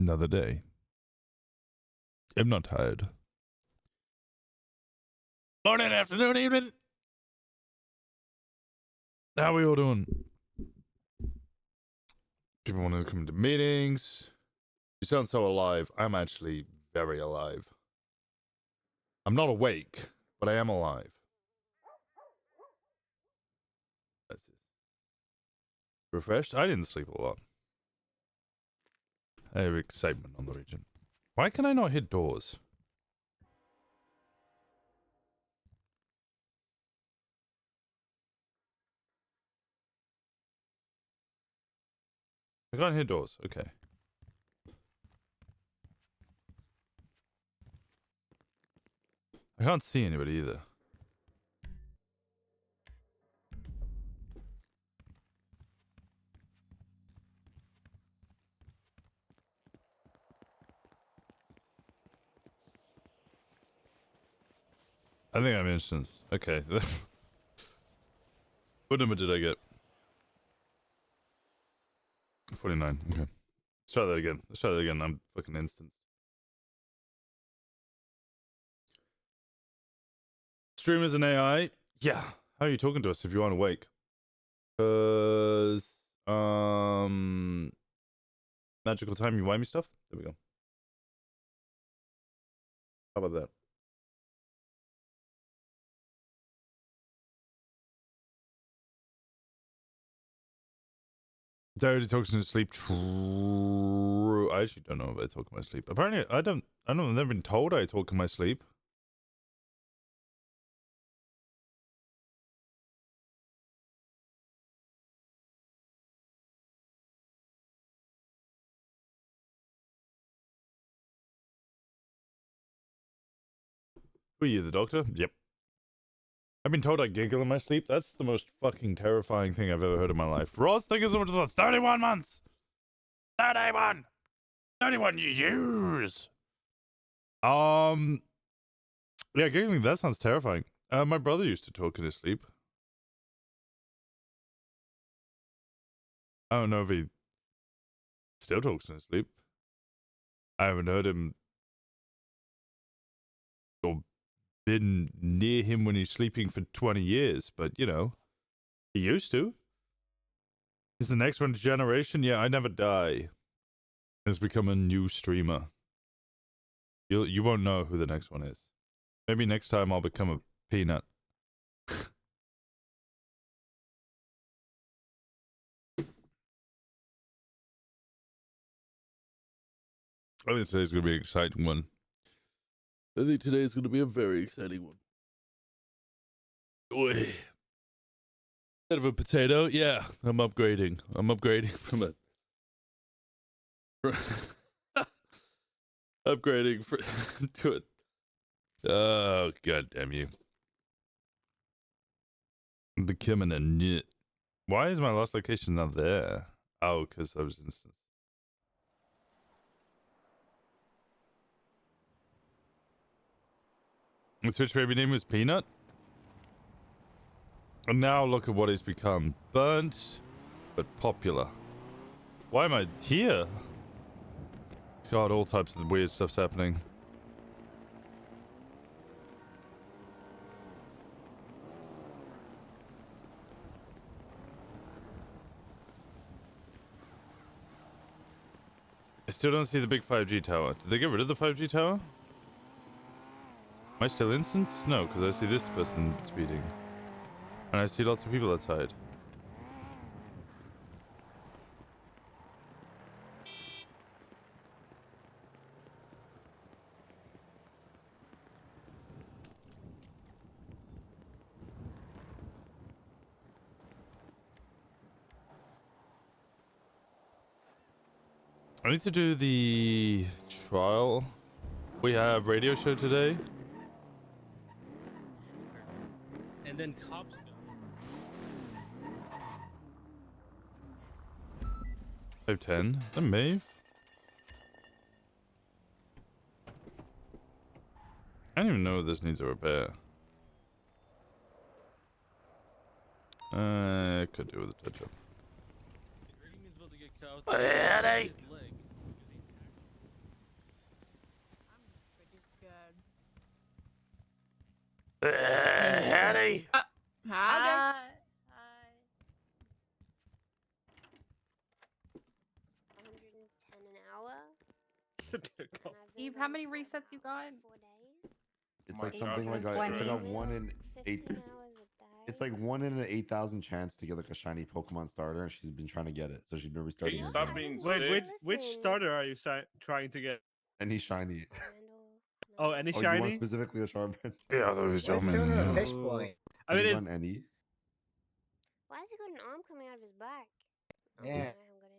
Another day. I'm not tired. Morning, afternoon, evening. How are we all doing? People want to come to meetings. You sound so alive. I'm actually very alive. I'm not awake, but I am alive. That's it. Refreshed? I didn't sleep a lot. I have excitement on the region. Why can I not hit doors? I can't hit doors. Okay. I can't see anybody either. I think I'm instance. Okay. What number did I get? 49. Okay. Let's try that again. I'm fucking instance. Stream is an AI? Yeah. How are you talking to us if you aren't awake? Magical time, you me stuff? There we go. How about that? Dyoti talks in his sleep. True. I actually don't know if I talk in my sleep. Apparently, I've never been told I talk in my sleep. Were you the doctor? Yep. I've been told I giggle in my sleep. That's the most fucking terrifying thing I've ever heard in my life. Ross, thank you so much for 31 months! 31! 31 years! Yeah, giggling, that sounds terrifying. My brother used to talk in his sleep. I don't know if he still talks in his sleep. I haven't heard him or been near him when he's sleeping for 20 years, but you know, he used to. Is the next one generation? Yeah, I never die. Has become a new streamer. You won't know who the next one is. Maybe next time I'll become a peanut. I think today's going to be an exciting one. I think today's going to be a very exciting one. Oi. Instead of a potato, yeah, I'm upgrading. I'm upgrading from a... upgrading to it. Oh, god damn you. I'm becoming a nit. Why is my last location not there? Oh, because I was instance. The Switch baby name was Peanut? And now look at what he's become. Burnt, but popular. Why am I here? God, all types of weird stuff's happening. I still don't see the big 5G tower. Did they get rid of the 5G tower? Am I still instance? No, because I see this person speeding. And I see lots of people outside. I need to do the trial. We have radio show today. And then cops. 510. Is that Maeve? I don't even know if this needs a repair. Could do with a touch up. Headache. Hattie. Hi. Hi. 110 an hour. Eve, how many resets you got? 4 days. It's My like something like God, it's like a With 1 in 8. 15 hours a day. It's like 1 in an 8,000 chance to get like a shiny Pokemon starter, and she's been trying to get it. So she's been restarting. you her stop game. being Wait, sick? Which starter are you trying to get? Any shiny. Oh, any Oh, you want shiny? specifically a Charmander? Yeah, those Where's gentlemen. Jonah Yeah. the fish boy? I mean, He's it's on any. Why has he got an arm coming out of his back? Oh, Yeah. no, I haven't got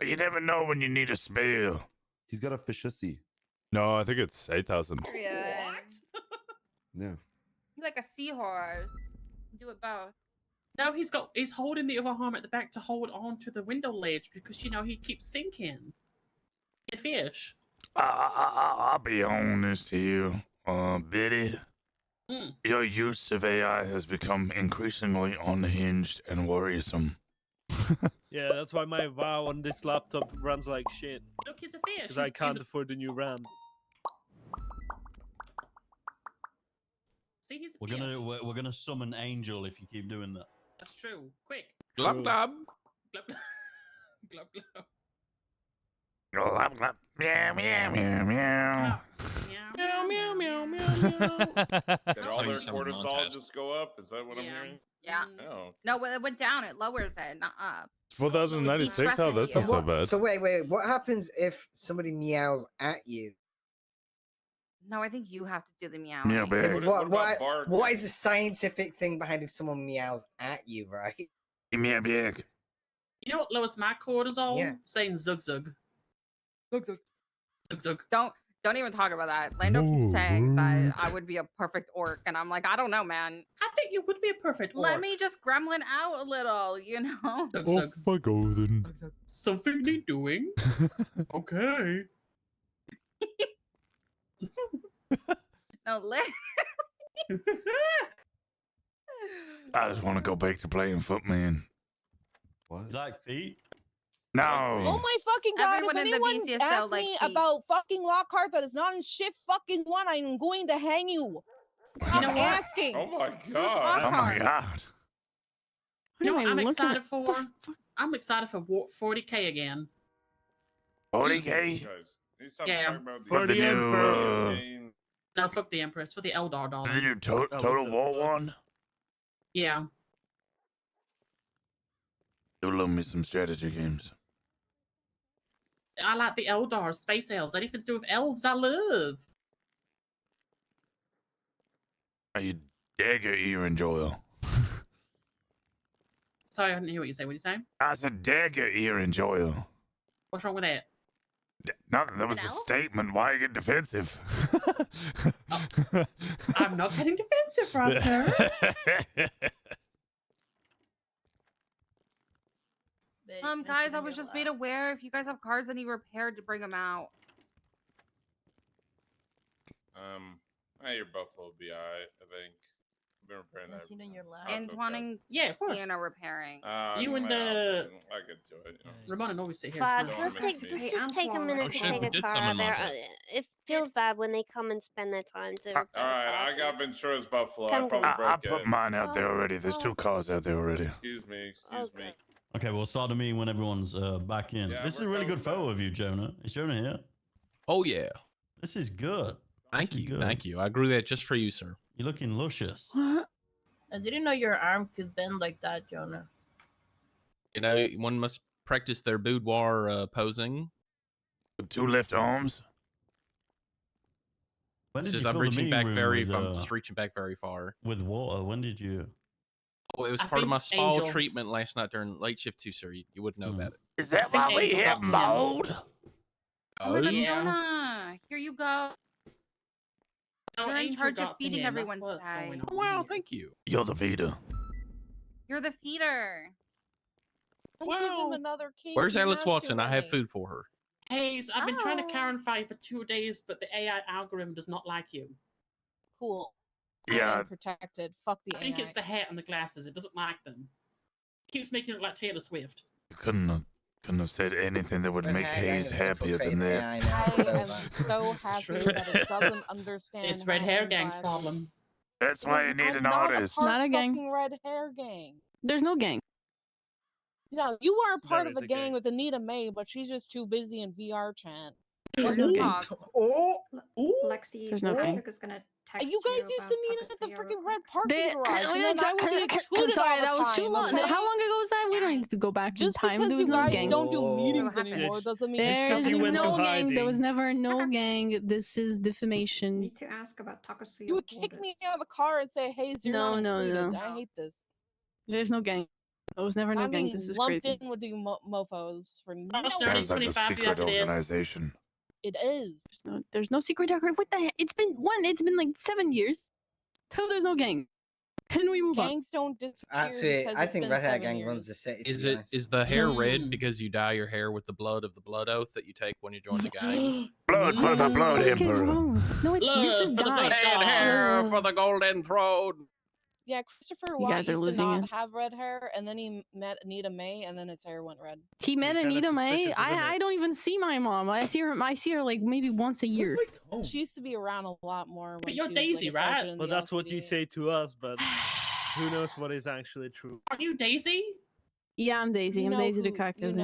any. You never know when you need a spell. He's got a Fishissi. No, I think it's 8,000. Yeah. Yeah. He's like a seahorse. Do it both. No, he's holding the other arm at the back to hold on to the window ledge because he keeps sinking. The fish. I'll be honest here, Biddy. Mm. Your use of AI has become increasingly unhinged and worrisome. yeah. That's why my WoW on this laptop runs like shit Look, he's a fish. because I can't afford the new RAM. See, he's a We're fish. gonna summon Angel if you keep doing that. That's true. Quick. Glub glub. Glub glub. Glub glub. Glub, glub. Meow, meow, meow, meow. Meow meow meow meow. Did all how you their summon cortisol Montez. just go up? Is that what I'm Yeah. hearing? Yeah. Mm. Oh. No, it went down. It lowers it, not up. 4,096? Oh, that's not so bad. So wait, what happens if somebody meows at you? No, I think you have to do the meow. Yeah, babe. Then What about bark? what is the scientific thing behind if someone meows at you, right? Meow, big. You know what lowers my cortisol? Yeah. Saying zug zug. Zug, zug. Zug zug. Don't even talk about that. Lando keeps saying that I would be a perfect orc, and I'm like, I don't know, man. I think you would be a perfect orc. Let me just gremlin out a little, you know? Zug Oh zug. my god, then. Something they doing? Okay. No, I just want to go back to playing footman. What? You like feet? No. Oh my fucking god! Everyone if in the anyone BCSO asks like me feet. about fucking Lockhart that is not in shit fucking one, I'm going to hang you. Stop know what? asking. Oh my Who's god. Oh my Lockhart? god. You know What what am I I'm looking excited at? for? I'm excited for 40K again. 40K? Guys, you stop Yeah. talking about For the video Emperor. game. No, fuck the Empress. For the Eldar doll. The new Oh, Total what the War fuck? one? Yeah. You love me some strategy games. I like the Eldar, space elves. Anything to do with elves, I love. Are you dagger ear enjoyer? Sorry, I didn't hear what you say. What are you saying? I said dagger ear enjoyer. What's wrong with that? Nothing, that was a elf? statement. Why are you getting defensive? I'm not getting defensive, Rosner. Guys, I was just made aware if you guys have cars that need repaired to bring them out. Your Buffalo will be alright, I think. I've been repairing that. And wanting, Yeah, of course. you know, repairing. You and, I get to it. Ramona always sit here. Fuck, Don't let's miss take me. let's Hey, just I'm take a torn. minute Oh, to shit, take we a did car out summon there. Montez. It feels bad when they come and spend their time to repair Alright, cars. I got Ventura's Buffalo. Come I probably I broke put it. mine out there already. There's 2 cars out there already. Excuse me, excuse me. Okay. Okay, we'll start the meeting when everyone's back in. Yeah, This is a we're really good coming photo back. of you, Jonah. Is Jonah here? Oh yeah. This is good. Thank This is you. good. Thank you. I grew that just for you, sir. You're looking luscious. What? I didn't know your arm could bend like that, Jonah. You know, one must practice their boudoir posing. With 2 left arms. When It's did just you I'm fill the reaching meeting back room very. with, I'm just reaching back very far. with water? When did you? Oh, it was I part of my think spa Angel- treatment last night during late shift too, sir. You wouldn't know Hmm. about it. Is that think why we Angel have got to him. mold? Oh my god, yeah. Jonah! Here you go. No, You're in Angel charge of got to feeding him. That's everyone what's today. going on Wow, here. thank you. You're the feeder. You're the feeder. Don't give him Wow. another key. Where's He Alice has too Watson? I have many. food for her. Hey, so I've been trying to Oh. clarify for 2 days, but the AI algorithm does not like you. Cool. Yeah. I'm protected. Fuck the I think AI. it's the hat and the glasses. It doesn't like them. Keeps making it look like Taylor Swift. You couldn't have Couldn't have said anything that would Red make hair gang Hayes is happier than infiltrating that. AI now. I So am bad. so happy true. that it doesn't understand. It's Red my Hair own Gang's biases. problem. That's why you Because need I'm an not artist. a part Not a of gang. fucking Red Hair Gang. There's no gang. No, you are part There of is the a gang gang. with Anita May, but she's just too busy in VR chat. We're no gonna gang. talk. Oh, Lexi, There's no gang. Patrick is gonna text You guys used to about meet at the Takusuya real freaking quick. red parking They, garage, and then I would be excluded sorry, all the that was too time, long. okay? How long ago was that? We don't need to go back Just in time. because There you was no guys gang. don't do Oh. meetings What happened? anymore doesn't mean Just 'cause There's you went to no gang. There was hiding. never no gang. This is defamation. Need to ask about Takusuya. you would kick me out of the car and say, "Hey, you're No, not no, included." no. I hate this. There's no gang. There was never no I'm gang. being This is lumped crazy. in with the mofos for no Sounds reason. like a 25 secret after this. organization. It is. There's no secret record. What the heck? It's been like 7 years. Till there's no gang. Can we move on? Gangs don't disappear. actually, because I it's think been Red Hair 7 Gang years. runs the city. to Is be it honest. is the hair red Hmm. because you dye your hair with the blood of the blood oath that you take when you join the gang? Blood for the blood What the heck is emperor. wrong? No, it's this is Blood for the blood dye. Red hair for the golden throne. Yeah, Christopher You Watt guys are used to losing not it. have red hair, and then he met Anita May, and then his hair went red. He met Kinda Anita May. suspicious, isn't I it? don't even see my mom. I see her like maybe once a year. She used to be around a lot more. When you're she was, Daisy, like, a sergeant right? in Well, the that's what you LCD. say to us, but who knows what is actually true. Are you Daisy? Yeah, I'm Daisy. You I'm know Daisy the who- Caucasian.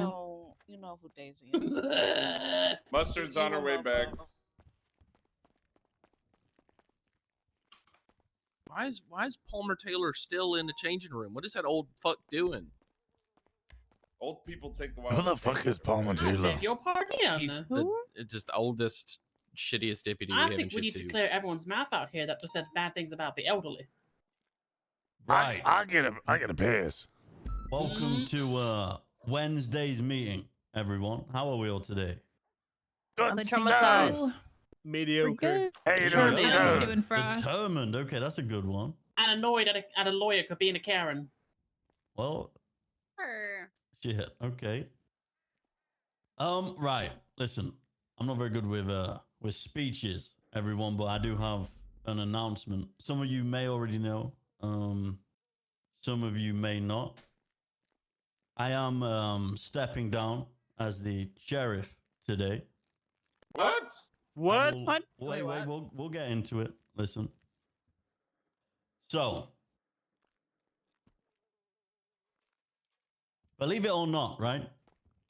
You know who Daisy is. Mustard's on her way back. Why is Palmer Taylor still in the changing room? What is that old fuck doing? Old people take a while. Who to the fuck change is their Palmer ways. Taylor? Beg your pardon. He's Who? the just oldest, shittiest deputy. I we think we haven't need shit to clear everyone's mouth out here that said bad things about the elderly. Right. I get a pass. Welcome to Wednesday's meeting, everyone. How are we all today? Good the sir. traumatized. Mediocre. Good. How you Determined. doing, How sir? you doing, Frost? Determined. Okay, that's a good one. And annoyed at a lawyer for being a Karen. Well, Sure. shit. Okay. Right. Listen, I'm not very good with speeches, everyone, but I do have an announcement. Some of you may already know. Some of you may not. I am stepping down as the sheriff today. What? What? What? Wait, we'll get into it. Listen. So, believe it or not, right?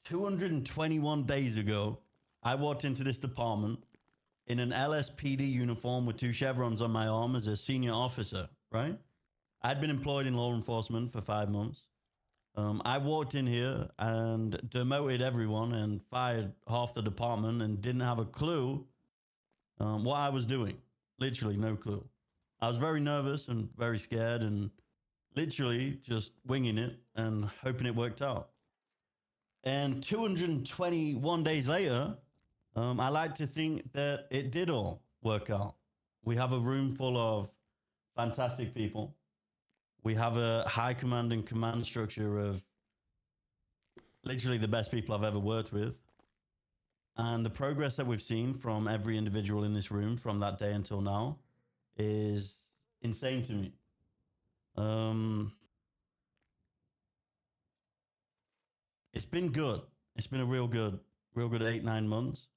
221 days ago, I walked into this department in an LSPD uniform with 2 chevrons on my arm as a senior officer, right? I'd been employed in law enforcement for 5 months. I walked in here and demoted everyone and fired half the department and didn't have a clue what I was doing. Literally no clue. I was very nervous and very scared and literally just winging it and hoping it worked out. And 221 days later, I like to think that it did all work out. We have a room full of fantastic people. We have a high command and command structure of literally the best people I've ever worked with. And the progress that we've seen from every individual in this room from that day until now is insane to me. It's been good. It's been a real good 8-9 months.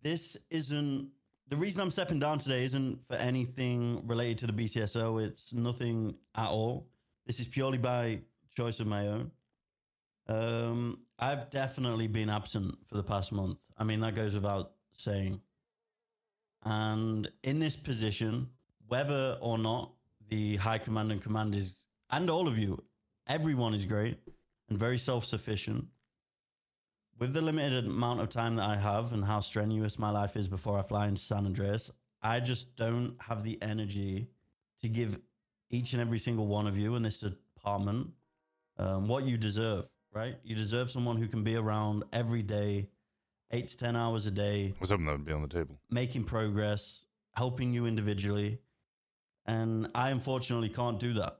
This isn't the reason I'm stepping down today isn't for anything related to the BCSO. It's nothing at all. This is purely by choice of my own. I've definitely been absent for the past month. I mean, that goes without saying. And in this position, whether or not the high command and command is, and all of you, everyone is great and very self-sufficient. With the limited amount of time that I have and how strenuous my life is before I fly into San Andreas, I just don't have the energy to give each and every single one of you in this department what you deserve, right? You deserve someone who can be around every day, 8 to 10 hours a day. Was hoping that would be on the table. Making progress, helping you individually. And I unfortunately can't do that.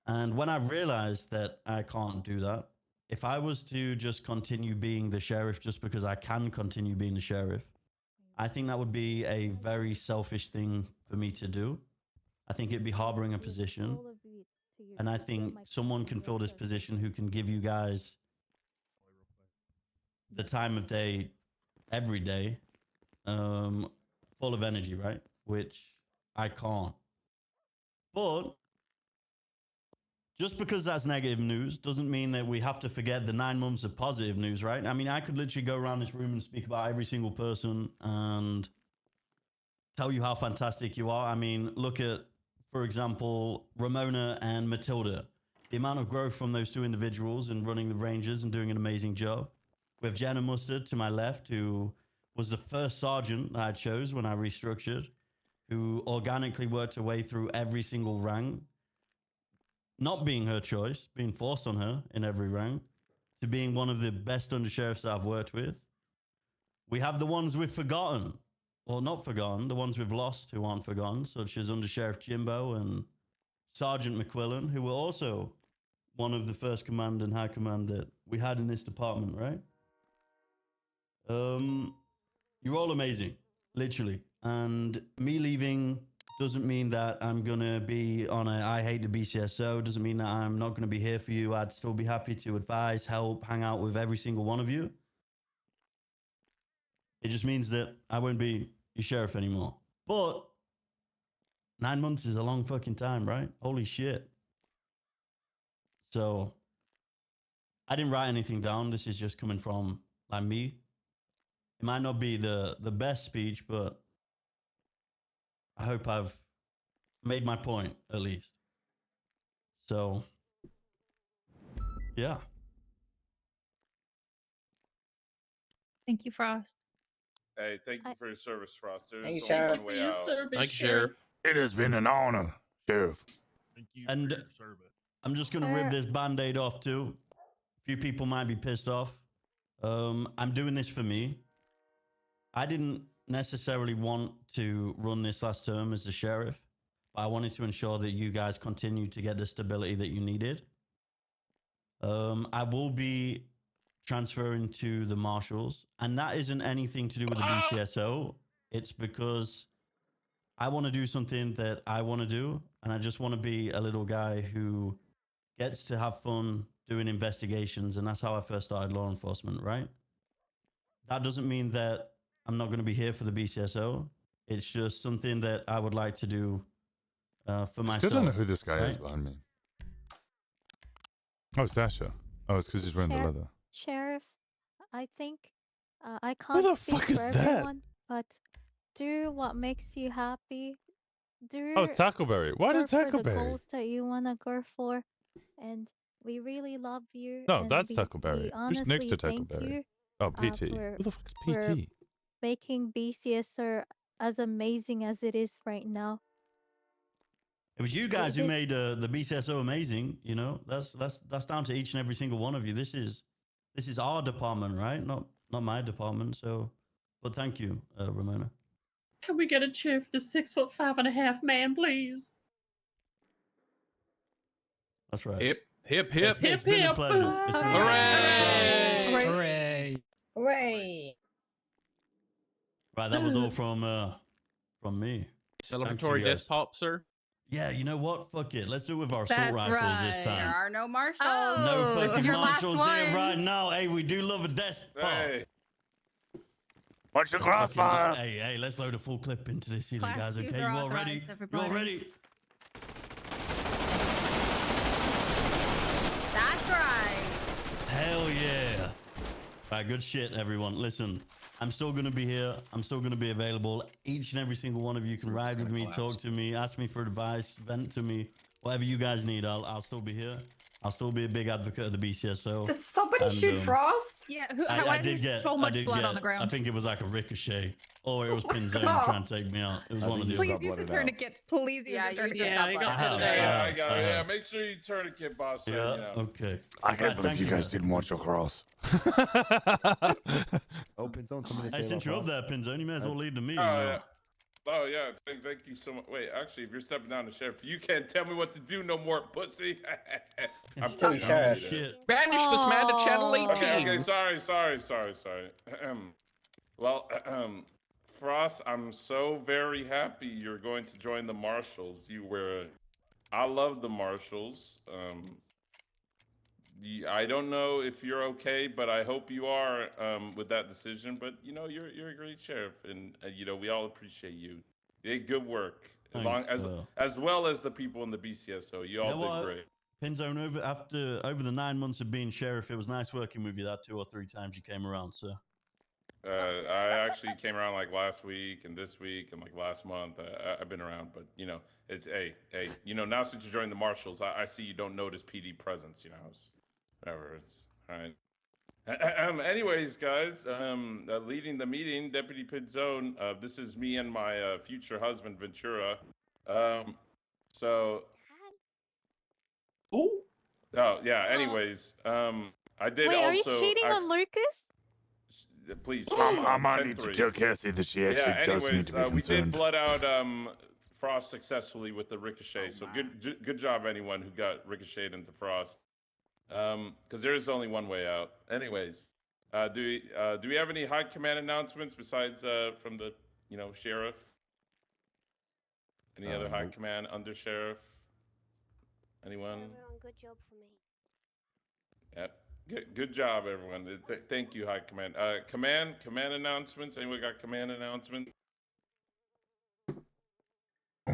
And when I realized that I can't do that, if I was to just continue being the sheriff just because I can continue being the sheriff, I think that would be a very selfish thing for me to do. I think it'd be harboring a position. And I think someone can fill this position who can give you guys the time of day every day, full of energy, right? Which I can't. But just because that's negative news doesn't mean that we have to forget the 9 months of positive news, right? I mean, I could literally go around this room and speak about every single person and tell you how fantastic you are. I mean, look at, for example, Ramona and Matilda. The amount of growth from those two individuals and running the Rangers and doing an amazing job. We have Jenna Mustard to my left, who was the first sergeant that I chose when I restructured, who organically worked her way through every single rank, not being her choice, being forced on her in every rank, to being one of the best undersheriffs that I've worked with. We have the ones we've forgotten, well, not forgotten, the ones we've lost who aren't forgotten, such as Undersheriff Jimbo and Sergeant McQuillan, who were also one of the first command and high command that we had in this department, right? You're all amazing, literally. And me leaving doesn't mean that I'm going to be on a I hate the BCSO, doesn't mean that I'm not going to be here for you. I'd still be happy to advise, help, hang out with every single one of you. It just means that I won't be your sheriff anymore. But 9 months is a long fucking time, right? Holy shit. So I didn't write anything down. This is just coming from like me. It might not be the best speech, but I hope I've made my point at least. So yeah. Thank you, Frost. Hey, thank you for your service, Frost. There's Thank you, only Sheriff. one For way your out. service, Thank you, Sheriff. It has been an honor, Sheriff. Thank you And for your service. I'm just going to rip this Band-Aid off too. A few people might be pissed off. I'm doing this for me. I didn't necessarily want to run this last term as the sheriff, but I wanted to ensure that you guys continue to get the stability that you needed. I will be transferring to the marshals, and that isn't anything to do with the BCSO. It's because I want to do something that I want to do, and I just want to be a little guy who gets to have fun doing investigations, and that's how I first started law enforcement, right? That doesn't mean that I'm not going to be here for the BCSO. It's just something that I would like to do for I myself. still don't know who this guy is right? behind me. Oh, it's Dasha. Oh, it's because he's wearing the Sheriff? leather. Sheriff, I think I Who can't the speak fuck for is that? everyone, but do what makes you happy. Do Oh, it's Tackleberry. Why go does for the Tackleberry? goals that you want to go for, and we really love you. No, and that's we Tackleberry. Who's next honestly to thank Tackleberry? you Oh, PT. for Who the fuck's for PT? making BCSR as amazing as it is right now. It was you guys who This- made the BCSO amazing. You know, that's down to each and every single one of you. This is our department, right? Not my department. So, but thank you, Ramona. Can we get a cheer for the 6'5.5" man, please? That's right. Hip, hip, It's, hip. it's been a hip. pleasure. It's been a Hooray! pleasure. Hooray! Hooray! Right, that was all from me. Celebratory guys. desk pop, sir. Yeah, you know what? Fuck it. Let's do it with our assault That's rifles this right. There time. are no marshals. Oh, No this is fucking your last marshals here one. right now. Hey, we do love a desk pop. Hey, Watch the Fucking crossfire. Hey, let's load a full clip into this ceiling, Class guys. twos Okay, are you all ready? authorized, You everybody. all ready? That's right. Hell yeah. Right, good shit, everyone. Listen, I'm still going to be here. I'm still going to be available. Each and every single one of you can ride with me, talk to me, ask me for advice, vent to me. Whatever you guys need, I'll still be here. I'll still be a big advocate of the BCSO. Did somebody And, shoot Frost? Yeah, I did there's get so much I did blood get, on the ground. I think it was like a ricochet. Or it was Oh my Pinzone God. trying to take me out. It was I one of think the you other. got Please use the blooded out. tourniquet. Please use Yeah, the you tourniquet. just Yeah, got you blooded got out. it. yeah, I got it. Uh-huh. Yeah, make sure you tourniquet, boss. So, Yeah, you know. okay. I can't Right, believe thank you you. guys didn't watch the cross. Oh, Pinzone, somebody say Hey, since hello, you're up Frost. there, Pinzone, you may as well lead the meeting. Oh, you know. yeah. Oh, yeah. Thank you so much. Wait, actually, if you're stepping down to sheriff, you can't tell me what to do no more, pussy. I'm Still fucking sheriff. with you. Shit. Banish this man to channel 18. Okay, sorry. Well, Frost, I'm so very happy you're going to join the Marshals. I love the Marshals. I don't know if you're okay, but I hope you are with that decision. But you're a great sheriff, and we all appreciate you. You did good work, Thanks, as well as the people in the BCSO. You all did great. Pinzone, over the 9 months of being sheriff, it was nice working with you. That 2 or 3 times you came around, sir. I actually came around like last week and this week and like last month. I've been around, but it's hey. Now since you joined the marshals, I see you don't notice PD presence. It's whatever. It's all right. Anyways, guys, leading the meeting, Deputy Pinzone. This is me and my future husband, Ventura. So. Oh. Oh yeah. Anyways, I did Wait, also. are you cheating on Lucas? Please. I might need to tell Cassie that she actually does need to be we did concerned. blood out Frost successfully with the ricochet. So good job anyone who got ricocheted into Frost. Because there is only one way out. Anyways, do we have any high command announcements besides from the sheriff? Any other high command under sheriff? Anyone? Good job for me. Yep. Good job, everyone. Thank you, High Command. Command announcements. Anyone got command announcements?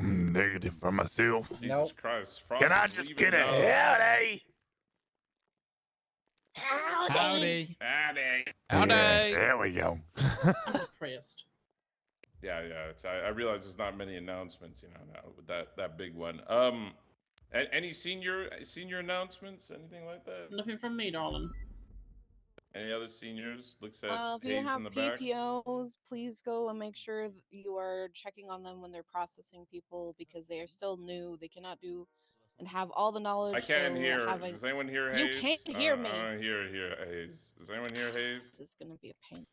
Negative for myself. Jesus Christ. Frost Can I is just leaving get a now. howdy? Howdy. Howdy. There we go. I'm impressed. Yeah. I realize there's not many announcements, now with that big one. Any senior announcements? Anything like that? Nothing from me, darling. Any other seniors? Looks at If you Hayes have in the back. PPOs, please go and make sure that you are checking on them when they're processing people because they are still new. They cannot do and have all the knowledge. I can't so hear. having... Does anyone hear You Hayes? can't hear me. I don't hear Hayes. Does anyone hear Hayes? This is gonna be a pain.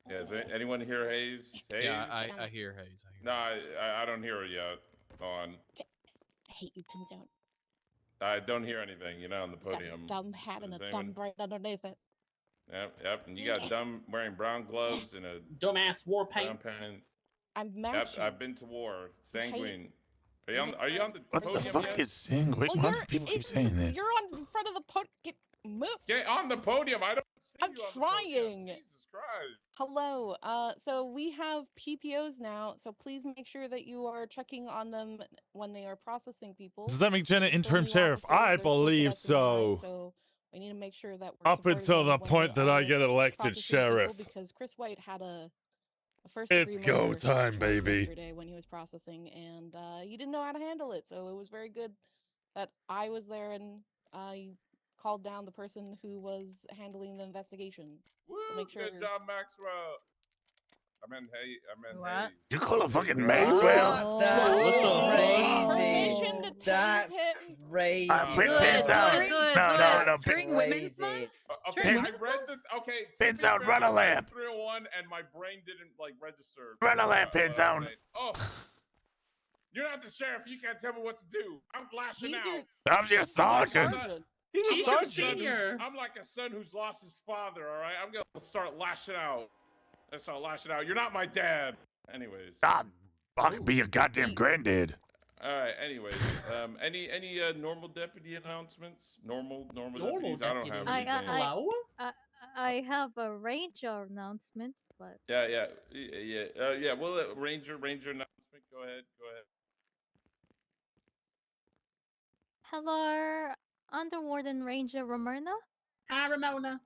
Yeah, is anyone hear Hayes? Hayes? Yeah, I hear Hayes. No, I don't hear her yet. On. I hate you, Pinzone. I don't hear anything, on the Got a podium. dumb hat and a Does dumb anyone- braid underneath it. Yep. And you got dumb wearing brown gloves and a Dumbass war brown paint. pants. I'm Yep, matching. I've been to war. Sanguine. Are you on the What the podium fuck yet? is sanguine? Well, Why do people keep saying that? You're on in front of the podium. Move. Get on the podium. I don't see I'm you on the podium. trying. Jesus Christ. Hello. So we have PPOs now. So please make sure that you are checking on them when they are processing people. Does that make Jenna Still interim new sheriff? officers, I there's work believe that's in the eye, so. So we need to make sure that we're Up supporting until them the when point they that I are get elected processing sheriff. people, because Chris White had a first It's degree go murder time, charge baby. yesterday when he was processing, and he didn't know how to handle it. So it was very good that I was there and I called down the person who was handling the investigation. Woo, So make sure. good job, Maxwell. I meant What? Hayes. You call a fucking What? Maxwell? That's Permission to crazy. tase That's him. crazy. Pin Pins out. No, During Women's crazy. Month? Okay, During I Women's read Month? this. Okay, Pins somebody out, said run a I read lap. 301 and my brain didn't register. Run a lap, what I Pins was out. saying. Oh, you're not the sheriff. You can't tell me what to do. I'm lashing He's out. I'm your sergeant. He's your senior. I'm like a son who's lost his father. All right, I'm gonna start lashing out. You're not my dad. Anyways. I can be your goddamn granddad. All right. Anyways, any normal deputy announcements? Normal deputies. I don't have anything. Hello? I have a ranger announcement, but Yeah. Well, Ranger announcement. Go ahead. hello, Underwarden Ranger Ramona. Hi, Ramona.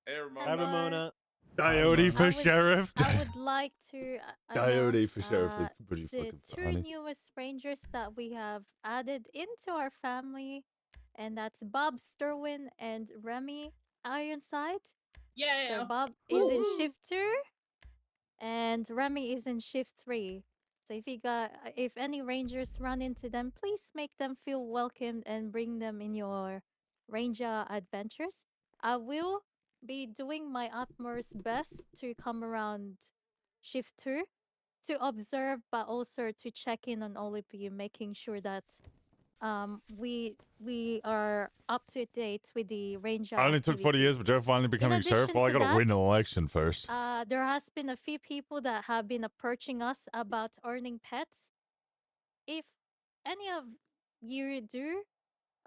Hey, Ramona. Hi, Ramona. Coyote for sheriff. I would like to Coyote announce, for sheriff is pretty the fucking two funny. newest rangers that we have added into our family, and that's Bob Sterwin and Remy Ironside. Yeah. So Bob is in shift 2, and Remy is in shift 3. So if any rangers run into them, please make them feel welcomed and bring them in your ranger adventures. I will be doing my utmost best to come around shift 2 to observe, but also to check in on all of you, making sure that we are up to date with the ranger. I only took 40 years, but Joe finally becoming sheriff. Well, I addition to gotta win that, an election first. there has been a few people that have been approaching us about earning pets. If any of you do,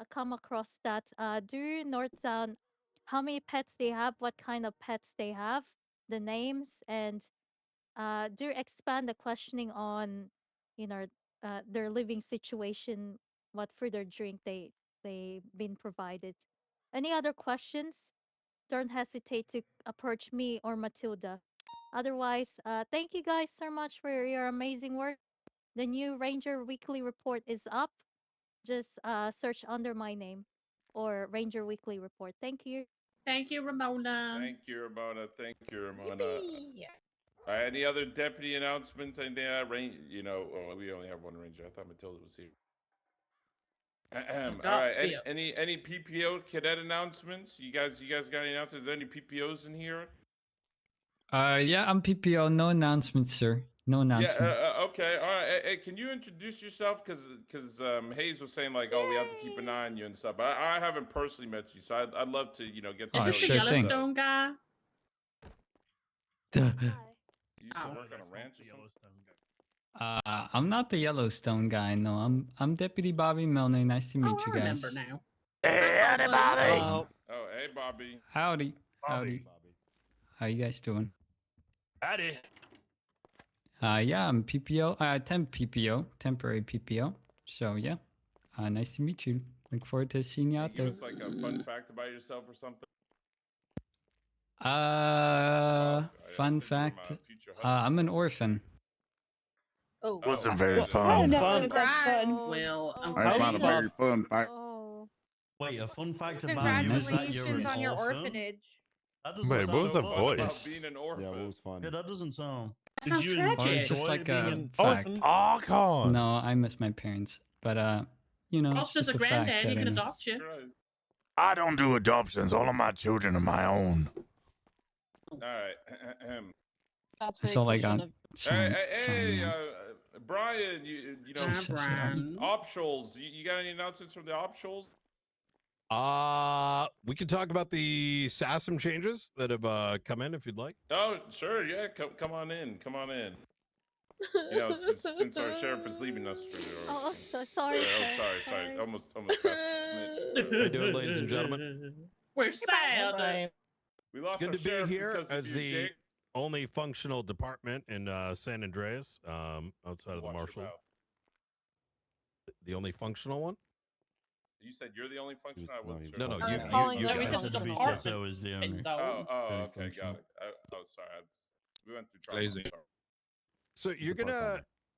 come across that, do note down how many pets they have, what kind of pets they have, the names, and do expand the questioning on, you know, their living situation, what food or drink they been provided. Any other questions? Don't hesitate to approach me or Matilda. Otherwise, thank you guys so much for your amazing work. The new Ranger Weekly Report is up. Just search under my name or Ranger Weekly Report. Thank you. Thank you, Ramona. Thank you, Ramona. Thank you, Ramona. Yippee! Any other deputy announcements? Anything that you know, oh, we only have one ranger. I thought Matilda was here. All right. Any PPO cadet announcements? You guys got any announcements? Is there any PPOs in here? Yeah, I'm PPO. No announcements, sir. No announcement. Yeah. Okay. All right. Hey, can you introduce yourself? Because Hayes was saying like, oh, we have to keep an eye on you and stuff. But I haven't personally met you, so I'd love to, you know, get to Is know this you. the Yellowstone guy? You used to work on a ranch or something? I'm not the Yellowstone guy. No, I'm Deputy Bobby Milner. Nice to meet you I guys. remember now. Hey, howdy, Bobby. Oh, hey, Bobby. Howdy. Howdy. How you guys doing? Howdy. Yeah, I'm PPO. Temp PPO, temporary PPO. So yeah, nice to meet you. Look forward to seeing you out Give there. us like a fun fact about yourself or something. Fun fact. I'm an orphan. Oh, Wasn't very I fun. don't know if that's fun. Well, That's not a very fun fact. Oh. Wait, a fun fact about you is that you're Congratulations an on your orphan? orphanage. That doesn't Wait, sound what was the fun. voice? Being an orphan. Yeah, what was fun? Yeah, that doesn't sound. Sounds you tragic. Or it's just enjoy like being a an fact. Oh, it's Archon. No, I miss my parents. But you know, it's Rosner's just a a fact granddad. that He I can know. adopt you. I don't do adoptions. All of my children are my own. All right. That's That's very all I Christian got. of- Sorry, sorry, man. Brian, you know, Jesus, Brian. optionals. You got any announcements from the optionals? We can talk about the SASM changes that have come in if you'd like. Oh, sure. Yeah, come on in. Come on in. You know, since our sheriff is leaving us for Oh, so sorry. sorry. Almost passed the snitch. How you doing, ladies and gentlemen? We're sad. We lost Good our to be sheriff here because of as you, the Dick. only functional department in San Andreas, outside of the Watch your marshals. mouth. The only functional one? You said you're the only function. I wasn't sure. No, I you, was calling you, them you every guys. single The department. BCSO is the owner. Oh, Very okay, got it. Sorry. We went through trauma. Lazy. Sorry. So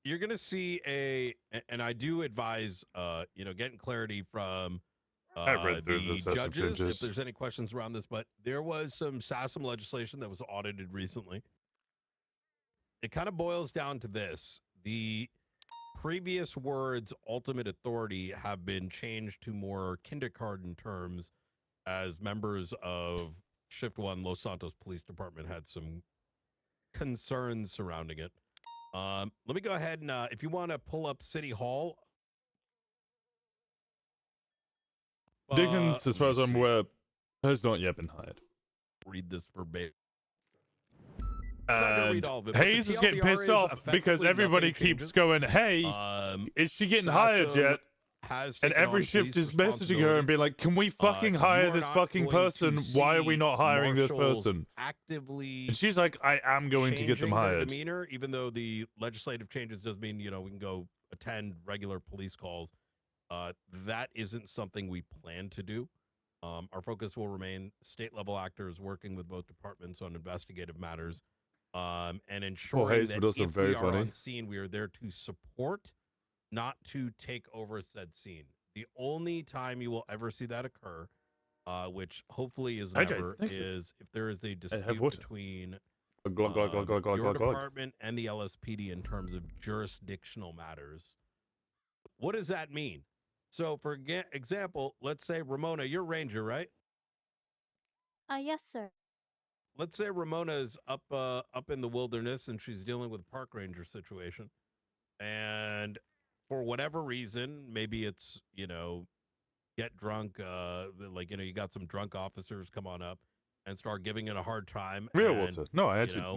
you're gonna see and I do advise you know, getting clarity from I read through the the SASM judges if changes. there's any questions around this, but there was some SASM legislation that was audited recently. It kind of boils down to this: the previous words ultimate authority have been changed to more kindergarten terms, as members of Shift 1 Los Santos Police Department had some concerns surrounding it. Let me go ahead and if you want to pull up City Hall. Dickens, as far as I'm aware, has not yet been hired. Read this verbatim. I'm not gonna And read all of it, but the Hayes is getting TLDR pissed off because effectively everybody nothing keeps changes. going, hey, is she getting hired SASM yet? has And taken every on shift police is messaging her and being like, can we fucking you hire are this not fucking going to person? Why are we see not hiring this marshals person? actively And she's like, I am going to get them changing their hired. demeanor, even though the legislative changes does mean, you know, we can go attend regular police calls. That isn't something we plan to do. Our focus will remain state level actors working with both departments on investigative matters, and ensuring Hayes, that but also if very we are funny. on scene, we are there to support, not to take over said scene. The only time you will ever see that occur, which hopefully is Okay, never, thank you. is if there is a have dispute water. between Glug, glug, glug, glug, glug, your glug, glug. department and the LSPD in terms of jurisdictional matters. What does that mean? So, for example, let's say Ramona, you're Ranger, right? Yes, sir. Let's say Ramona's up in the wilderness and she's dealing with a park ranger situation, and for whatever reason, maybe it's, you know, get drunk, like, you know, you got some drunk officers come on up and start giving it a hard time. Real and, water. No, I you actually, know,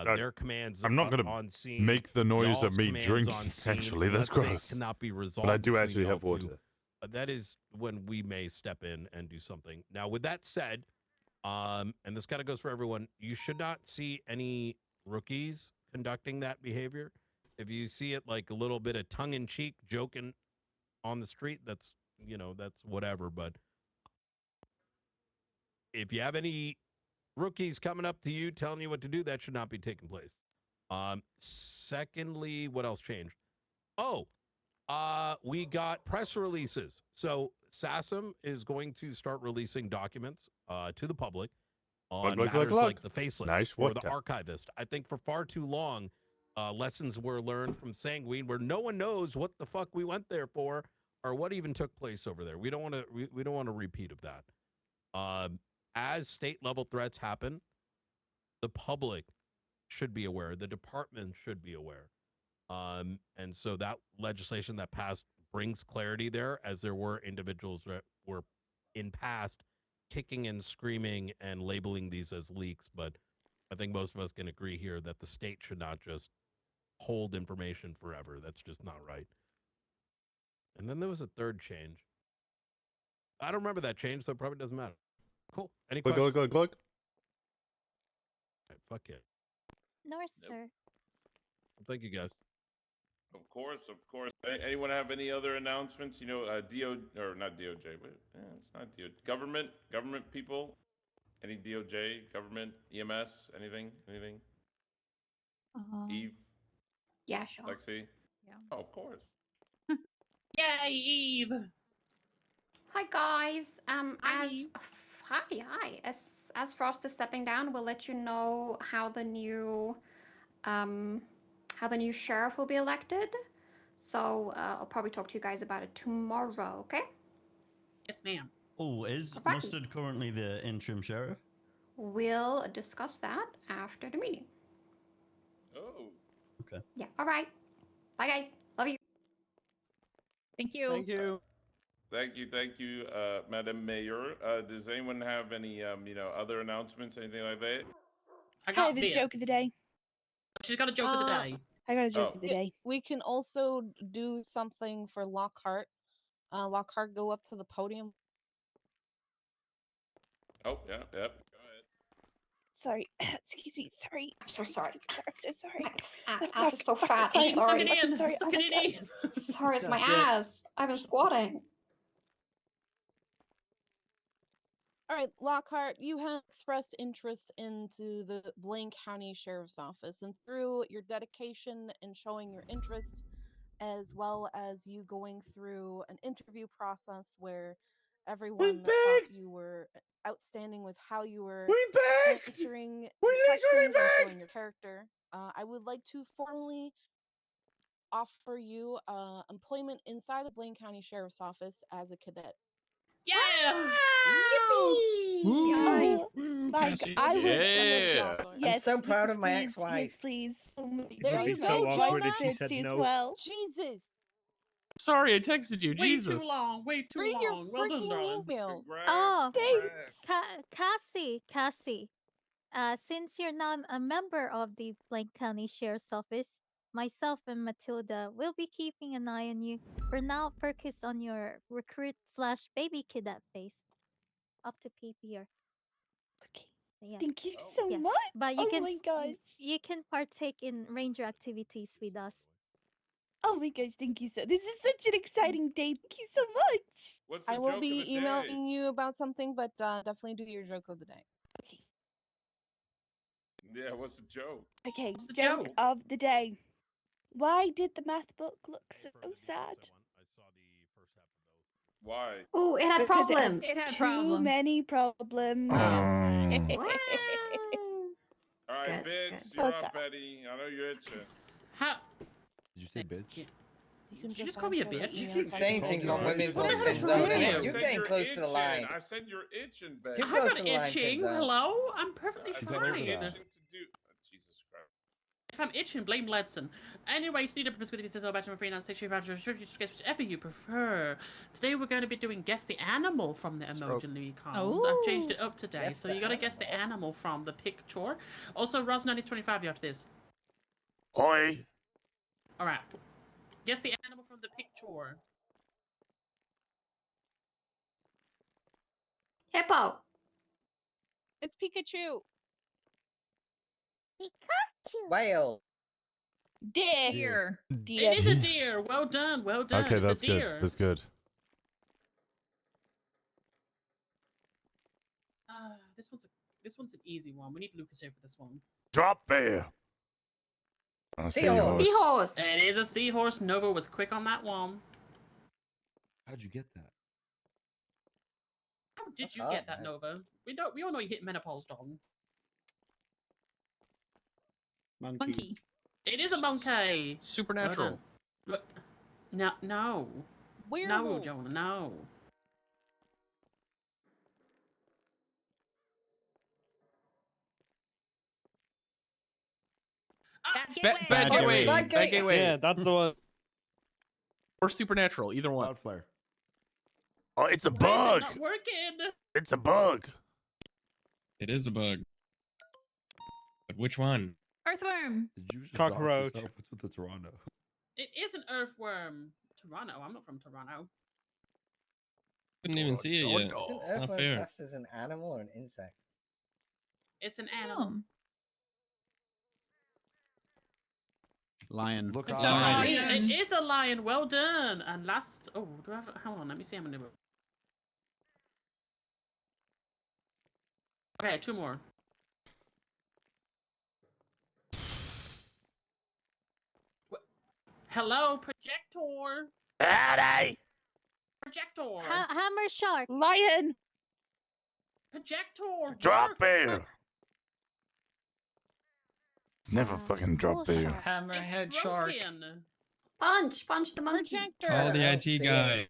no, their commands I'm not going on to scene, make the noise of y'all's me commands drinking, on scene, actually. That's let's say, gross. cannot be resolved But I do between actually y'all have to water. that is when we may step in and do something. Now, with that said, and this kind of goes for everyone, you should not see any rookies conducting that behavior. If you see it like a little bit of tongue-in-cheek joking on the street, that's that's whatever. But if you have any rookies coming up to you telling you what to do, that should not be taking place. Secondly, what else changed? Oh, we got press releases. So SASM is going to start releasing documents to the public on matters like the faceless Nice or the water. archivist. I think for far too long, lessons were learned from Sanguine where no one knows what the fuck we went there for or what even took place over there. We don't want to. We don't want a repeat of that. As state level threats happen, the public should be aware. The department should be aware. And so that legislation that passed brings clarity there, as there were individuals that were in past kicking and screaming and labeling these as leaks. But I think most of us can agree here that the state should not just hold information forever. That's just not right. And then there was a third change. I don't remember that change, so it probably doesn't matter. Cool. Any questions? Glug. All right, fuck yeah. No, sir. Thank you, guys. Of course. Anyone have any other announcements? DO or not DOJ, but it's not DO. Government people. Any DOJ, government, EMS, anything? Eve, Yeah, sure. Lexi. Yeah. Oh, of course. Yay, Eve! Hi guys. Hi. Hi. As Frost is stepping down, we'll let you know how the new sheriff will be elected. So I'll probably talk to you guys about it tomorrow. Okay? Yes, ma'am. Oh, is Alrighty. Mustard currently the interim sheriff? We'll discuss that after the meeting. Oh. Okay. Yeah. All right. Bye guys. Love you. Thank you. Thank you. Thank you, Madam Mayor. Does anyone have any, other announcements, anything like that? I I got have a joke of the day. She's got a joke of the day. I got a joke Oh. of the day. We can also do something for Lockhart. Lockhart, go up to the podium. Oh, yeah. Go ahead. Sorry. Excuse me. Sorry. I'm so sorry. I'm so sorry. My ass is so fat. I'm Suck it sorry. in. Sorry. Suck Oh my it in. Sorry, it's my Yeah. ass. I've been squatting. All right, Lockhart, you have expressed interest into the Blaine County Sheriff's Office, and through your dedication and showing your interest, as well as you going through an interview process where everyone thought you were outstanding with how you were answering questions and showing your character, I would like to formally offer you employment inside the Blaine County Sheriff's Office as a cadet. Yeah! Nice. Like, Cassie. I would. Yeah. Yes, I'm so proud of my please, ex-wife. Yes, please. Oh my It's There gonna God. be you so go, awkward if Jonah. she said As no. well. Jesus! Sorry, I texted you. Way Jesus. too long. Way too Read long. your Well done, freaking darling. emails. Oh, Congrats. Cassie. Since you're not a member of the Blaine County Sheriff's Office, myself and Matilda will be keeping an eye on you. For now, focus on your recruit/baby cadet phase. Up to PPR. Okay. Yeah. Thank you so Yeah. much. But you Oh can my gosh. you can partake in ranger activities with us. Oh my gosh. Thank you so. This is such an exciting day. Thank you so much. What's the I will joke be of the day? emailing you about something, but definitely do your joke of the day. Okay. Yeah, what's the joke? Okay. What's the Joke joke? of the day. Why did the math book look so sad? I saw the first half of those. Why? Ooh, it had Because problems. It had Too problems. many problems. All right, good, it's bitch, good. you're What's up, up? Betty. I know you're itching. How? Did you say bitch? You can Did you just just call me a answer the bitch? You email keep so I saying can things tell on you. women's What the hell is Benzo. wrong with and you? You're said getting you're close to the itching. line. I said you're itching, Betty. Too I'm close not to the line, itching. Benzo. Hello? I'm perfectly I Is said that over you're there? fine. itching to do. Jesus Christ. If I'm itching, blame Ledson. Anyway, Sneed up with this about free now whichever you prefer. Today we're going to be doing Guess the Animal from the emoji columns. I've changed it up today, Guess so the you gotta guess the animal from the picture. Also, Rosner 25 you after this. Oi. Alright. Guess the animal from the picture. Hippo. It's Pikachu. Pikachu. Whale. Deer. It is a deer. Well done. Well done. Okay, it's that's a good. deer. That's good. This one's an easy one. We need Lucas here for this one. Drop bear. Seahorse. Seahorse. It is a seahorse. Nova was quick on that one. How'd you get that? How did That's you hard, get that, man. Nova? We all know you hit menopause, Don. Monkey. It is a monkey. Supernatural. Well done. Look, no. Werewolf. No, Jonah, no. Bad gateway. Bad Bad gateway. Yeah, that's the one. Or supernatural. Either one. Cloudflare. Oh, it's a Why is bug. it not working? It's a bug. It is a bug. But which one? Earthworm. Did you just Cockroach. dox yourself? What's with the Toronto? It is an earthworm. Toronto. I'm not from Toronto. Couldn't even see it yet. Isn't It's not earthworm fair. classed as an animal or an insect? It's an animal. Lion. Look It's on a eyes. lion. It is a lion. Well done. And last. Oh, do I have? Hold on. Let me see how many. Okay, two more. Hello, projector. Howdy. Projector. Hammer shark. Lion. Projector. Drop work. bear. It's never fucking drop bear. Hammerhead shark. Broken. Punch the monkey. Projector. Call the IT guy.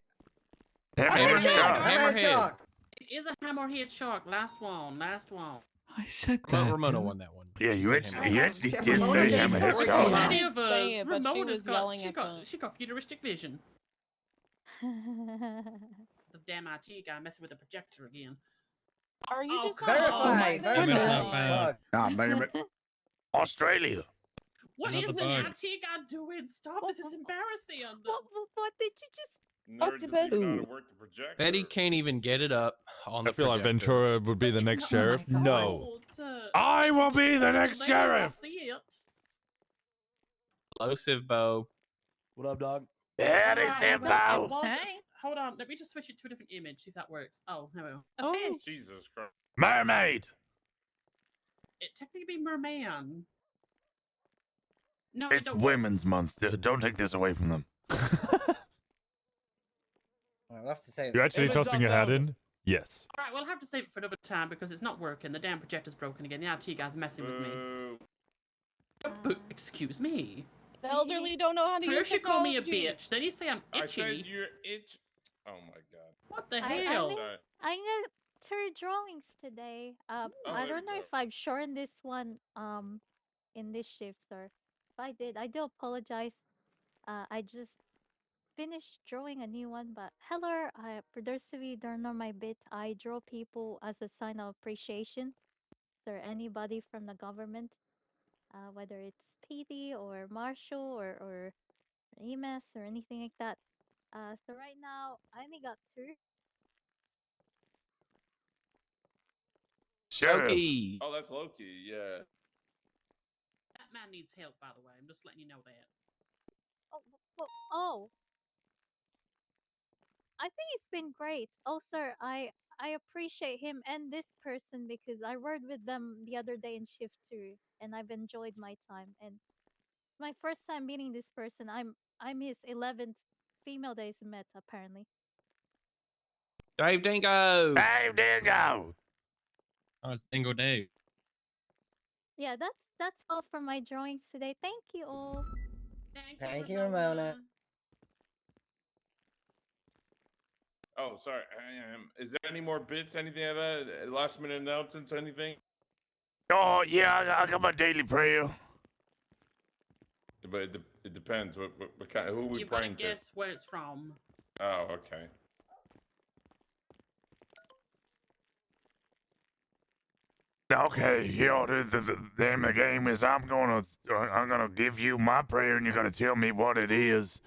Hammerhead shark. Hammerhead. It is a hammerhead shark. Last one. Last one. I said Ramona won that one. Yeah, you actually Yeah, did Ramona say did hammerhead say shark. it. Many didn't of us. say it, but she Ramona's was got. yelling She at got. the- She got futuristic vision. The damn IT guy messing with the projector again. Are you Oh, just come on. Verify. Image Verify. not found. Ah, damn it. Australia. What Another is the bug. IT guy doing? Stop! This is embarrassing. What did you just? Nerd doesn't even know how to work the projector. Betty can't even get it up on the I feel like projector. Ventura would be the It's next not sheriff. my No. fault. I will be the next There, I sheriff. see it. Explosive bow. What up, dog? That is Right, him it now. was- Hey. Hold on, let me just switch it to a different image, see if that works. Oh, no. Oh. Jesus Christ. Mermaid. It technically be merman. No, it It's don't work. Women's Month. Don't take this away from them. I'll have to say. You're actually tossing your hat in? Yes. Alright, we'll have to save it for another time because it's not working. The damn projector's broken again. The IT guy's messing with me. Boo. Excuse me. The elderly don't know how to use First you call me a technology. bitch, then you say I'm I said itchy. you're itch. Oh my god. What the I hell? think- Sorry. I got 2 drawings today. I there don't you know go. if I've shortened this one in this shift, sir. If I did, I do apologize. I just finished drawing a new one, but hello, for those of you who don't know my bit, I draw people as a sign of appreciation. So anybody from the government, whether it's PD or Marshal or EMS or anything like that. So right now I only got 2. Sheriff. Loki. Oh, that's Loki. Yeah. That man needs help, by the way. I'm just letting you know that. Oh. I think it's been great. Also, I appreciate him and this person because I worked with them the other day in shift 2 and I've enjoyed my time. And my first time meeting this person. I'm his 11th female that he's met apparently. Dave Dingo. Dave Dingo. Oh, it's Dingo Dave. Yeah, that's all for my drawings today. Thank you all. Thank you, Ramona. Oh, sorry. Is there any more bits? Anything like that? Last minute announcements? Anything? Oh, yeah, I got my daily prayer. But it depends. What kind? Who are we You gotta praying to? guess where it's from. Oh, okay. Okay, the name of the game is I'm gonna give you my prayer and you're gonna tell me what it is.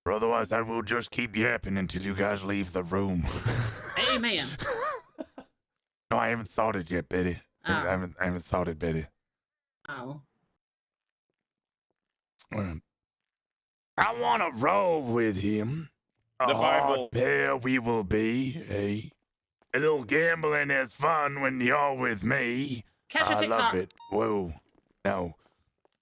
Or otherwise I will just keep yapping until you guys leave the room. Amen. No, I haven't started yet, Betty. Oh. I haven't started, Betty. Oh. I want to roll with him. A The hard Bible. pair we will be, hey. A little gambling is fun when you're with me. Catch a I TikTok. love it. Whoa. No.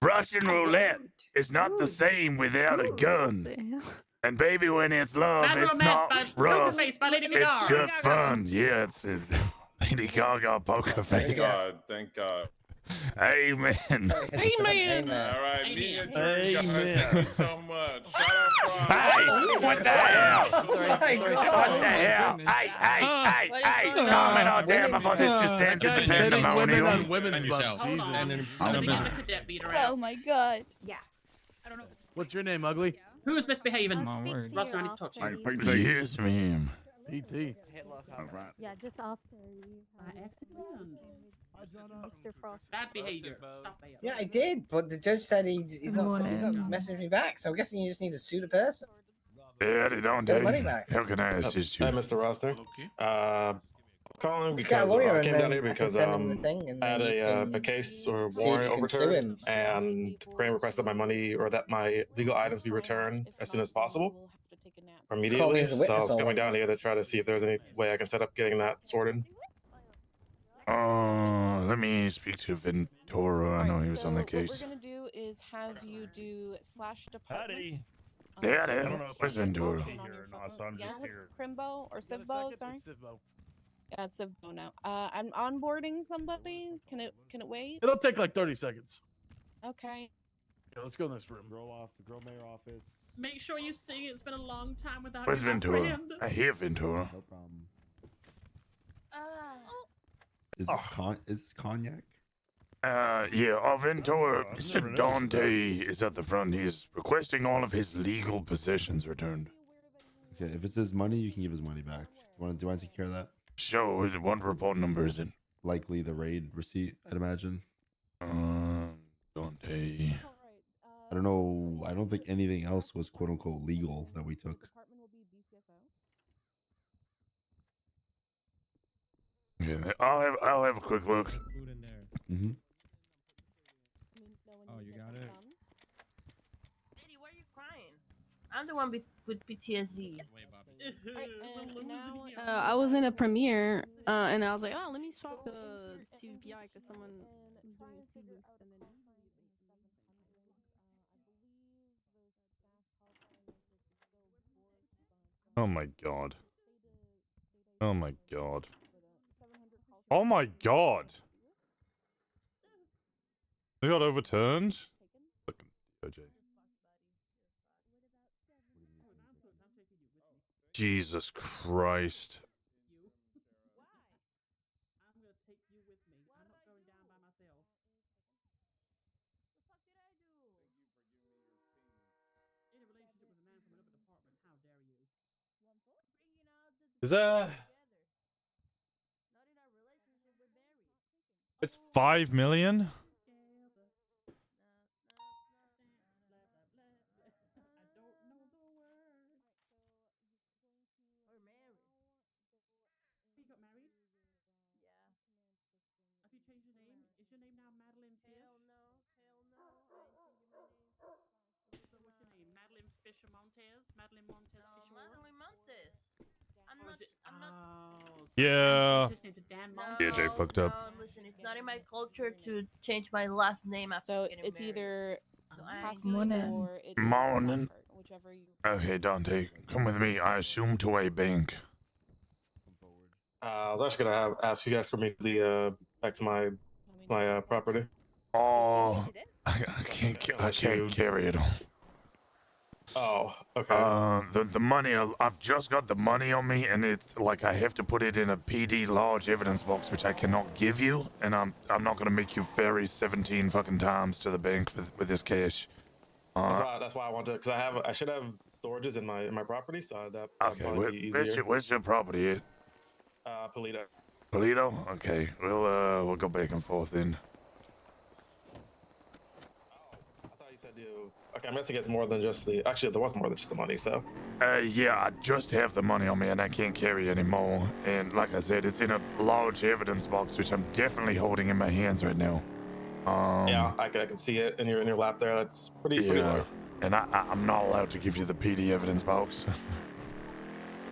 Russian roulette is not the same without a gun. And baby, when it's love, Bad it's Romance by not rough. Poker Face by Lady It's Gaga. just fun. Yeah, it's Lady Gaga poker Thank face. God. Thank God. Amen. Amen. All right, me and Drew, Amen. guys, thank you so much. Shout out from. Hey, what the hell? Oh my What God. the hell? Hey, comment on down before this descends into pandemonium. Hold Women's butt. on. Jesus. I don't Oh, think man. the cadet beat her out. Oh my god. Yeah. I don't know. What's your name, Ugly? Who is misbehaving? My word. Rosner, I need to talk to you. Yes, ma'am. PT. All right. Yeah, just after you. Mr. Frost. Bad behavior. Stop it. Yeah, I did, but the judge said he's not messaging me back. So I'm guessing you just need to sue the person. Yeah, they don't Get the money do. back. How can I assist you? Hi, Mr. Rosner. Calling Just get a because lawyer I and came then down here I can because send him the thing and I had then you a can case or see if warrant you can sue overturned, him. and Crane requested my money or that my legal items be returned as soon as possible, or Just call me immediately. as a So I witness was or coming down whatnot. here to try to see if there's any way I can set up getting that sorted. Let me speak to Ventura. I know he was on the What we're case. gonna do is have you do / department. Yeah, I don't know. Where's Ventura? Yes, Crimbo or Civbo, sorry. Yeah, it's Civbo now. I'm onboarding somebody. Can it wait? It'll take like 30 seconds. Okay. Yeah, let's go in this room. Girl mayor office. Make sure you sing. It's been a long time without Where's you, my Ventura? friend. I hear Ventura. No problem. Is this cognac? Yeah, Ventura, Mr. Dante is at the front. He's requesting all of his legal possessions returned. Okay, if it's his money, you can give his money back. Do I take care of that? Sure, what report number is it? Likely the raid receipt, I'd imagine. Dante. I don't know. I don't think anything else was quote unquote legal that we took. Okay, I'll have a quick look. Mm-hmm. Oh, you got it. Lady, why are you crying? I'm the one with PTSD. I was in a premiere, and I was like, oh, let me swap the TVPI because someone was doing a C-boost, and then. Oh my god. Oh my god. Oh my god. They got overturned? Fucking DOJ. Jesus Christ. Is that... It's 5 million? Madeline Montes. Yeah. DJ fucked up. No, listen, it's not in my culture to change my last name after So getting it's married. either Cassie Morning. or it is Morning. Lockhart, whichever you. Okay, Dante, come with me. I assume to a bank. I was actually gonna ask you guys for me to back to my property. Oh, I can't carry it all. Oh, okay. The money, I've just got the money on me, and it's like I have to put it in a PD large evidence box, which I cannot give you, and I'm not gonna make you ferry 17 fucking times to the bank with this cash. That's why I want to, because I should have storages in my property, so that'd Okay, probably be easier. where's your property at? Polito. Polito? Okay, we'll go back and forth then. I thought you said you Okay, I'm guessing it's more than just the. Actually, there was more than just the money. So. Yeah, I just have the money on me and I can't carry anymore. And like I said, it's in a large evidence box, which I'm definitely holding in my hands right now. Yeah, I can see it in your lap there. That's pretty large. And I'm not allowed to give you the PD evidence box.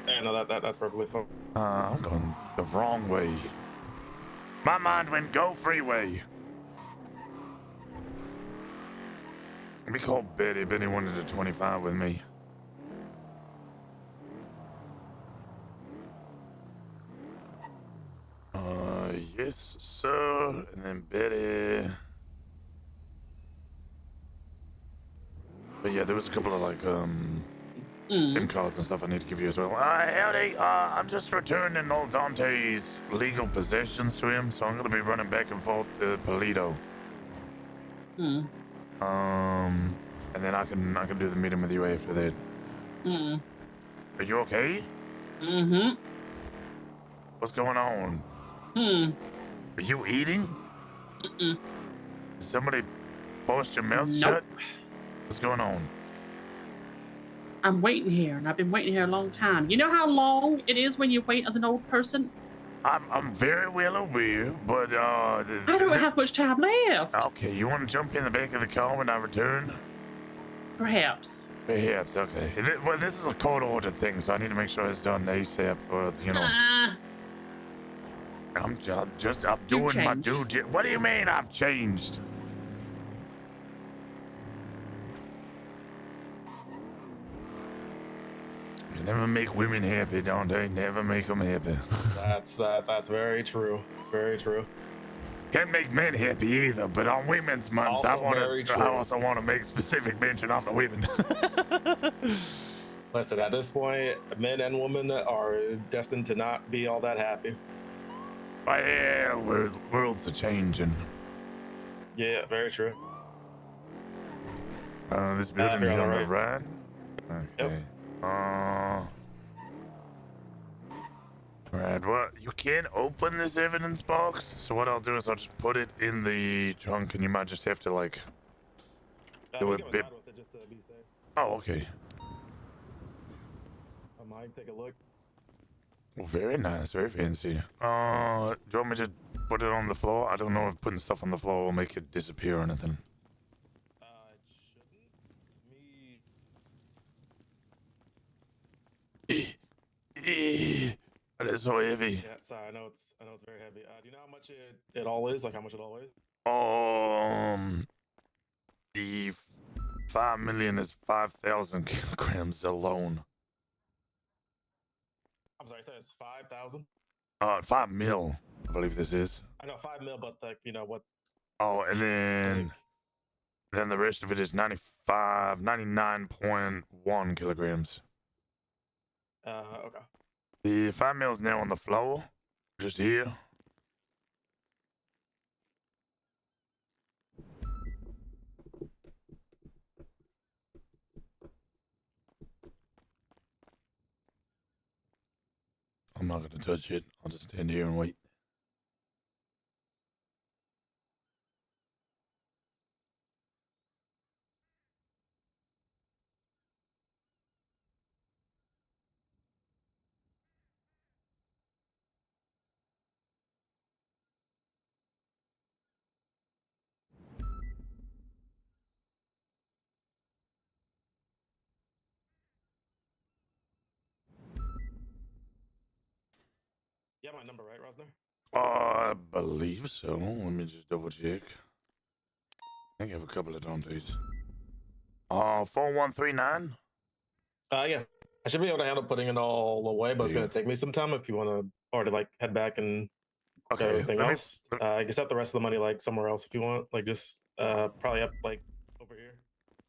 Yeah, no, that's perfectly fine. I'm going the wrong way. My mind went go freeway. We called Betty. Betty wanted a 25 with me. Yes, sir. And then Betty. But yeah, there was a couple of like SIM cards and stuff I need to give you as well. Howdy. I'm just returning all Dante's legal possessions to him, so I'm gonna be running back and forth to Polito. And then I can do the meeting with you after that. Are you okay? What's going on? Are you eating? Did somebody bust your mouth shut? What's going on? I'm waiting here, and I've been waiting here a long time. You know how long it is when you wait as an old person? I'm very well aware, but I don't have much time left. Okay, you want to jump in the back of the car when I return? Perhaps. Perhaps, okay. Well, this is a court order thing, so I need to make sure it's done ASAP, or, you know. I'm doing my due. What do you mean I've changed? You never make women happy, don't they? Never make them happy. That's very true. It's very true. Can't make men happy either, but on Women's Month, I also want to make specific mention of the women. Listen, at this point, men and women are destined to not be all that happy. Well, worlds are changing. Yeah, very true. This building here on the right. Okay. Right, well, you can't open this evidence box, so what I'll do is I'll just put it in the trunk, and you might just have to, like, do a bit. Oh, okay. I might take a look. Well, very nice, very fancy. Do you want me to put it on the floor? I don't know if putting stuff on the floor will make it disappear or anything. It is so heavy. Yeah, sorry, I know it's very heavy. Do you know how much it all is? Like how much it all weighs? The 5 million is 5,000 kilograms alone. I'm sorry, I said it's 5,000. 5 mil, I believe this is. I know 5 mil, but like you know what? Oh, and then the rest of it is 99.1 kilograms. Okay. The 5 mil is now on the floor, just here. I'm not going to touch it. I'll just stand here and wait. You have my number, right, Rosner? I believe so. Let me just double check. I think I have a couple of Dantes. 4139? Yeah. I should be able to handle putting it all away, but it's going to take me some time if you want to already like head back and do everything else. I guess have the rest of the money like somewhere else if you want. Like just probably up like over here.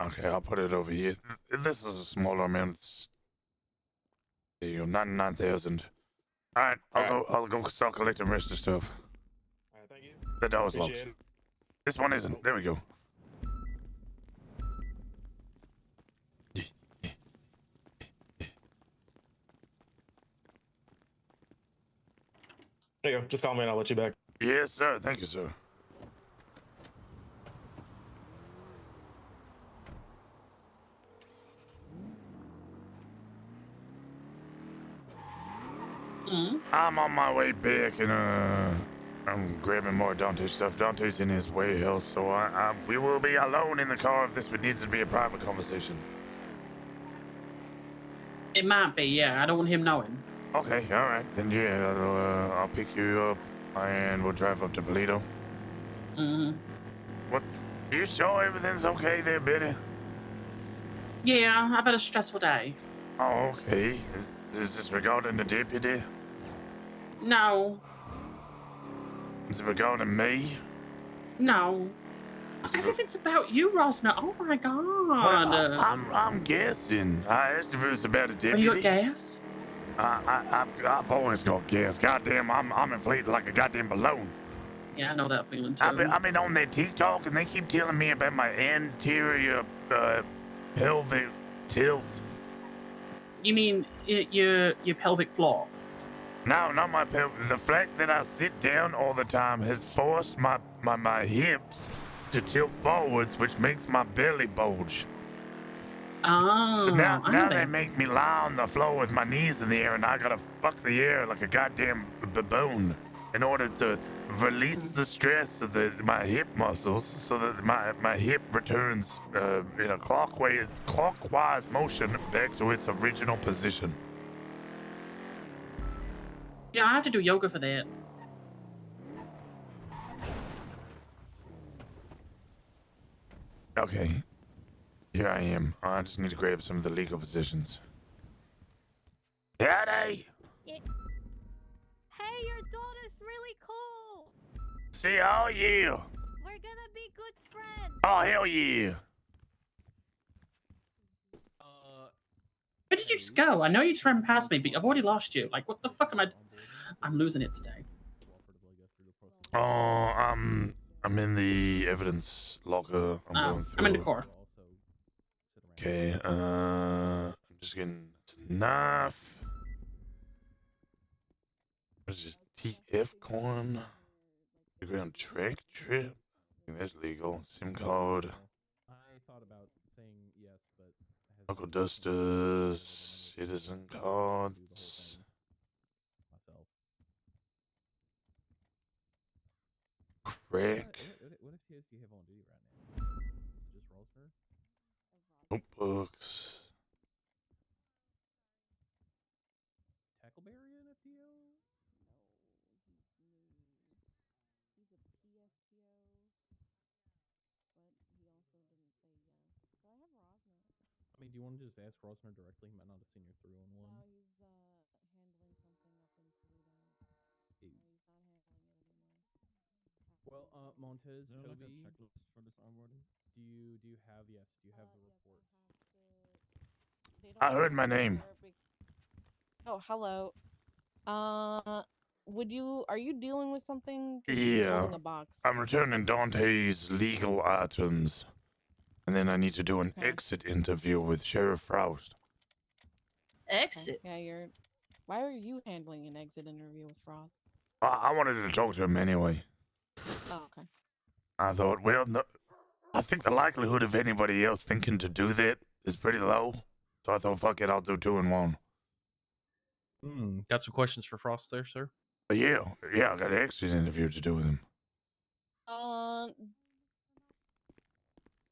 Okay, I'll put it over here. This is a smaller amount. There you go, 99,000. All right, I'll go start collecting the rest of the stuff. All right, thank you. The door's locked. Appreciate it. This one isn't. There we go. There you go. Just call me and I'll let you back. Yes, sir. Thank you, sir. I'm on my way back, and I'm grabbing more Dante's stuff. Dante's in his warehouse, so we will be alone in the car if this would need to be a private conversation. It might be, yeah. I don't want him knowing. Okay, all right, then yeah, I'll pick you up, and we'll drive up to Polito. What? You sure everything's okay there, Betty? Yeah, I've had a stressful day. Oh, okay. Is this regarding the deputy? No, Is it regarding me? no. Everything's about you, Rosner. Oh my god. Well, I'm guessing. I asked if it was about a deputy. Have you got gas? I've always got gas. Goddamn, I'm inflated like a goddamn balloon. Yeah, I know that feeling too. I've been on their TikTok and they keep telling me about my anterior pelvic tilt. You mean your pelvic floor? No, not my pelvic. The fact that I sit down all the time has forced my hips to tilt forwards, which makes my belly bulge. Oh, So now they make me lie on the floor with my knees in the air, and I gotta fuck the air like a goddamn baboon in order to release the stress of my hip muscles, so that my hip returns in a clockwise motion back to its original position. Yeah, I have to do yoga for that. Okay, here I am. I just need to grab some of the legal positions. Howdy! Hey, your daughter's really cool. See, oh yeah! We're gonna be good friends. Oh hell yeah! Where did you just go? I know you ran past me, but I've already lost you. Like, what the fuck am I? I'm losing it today. Oh, I'm in the evidence locker. I'm in the car. Okay, I'm just getting a knife. What's this? TF coin? Underground track trip? I think that's legal. SIM card. I thought about saying yes, but Local dusters. Citizen cards. myself. Crack. What FTOs do you have on duty right now? Is it just Rosner? Notebooks. Tackleberry an FTO? I mean, do you want to just ask Rosner directly? He might not have seen your 311. No, he's handling something up in Toledo. Well, Montez, Toby, checklist for this onboarding. Do you have the report? I heard my name. Oh, hello. Are you dealing with something? 'Cause Yeah. holding a box. I'm returning Dante's legal items. And then I need to do an exit interview with Sheriff Frost. Exit? Yeah, why are you handling an exit interview with Frost? I wanted to talk to him anyway. Oh, okay. I thought, well, no, I think the likelihood of anybody else thinking to do that is pretty low. So I thought, fuck it, I'll do 2 in 1. Got some questions for Frost there, sir? But yeah, I got an exit interview to do with him.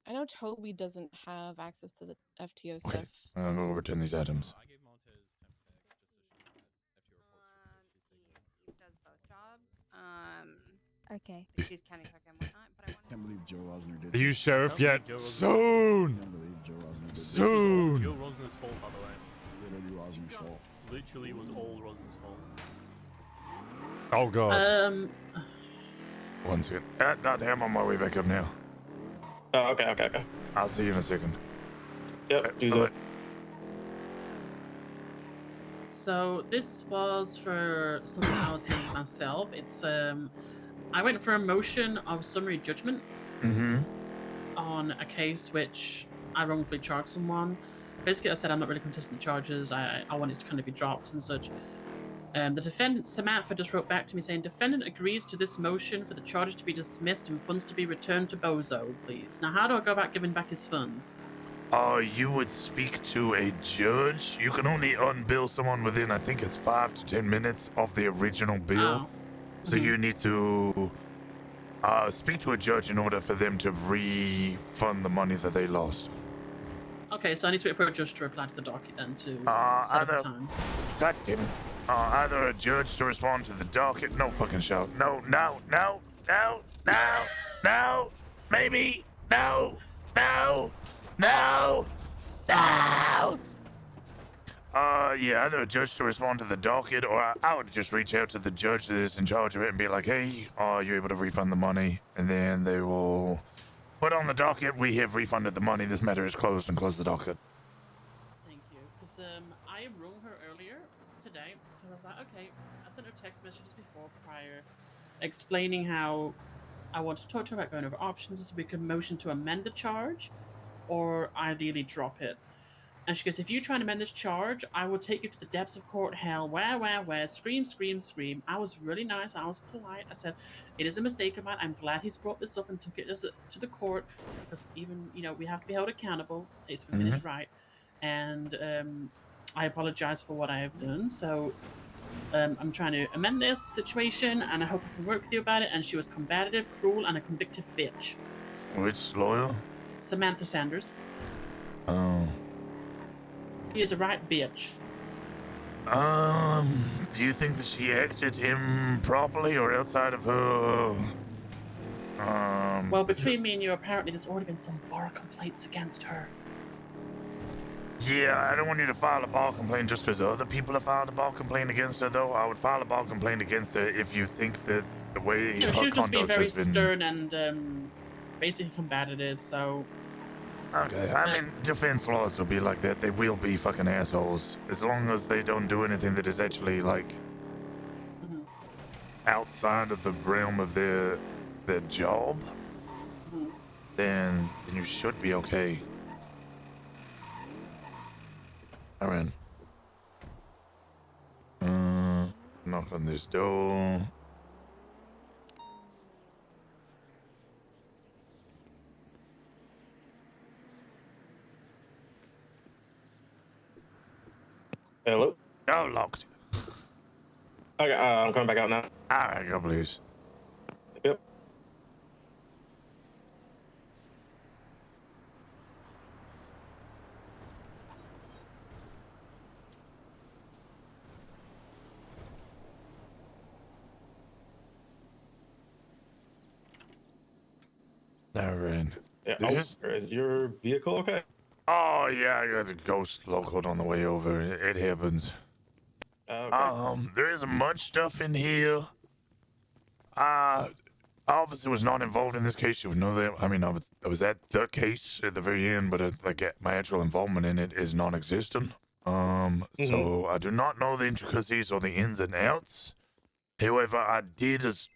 I know Toby doesn't have access to the FTO Okay, stuff. I'm going to return these items. Eve does both jobs. Okay. She's county clerk and whatnot, but I want Can't believe Joe Rosner did. Are you sheriff yet? Soon. Can't believe Joe Rosner did. Soon. Joe Rosner's fault, by the way. Literally Rosner's fault. Literally was all Rosner's fault. Oh, God. 1 second. I'm on my way back up now. Oh, okay. I'll see you in a second. Yep, use it. So this was for something I was handling myself. It's I went for a motion of summary judgment on a case which I wrongfully charged someone. Basically, I said I'm not really contesting the charges. I want it to kind of be dropped and such. The defendant, Samantha, just wrote back to me saying, defendant agrees to this motion for the charges to be dismissed and funds to be returned to Bozo, please. Now, how do I go about giving back his funds? You would speak to a judge. You can only unbill someone within, I think it's 5 to 10 minutes of the original bill. Oh. So you need to speak to a judge in order for them to refund the money that they lost. Okay, so I need to wait for a judge to reply to the docket then to set up a Either, time. God damn it. Either a judge to respond to the docket. No fucking shout. No, maybe, no. Yeah, either a judge to respond to the docket, or I would just reach out to the judge that is in charge of it and be like, hey, are you able to refund the money? And then they will put on the docket, we have refunded the money, this matter is closed, and close the docket. Thank you. Because I rung her earlier today. I was like, okay, I sent her text messages before prior explaining how I want to talk to her about going over options so we could motion to amend the charge or ideally drop it. And she goes, if you try and amend this charge, I will take you to the depths of court hell. Where, scream, scream, scream. I was really nice. I was polite. I said, it is a mistake of mine. I'm glad he's brought this up and took it to the court because even, we have to be held accountable. It's within his right. And I apologize for what I have done. So I'm trying to amend this situation and I hope I can work with you about it. And she was combative, cruel, and a convictive bitch. Which lawyer? Samantha Sanders. Oh. She is a right bitch. Do you think that she acted improperly or outside of her? Well, between me and you, apparently there's already been some bar complaints against her. Yeah, I don't want you to file a bar complaint just because other people have filed a bar complaint against her, though. I would file a bar complaint against her if you think that the way her She was just being conduct very has been... stern and basically combative, so... Okay, I mean, defense lawyers will be like that. They will be fucking assholes. As long as they don't do anything that is actually, like, outside of the realm of their job, then you should be okay. Alright. Knock on this door. Hello? Oh, locked. Okay, I'm coming back out now. Alright, go please. Yep. Alright. Yeah, is your vehicle okay? Oh, yeah, I got a ghost locoed on the way over. It happens. Okay. There isn't much stuff in here. Officer was not involved in this case. You would know that. I mean, I was at the case at the very end, but my actual involvement in it is non-existent. So I do not know the intricacies or the ins and outs. However, I did as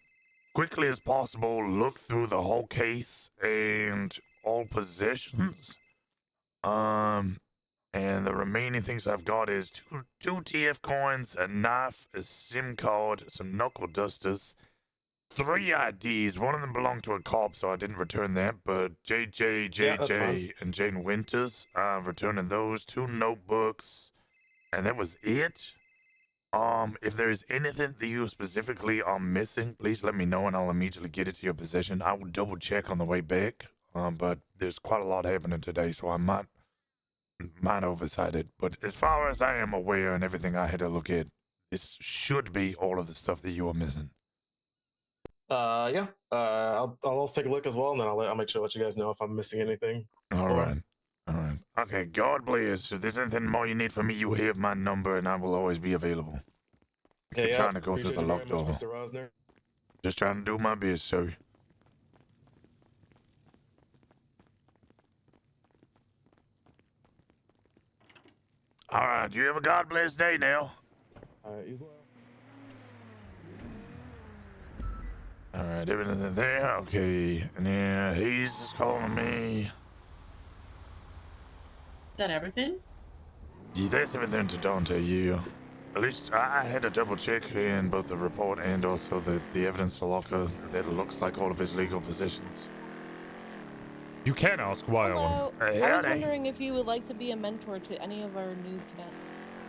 quickly as possible look through the whole case and all possessions. And the remaining things I've got is two TF coins, a knife, a SIM card, some knuckle dusters, 3 IDs. One of them belonged to a cop, so I didn't return that. But JJ, and Jane Winters, I'm returning those. 2 notebooks, and that was it. If there is anything that you specifically are missing, please let me know, and I'll immediately get it to your possession. I will double check on the way back. But there's quite a lot happening today, so I might oversight it. But as far as I am aware and everything I had to look at, this should be all of the stuff that you are missing. Yeah. I'll also take a look as well, and then I'll make sure to let you guys know if I'm missing anything. All right. Okay, God bless. If there's anything more you need from me, you have my number, and I will always be available. Keep trying to go through the locked door. Mr. Rosner. Just trying to do my best, sir. All right, you have a God bless day now. You as well. All right, everything there, okay. And yeah, he's just calling me. Is that everything? Yeah, that's everything to Dante, yeah. At least I had to double check in both the report and also the evidence locker that looks like all of his legal possessions. You can ask why I Hello. want. I was howdy. wondering if you would like to be a mentor to any of our new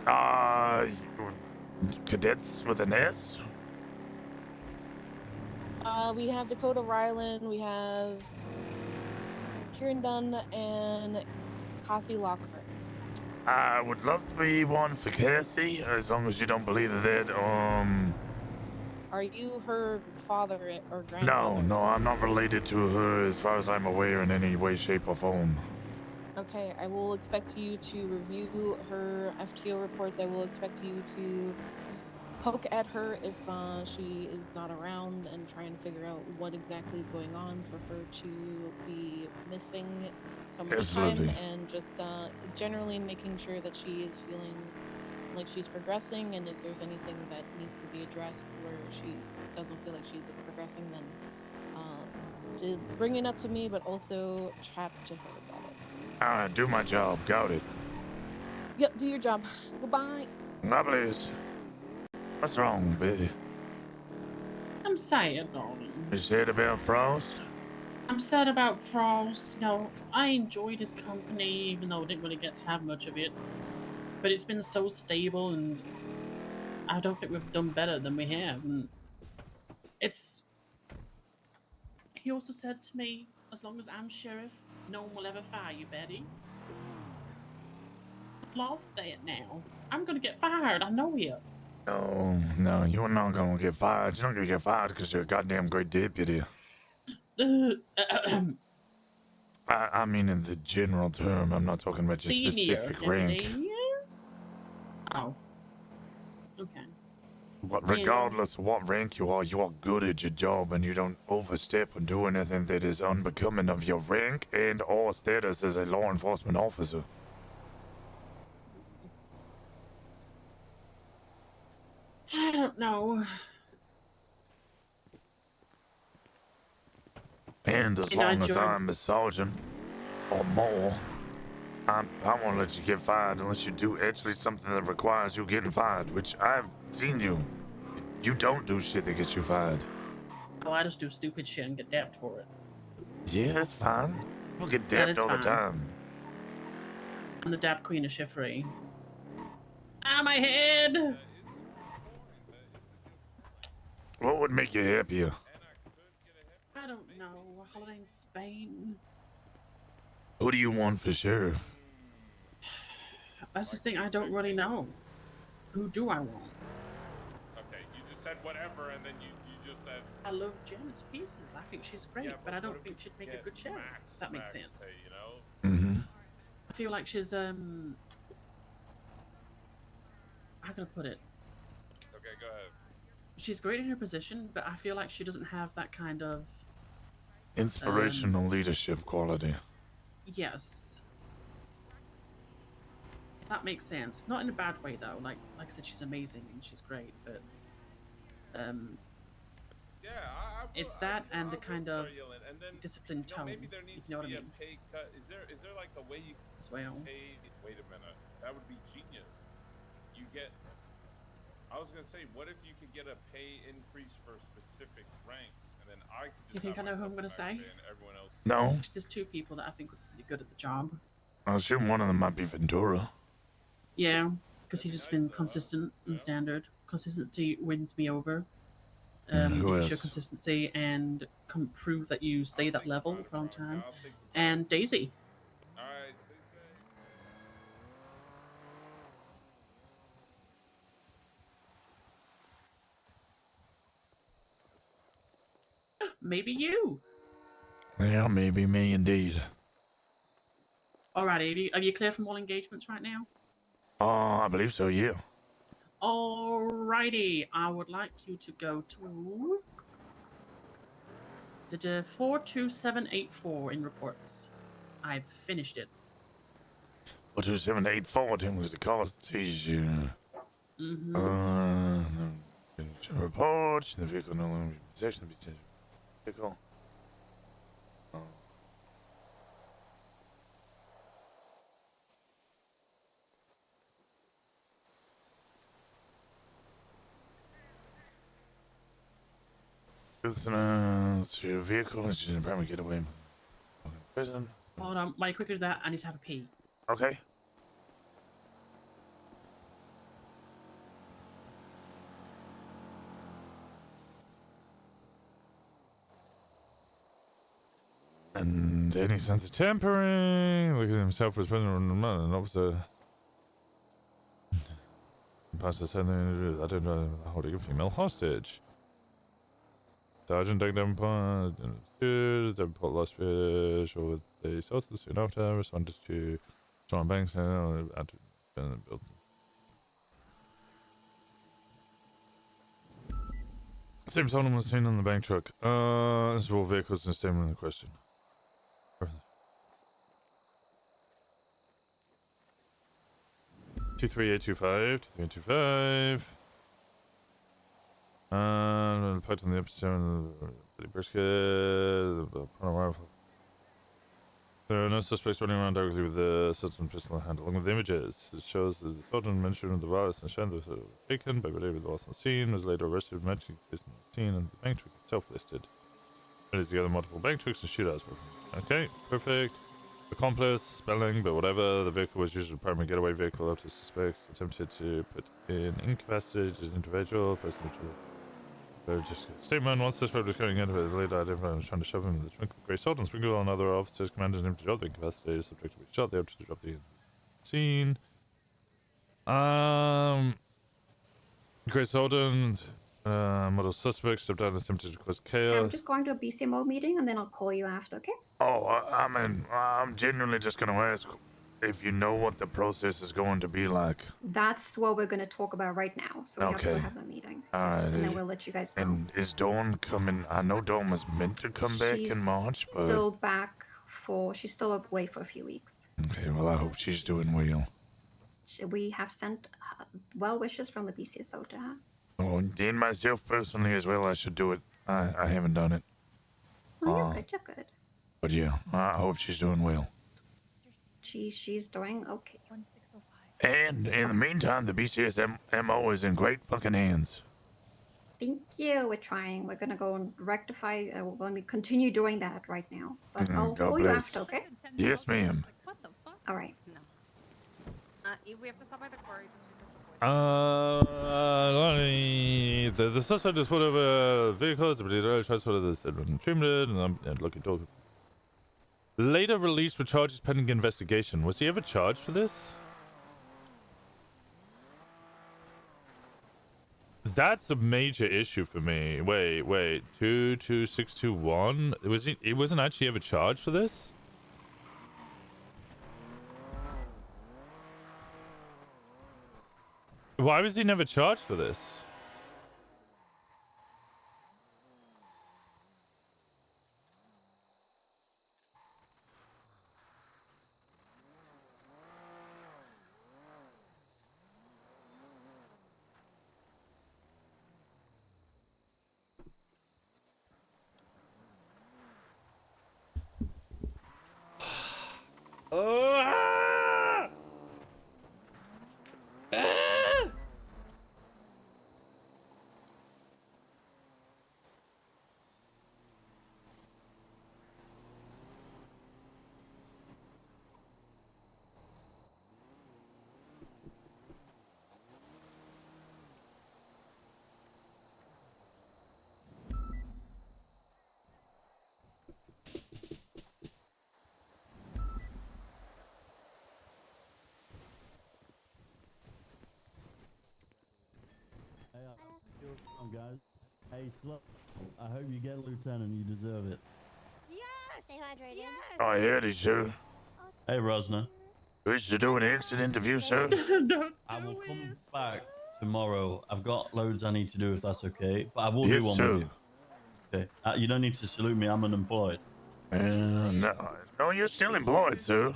cadets. Cadets with an S? We have Dakota Ryland, we have Kieran Dunn, and Cassie Lockhart. I would love to be one for Cassie, as long as you don't believe that, Are you her father or No, grandfather? no, I'm not related to her as far as I'm aware in any way, shape, or form. Okay, I will expect you to review her FTO reports. I will expect you to poke at her if she is not around and try and figure out what exactly is going on for her to be missing so much Absolutely. time, and just generally making sure that she is feeling like she's progressing, and if there's anything that needs to be addressed where she doesn't feel like she's progressing, then to bring it up to me, but also chat to her about it. Alright, do my job. Got it. Yep, do your job. Goodbye. God bless. What's wrong, Betty? I'm sad, darling. You said about Frost? I'm sad about Frost. You know, I enjoyed his company, even though I didn't really get to have much of it. But it's been so stable, and I don't think we've done better than we have. And it's. He also said to me, as long as I'm sheriff, no one will ever fire you, Betty. I've lost that now. I'm gonna get fired. I know it. No, no, you're not gonna get fired. You're not gonna get fired because you're a goddamn great deputy. I mean in the general term. I'm not talking about your Senior specific rank. deputy. Oh. Okay. But regardless of what rank you are good at your job, and you don't overstep or do anything that is unbecoming of your rank and or status as a law enforcement officer. I don't know. And as long as I'm a sergeant or more, I won't let you get fired unless you do actually something that requires you getting fired, which I've seen you. You don't do shit that gets you fired. Oh, I just do stupid shit and get dapped for it. Yeah, that's fine. People get That dapped is all the fine. time. I'm the dap queen of chiffrey. Ah, my head! What would make you happier? I don't know. A holiday in Spain. Who do you want for sheriff? That's the thing, I don't really know. Who do I want? Okay, you just said whatever, and then you just said. I love Jen to pieces. I think she's great, Yeah, but I don't think she'd make a good sheriff. If that makes sense. Pay, you know? Mm-hmm. I feel like she's how can I put it? Okay, go ahead. She's great in her position, but I feel like she doesn't have that kind of Inspirational leadership quality. yes. If that makes sense. Not in a bad way though. Like I said, she's amazing and she's great, but Yeah, it's that and the kind of and then, disciplined tone. Maybe there needs if you know to what be I mean. a pay cut. Is there like a way you as well? Pay? Wait a minute, that would be genius. You get. I was gonna say, what if you could get a pay increase for specific ranks, and then I could just. Do you think I know who I'm gonna say? Everyone else. No. There's two people that I think would be good at the job. I assume one of them might be Ventura. Yeah, because he's just been consistent and standard. Consistency wins me over. Who If you show else? consistency and prove that you stay that level for a long time. And Daisy. All right. Maybe you. Yeah, maybe me indeed. Alrighty, are you clear from all engagements right now? I believe so, yeah. Alrighty, I would like you to go to the 42784 in reports. I've finished it. 42784, then was the cost seizure. Reports, the vehicle no longer in possession of the vehicle. It's your vehicle, it's just a primary getaway. Prison. Hold on, wait, quickly do that. I need to have a pee. Okay. And any sense of tampering, looking at himself as president of the an officer. Pastor said, I don't know, holding a female hostage. Sergeant Doug Davenport, Davenport lost fish, or with the sources soon after, responded to John Banks and the building. Same someone was seen on the bank truck. This is all vehicles and statement in question. 23825, 2325. Put in the episode of brisket. There are no suspects running around directly with the system pistol in hand. Along with the images, it shows that the sergeant mentioned of the virus and Shand was taken by David lost on the scene, was later arrested, mentioning the scene, and the bank truck itself listed. It is together multiple bank trucks and shootouts. Okay, perfect. Accomplice, spelling, but whatever. The vehicle was used as a primary getaway vehicle up to suspects. Attempted to put in incapacitated individual. Just statement. Once suspect was going in, but later identified was trying to shove him in the trunk of the grey salt and sprinkle on other officers. Commanded him to drop the incapacitated subject to be shot. They opted to drop the scene. Grey Solden, model suspect stepped out and attempted to cause chaos. I'm just going to a BCMO meeting and then I'll call you after, okay? Oh, I mean, I'm genuinely just going to ask if you know what the process is going to be like. That's what we're going to talk about right now. So we have to Okay. go have that meeting. Alright. And then we'll let you guys know. And is Dawn coming? I know Dawn was meant to come back in March, but... Still back for... She's still away for a few weeks. Okay, well, I hope she's doing well. We have sent well wishes from the BCSO to her. Oh, and myself personally as well, I should do it. I haven't done it. Oh, you're good, you're good. But yeah, I hope she's doing well. She's doing okay. And in the meantime, the BCSMO is in great fucking hands. Thank you. We're trying. We're gonna go and rectify. When we continue doing that right now. But I'll God call you bless. after, okay? Yes, ma'am. All right. We have to stop by the quarry. The suspect is put over vehicles, but he's already transported this and trimmed it, and looking to later released for charges pending investigation. Was he ever charged for this? That's a major issue for me. Wait, 22621. He wasn't actually ever charged for this? Why was he never charged for this? Guys. Hey, Slow. I hope you get Lieutenant. You deserve it. Yes! Stay hydrated. Yes! I heard it, sir. Hey, Rosner. Wish to do an exit interview, sir? I will come back tomorrow. I've got loads I need to do if that's okay. But I will Yes, do one sir. with you. Okay. You don't need to salute me. I'm unemployed. No, you're still employed, sir.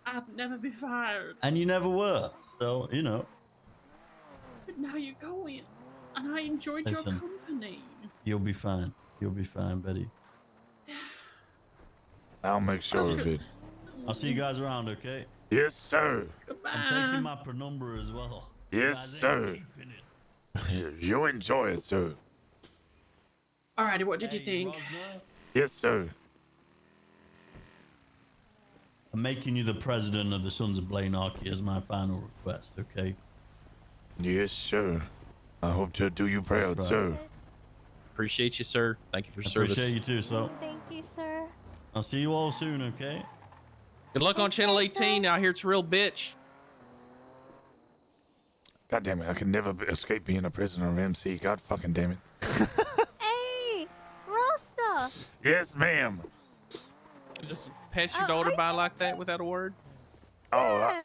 I'd never be fired. And you never were. So, you know. But now you're going. And I enjoyed Listen. your company. You'll be fine. You'll be fine, Betty. I'll make sure of it. I'll see you guys around, okay? Yes, sir. I'm taking my penumbra as well. Yes, Guys ain't sir. keeping it. You enjoy it, sir. Alrighty, what did you Hey, think? Rosner, Yes, sir. I'm making you the president of the Sons of Blainarchy as my final request, okay? Yes, sir. I hope to do you proud, right. sir. Appreciate you, sir. Thank you for your Appreciate service. you too, so Thank you, sir. I'll see you all soon, okay? Good luck on Channel 18. I hear it's a real bitch. God damn it, I can never escape being a prisoner of MC. God fucking damn it. Hey, Rosner. Yes, ma'am. Just pass your daughter by like that without a word? Oh,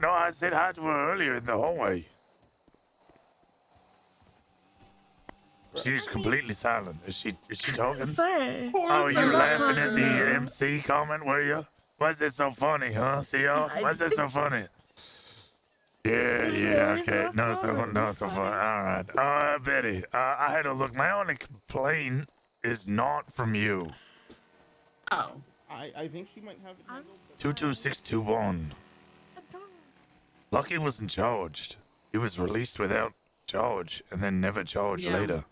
no, I said hi to her earlier in the hallway. She's completely silent. Is she talking? Sir. Oh, you I'm not laughing at talking the now. MC comment, were you? Why's it so funny, huh? See y'all? Why's it so funny? Yeah, There's okay. No, whatsoever. so fun. All right. Betty, I had a look. My only complaint is not from you. Oh. I think she might have it handled. 22621. Lucky wasn't charged. He was released without charge and then never charged Yeah. later.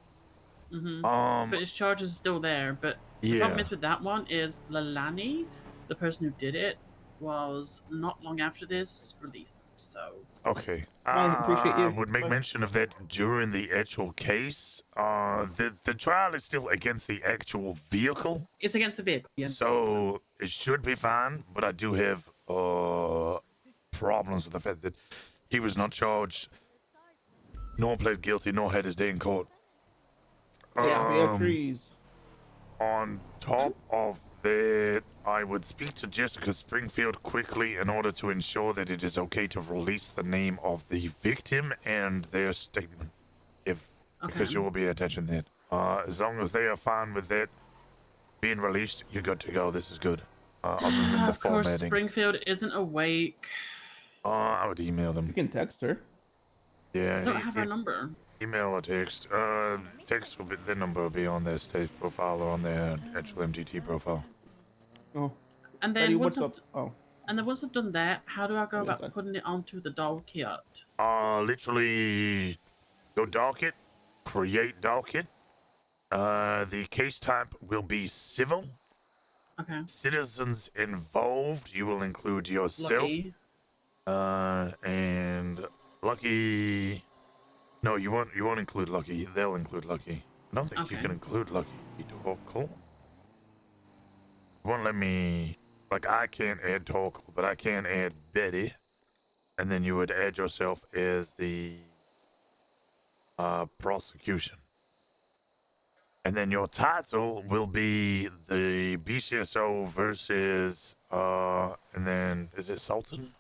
Mm-hmm. But his charge is still there. But the problem Yeah. is with that one is Lalani, the person who did it, was not long after this released. So Okay. I appreciate you, Would make but- mention of that during the actual case. The trial is still against the actual vehicle. it's against the vehicle. Yeah. So it should be fine, but I do have problems with the fact that he was not charged, nor pled guilty, nor had his day in court. Beatrice. On top of that, I would speak to Jessica Springfield quickly in order to ensure that it is okay to release the name of the victim and their statement, because you will be attaching that. As long as they are fine with that being released, you're good to go. This is good. Other than the Of course, formatting. Springfield isn't awake. I would email them. You can text her. Yeah. I don't have her number. Email or text. Text will be, their number will be on their stage profile or on their actual MTT profile. Oh. And Betty, then once what's up? Oh. and then once I've done that, how do I go Yeah, about putting it onto the docket? Literally go docket, create docket. The case type will be civil. Okay. Citizens involved, you will include yourself. Lucky. And Lucky. No, you won't include Lucky. They'll include Lucky. I don't think you Okay. can include Lucky. Cool. Won't let me. Like, I can't add Torkel, but I can add Betty. And then you would add yourself as the prosecution. And then your title will be the BCSO versus, and then, is it Sultan?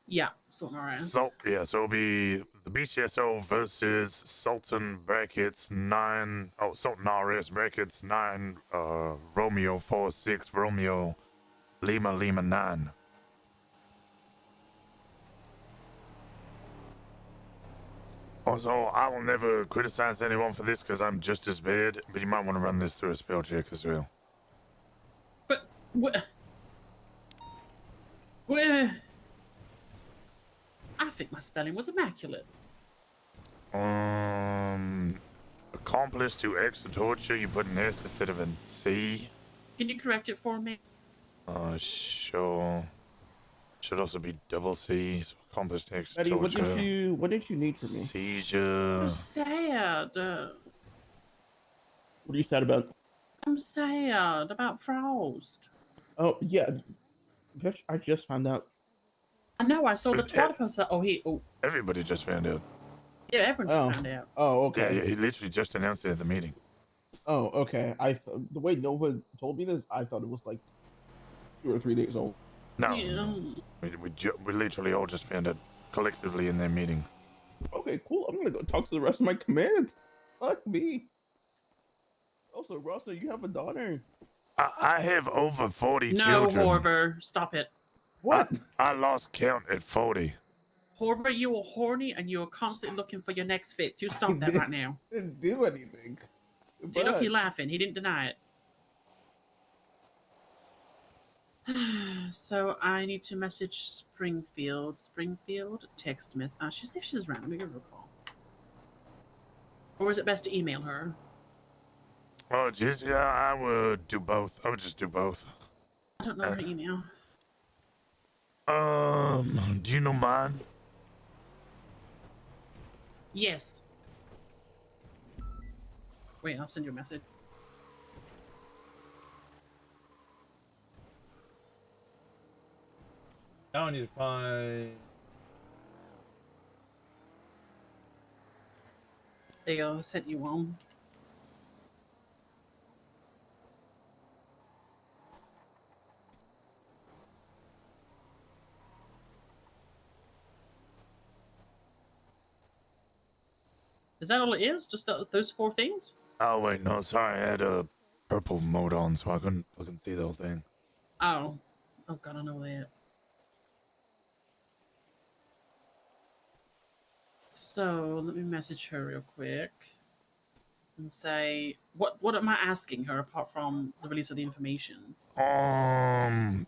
Yeah, Sultan RS. So it'll be the BCSO versus Sultan brackets 9, Sultan RS brackets 9, Romeo 46, Romeo Lima 9. Also, I will never criticize anyone for this because I'm just as bad, but you might want to run this through a spell check as well. What? I think my spelling was immaculate. Accomplice to X the torture, you put an S instead of a C. Can you correct it for me? Sure. Should also be double C. So accomplice to X the Betty, torture. what did you need from me? Seizure. I'm sad. What are you sad about? I'm sad about Frost. Oh yeah, bitch! I just found out. I know. I saw the Twitter post. Everybody just found out. Yeah, everyone just found out. Oh, okay. Yeah, he literally just announced it at the meeting. Oh, okay. The way Nova told me this, I thought it was like 2 or 3 days old. No, Yeah. we literally all just found it collectively in their meeting. Okay, cool. I'm gonna go talk to the rest of my command. Fuck me. Also, Rosner, you have a daughter. I have over 40 No, children. Horver, stop it. What? I lost count at 40. Horver, you are horny and you are constantly looking for your next fit. You stop that right now. Didn't do anything. Dyoti laughing. He didn't deny it. So I need to message Springfield. Springfield, text message. She's if she's around. Let me give her a call. Or is it best to email her? Oh, jeez, yeah, I would do both. I would just do both. I don't know her email. Do you know mine? Yes. Wait, I'll send you a message. Now I need to find. There you go. I sent you one. Is that all it is? Just those 4 things? Oh wait, no, sorry, I had a purple mode on, so I couldn't fucking see the whole thing. Oh. Oh god, I know that. So let me message her real quick and say what am I asking her apart from the release of the information? I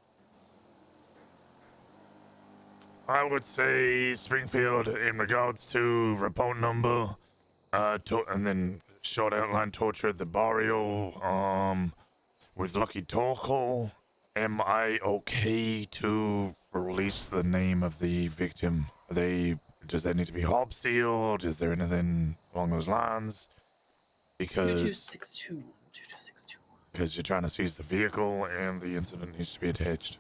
would say Springfield in regards to report number, and then short outline torture at the barrio, with Lucky Torkel. Am I okay to release the name of the victim? Does that need to be hop sealed? Is there anything along those lines? Because 22621, 22621. you're trying to seize the vehicle and the incident needs to be attached.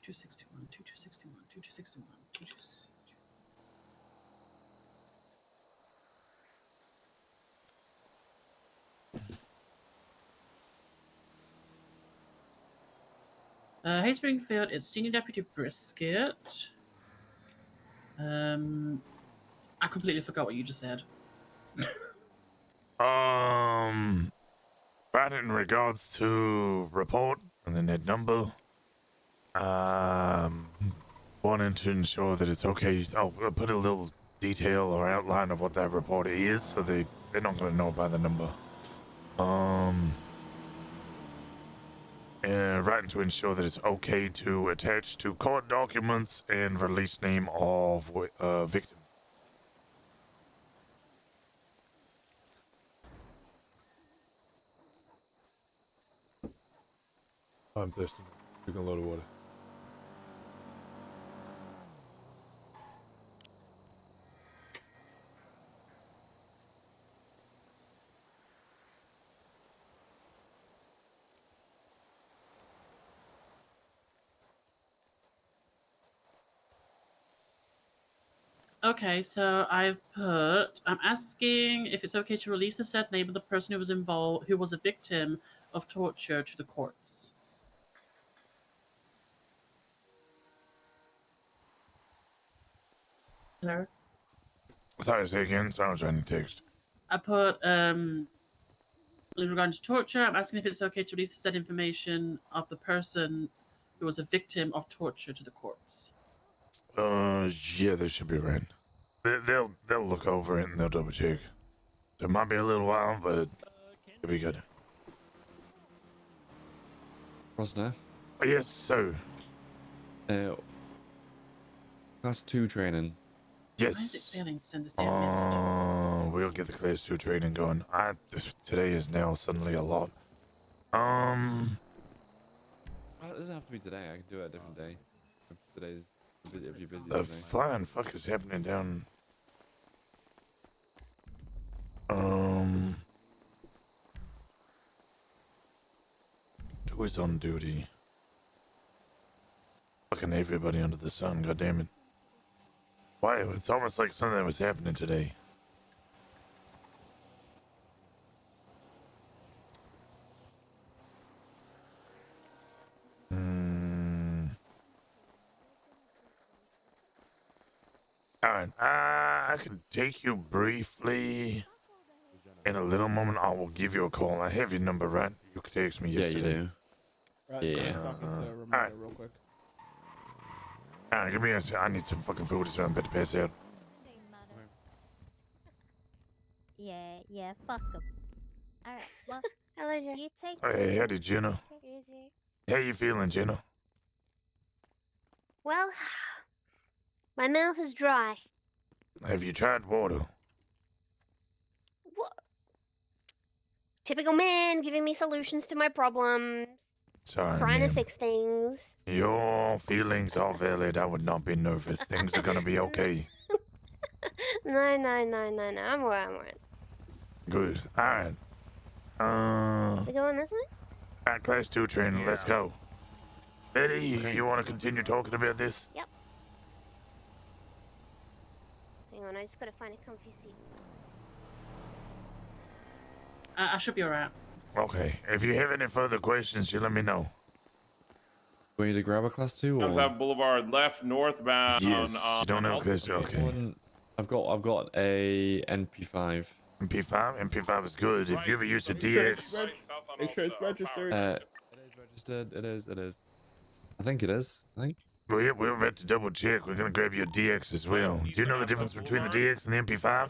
2261, 2261, 2261, 2261. Hey Springfield, it's Senior Deputy Brisket. I completely forgot what you just said. Right in regards to report and then that number, wanting to ensure that it's okay. I'll put a little detail or outline of what that report is, so they're not going to know by the number. Writing to ensure that it's okay to attach to court documents and release name of victim. I'm thirsty. Drinking a load of water. Okay, so I'm asking if it's okay to release the said name of the person who was involved, who was a victim of torture, to the courts. Hello? Sorry, say again. Sounds trying to text. I put, in regard to torture, I'm asking if it's okay to release the said information of the person who was a victim of torture to the courts. Yeah, they should be right. They'll look over it and they'll double check. So it might be a little while, but it'll be good. Rosner? Yes, sir. Class 2 training. Why is it Yes. failing to send this damn message? We'll get the class 2 training going. Today is now suddenly a lot. Well, it doesn't have to be today. I can do it a different day. If today's if you're busy The today. flying fuck is happening down. Who is on duty? Fucking everybody under the sun, goddammit. Why? It's almost like something was happening today. Alright, I can take you briefly. In a little moment, I will give you a call. I have your number, right? You could text me yesterday. Yeah, you do. Right, Yeah. just talking to Ramona real quick. Alright, give me a I need some fucking food, so I'm about to pass out. Yeah, fuck them. Alright, well, Hello, you take Hey, howdy, Gino. Easy. How you feeling, Gino? Well, my mouth is dry. Have you tried water? What? Typical man giving me solutions to my problems. Sorry, trying to ma'am. fix things. Your feelings are valid. I would not be nervous. Things are gonna be okay. No. I'm alright. Good. All right. We going this way? At class 2 training. Let's go. Betty, Okay. you want to continue talking about this? Yep. Hang on, I just gotta find a comfy seat. I should be alright. Okay. If you have any further questions, you let me know. Do we need to grab a class 2 or? Downtown Boulevard, left northbound. Yes. You don't have Alton. class 2. Okay. I've got a NP5. MP5? MP5 is good. If you ever used a Make sure DX. Make sure it's registered. It is registered. It is. I think it is. Well, yeah, we're about to double check. We're gonna grab your DX as well. Do you know the difference between the DX and the MP5?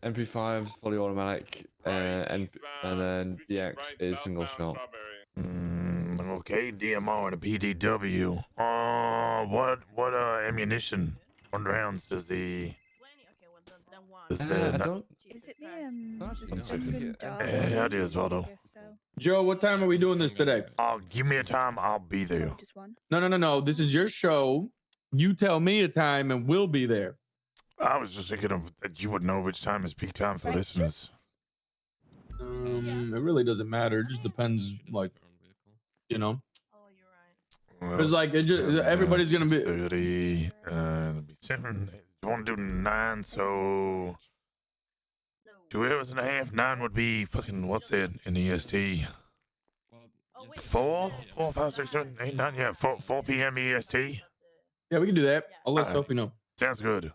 MP5 is fully automatic, and then DX is single shot. Okay, DMR and a PDW. What ammunition? What rounds does the? I don't. Is it the One second. dog? Yeah, it is, Valdo. Joe, what time are we doing this today? Give me a time. I'll be there. No. This is your show. You tell me a time, and we'll be there. I was just thinking of that you would know which time is peak time for listeners. It really doesn't matter. It just depends, like, you know. Well, It's like it just, everybody's gonna be. 30. It'll be 7. You want to do 9? So 2 hours and a half. 9 would be fucking what's that in the EST? 4, 5, 6, 7, 8, 9. Yeah, 4 p.m. EST. Yeah, we can do that. I'll let Sophie know. Sounds good.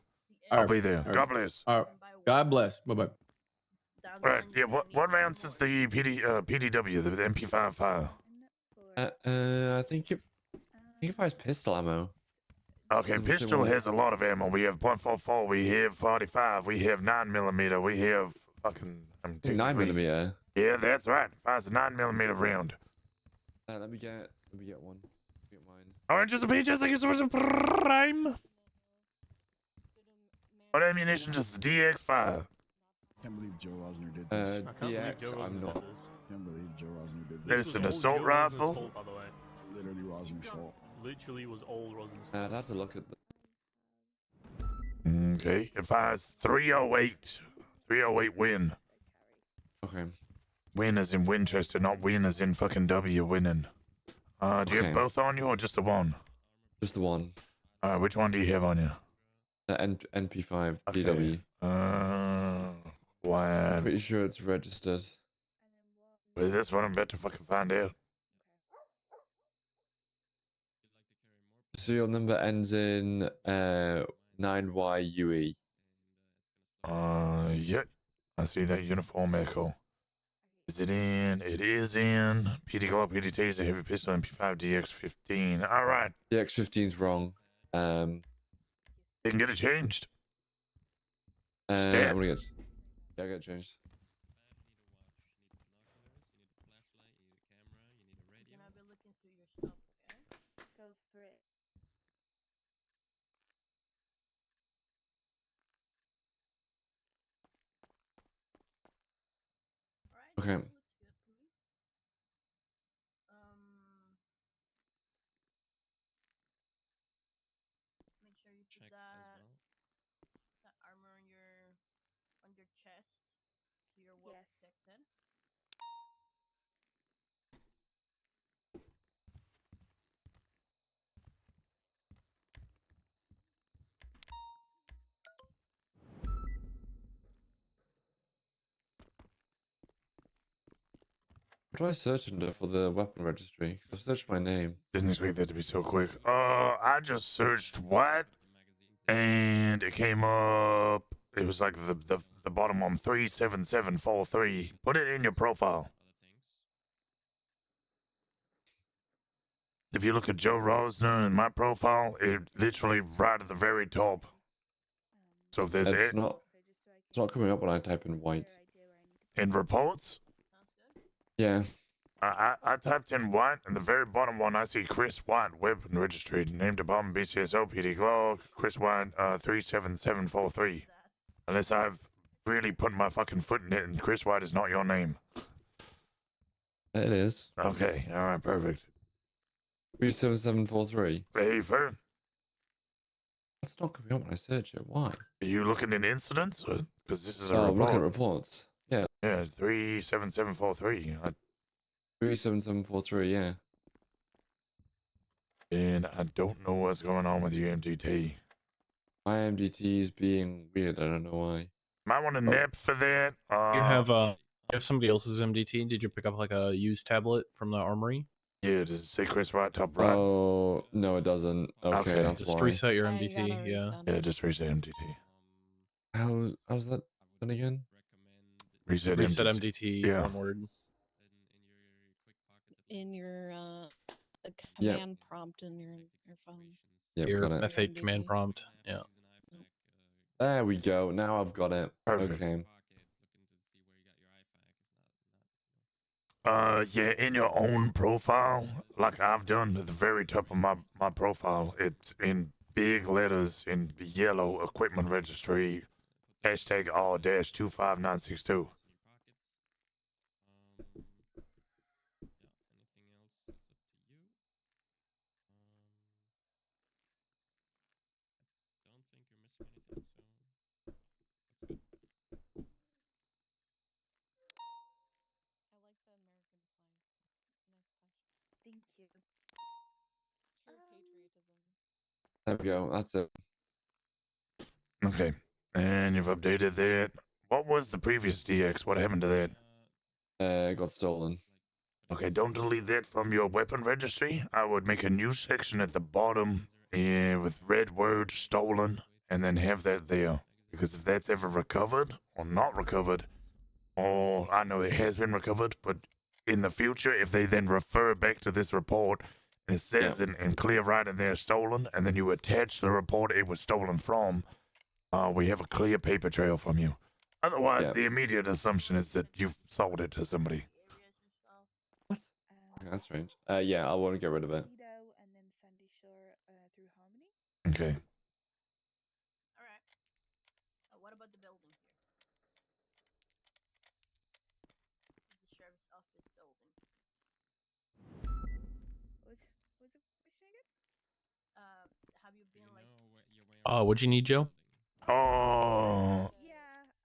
All I'll right. be there. All right. God bless. All right. God bless. Bye bye. Right. Yeah. What rounds is the PDW? The MP5 fire? I think it has pistol ammo. Okay, pistol has a lot of ammo. We have .44. We have 45. We have 9mm. We have fucking. 9mm. Yeah, that's right. Fire's a 9mm round. Let me get one. Get mine. Oranges and peaches. Thank you so much for Prime. What ammunition does the DX fire? Can't believe Joe Rosner did this. DX, I'm not. Can't believe Joe Rosner did this. It's an assault rifle. by the way. Literally Rosner's fault. Literally was all Rosner's I'd have to look at Okay, it fires 308. 308 win. Okay. Win as in Winchester, not win as in fucking W winning. Do you Okay. have both on you or just the one? Just the one. Which one do you have on you? NP5 Okay. PW. Why? Pretty sure it's registered. Well, that's what I'm about to fucking find out. Serial number ends in 9YUE. Yeah. I see that uniform echo. Is it in? It is in. PD Glock, PD Taser, Heavy Pistol, MP5, DX15. All right. DX15's wrong. You can get it changed. I'm Stat. gonna get. Yeah, I get it changed. Go for it. Okay. Make sure you put that armor on your chest, so you're well protected. What do I search under for the weapon registry? I've searched my name. Didn't expect that to be so quick. I just searched what? And it came up. It was like the bottom one, 37743. Put it in your profile. If you look at Joe Rosner in my profile, it literally right at the very top. So if there's It's not coming up when I type in white. in reports, Yeah. I typed in white, and the very bottom one I see Chris White, weapon registry, name department BCSO, PD Glock, Chris White, 37743. Unless I've really put my fucking foot in it, and Chris White is not your name. It is. Okay, all right, perfect. 37743. Hey, fair. That's not coming up when I search it. Why? Are you looking at incidents? Because this is a Oh, I'm looking at report. reports. Yeah. Yeah, 37743. 37743, yeah. And I don't know what's going on with your MDT. My MDT is being weird. I don't know why. Might want a nap for that. You have somebody else's MDT. Did you pick up like a used tablet from the armory? Yeah, does it say Chris right top right? Oh, no, it doesn't. Okay, that's Just why. reset your Yeah, you gotta MDT. Yeah. reset. Yeah, just reset MDT. How's that done again? Reset MDT. Yeah. One word. In your the Yep. command prompt in your phone. Yep, Your got it. F8 command prompt. Yeah. There we go. Now I've got it. Perfect. Okay. Yeah, in your own profile, like I've done at the very top of my profile, it's in big letters in yellow, equipment registry, hashtag R-25962. Thank you. Pure patriotism. There we go. That's it. Okay, and you've updated that. What was the previous DX? What happened to that? It got stolen. Okay, don't delete that from your weapon registry. I would make a new section at the bottom with red word stolen and then have that there. Because if that's ever recovered or not recovered, or I know it has been recovered, but in the future, if they then refer back to this report and it says in clear writing there stolen, and then you attach the report it was stolen from, we have a clear paper trail from you. Otherwise, the immediate assumption is that you've sold it to somebody. Okay, that's strange. Yeah, I want to get rid of it. Okay. All right. What about the building here? The sheriff's office building. What's the question again? Have you been like? What'd you need, Joe? Oh,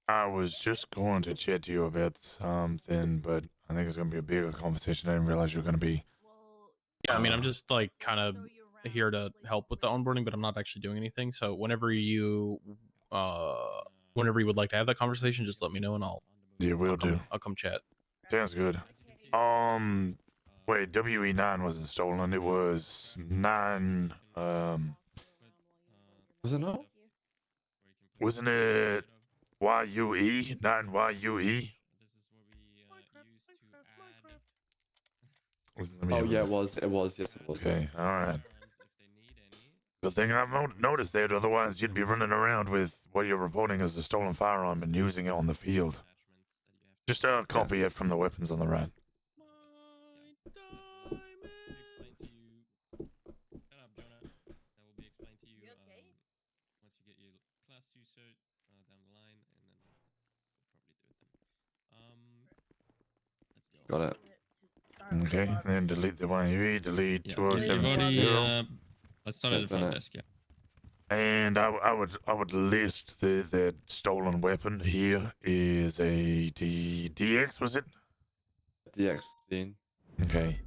I was just going to chat to you about something, but I think it's going to be a bigger conversation. I didn't realize you were going to be. Yeah, I mean, I'm just like kind of here to help with the onboarding, but I'm not actually doing anything. So whenever you would like to have that conversation, just let me know and I'll come chat. Sounds good. Wait, WE9 wasn't stolen. It was 9. Was it not? Wasn't it YUE? 9 YUE? Oh, yeah, it was. It was. Yes, it was. Okay, all right. Good thing I've noticed that. Otherwise, you'd be running around with what you're reporting as a stolen firearm and using it on the field. Just copy it from the weapons on the right. Got it. Okay, then delete the YUE, delete Yeah, 2070. I started at the front desk, yeah. And I would list the stolen weapon here is a DX, was it? DX15. Okay.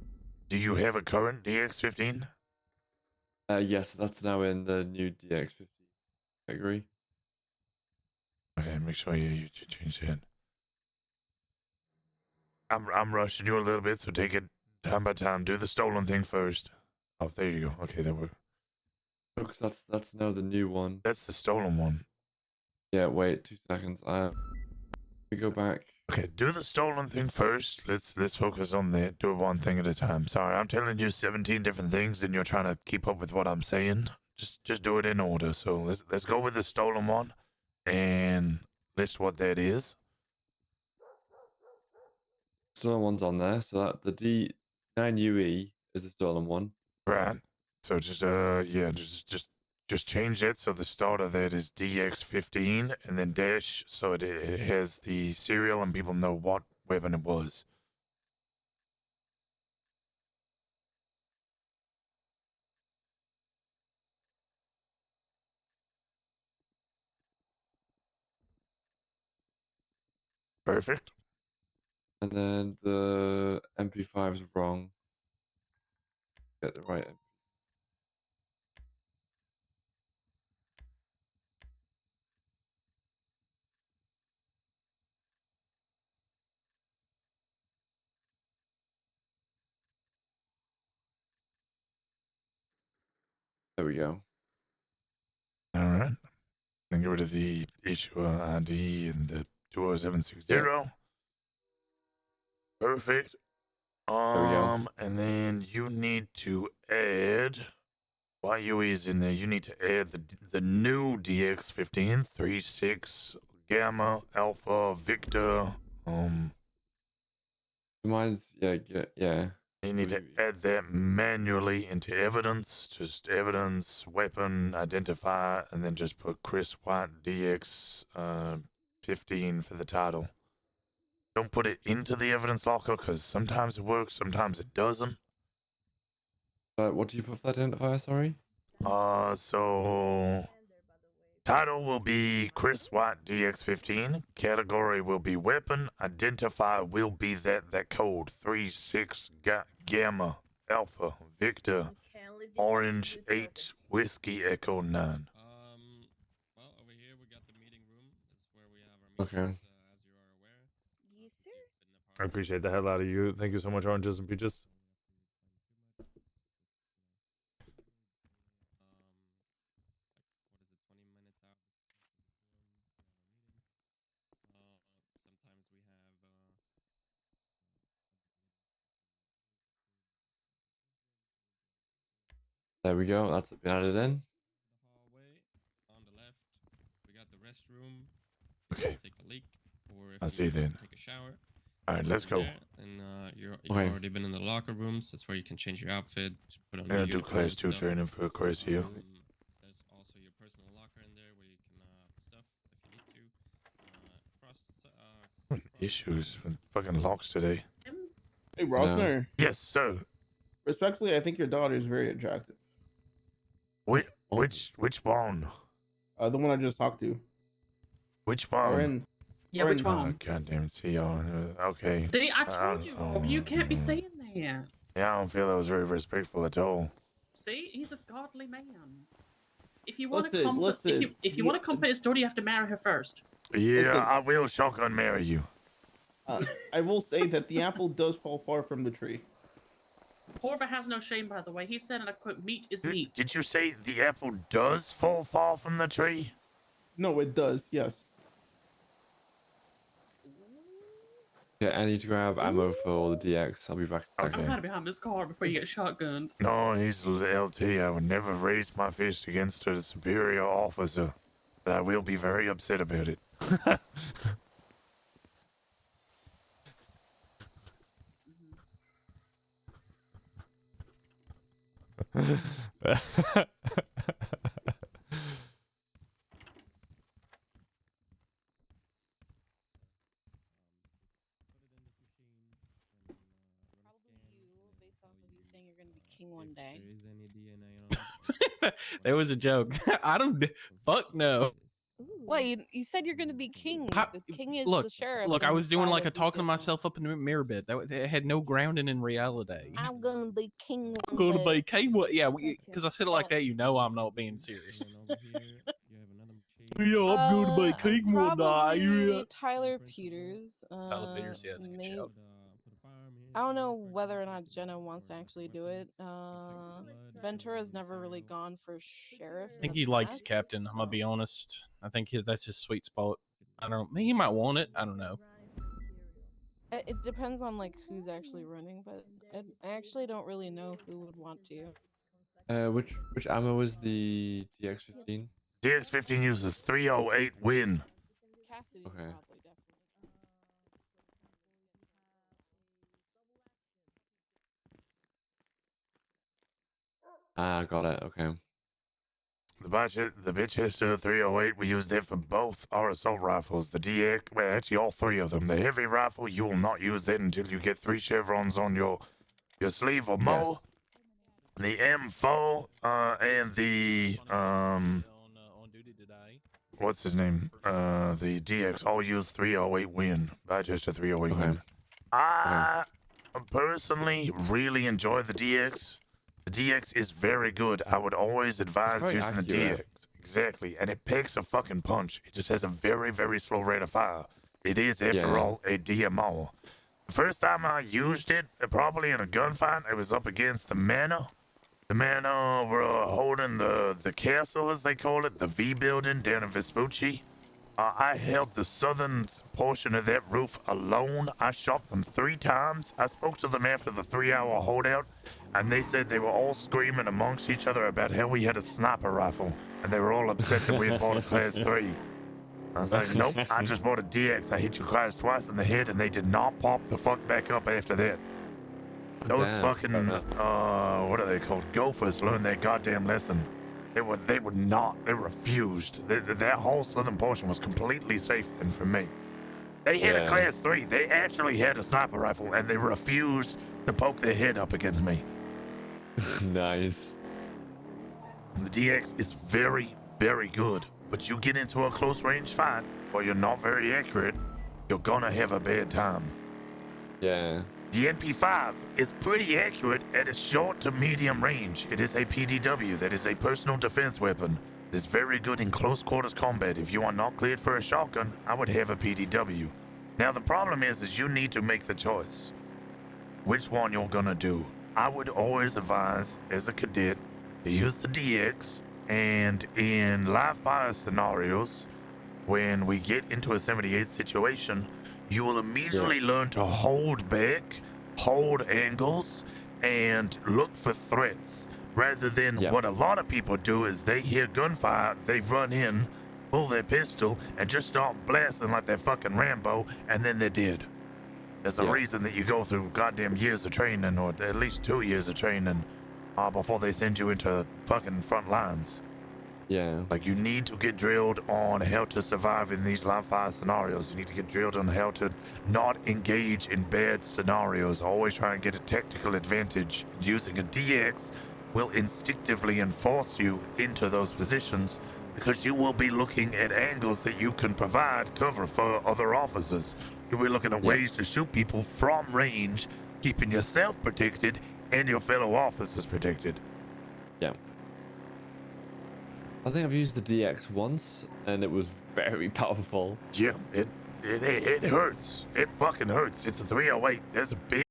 Do you have a current DX15? Yes, that's now in the new DX50 category. Okay, make sure you change that. I'm rushing you a little bit, so take it time by time. Do the stolen thing first. Oh, there you go. Okay, there we go. Because that's now the new one. That's the stolen one. Yeah, wait 2 seconds. We go back. Okay, do the stolen thing first. Let's focus on that. Do it one thing at a time. Sorry, I'm telling you 17 different things, and you're trying to keep up with what I'm saying. Just do it in order. So let's go with the stolen one, and list what that is. Stolen one's on there, so that the D9UE is the stolen one. Right. So just change that so the start of that is DX15 and then dash so it has the serial and people know what weapon it was. Perfect. And then the MP5 is wrong. Get the right. There we go. All right. Then get rid of the issuer ID and the 20760. Yeah. Perfect. we go. And then you need to add. While UE is in there, you need to add the new DX15 36 Gamma Alpha Victor. Mine's yeah. You need to add that manually into evidence. Just evidence, weapon, identify, and then just put Chris White DX 15 for the title. Don't put it into the evidence locker because sometimes it works, sometimes it doesn't. What do you put for that identifier? Sorry. So title will be Chris White DX15. Category will be weapon. Identifier will be that code 36 Gamma Alpha Victor Orange 8 Whiskey Echo 9. Okay. I appreciate the hell out of you. Thank you so much, Oranges and Peaches. There we go. That's been added in. On the left, we got the restroom. Okay. Take a leak, or if I you see want to then. take a shower. All right, let's go. And you've Okay. already been in the locker rooms. That's where you can change your outfit, put on I'm gonna your do uniform class and 2 stuff. training for Chris here. There's also your personal locker in there where you can put stuff if you need to. Issues with fucking locks today. Hey, Rosner. Yes, sir. Respectfully, I think your daughter is very attractive. Which one? The one I just talked to. Which one? Oren. Yeah, which one? God damn it. See y'all. Okay. See, I told you, Rover, you can't be saying that. Yeah, I don't feel that was very respectful at all. See, he's a godly man. If you want to Listen, if you want to complete his story, you have to marry her first. Yeah, Listen. I will shotgun marry you. I will say that the apple does fall far from the tree. Corver has no shame, by the way. He said, and I quote, meat is meat. Did you say the apple does fall far from the tree? No, it does, yes. Yeah, I need to grab ammo for the DX. I'll be back in a I'm second. hiding behind this car before you get shotgunned. No, he's the LT. I would never raise my fist against a superior officer. But I will be very upset about it. Based off of you saying you're going to be king one day. That was a joke. I don't. Fuck no. Wait, you said you're going to be king. The king is Look, the sheriff. look. I and was doing like a decided who talking to sits on- myself up in the mirror bit. That had no grounding in reality. I'm going to be king one I'm going to day. be king. What? Yeah, because I said it like that. You know, I'm not being serious. Yeah, I'm going to be king one day. Probably Yeah. Tyler Peters. Tyler Peters, yeah, that's a good may- shout. I don't know whether or not Jenna wants to actually do it. Ventura's never really gone for sheriff. I think he likes captain. I'm gonna be honest. I think that's his sweet spot. I don't. He might want it. I don't know. It depends on like who's actually running, but I actually don't really know who would want to. Which ammo is the DX15? DX15 uses 308 win. Cassidy Okay. probably. Ah, got it. Okay. The Bitchester 308, we use that for both our assault rifles. The DX, well, actually all three of them. The heavy rifle, you will not use that until you get 3 chevrons on your sleeve or more. The M4 and the what's his name? The DX all use 308 win. By just a 308 win. I personally really enjoy the DX. The DX is very good. I would always advise very using the accurate. DX. Exactly. And it packs a fucking punch. It just has a very, very slow rate of fire. It is, after all, a DMO. The first time I used it, probably in a gunfight, it was up against the Manor. The Manor were holding the castle, as they call it, the V building down in Vespucci. I held the southern portion of that roof alone. I shot them 3 times. I spoke to them after the 3-hour holdout, and they said they were all screaming amongst each other about how we had a sniper rifle, and they were all upset that we had bought a Class 3. I was like, nope, I just bought a DX. I hit you guys twice in the head, and they did not pop the fuck back up after that. Those Damn. fucking, what are they called? Gophers learned their goddamn lesson. They would not, they refused. That whole southern portion was completely safe then for me. They had a Class 3. They actually had a sniper rifle, and they refused to poke their head up against me. Nice. The DX is very, very good, but you get into a close range fight, or you're not very accurate, you're gonna have a bad time. Yeah. The NP5 is pretty accurate at a short to medium range. It is a PDW, that is a personal defense weapon. It is very good in close quarters combat. If you are not cleared for a shotgun, I would have a PDW. Now the problem is you need to make the choice. Which one you're gonna do. I would always advise, as a cadet, to use the DX, and in live fire scenarios, when we get into a 78 situation, you will immediately learn to hold back, hold angles, and look for threats. Rather than what a lot of people do is they hear gunfire, they run in, pull their pistol, and just start blasting like they're fucking Rambo, and then they're dead. There's a reason that you go through goddamn years of training, or at least 2 years of training, before they send you into fucking front lines. Yeah. Like, you need to get drilled on how to survive in these live fire scenarios. You need to get drilled on how to not engage in bad scenarios. Always try and get a tactical advantage. Using a DX will instinctively enforce you into those positions, because you will be looking at angles that you can provide cover for other officers. You'll be looking at ways to shoot people from range, keeping yourself protected and your fellow officers protected. Yeah. I think I've used the DX once, and it was very powerful. Yeah, it hurts. It fucking hurts. It's a 308. There's a big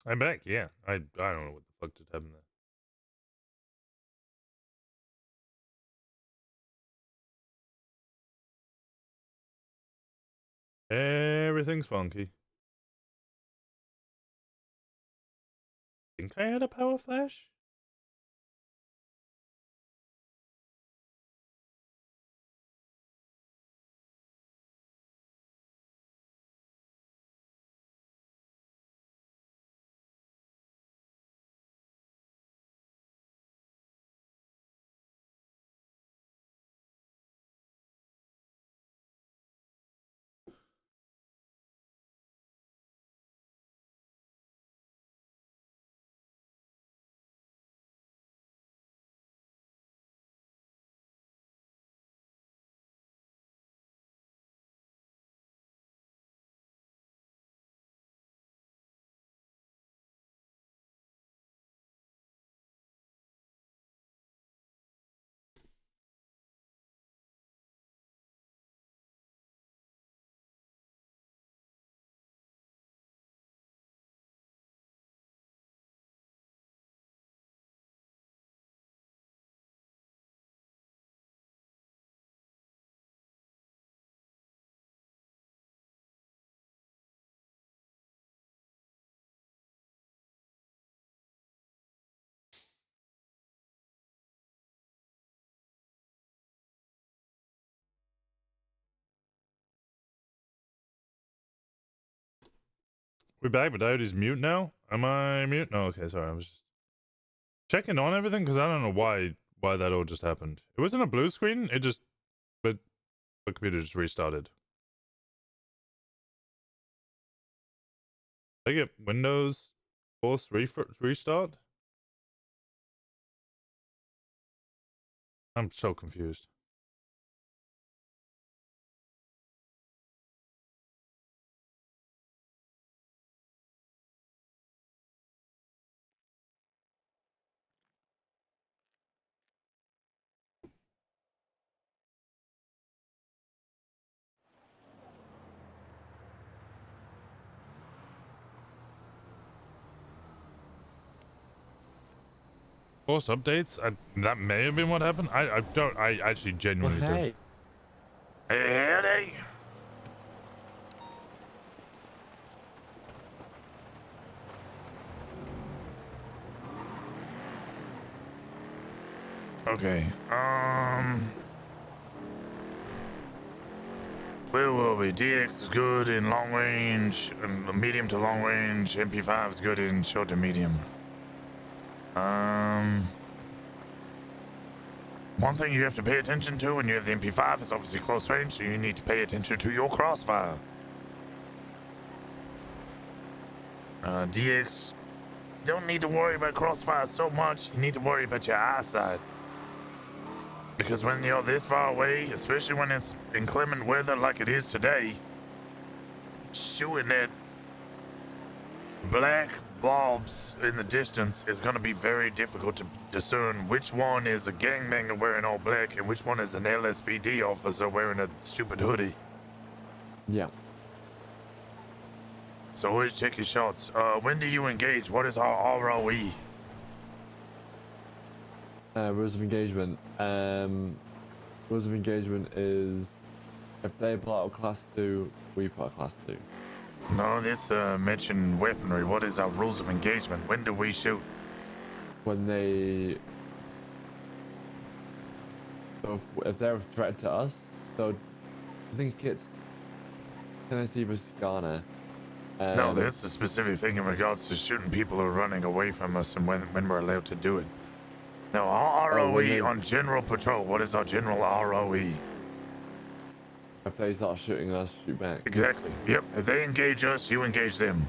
I'm back, yeah. I don't know what the fuck just happened there. Everything's funky. Think I had a power flash? We back, but Dioti's mute now? Am I mute? No, okay, sorry. I was just checking on everything because I don't know why that all just happened. It wasn't a blue screen. It just, but the computer just restarted. I get Windows force restart. I'm so confused. Force updates? That may have been what happened. I actually genuinely Well, don't. Howdy. Okay, where will we? DX is good in long range, and medium to long range. MP5 is good in short to medium. One thing you have to pay attention to when you have the MP5 is obviously close range, so you need to pay attention to your crossfire. DX, don't need to worry about crossfire so much, you need to worry about your eyesight. Because when you're this far away, especially when it's inclement weather like it is today, shooting at black blobs in the distance is going to be very difficult to discern which one is a gangbanger wearing all black and which one is an LSPD officer wearing a stupid hoodie. Yeah. So always check your shots. When do you engage? What is our ROE? Rules of engagement. Rules of engagement is if they pull out a class 2, we put a class 2. No, this mentioned weaponry. What is our rules of engagement? When do we shoot? When they... So if they're a threat to us, so I think it's Tennessee versus Ghana. No, that's a specific thing in regards to shooting people who are running away from us and when we're allowed to do it. Now, our ROE on general patrol, what is our general ROE? If they start shooting us, shoot back. Exactly. Yep. If they engage us, you engage them.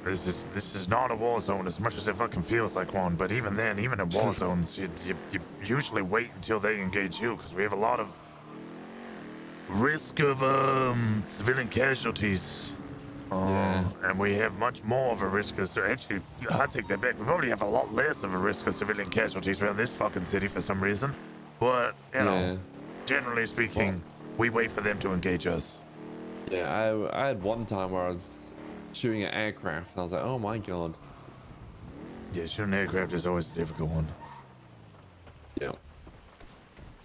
This is not a war zone as much as it fucking feels like one. But even then, even in war zones, you usually wait until they engage you because we have a lot of risk of civilian casualties. And we have much more of a risk of... So actually, I take that back. We probably have a lot less of a risk of civilian casualties around this fucking city for some reason. But, you know, generally speaking, we wait for them to engage us. Yeah, I had one time where I was shooting at aircraft, and I was like, oh my god. Yeah, shooting aircraft is always a difficult one. Yeah.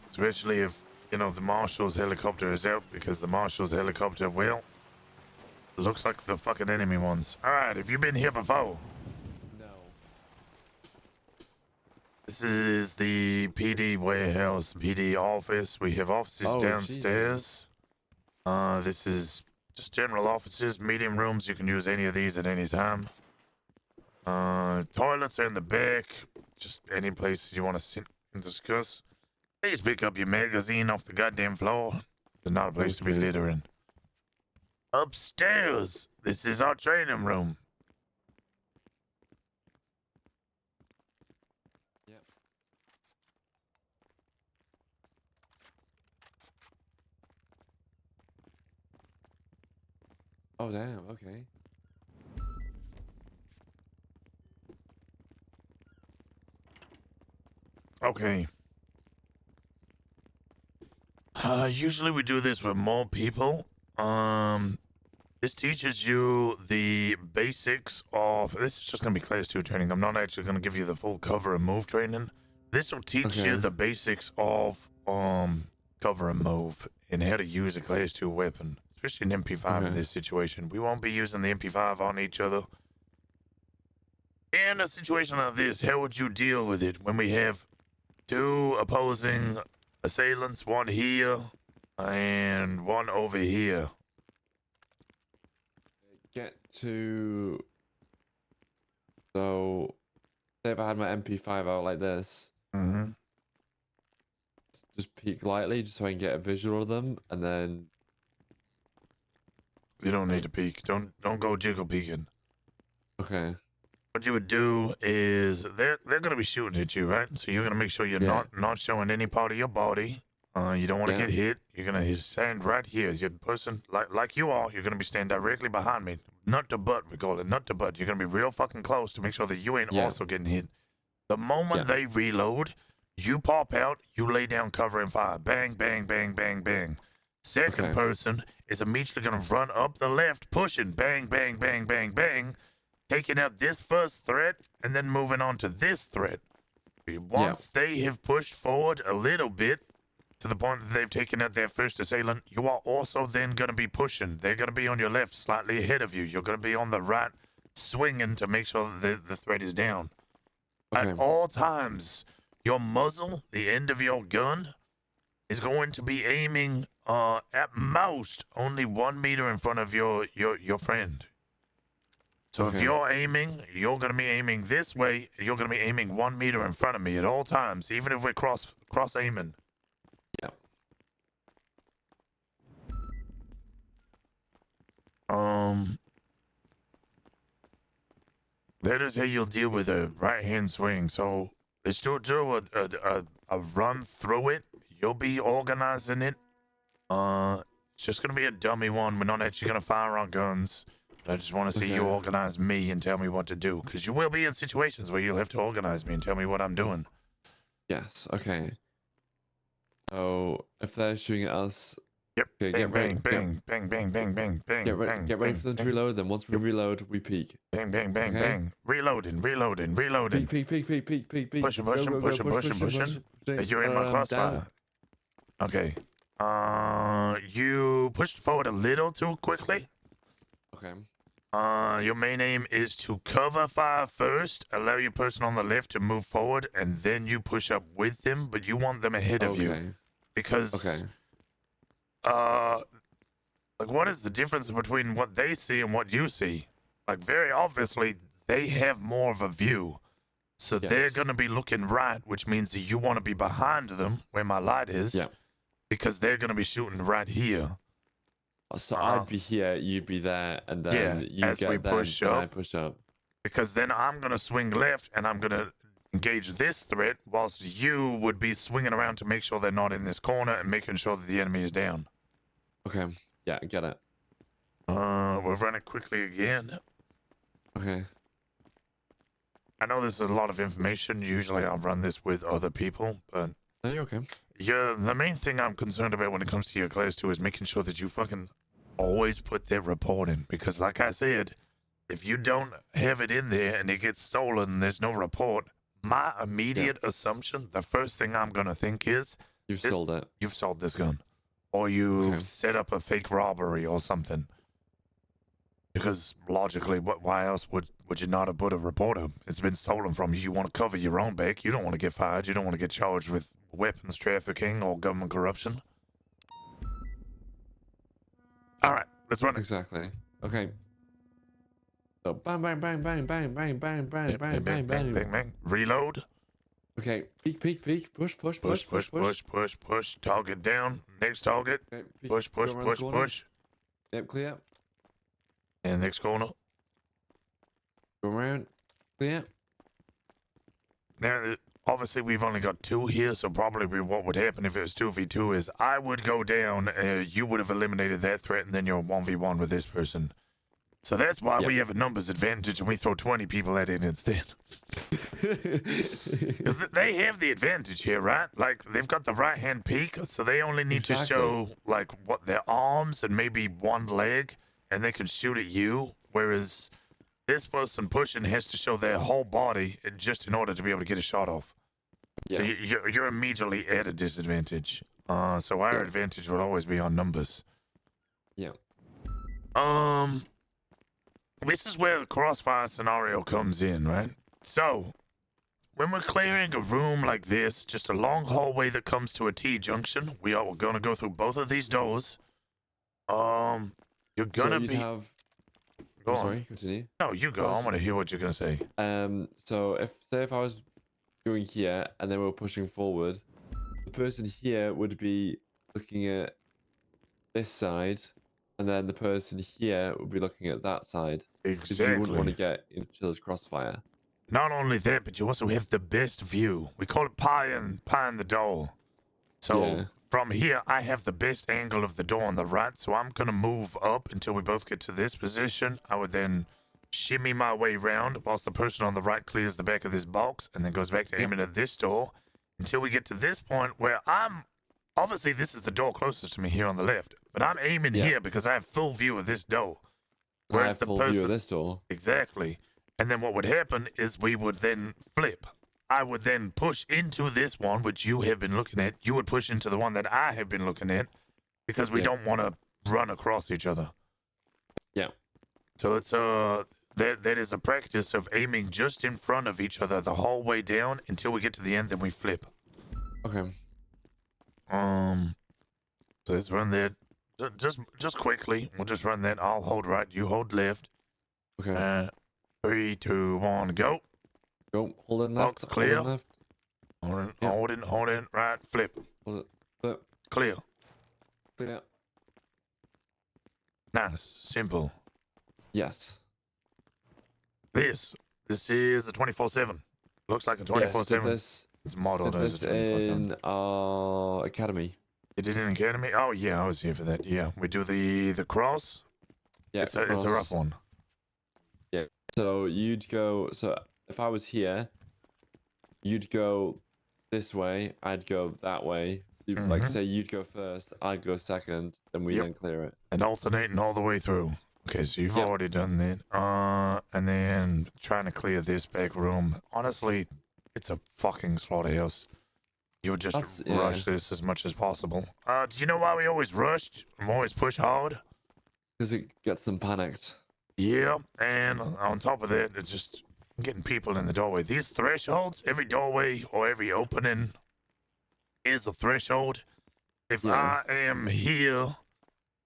Especially if, you know, the Marshal's helicopter is out, because the Marshal's helicopter, well, looks like the fucking enemy ones. Alright, have you been here before? No. This is the PD warehouse, PD office. We have offices downstairs. This is just general offices, meeting rooms. You can use any of these at any time. Toilets are in the back. Just any place you want to sit and discuss. Please pick up your magazine off the goddamn floor. There's not a place to be littering. Upstairs, this is our training room. Yep. Oh damn, okay. Okay. Usually we do this with more people. This teaches you the basics of... This is just going to be class 2 training. I'm not actually going to give you the full cover and move training. This will teach you the basics of cover and move and how to use a class 2 weapon, especially an MP5 in this situation. We won't be using the MP5 on each other. In a situation like this, how would you deal with it when we have 2 opposing assailants, one here and one over here? get to... So, say if I had my MP5 out like this, just peek lightly just so I can get a visual of them, and then... You don't need to peek. Don't go jiggle peeking. Okay. What you would do is they're gonna be shooting at you, right? So you're gonna make sure you're not showing any part of your body. You don't want to get hit. You're gonna stand right here. Your person like you are. You're gonna be standing directly behind me. Nut to butt, we call it nut to butt. You're gonna be real fucking close to make sure that you ain't also getting hit. The moment they reload, you pop out. You lay down cover and fire. Bang, bang, bang, bang, bang. Second person is immediately gonna run up the left, pushing. Bang, bang, bang, bang, bang. Taking out this first threat and then moving on to this threat. Once they have pushed forward a little bit to the point that they've taken out their first assailant, you are also then going to be pushing. They're going to be on your left, slightly ahead of you. You're going to be on the right, swinging to make sure that the threat is down. At all times, your muzzle, the end of your gun, is going to be aiming at most only 1 meter in front of your friend. So if you're aiming, you're going to be aiming this way. You're going to be aiming 1 meter in front of me at all times, even if we're cross aiming. Yeah. That is how you'll deal with a right hand swing. So let's do a run through it. You'll be organizing it. It's just going to be a dummy one. We're not actually going to fire our guns. I just want to see you organize me and tell me what to do. Because you will be in situations where you'll have to organize me and tell me what I'm doing. Yes, okay. So, if they're shooting at us... Yep, okay, bang, bang, bang, bang, bang, bang, bang, Get bang, ready for them to reload, then once we reload, we peek. Bang, bang, bang, bang. Reloading. Peek. Pushing. You're in my crossfire. Okay. You pushed forward a little too quickly. Okay. Your main aim is to cover fire first, allow your person on the left to move forward, and then you push up with them, but you want them ahead of you. Because, like, what is the difference between what they see and what you see? Like, very obviously, they have more of a view. So they're going to be looking right, which means that you want to be behind them, where my light is, because they're going to be shooting right here. So I'd be here, you'd be there, and then you as get we them, push and up, I push up. Because then I'm going to swing left, and I'm going to engage this threat, whilst you would be swinging around to make sure they're not in this corner and making sure that the enemy is down. Okay, yeah, I get it. We'll run it quickly again. Okay. I know this is a lot of information. Usually I'll run this with other people, but... No, you're okay. The main thing I'm concerned about when it comes to your class 2 is making sure that you fucking always put that report in. Because like I said, if you don't have it in there and it gets stolen and there's no report, my immediate assumption, the first thing I'm going to think is... You've sold it. You've sold this gun. Or you've set up a fake robbery or something. Because logically, why else would you not have put a report up? It's been stolen from you. You want to cover your own back. You don't want to get fired. You don't want to get charged with weapons trafficking or government corruption. All right, let's run it. Exactly. Okay. So bang. Reload. Okay. Peek. Push. Target down. Next target. Push. Yep, clear. And next corner. Go around. Clear. Now, obviously, we've only got 2 here, so probably what would happen if it was 2v2 is I would go down, you would have eliminated that threat, and then you're 1v1 with this person. So that's why we have a numbers advantage, and we throw 20 people at it instead. Because they have the advantage here, right? Like, they've got the right-hand peak, so they only need to show, like, what, their arms and maybe one leg, and they can shoot at you, whereas this person pushing has to show their whole body just in order to be able to get a shot off. So you're immediately at a disadvantage. So our advantage would always be on numbers. Yeah. This is where the crossfire scenario comes in, right? So, when we're clearing a room like this, just a long hallway that comes to a T-junction, we're going to go through both of these doors. You're going to be... Go on. Sorry, continue. No, you go. I want to hear what you're gonna say. So if I was going here and then we're pushing forward, the person here would be looking at this side, and then the person here would be looking at that side. Because you wouldn't want to get in each other's crossfire. Not only that, but you also have the best view. We call it pie in the door. So from here, I have the best angle of the door on the right. So I'm gonna move up until we both get to this position. I would then shimmy my way around whilst the person on the right clears the back of this box and then goes back to aiming at this door until we get to this point where I'm obviously this is the door closest to me here on the left, but I'm aiming here because I have full view of this door. I have full view of this door. Exactly. And then what would happen is we would then flip. I would then push into this one, which you have been looking at. You would push into the one that I have been looking at because we don't want to run across each other. Yeah. So it's that is a practice of aiming just in front of each other the whole way down until we get to the end, then we flip. Okay. So let's run that. Just quickly. We'll just run that. I'll hold right. You hold left. Okay. 3, 2, 1, go. Go. Hold it left. Box clear. Hold it left. Hold it. Right. Flip. Hold it. Flip. Clear. Clear. Nice. Simple. Yes. This is a 24/7. Looks like a 24/7. Yes, it's modeled as this a 24/7. in our academy. You did it in academy? Oh yeah, I was here for that. Yeah, we do the cross. Yeah, it's a rough one. Yeah. So you'd go. So if I was here, you'd go this way. I'd go that way. So you'd, like say you'd go first, I'd go second, then we then clear it. And alternating all the way through. Okay, so you've already done that. And then trying to clear this back room. Honestly, it's a fucking slaughterhouse. You would just rush this as much as possible. Do you know why we always rushed? We always push hard? Because it gets them panicked. Yeah, and on top of that, it's just getting people in the doorway. These thresholds, every doorway or every opening is a threshold. If I am here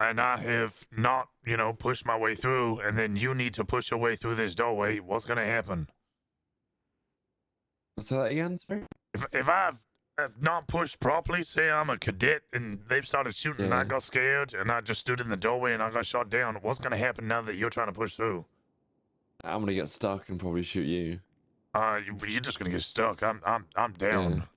and I have not, pushed my way through, and then you need to push your way through this doorway, what's going to happen? Say that again, sorry? If I've not pushed properly, say I'm a cadet and they've started shooting and I got scared and I just stood in the doorway and I got shot down, what's going to happen now that you're trying to push through? I'm going to get stuck and probably shoot you. You're just going to get stuck. I'm down.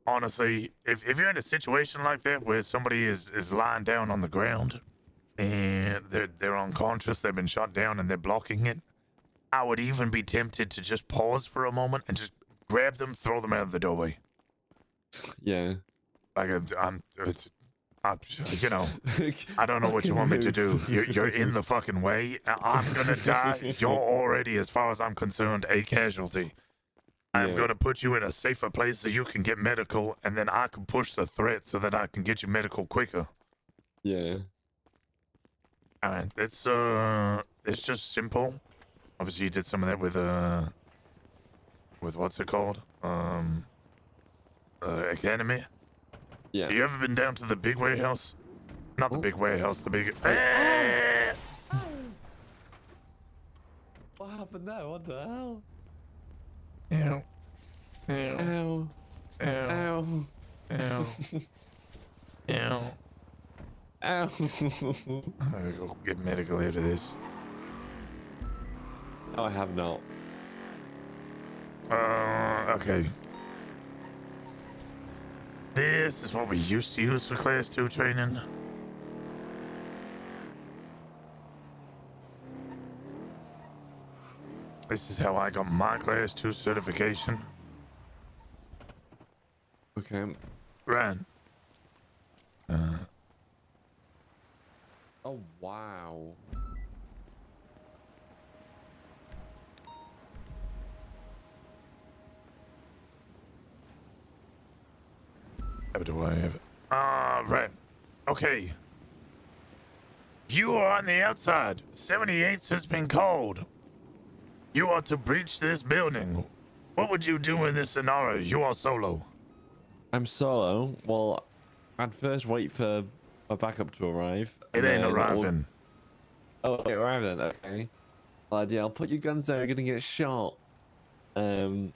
Honestly, if you're in a situation like that where somebody is lying down on the ground and they're unconscious, they've been shot down and they're blocking it, I would even be tempted to just pause for a moment and just grab them, throw them out of the doorway. Yeah. Like I don't know what you want me to do. You're in the fucking way. I'm gonna die. You're already, as far as I'm concerned, a casualty. I'm going to put you in a safer place so you can get medical, and then I can push the threat so that I can get you medical quicker. Yeah. Alright, it's just simple. Obviously, you did some of that with what's it called? Academy. Yeah. You ever been down to the big warehouse? Not the big warehouse, the big. What happened there? What the hell? Ow. Ow. Ow. Ow. Ow. Ow. Ow. I'm gonna go get medical out of this. No, I have not. Okay. This is what we used to use for class 2 training. This is how I got my class 2 certification. Okay. Right. Oh, wow. How do I have it? Right. Okay. You are on the outside. 78 has been called. You are to breach this building. What would you do in this scenario? You are solo. I'm solo. Well, I'd first wait for a backup to arrive. It ain't arriving. Oh, okay, right then. Okay. Well, yeah, I'll put your guns down. You're gonna get shot. I don't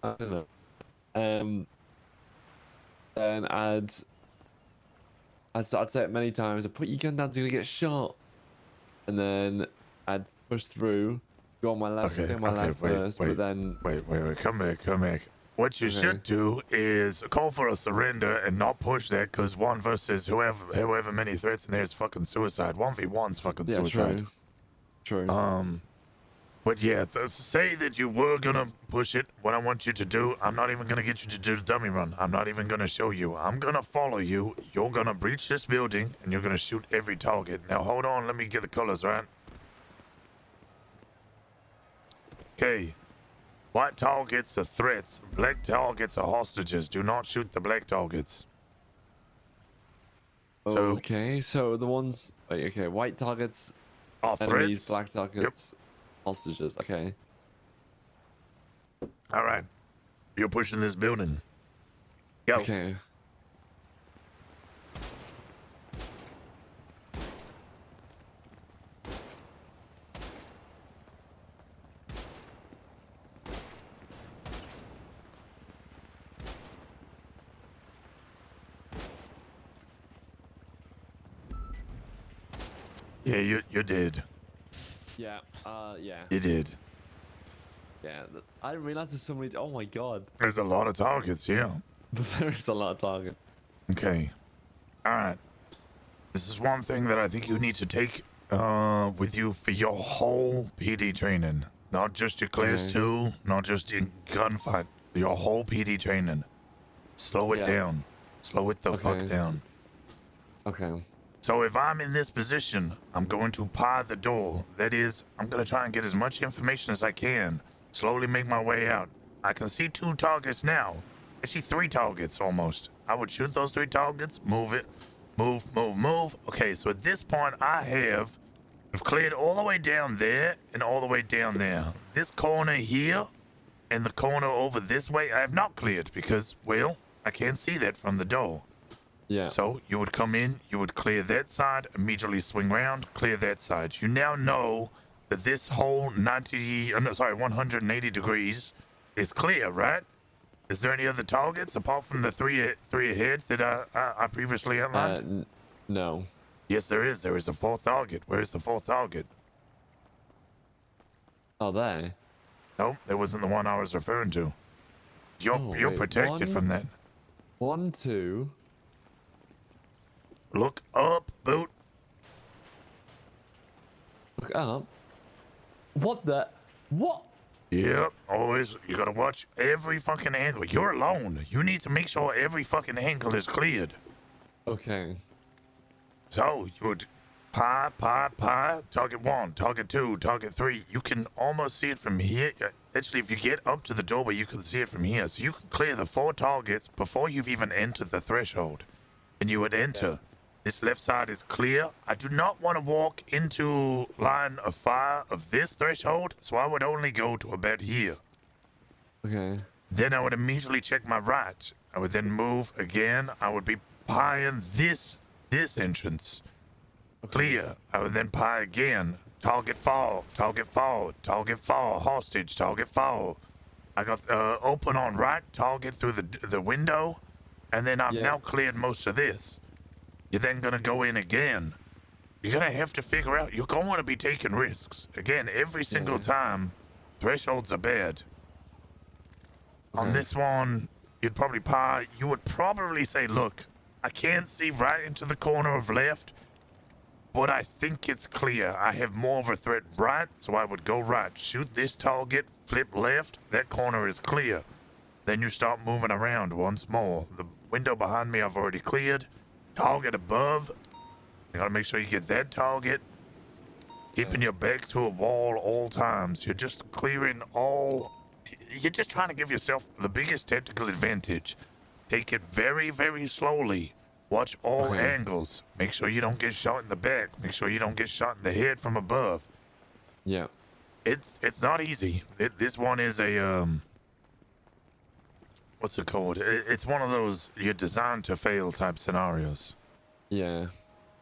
know. Then I'd say it many times. I put your gun down. You're gonna get shot. And then I'd push through. Go on my left. Okay, Go on my okay, left wait, first. wait, But then wait, come back. What you Okay. should do is call for a surrender and not push that, because 1 versus however many threats in there is fucking suicide. 1v1's fucking yeah, suicide. true. But yeah, say that you were gonna push it. What I want you to do, I'm not even gonna get you to do the dummy run. I'm not even gonna show you. I'm gonna follow you. You're gonna breach this building, and you're gonna shoot every target. Now hold on, let me get the colors right. Okay. White targets are threats. Black targets are hostages. Do not shoot the black targets. So- Okay, so the ones. Wait, okay, white targets, Are enemies, threats. black targets, hostages. Okay. All right. You're pushing this building. Go. Okay. Yeah, you did. Yeah. Yeah. You did. Yeah. I didn't realize there's so many. Oh my god. There's a lot of targets, yeah. There's a lot of targets. Okay. All right. This is one thing that I think you need to take with you for your whole PD training. Not just your class Okay. 2, not just your gunfight. Your whole PD training. Slow it Yeah. down. Slow it the fuck Okay. down. Okay. So if I'm in this position, I'm going to pie the door. That is, I'm going to try and get as much information as I can. Slowly make my way out. I can see 2 targets now. I see 3 targets almost. I would shoot those 3 targets, move it, move. Okay, so at this point I've cleared all the way down there and all the way down there. This corner here and the corner over this way I have not cleared because, well, I can't see that from the door. Yeah. So you would come in, you would clear that side, immediately swing around, clear that side. You now know that this whole 180 degrees is clear, right? Is there any other targets apart from the three ahead that I previously outlined? No. Yes, there is. There is a 4th target. Where is the 4th target? Oh, there. No, that wasn't the one I was referring to. You're wait, protected from that. 1, 2. Look up, Boot. Look up. What the? What? Yep, always. You gotta watch every fucking angle. You're alone. You need to make sure every fucking angle is cleared. Okay. So you would pie. Target 1, target 2, target 3. You can almost see it from here. Actually, if you get up to the doorway, you can see it from here. So you can clear the 4 targets before you've even entered the threshold. And you would enter. This left side is clear. I do not want to walk into line of fire of this threshold, so I would only go to about here. Okay. Then I would immediately check my right. I would then move again. I would be pieing this entrance. Clear. I would then pie again. Target fall, hostage, target fall. I got open on right, target through the window, and then I've now cleared most of this. You're then gonna go in again. You're gonna have to figure out, you're going to be taking risks. Again, every single time, thresholds are bad. On this one, you'd probably pie, you would probably say, look, I can't see right into the corner of left, but I think it's clear. I have more of a threat right, so I would go right. Shoot this target, flip left, that corner is clear. Then you start moving around once more. The window behind me I've already cleared. Target above. You gotta make sure you get that target. Keeping your back to a wall all times. You're just clearing all... You're just trying to give yourself the biggest tactical advantage. Take it very, very slowly. Watch all angles. Make sure you don't get shot in the back. Make sure you don't get shot in the head from above. Yeah. It's not easy. This one is a... What's it called? It's one of those you're designed to fail type scenarios. Yeah.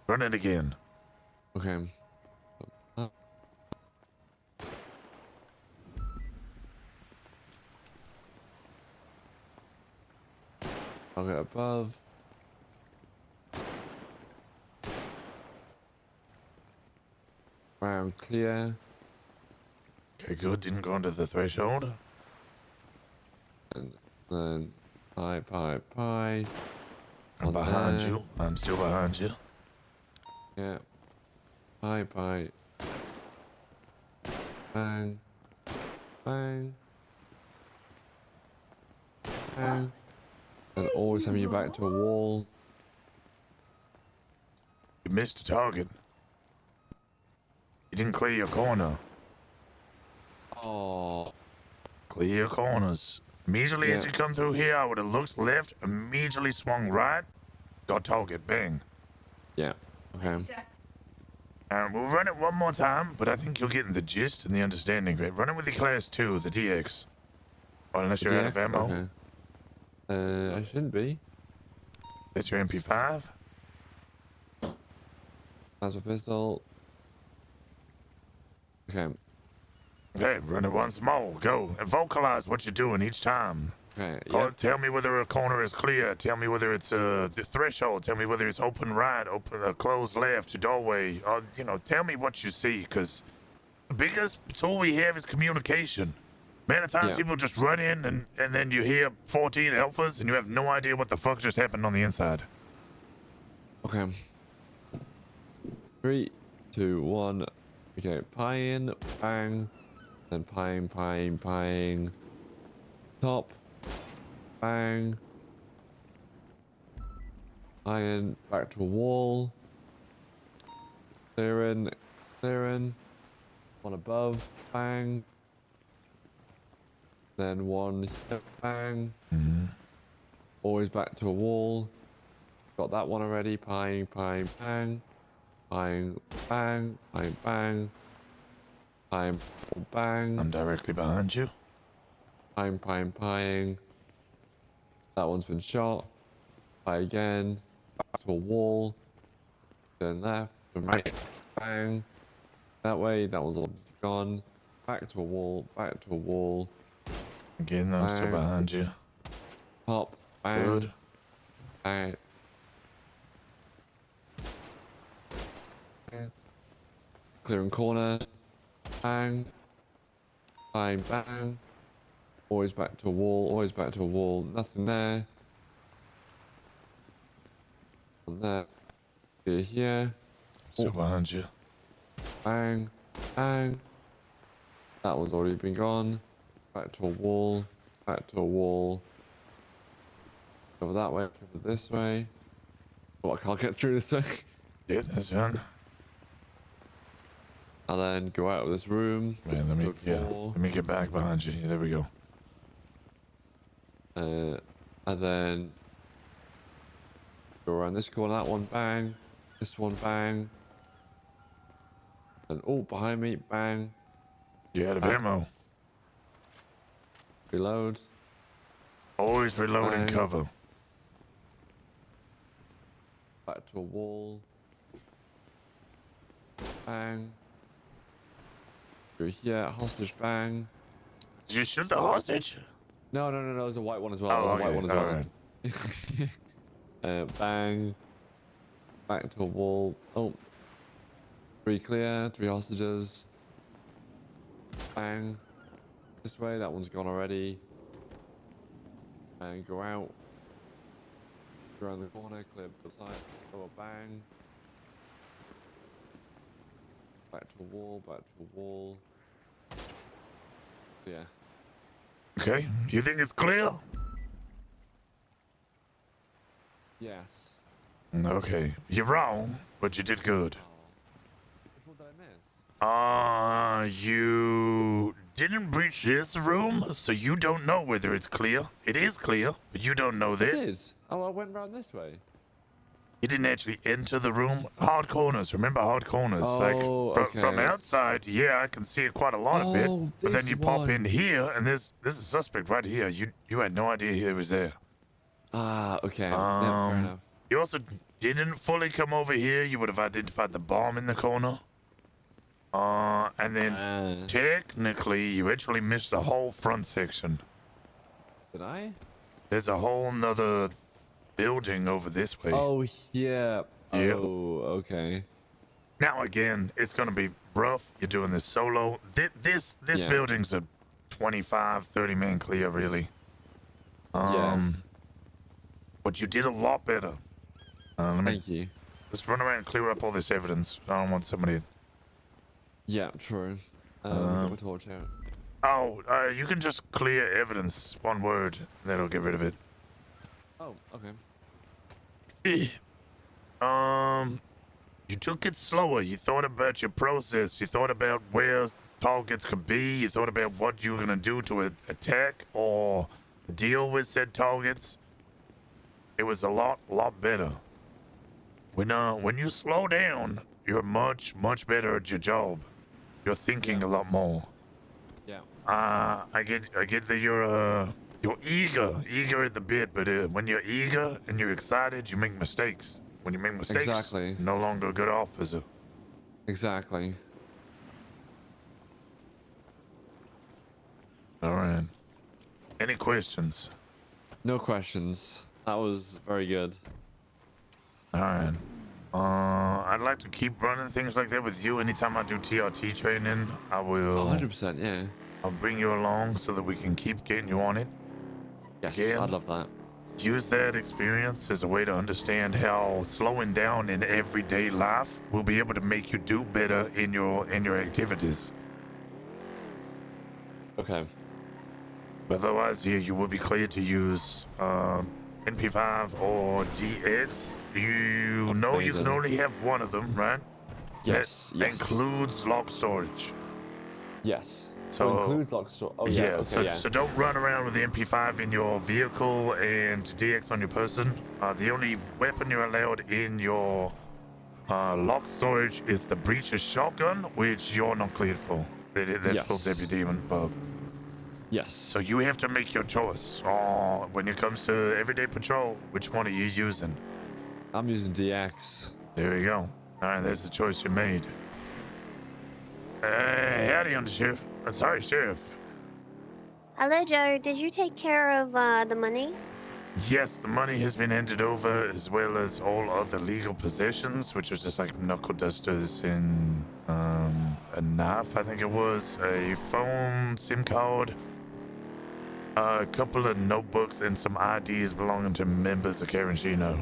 Run it again. Okay. I'll get above. Round clear. Okay, good. Didn't go under the threshold. And then pie. I'm On behind there. you. I'm still behind you. Yeah. Pie. Bang. Bang. Bang. And always having you back to a wall. You missed a target. You didn't clear your corner. Oh. Clear your corners. Immediately as Yeah. you come through here, I would have looked left, immediately swung right, got target, bang. Yeah. Okay. We'll run it one more time, but I think you're getting the gist and the understanding. Right? Run it with the class 2, the DX. Or unless you're out of DX? ammo. Okay. I shouldn't be. That's your MP5. That's a pistol. Okay. Okay, run it once more. Go. And vocalize what you're doing each time. Okay. Tell me whether a corner is clear. Tell me whether it's the threshold. Tell me whether it's open right, open closed left, doorway. Tell me what you see, because the biggest tool we have is communication. Man, at times people just run in and then you hear 14 alphas and you have no idea what the fuck just happened on the inside. Okay. 3, 2, 1. Okay. Pie in. Bang. Then pieing. Top. Bang. Iron. Back to a wall. Clearing. One above. Bang. Then one. Bang. Always back to a wall. Got that one already. Pieing. Bang. Pieing. Bang. Pieing. Bang. Pieing. Bang. I'm directly behind you. Pieing. That one's been shot. Pie again. Back to a wall. Then left. Then right. Bang. That way. That one's all gone. Back to a wall. Again, I'm still behind you. Top. Bang. Good. Bang. Clearing corner. Bang. Bang. Always back to a wall. Nothing there. On there. Here. Still behind you. Bang. That one's already been gone. Back to a wall. Over that way. Over this way. Oh, I can't get through this way. Yeah, that's fine. And then go out of this room. Man, let me get back behind you. There we go. And then go around this corner. That one, bang. This one, bang. And behind me, bang. You out of ammo. Reload. Always reloading Bang. cover. Back to a wall. Bang. Through here, hostage, bang. Did you shoot the hostage? No, there's a white one as well. Oh, There's a white one as okay. well. Bang. Back to a wall. 3 clear, 3 hostages. Bang. This way, that one's gone already. And go out. Go around the corner, clear the side. Bang. Back to a wall. Yeah. Okay, you think it's clear? Yes. Okay, you're wrong, but you did good. Which one did I miss? You didn't breach this room, so you don't know whether it's clear. It is clear, but you don't know that. It is. Oh, I went round this way. You didn't actually enter the room. Hard corners, remember hard corners? From outside, yeah, I can see quite a lot of it. But then you pop in here, and there's a suspect right here. You had no idea he was there. Ah, okay. Yeah, fair enough. You also didn't fully come over here. You would have identified the bomb in the corner. And then technically, you actually missed the whole front section. Did I? There's a whole nother building over this way. Oh, yeah. Yeah. Oh, okay. Now again, it's gonna be rough. You're doing this solo. This Yeah. building's a 25, 30 man clear, really. But you did a lot better. Thank you. Let's run around and clear up all this evidence. I don't want somebody. Yeah, true. Get my torch out. You can just clear evidence. One word. That'll get rid of it. Oh, okay. You took it slower. You thought about your process. You thought about where targets could be. You thought about what you were gonna do to attack or deal with said targets. It was a lot better. When you slow down, you're much better at your job. You're thinking a lot more. Yeah. I get that you're eager at the bit, but when you're eager and you're excited, you make mistakes. When you make mistakes, Exactly. no longer a good officer. Exactly. All right. Any questions? No questions. That was very good. All right. I'd like to keep running things like that with you. Anytime I do TRT training, I will. 100%, yeah. I'll bring you along so that we can keep getting you on it. Yes, Again, I'd love that. Use that experience as a way to understand how slowing down in everyday life will be able to make you do better in your activities. Okay. Otherwise, yeah, you will be cleared to use NP5 or DX. You know you can only have one of them, right? Yes, that includes lock storage. Yes. So includes lock storage. Oh yeah. Okay. So don't run around with the MP5 in your vehicle and DX on your person. The only weapon you're allowed in your lock storage is the breacher's shotgun, which you're not cleared for. That's full deputy and above. Yes. So you have to make your choice. When it comes to everyday patrol, which one are you using? I'm using DX. There you go. All right, there's the choice you made. Howdy, Undersheriff. Sorry, Sheriff. Hello, Joe. Did you take care of the money? Yes, the money has been handed over, as well as all other legal possessions, which was just like knuckle dusters and a knife, I think it was, a phone, SIM card, a couple of notebooks, and some IDs belonging to members of Carangino.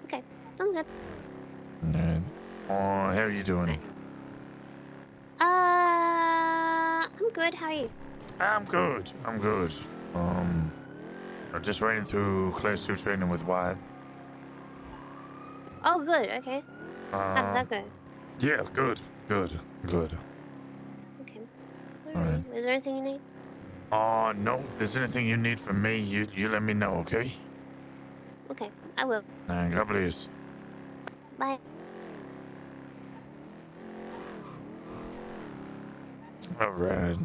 Okay, sounds good. Alright. How are you doing? I'm good. How are you? I'm good. I just ran through Class 2 training with Wyatt. Oh, good. Okay. How's that go? Yeah, good. Okay. Alright. Is there anything you need? No. If there's anything you need from me, you let me know, okay? Okay, I will. God bless. Bye. Alright.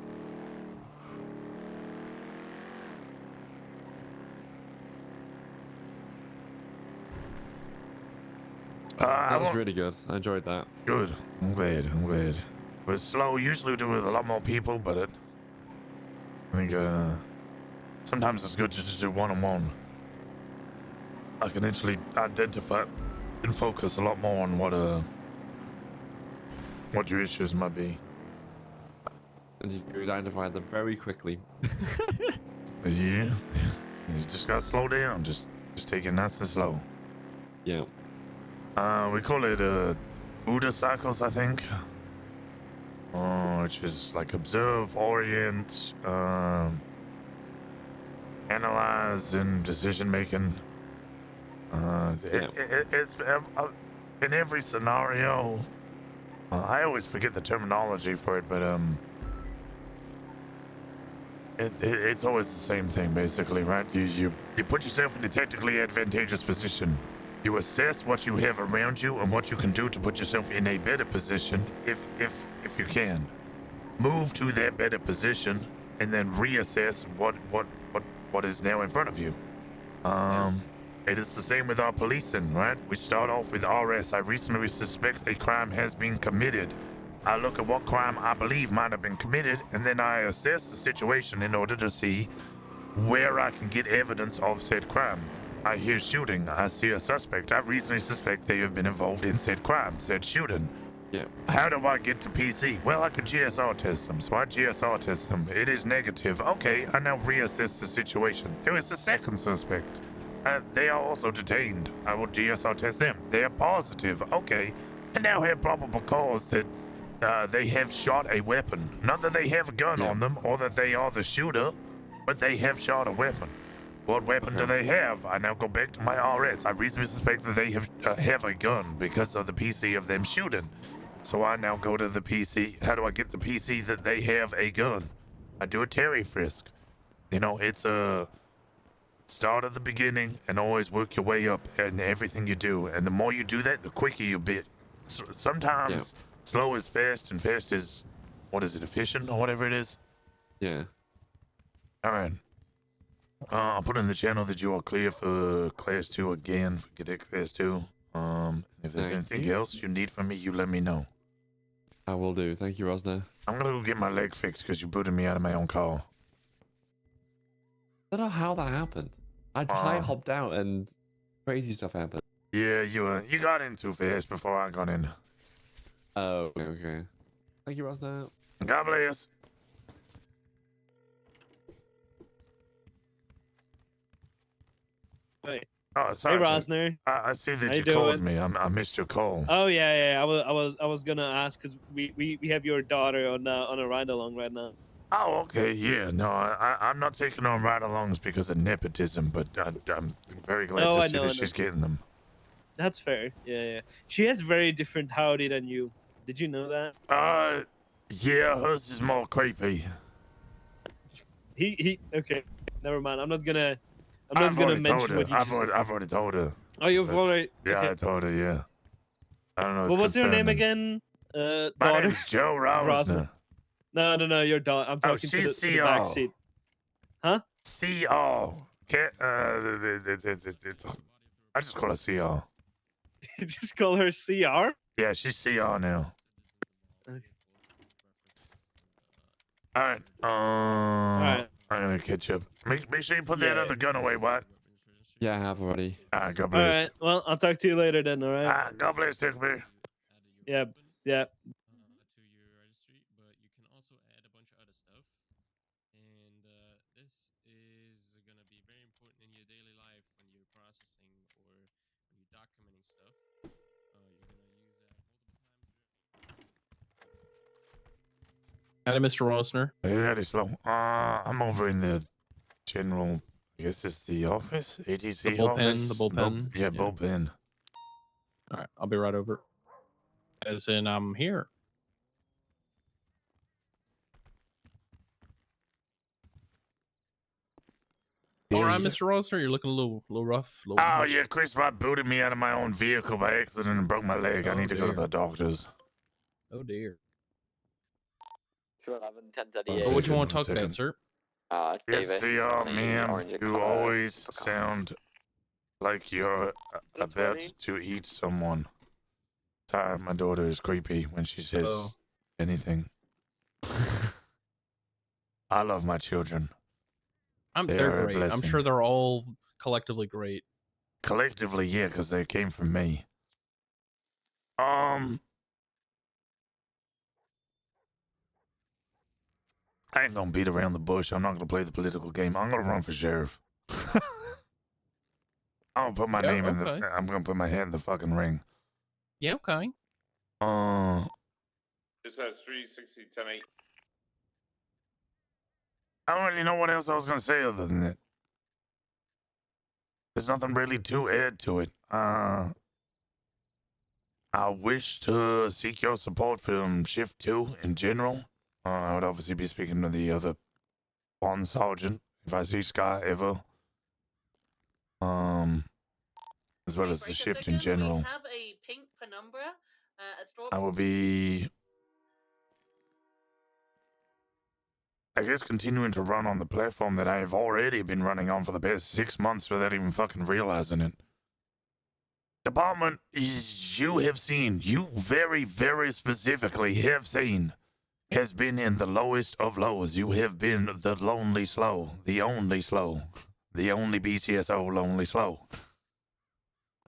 That was really good. I enjoyed that. Good. I'm glad. It was slow. Usually we do it with a lot more people, but I think sometimes it's good to just do one-on-one. I can actually identify and focus a lot more on what your issues might be. And you identified them very quickly. Yeah. You just gotta slow down. Just take it nice and slow. Yeah. We call it Buddha cycles, I think. Which is like observe, orient, analyze, and decision making. It's in every scenario. I always forget the terminology for it, but it's always the same thing, basically, right? You put yourself in a tactically advantageous position. You assess what you have around you and what you can do to put yourself in a better position, if you can. Move to that better position, and then reassess what is now in front of you. It is the same with our policing, right? We start off with RS. I reasonably suspect a crime has been committed. I look at what crime I believe might have been committed, and then I assess the situation in order to see where I can get evidence of said crime. I hear shooting. I see a suspect. I reasonably suspect they have been involved in said crime, said shooting. Yeah. How do I get to PC? Well, I can GSR test them, so I GSR test them. It is negative. Okay, I now reassess the situation. There is a second suspect. They are also detained. I will GSR test them. They are positive. Okay, I now have probable cause that they have shot a weapon. Not that they have a gun on them or that they are the shooter, but they have shot a weapon. What weapon do they have? I now go back to my RS. I reasonably suspect that they have a gun because of the PC of them shooting. So I now go to the PC. How do I get the PC that they have a gun? I do a Terry frisk. You know, it's a start at the beginning and always work your way up in everything you do. And the more you do that, the quicker you bit. Sometimes slow is fast and fast is, what is it, efficient or whatever it is? Yeah. All right. I'll put in the channel that you are clear for class 2 again, for cadet class 2. If there's anything else you need from me, you let me know. I will do. Thank you, Rosner. I'm gonna go get my leg fixed because you booted me out of my own car. I don't know how that happened. I hopped out and crazy stuff happened. Yeah, you got in too fast before I got in. Oh, okay. Thank you, Rosner. God bless. Hey. Oh, sorry. Hey, Rosner. I see that How you you called doing? me. I missed your call. Oh yeah. I was gonna ask because we have your daughter on a ride along right now. Oh, okay, yeah. No, I'm not taking on ride-alongs because of nepotism, but I'm very glad Oh, to I see know, that I know. she's getting them. That's fair. Yeah. She has very different howdy than you. Did you know that? Yeah, hers is more creepy. He. Okay. Never mind. I'm not gonna I've already told mention her. what you just said. I've already told her. Oh, you've But- already. Yeah, Okay. I told her. Yeah. I don't know. It's What was your name concerning. again? My Daughter. name's Joe Rosner. No. Your daughter. I'm Oh, talking to she's the back CR. seat. Huh? CR. I just call her CR. You just call her CR. Yeah, she's CR now. Okay. All right. right. I'm gonna catch up. Make sure you put that Yeah. other gun away, White. Yeah, I have already. God All bless. right. Well, I'll talk to you later then. All right. God bless, Huckleberry. Yeah. Yeah. To your registry, but you can also add a bunch of other stuff. And this is going to be very important in your daily life when you're processing or when you're documenting stuff. You're going to use that multiple times. Howdy, Mr. Rosner. Hey, that is slow. I'm over in the general. I guess it's the office, ATC The bullpen, office. the bullpen. Yeah, bullpen. All right, I'll be right over. As in, I'm here. All right, Mr. Rosner, you're looking a little rough. Oh, yeah, Chris Rock booted me out of my own vehicle by accident and broke my leg. I Oh, need to go to dear. the doctor's. Oh dear. 211 Well, what do you want to talk Second. about, sir? Yes, Davis CR, on a ma'am. orange You color always Pocahontas. sound like you're about to eat someone. Sorry, my daughter is creepy when she says Oh. anything. I love my children. They're a great. I'm blessing. sure they're all collectively great. Collectively, yeah, because they came from me. I ain't gonna beat around the bush. I'm not gonna play the political game. I'm gonna run for sheriff. I'm gonna put my name in the. okay. I'm gonna put my head in the fucking ring. Yeah, okay. This has 360, 10-8. I don't really know what else I was gonna say other than that. There's nothing really to add to it. I wish to seek your support from Shift 2 in general. I would obviously be speaking to the other one sergeant if I see Sky ever. As well as the shift in general. have a pink penumbra, a I will be I guess continuing to run on the platform that I have already been running on for the past 6 months without even fucking realizing it. Department, you have seen, you very, very specifically have seen, has been in the lowest of lows. You have been the lonely slow, the only BCSO lonely slow.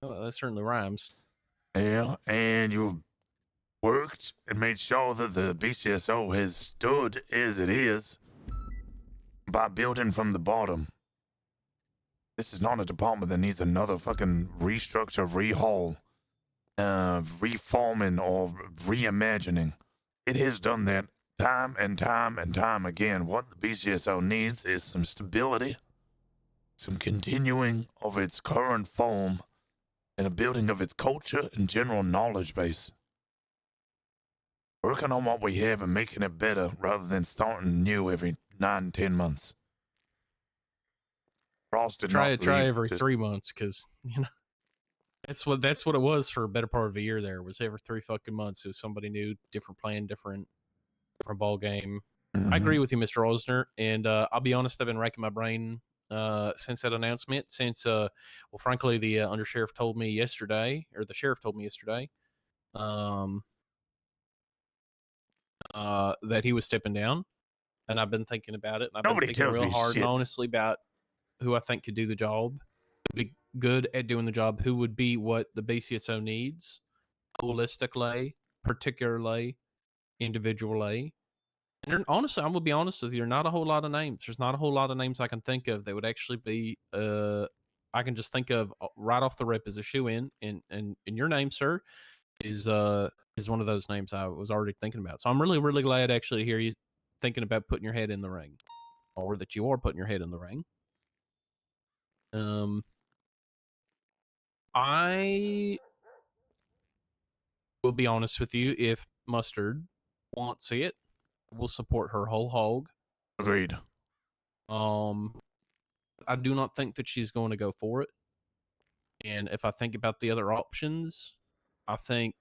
Oh, that certainly rhymes. Yeah, and you've worked and made sure that the BCSO has stood as it is by building from the bottom. This is not a department that needs another fucking restructure, rehaul, reforming, or reimagining. It has done that time and time and time again. What the BCSO needs is some stability, some continuing of its current form, and a building of its culture and general knowledge base. Working on what we have and making it better rather than starting new every 9-10 months. Ross did Try not leave every just- 3 months, because that's what it was for a better part of a year. There was every 3 fucking months. It was somebody new, different plan, different ball game. I agree with you, Mr. Rosner, and I'll be honest, I've been racking my brain since that announcement. Since well, frankly, the undersheriff told me yesterday, or the sheriff told me yesterday, that he was stepping down, and I've been thinking about it. And I've Nobody been thinking tells real me hard shit. and honestly about who I think could do the job, be good at doing the job, who would be what the BCSO needs, holistically, particularly, individually. And honestly, I'm gonna be honest with you. There's not a whole lot of names. There's not a whole lot of names I can think of that would actually be. I can just think of right off the rip as a shoe in, and your name, sir, is one of those names I was already thinking about. So I'm really, really glad actually to hear you thinking about putting your head in the ring, or that you are putting your head in the ring. I will be honest with you. If Mustard wants it, we'll support her whole hog. Agreed. I do not think that she's going to go for it. And if I think about the other options, I think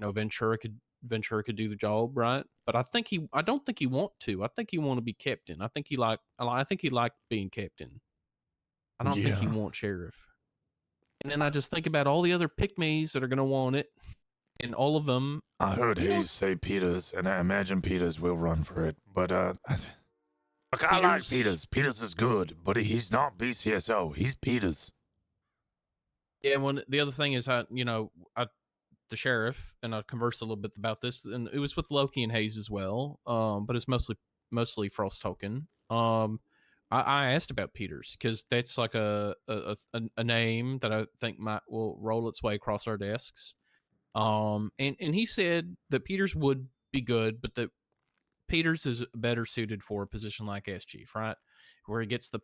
Ventura could do the job, right? But I don't think he want to. I think he want to be captain. I think he like being captain. I don't think he wants sheriff. And then I just think about all the other pick-me's that are going to want it, and all of them. I heard Hayes say Peters, and I imagine Peters will run for it. But look, I like Peters. Peters is good, but he's not BCSO. He's Peters. Yeah, and the other thing is, the sheriff, and I conversed a little bit about this, and it was with Loki and Hayes as well. But it's mostly Frost Token. I asked about Peters because that's like a name that I think will roll its way across our desks. And he said that Peters would be good, but that Peters is better suited for a position like S Chief, right, where he gets the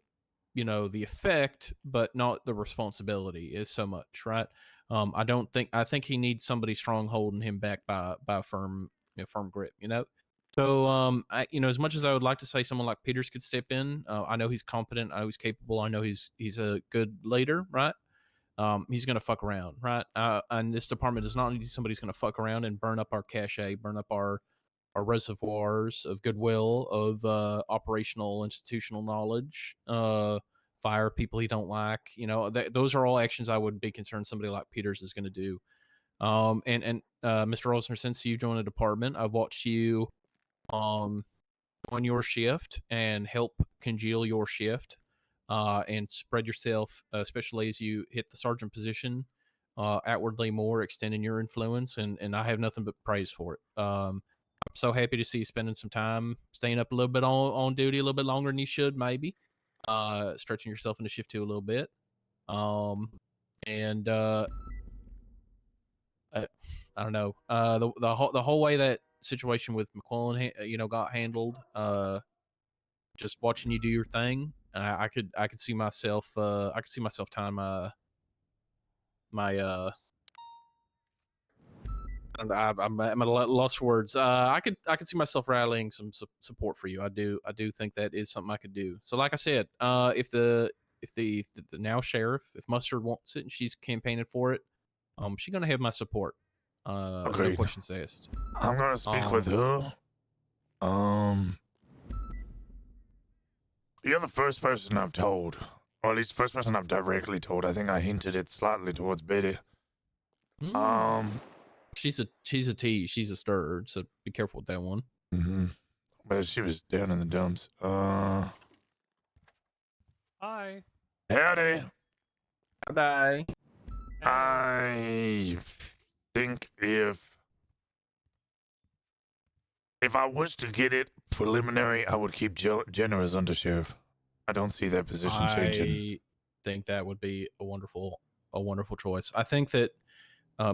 effect, but not the responsibility is so much, right? I think he needs somebody strong holding him back by a firm grip, So, as much as I would like to say someone like Peters could step in, I know he's competent. I know he's capable. I know he's a good leader, right? He's going to fuck around, right? And this department does not need somebody who's going to fuck around and burn up our cachet, burn up our reservoirs of goodwill, of operational institutional knowledge, fire people he don't like. Those are all actions I would be concerned somebody like Peters is going to do. And Mr. Rosner, since you joined the department, I've watched you on your shift and help congeal your shift, and spread yourself, especially as you hit the sergeant position, outwardly more, extending your influence, and I have nothing but praise for it. I'm so happy to see you spending some time staying up a little bit on duty a little bit longer than you should, maybe, stretching yourself into shift 2 a little bit. And I don't know, the whole way that situation with McClellan got handled, just watching you do your thing, I could see myself tying my I'm at a lost for words. I could see myself rallying some support for you. I do think that is something I could do. So, like I said, if the now sheriff, if Mustard wants it and she's campaigning for it, she's gonna have my support. No Agreed. questions asked. I'm gonna speak with her. You're the first person I've told, or at least first person I've directly told. I think I hinted it slightly towards Betty. She's a T. She's a stir. So be careful with that one. But she was down in the dumps. Hi. Howdy. Bye. I think if I was to get it preliminary, I would keep Jenner as undersheriff. I don't see that position changing. I think that would be a wonderful choice. I think that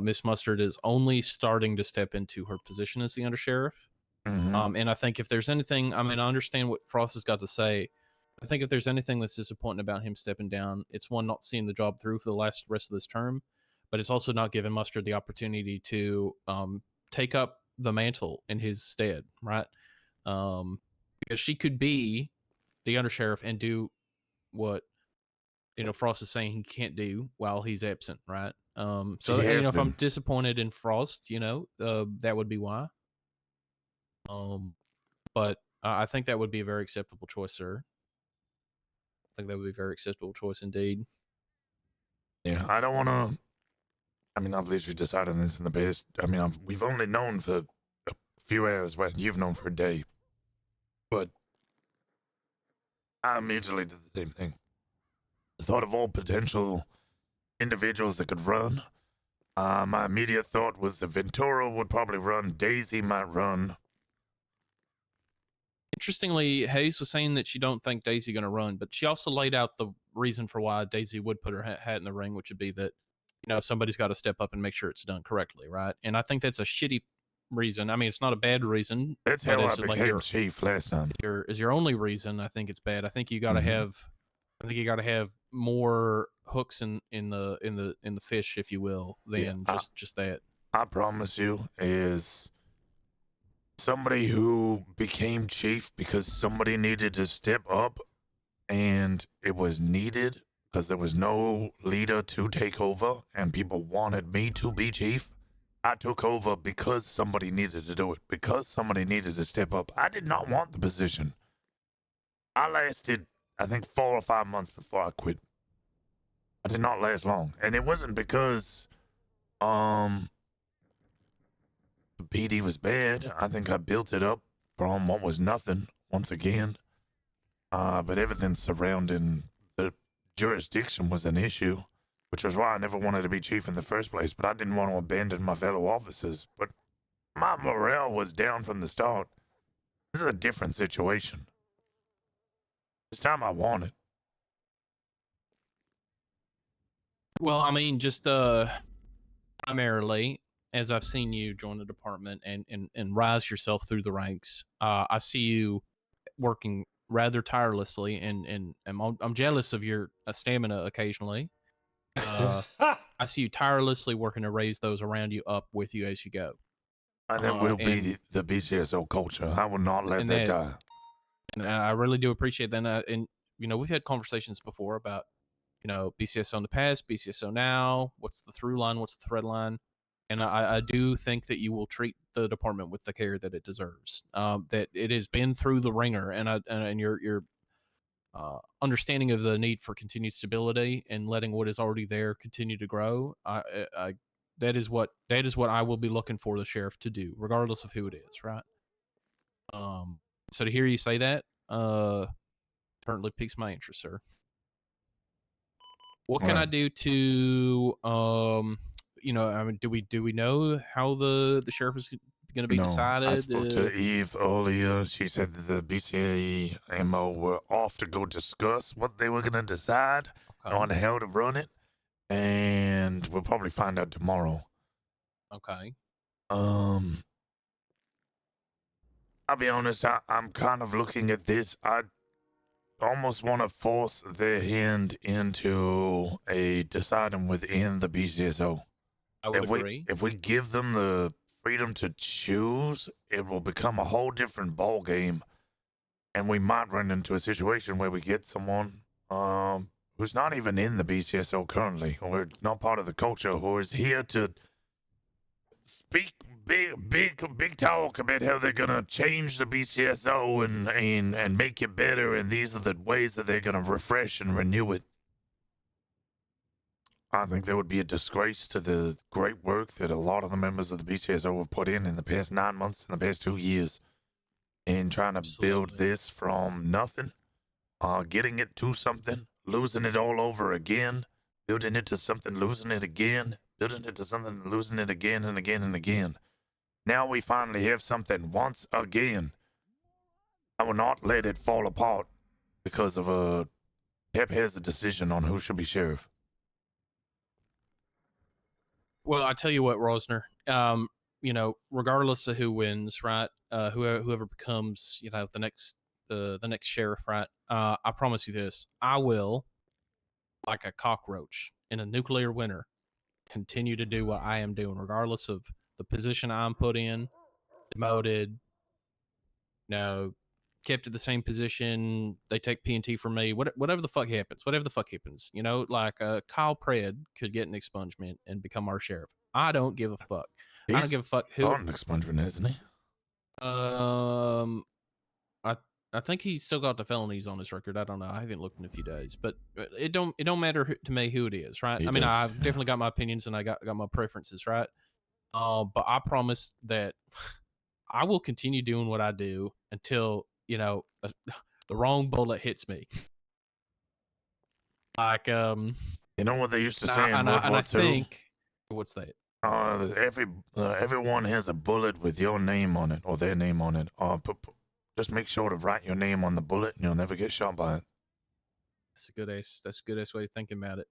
Miss Mustard is only starting to step into her position as the undersheriff. And I think if there's anything, I mean, I understand what Frost has got to say. I think if there's anything that's disappointing about him stepping down, it's one, not seeing the job through for the rest of this term, but it's also not giving Mustard the opportunity to take up the mantle in his stead, right? Because she could be the undersheriff and do what Frost is saying he can't do while he's absent, right? So if I'm disappointed in Frost, that would be why. But I think that would be a very acceptable choice, sir. I think that would be a very acceptable choice indeed. Yeah, I don't want to. I mean, I've literally decided this in the best. I mean, we've only known for a few hours, when you've known for a day. But I immediately did the same thing. The thought of all potential individuals that could run. My immediate thought was that Ventura would probably run. Daisy might run. Interestingly, Hayes was saying that she don't think Daisy going to run, but she also laid out the reason for why Daisy would put her hat in the ring, which would be that, somebody's got to step up and make sure it's done correctly, right? And I think that's a shitty reason. I mean, it's not a bad reason. That's how I became chief last time. Is your only reason? I think it's bad. I think you got to have. I think you got to have more hooks in the fish, if you will, than just that. I promise you, is somebody who became chief because somebody needed to step up, and it was needed because there was no leader to take over, and people wanted me to be chief. I took over because somebody needed to do it, because somebody needed to step up. I did not want the position. I lasted, I think, 4 or 5 months before I quit. I did not last long, and it wasn't because the PD was bad. I think I built it up from what was nothing once again. But everything surrounding the jurisdiction was an issue, which was why I never wanted to be chief in the first place. But I didn't want to abandon my fellow officers. But my morale was down from the start. This is a different situation. This time I want it. Well, I mean, just primarily, as I've seen you join the department and rise yourself through the ranks, I see you working rather tirelessly, and I'm jealous of your stamina occasionally. I see you tirelessly working to raise those around you up with you as you go. And that will be the BCSO culture. I will not let that die. And I really do appreciate that. And we've had conversations before about BCSO in the past, BCSO now. What's the through line? What's the thread line? And I do think that you will treat the department with the care that it deserves. That it has been through the ringer, and your understanding of the need for continued stability and letting what is already there continue to grow. That is what I will be looking for the sheriff to do, regardless of who it is, right? So to hear you say that certainly piques my interest, sir. What can I do to I mean, do we know how the sheriff is going to be decided? I spoke to Eve earlier. She said that the BCA MO were off to go discuss what they were going to decide on how to run it, and we'll probably find out tomorrow. Okay. I'll be honest, I'm kind of looking at this. I almost want to force their hand into a deciding within the BCSO. I would agree. If we give them the freedom to choose, it will become a whole different ball game, and we might run into a situation where we get someone who's not even in the BCSO currently, or not part of the culture, who is here to speak big talk about how they're gonna change the BCSO and make it better, and these are the ways that they're gonna refresh and renew it. I think that would be a disgrace to the great work that a lot of the members of the BCSO have put in the past 9 months, in the past 2 years, in trying to build this from nothing, getting it to something, losing it all over again, building it to something, losing it again, building it to something, losing it again and again and again. Now we finally have something once again. I will not let it fall apart because of a haphazard decision on who should be sheriff. Well, I tell you what, Rosner. You know, regardless of who wins, right? Whoever becomes, you know, the next sheriff, right? I promise you this: I will, like a cockroach in a nuclear winter, continue to do what I am doing, regardless of the position I'm put in, demoted, you know, kept at the same position. They take P&T from me. Whatever the fuck happens. You know, like Kyle Pred could get an expungement and become our sheriff. I don't give a fuck. I don't give a fuck who. On an expungement, isn't he? I think he's still got the felonies on his record. I don't know. I haven't looked in a few days, but it don't matter to me who it is, right? I mean, I've definitely got my opinions and I got my preferences, right? But I promise that I will continue doing what I do until, you know, the wrong bullet hits me. Like, you know what they used to say in World War II? I think, what's that? Everyone has a bullet with your name on it or their name on it. Just make sure to write your name on the bullet, and you'll never get shot by it. That's a good ass way of thinking about it.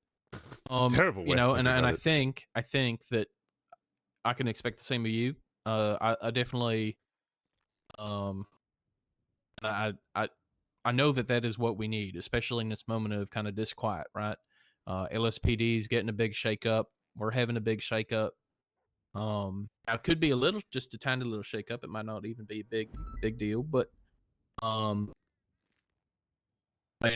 Terrible way. You know, and I think that I can expect the same of you. I definitely, I know that is what we need, especially in this moment of kind of disquiet, right? LSPD is getting a big shakeup. We're having a big shakeup. It could be just a tiny little shakeup. It might not even be a big deal, but you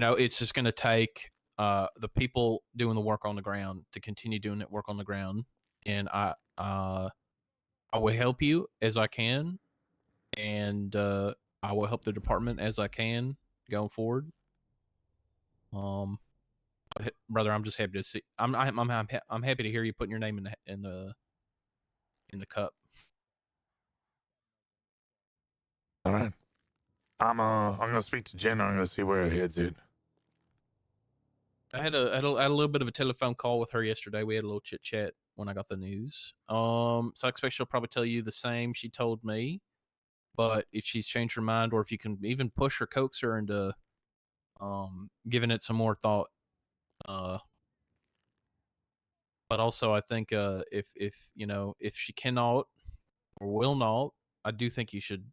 know, it's just going to take the people doing the work on the ground to continue doing that work on the ground, and I will help you as I can, and I will help the department as I can going forward. Brother, I'm just happy to see. I'm happy to hear you putting your name in the cup. All right. I'm gonna speak to Jenna. I'm gonna see where her head's at. I had a little bit of a telephone call with her yesterday. We had a little chit chat when I got the news. So I expect she'll probably tell you the same she told me. But if she's changed her mind, or if you can even push or coax her into giving it some more thought. But also I think if you know, if she cannot or will not, I do think you should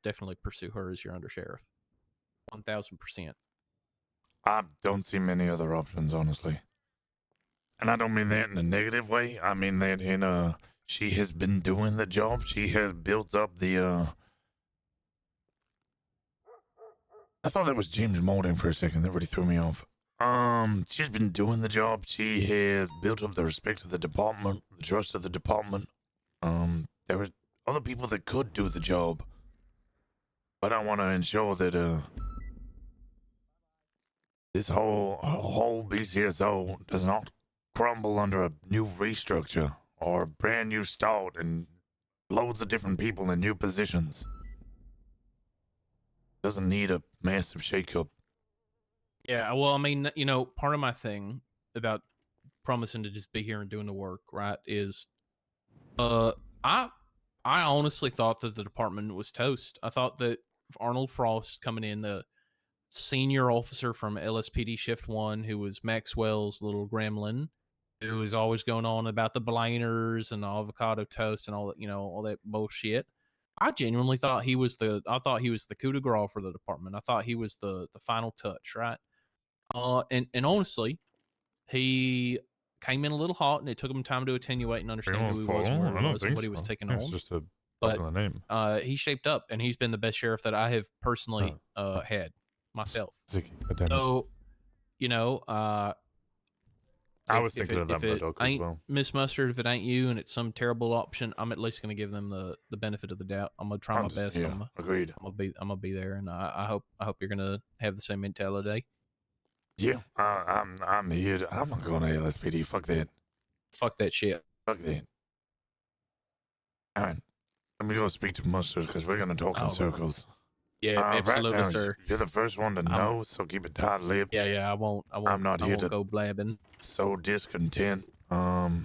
definitely pursue her as your undersheriff. 1000%. I don't see many other options, honestly. And I don't mean that in a negative way. I mean that in she has been doing the job. She has built up the I thought that was James Moulding for a second. That really threw me off. She's been doing the job. She has built up the respect of the department, the trust of the department. There were other people that could do the job, but I want to ensure that this whole BCSO does not crumble under a new restructure or a brand new start and loads of different people in new positions. Doesn't need a massive shakeup. Yeah, well, I mean, you know, part of my thing about promising to just be here and doing the work, right, is I honestly thought that the department was toast. I thought that Arnold Frost coming in, the senior officer from LSPD Shift 1, who was Maxwell's little gremlin, who was always going on about the Blainers and the avocado toast and all that, you know, all that bullshit. I genuinely thought he was the coup de grace for the department. I thought he was the final touch, right? And honestly, he came in a little hot, and it took him time to attenuate and understand who he was and where he was and what he was taking on. It's just a But name. he shaped up, and he's been the best sheriff that I have personally had myself. Ziggy, So, you know, I was thinking of that if it Murdoch as ain't well. Miss Mustard, if it ain't you and it's some terrible option, I'm at least gonna give them the benefit of the doubt. I'm gonna try my best. Yeah, agreed. I'm gonna be there, and I hope you're gonna have the same mentality. Yeah, I'm here. I'm not going to LSPD. Fuck that. Fuck that shit. Fuck that. All right, let me go speak to Mustard because we're gonna talk in All right. circles. Yeah, absolutely, right now, sir. You're the first one to know, so keep it tight-lipped. Yeah, I won't. I'm not I here won't to go blabbing. sow discontent. Guys,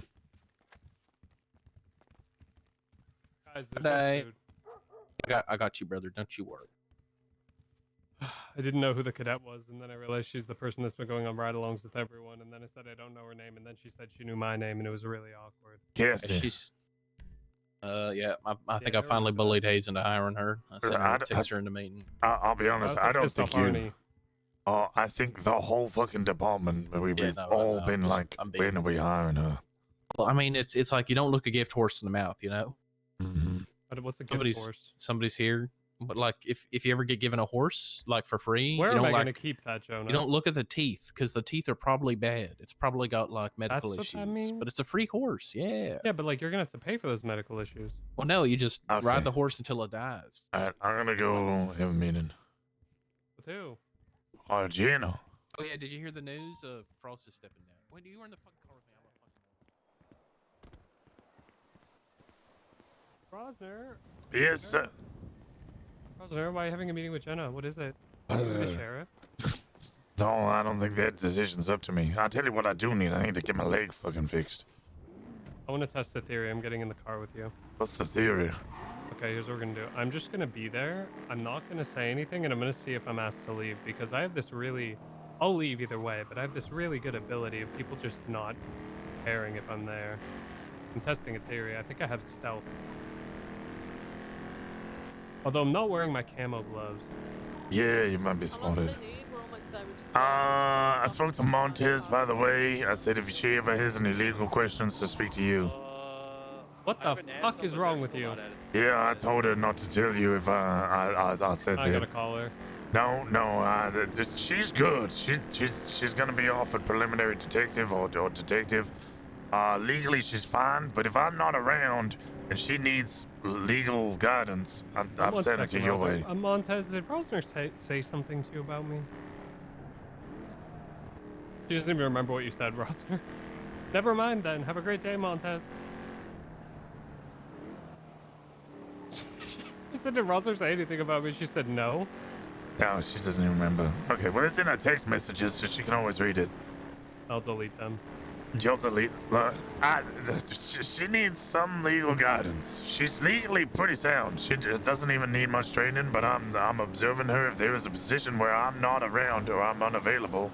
there's no Today. food. I got you, brother. Don't you worry. I didn't know who the cadet was, and then I realized she's the person that's been going on ride-alongs with everyone. And then I said I don't know her name, and then she said she knew my name, and it was really awkward. Cassie. She's. Yeah, I think Yeah, I finally bullied Hayes into hiring her. I sent her I- a text her in the meeting. I'll be honest. I don't pissed think off you. I think the whole fucking department. We've all been like, when are we hiring her? Well, I mean, it's like you don't look a gift horse in the mouth, you know. But what's a gift horse? Somebody's here, but like if you ever get given a horse like for free, Where you am don't I like going to keep that, Jonah? you don't look at the teeth because the teeth are probably bad. It's probably got like medical That's issues. what that means? But it's a free horse, yeah. Yeah, but like you're going to have to pay for those medical issues. Well, no, you just Okay. ride the horse until it dies. All right, I'm gonna go have a meeting. With who? Gina. Oh yeah, did you hear the news? Frost is stepping down. Wait, you were in the fucking car with me. Rosner. Yes, sir. Rosner, why are you having a meeting with Jenna? What is it? Uh, The sheriff? No, I don't think that decision's up to me. I'll tell you what I do need. I need to get my leg fucking fixed. I want to test the theory. I'm getting in the car with you. What's the theory? Okay, here's what we're gonna do. I'm just gonna be there. I'm not gonna say anything, and I'm gonna see if I'm asked to leave because I have this really. I'll leave either way, but I have this really good ability of people just not caring if I'm there. I'm testing a theory. I think I have stealth. Although I'm not wearing my camo gloves. Yeah, you might be spotted. I spoke to Montez, by the way. I said if she ever has any legal questions to speak to you. What the fuck is wrong with you? Yeah, I told her not to tell you if I said I that. gotta call her. No, she's good. She's gonna be offered preliminary detective or detective. Legally she's fine, but if I'm not around and she needs legal guidance, I'm sending it to your way. Montez, did Rosner say something to you about me? She doesn't even remember what you said, Rosner. Never mind then. Have a great day, Montez. She said, did Rosner say anything about me? She said no. No, she doesn't even remember. Okay, well, it's in her text messages, so she can always read it. I'll delete them. You'll delete. Look, she needs some legal guidance. She's legally pretty sound. She doesn't even need much training, but I'm observing her. If there is a position where I'm not around or I'm unavailable.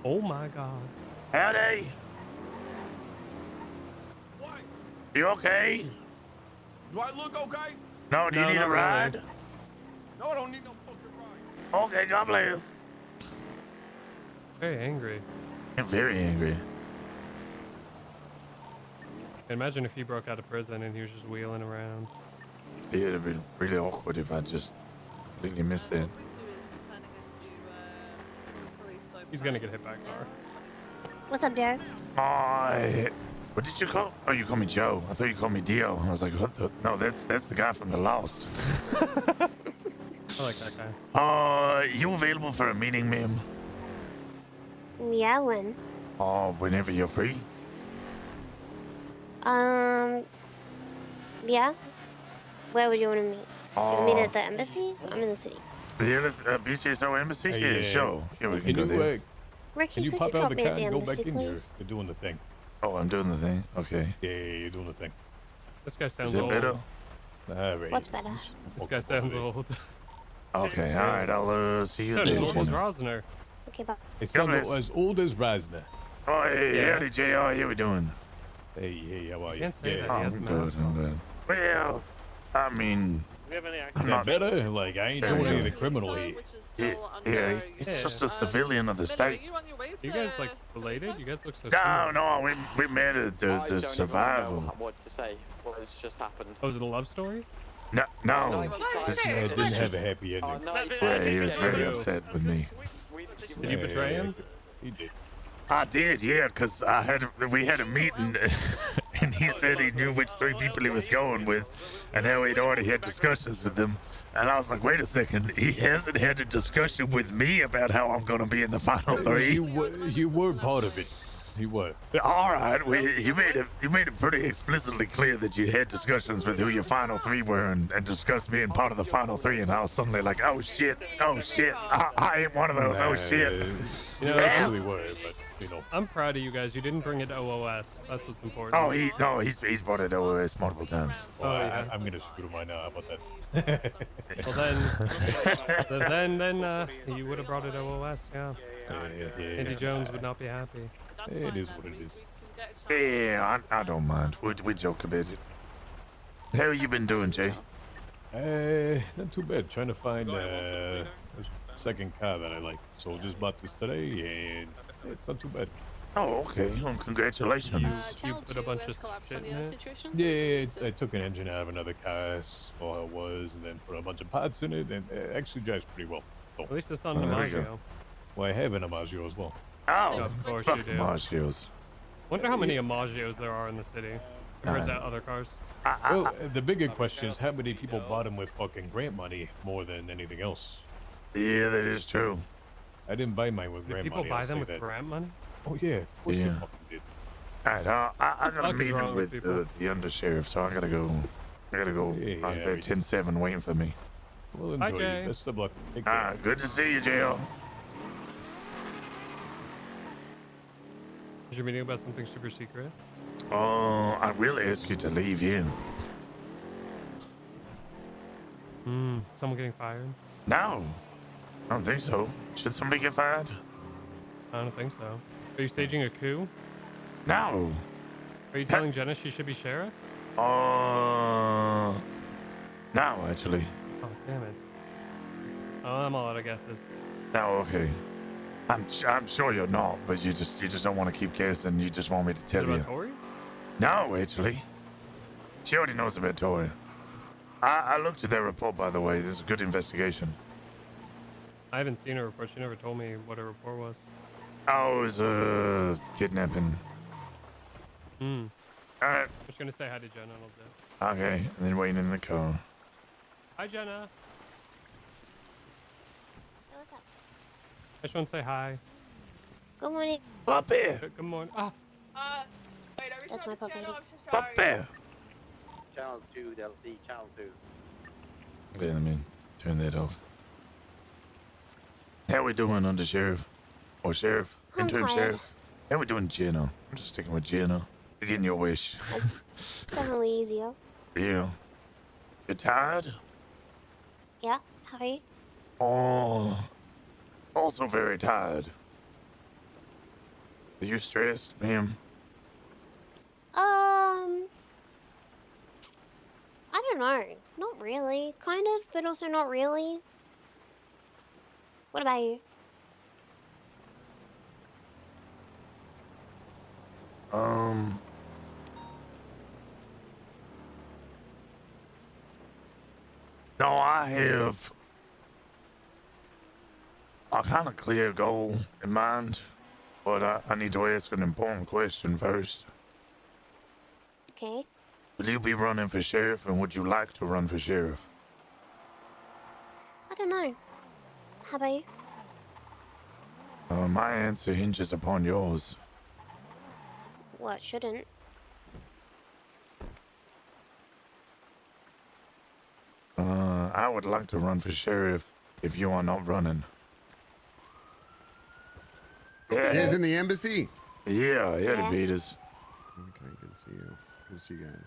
Oh my god. Howdy. You okay? Do I look okay? No, do you need a ride? No, I don't need no fucking ride. Okay, God bless. Very angry. I'm very angry. Imagine if he broke out of prison and he was just wheeling around. Yeah, it'd be really awkward if I just completely missed that. He's gonna get hit by a car. What's up, Joe? What did you call? Oh, you call me Joe. I thought you called me Dio. I was like, what the? No, that's the guy from The Lost. I like that guy. You available for a meeting, ma'am? Yeah, when? Whenever you're free. Yeah? Where would you want to meet? You want to meet at the embassy? I'm in the city. Yeah, that's BCSO Embassy? Hey, Yeah, sure. Yeah, we can Can go you, there. Ricky, can you could pop you out drop the me car at the and go back embassy, in? You're please? doing the thing. Oh, I'm doing the thing? Okay. Yeah, you're doing the thing. This guy sounds Is it old. better? All right. What's better? This guy sounds old. Okay, alright, I'll see you Tony, there. old as Rosner. Okay, bye. It sounds bless. as old as Rosner. Oh, hey, Yeah. howdy, JR. How we doing? Hey, how are you? Can't say that. Oh, He has I'm a good, mask I'm on. good. Well, I mean, Do we have any Is access? that better? Like, I ain't Yeah, doing yeah. any of the criminal here. yeah, he's just a civilian of the state. You guys like related? You guys look so No, sweet. no, we met at the survival. What to say? What has just happened? Oh, is it a love story? No. It didn't have a happy ending. Yeah, he was very upset with me. Did you betray him? He did. I did, yeah, because we had a meeting, and he said he knew which 3 people he was going with, and how he'd already had discussions with them. And I was like, wait a second, he hasn't had a discussion with me about how I'm going to be in the final 3. You were part of it. You were. All right, you made it pretty explicitly clear that you had discussions with who your final 3 were, and discussed being part of the final 3. And I was suddenly like, oh shit, I ain't one of those. Oh shit. You know, Yeah. Really were, but you know. I'm proud of you guys. You didn't bring it to OOS. That's what's important. Oh, he's brought it to OS multiple times. Well, yeah. I'm gonna screw mine now. How about that? Well then you would have brought it to OOS, yeah. Andy Jones would not be happy. It is what it is. Yeah, I don't mind. We joke about it. How you been doing, Jay? Not too bad. Trying to find a second car that I like. So just bought this today, and it's not too bad. Oh, okay. Well, congratulations. You put a bunch of shit in it? Yeah, I took an engine out of another car, saw how it was, and then put a bunch of parts in it, and it actually drives pretty well. So, At least it's not an there we go. Amaggio. well, I have an Amaggio as well. Oh, Of course fuck you do. Amagios. Wonder how many Amaggios there are in the city compared to other cars. Well, the bigger question is how many people bought them with fucking grant money more than anything else. Yeah, that is true. I didn't buy mine with Did grant people money. buy I'll them say with that. grant money? Oh yeah, of course they Yeah. fucking did. Alright, I got a fuck is meeting wrong with with people? the undersheriff, so I gotta go. Yeah, They're 10-7 waiting for me. Well, Hi, enjoy Jay. you. Best of luck. Take care. Alright, good to see you, JL. Is your meeting about something super secret? I will ask you to leave here. Someone getting fired? No, I don't think so. Should somebody get fired? I don't think so. Are you staging a coup? No. Are you telling Jenna she should be sheriff? No, actually. Oh, damn it. Oh, I'm all out of guesses. No, okay. I'm sure you're not, but you just don't want to keep guessing. You just want me to Is tell it you. about Tori? No, actually. She already knows about Tori. I looked at their report, by the way. This is a good investigation. I haven't seen her report. She never told me what her report was. Oh, it was a kidnapping. Hmm. Alright. I'm just gonna say hi to Jenna a little bit. Okay, and then waiting in the car. Hi, Jenna. What's up? I just want to say hi. Good morning. Puppy! Good morning. Ah, Wait, are we That's still my on this puppy. channel? I'm so sorry. Puppy! Channel 2, that'll be channel 2. Okay, let me turn that off. How we doing, under sheriff? Or sheriff? I'm Interim tired. sheriff? How we doing, Jenna? I'm just sticking with Jenna. You're getting your wish. It's definitely easier. Yeah. You tired? Yeah. How are you? Oh, also very tired. Are you stressed, ma'am? I don't know. Not really. Kind of, but also not really. What about you? No, I have a kind of clear goal in mind, but I need to ask an important question first. Okay. Will you be running for sheriff, and would you like to run for sheriff? I don't know. How about you? My answer hinges upon yours. Well, it shouldn't. I would like to run for sheriff if you are not running. Yeah, it's in the embassy. Yeah, Yeah. Peters. Okay, good to see you. Good to see you guys.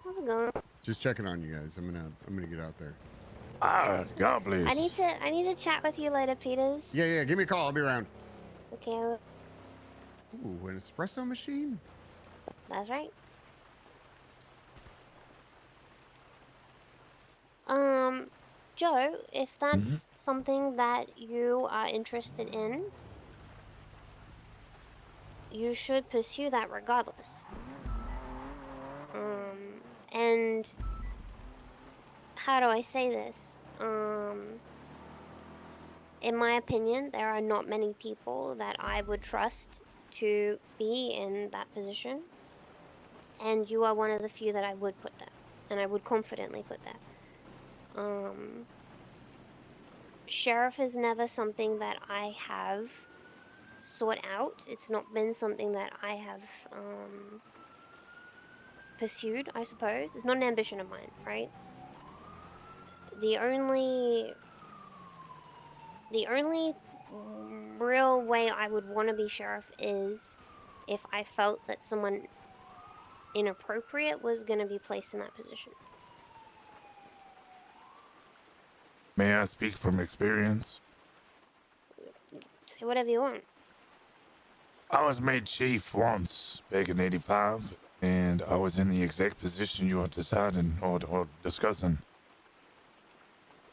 How's it going? Just checking on you guys. I'm gonna get out there. Ah, God bless. I need to chat with you later, Peters. Yeah, give me a call. I'll be around. Okay, Ooh, an espresso machine? that's right. Joe, if that's something that you are interested in, you should pursue that regardless. And how do I say this? in my opinion, there are not many people that I would trust to be in that position. And you are one of the few that I would put there. And I would confidently put there. Sheriff is never something that I have sought out. It's not been something that I have pursued, I suppose. It's not an ambition of mine, right? The only real way I would want to be sheriff is if I felt that someone inappropriate was going to be placed in that position. May I speak from experience? Say whatever you want. I was made chief once back in '85, and I was in the exact position you are deciding or discussing.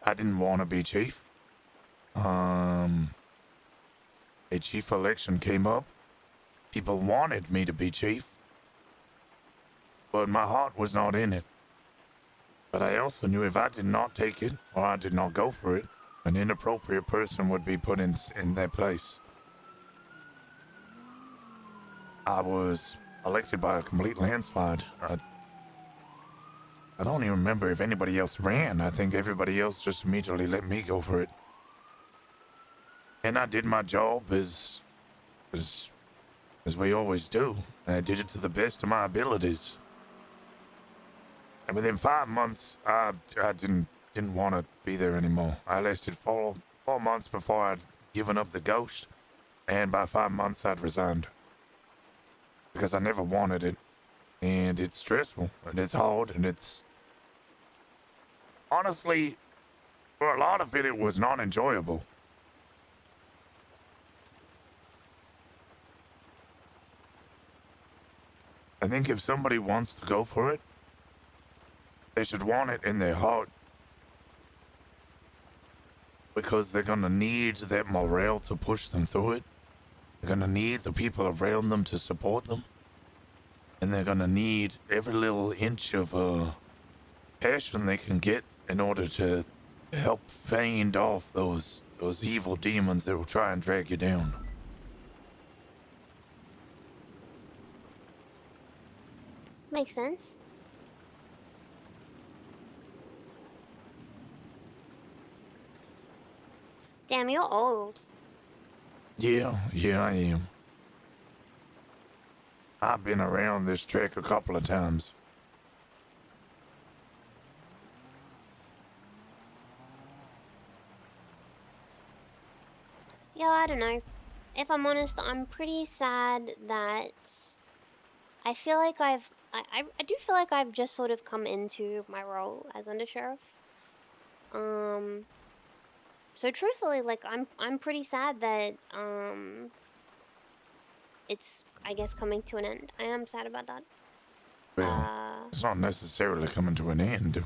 I didn't want to be chief. A chief election came up. People wanted me to be chief, but my heart was not in it. But I also knew if I did not take it, or I did not go for it, an inappropriate person would be put in their place. I was elected by a complete landslide. I don't even remember if anybody else ran. I think everybody else just immediately let me go for it. And I did my job as we always do. I did it to the best of my abilities. And within 5 months, I didn't want to be there anymore. I lasted 4 months before I'd given up the ghost, and by 5 months I'd resigned. Because I never wanted it. And it's stressful, and it's hard, and it's... Honestly, for a lot of it, it was not enjoyable. I think if somebody wants to go for it, they should want it in their heart. Because they're gonna need that morale to push them through it. They're gonna need the people around them to support them. And they're gonna need every little inch of passion they can get in order to help fend off those evil demons that will try and drag you down. Makes sense. Damn, you're old. Yeah, I am. I've been around this track a couple of times. Yeah, I don't know. If I'm honest, I'm pretty sad that I feel like I do feel like I've just sort of come into my role as undersheriff. So truthfully, like I'm pretty sad that it's, I guess, coming to an end. I am sad about that. Well, it's not necessarily coming to an end.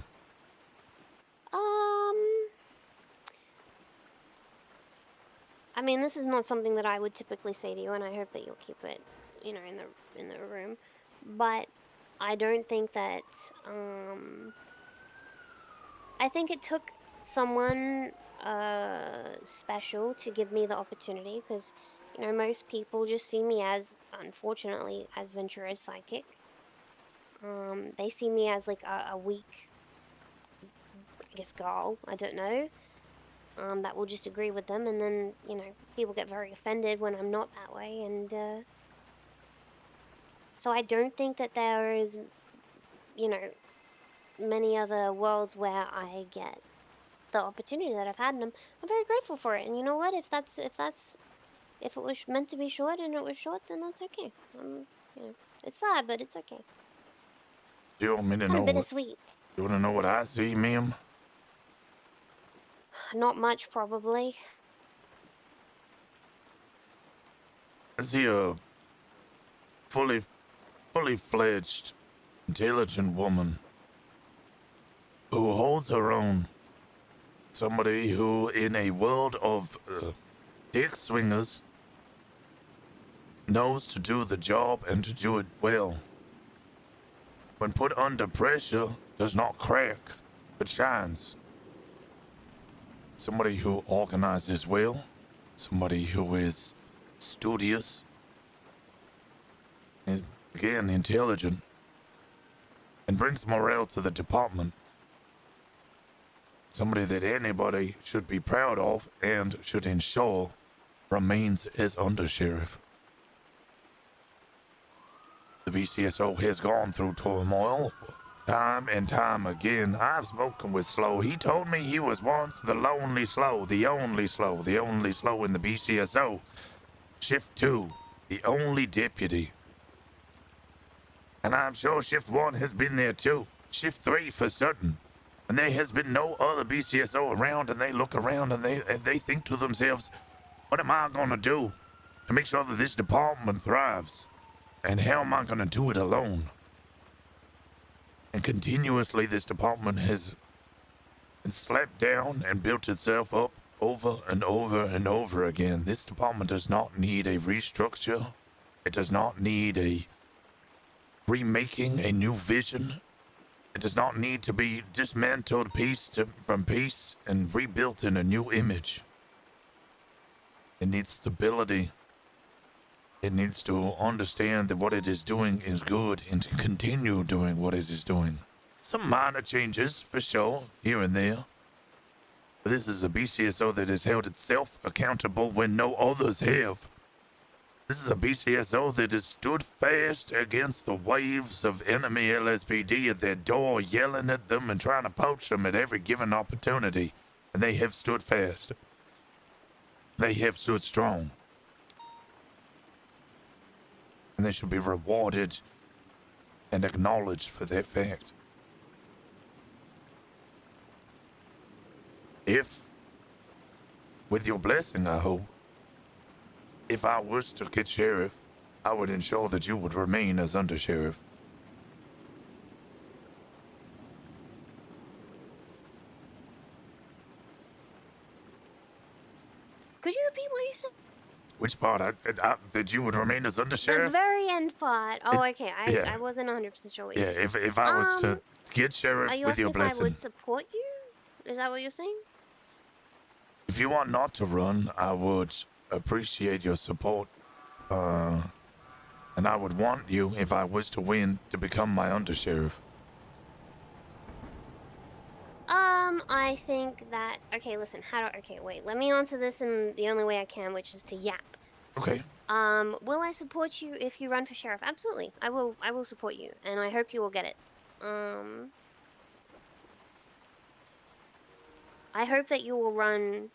I mean, this is not something that I would typically say to you, and I hope that you'll keep it, in the room. But I don't think that I think it took someone special to give me the opportunity, because most people just see me as, unfortunately, as Ventura's psychic. They see me as like a weak, I guess, girl. I don't know. That will just agree with them, and then people get very offended when I'm not that way, and so I don't think that there is, many other worlds where I get the opportunity that I've had, and I'm very grateful for it. And you know what? If it was meant to be short and it was short, then that's okay. It's sad, but it's okay. Do you want me to Kind know of bittersweet. You want to know what I see, ma'am? Not much, probably. I see a fully fledged, intelligent woman who holds her own. Somebody who, in a world of dick swingers, knows to do the job and to do it well. When put under pressure, does not crack, but shines. somebody who organizes well, somebody who is studious, is, again, intelligent, and brings morale to the department. Somebody that anybody should be proud of and should ensure remains as undersheriff. The BCSO has gone through turmoil time and time again. I've spoken with Slow. He told me he was once the lonely Slow, the only Slow, the only Slow in the BCSO. Shift 2, the only deputy. And I'm sure Shift 1 has been there too. Shift 3 for certain. And there has been no other BCSO around, and they look around and they think to themselves, what am I gonna do to make sure that this department thrives? And how am I gonna do it alone? And continuously this department has been slapped down and built itself up over and over and over again. This department does not need a restructure. It does not need a remaking, a new vision. It does not need to be dismantled from piece and rebuilt in a new image. It needs stability. It needs to understand that what it is doing is good and to continue doing what it is doing. Some minor changes, for sure, here and there. But this is a BCSO that has held itself accountable when no others have. This is a BCSO that has stood fast against the waves of enemy LSPD at their door, yelling at them and trying to poach them at every given opportunity. And they have stood fast. They have stood strong. And they should be rewarded and acknowledged for that fact. If, with your blessing, I hope, if I was to get sheriff, I would ensure that you would remain as undersheriff. Could you repeat what you said? Which part? That you would remain as The undersheriff? very end part. Oh, okay. yeah. I wasn't 100% sure what you Yeah, said. if I was to get sheriff Are you with asking your if blessing. I would support you? Is that what you're saying? If you want not to run, I would appreciate your support. And I would want you, if I was to win, to become my undersheriff. I think that okay, listen, okay, wait, let me answer this in the only way I can, which is to yap. Okay. Will I support you if you run for sheriff? Absolutely. I will support you, and I hope you will get it. I hope that you will run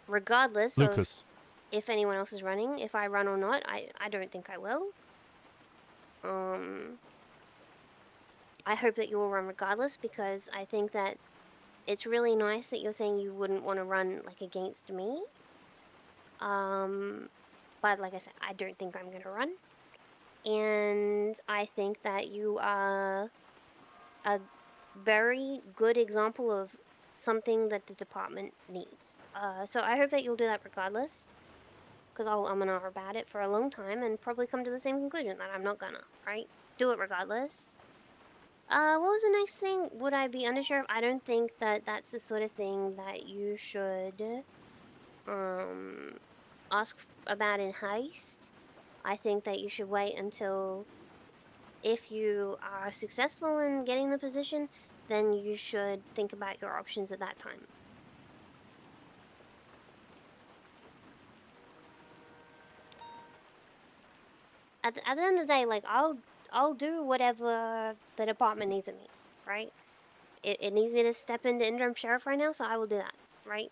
regardless Lucas. of if anyone else is running. If I run or not, I don't think I will. I hope that you will run regardless because I think that it's really nice that you're saying you wouldn't want to run like against me. But like I said, I don't think I'm gonna run. And I think that you are a very good example of something that the department needs. So I hope that you'll do that regardless. Because I'll about it for a long time and probably come to the same conclusion that I'm not gonna, right? Do it regardless. What was the next thing? Would I be undersheriff? I don't think that that's the sort of thing that you should ask about in haste. I think that you should wait until if you are successful in getting the position, then you should think about your options at that time. At the end of the day, like I'll do whatever the department needs of me, right? It needs me to step into interim sheriff right now, so I will do that, right?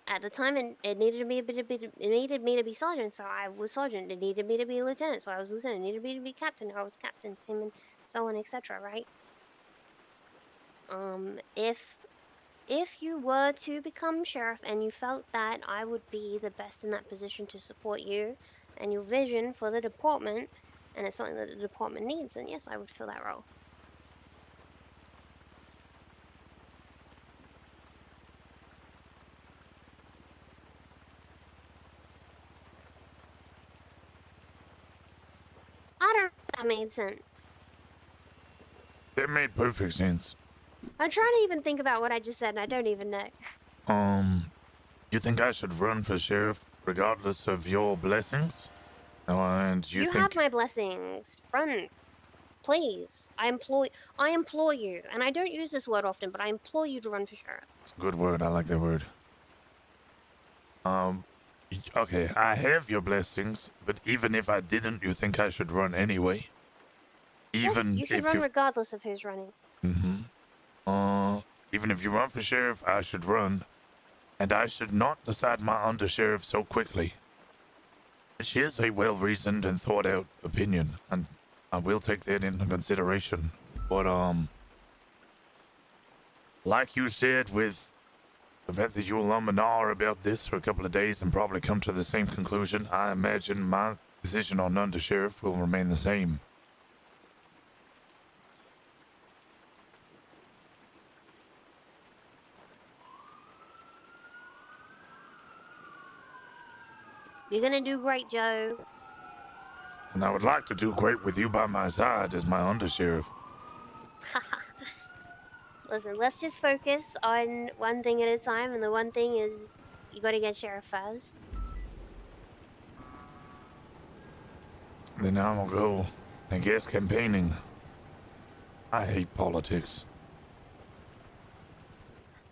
At the time, it needed me to be sergeant, so I was sergeant. It needed me to be lieutenant, so I was lieutenant. It needed me to be captain, I was captain. Same and so on, etc. Right? If you were to become sheriff and you felt that I would be the best in that position to support you and your vision for the department, and it's something that the department needs, then yes, I would fill that role. I don't know if that made sense. That made perfect sense. I'm trying to even think about what I just said, and I don't even know. You think I should run for sheriff regardless of your blessings? And you You think have my blessings. Run, please. I implore you, and I don't use this word often, but I implore you to run for sheriff. it's a good word? I like that word. Okay, I have your blessings, but even if I didn't, you think I should run anyway? Yes, Even you should if run you... regardless of who's running. Even if you run for sheriff, I should run. And I should not decide my undersheriff so quickly. She is a well-reasoned and thought-out opinion, and I will take that into consideration. But, like you said, with the fact that you'll and R about this for a couple of days and probably come to the same conclusion, I imagine my decision on undersheriff will remain the same. You're gonna do great, Joe. And I would like to do great with you by my side as my undersheriff. Listen, let's just focus on one thing at a time, and the one thing is you gotta get sheriff first. Then I will go, I guess, campaigning. I hate politics.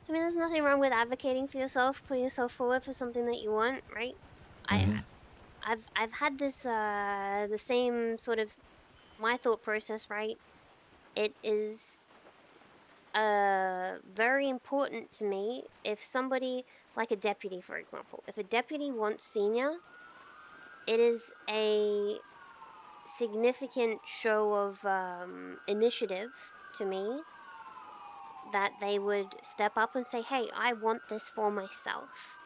I mean, there's nothing wrong with advocating for yourself, putting yourself forward for something that you want, right? I've had this the same sort of my thought process, right? It is very important to me if somebody like a deputy, for example, if a deputy wants senior, it is a significant show of initiative to me that they would step up and say, hey, I want this for myself.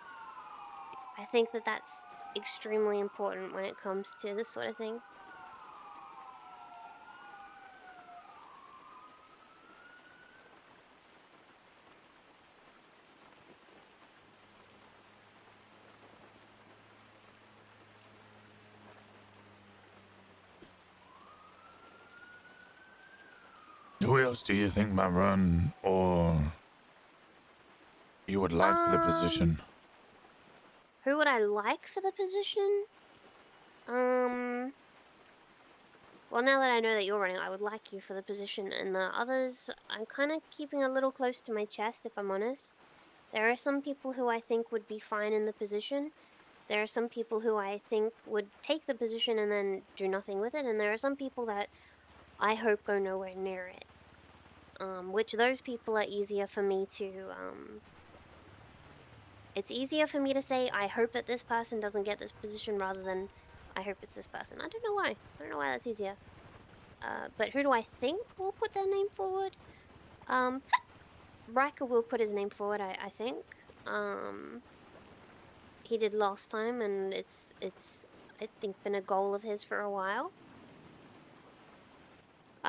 I think that that's extremely important when it comes to this sort of thing. Who else do you think might run or you would like for the position? Who would I like for the position? Well, now that I know that you're running, I would like you for the position, and the others, I'm kind of keeping a little close to my chest, if I'm honest. There are some people who I think would be fine in the position. There are some people who I think would take the position and then do nothing with it, and there are some people that I hope go nowhere near it. Which those people are easier for me to, it's easier for me to say, I hope that this person doesn't get this position rather than I hope it's this person. I don't know why. I don't know why that's easier. But who do I think will put their name forward? Riker will put his name forward, I think. He did last time, and it's I think been a goal of his for a while.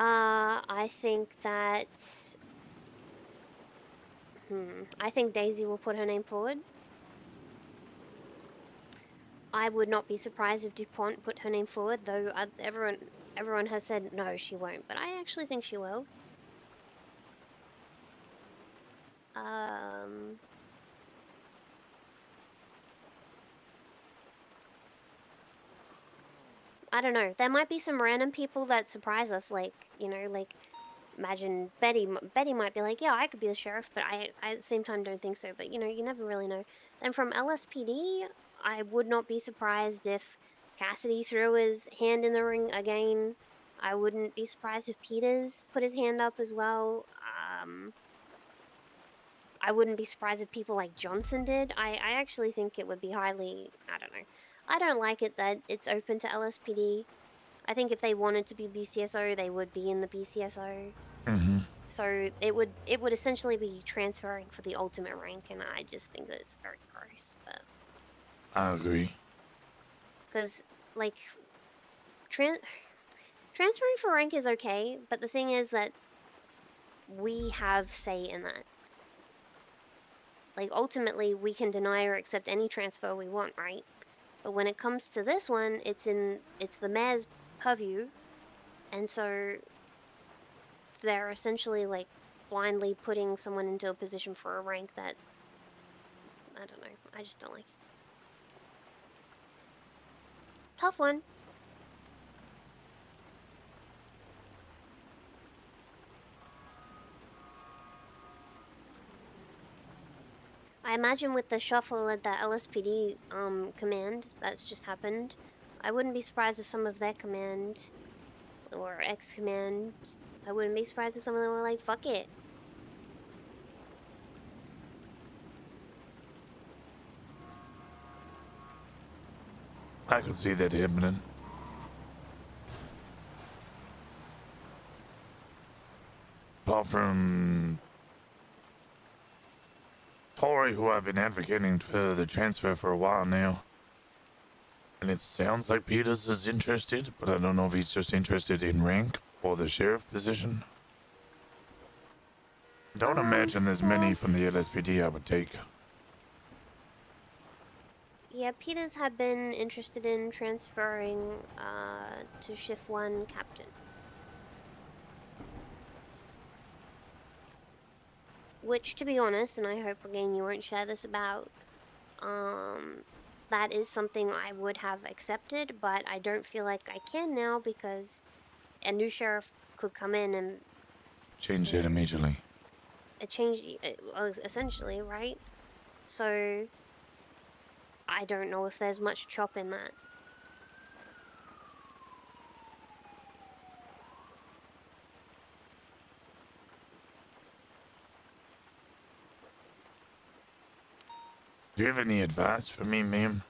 I think that I think Daisy will put her name forward. I would not be surprised if DuPont put her name forward, though everyone has said no, she won't, but I actually think she will. I don't know. There might be some random people that surprise us, like, you know, like, imagine Betty. Betty might be like, yeah, I could be the sheriff, but I at the same time don't think so. But, you know, you never really know. Then from LSPD, I would not be surprised if Cassidy threw his hand in the ring again. I wouldn't be surprised if Peters put his hand up as well. I wouldn't be surprised if people like Johnson did. I actually think it would be highly, I don't know. I don't like it that it's open to LSPD. I think if they wanted to be BCSO, they would be in the BCSO. So it would essentially be transferring for the ultimate rank, and I just think that it's very gross. But I agree. because like transferring for rank is okay, but the thing is that we have say in that. Like ultimately, we can deny or accept any transfer we want, right? But when it comes to this one, it's the mayor's purview, and so they're essentially like blindly putting someone into a position for a rank that I don't know. I just don't like it. Tough one. I imagine with the shuffle at the LSPD command that's just happened, I wouldn't be surprised if some of their command or X command, I wouldn't be surprised if some of them were like, fuck it. I could see that happening. Apart from Tori, who I've been advocating for the transfer for a while now. And it sounds like Peters is interested, but I don't know if he's just interested in rank or the sheriff position. Don't imagine there's many from the LSPD I would take. Yeah, Peters had been interested in transferring to Shift 1 Captain. Which, to be honest, and I hope again you won't share this about, that is something I would have accepted, but I don't feel like I can now because a new sheriff could come in and Change it immediately. change, essentially, right? So I don't know if there's much chop in that. Do you have any advice for me, ma'am?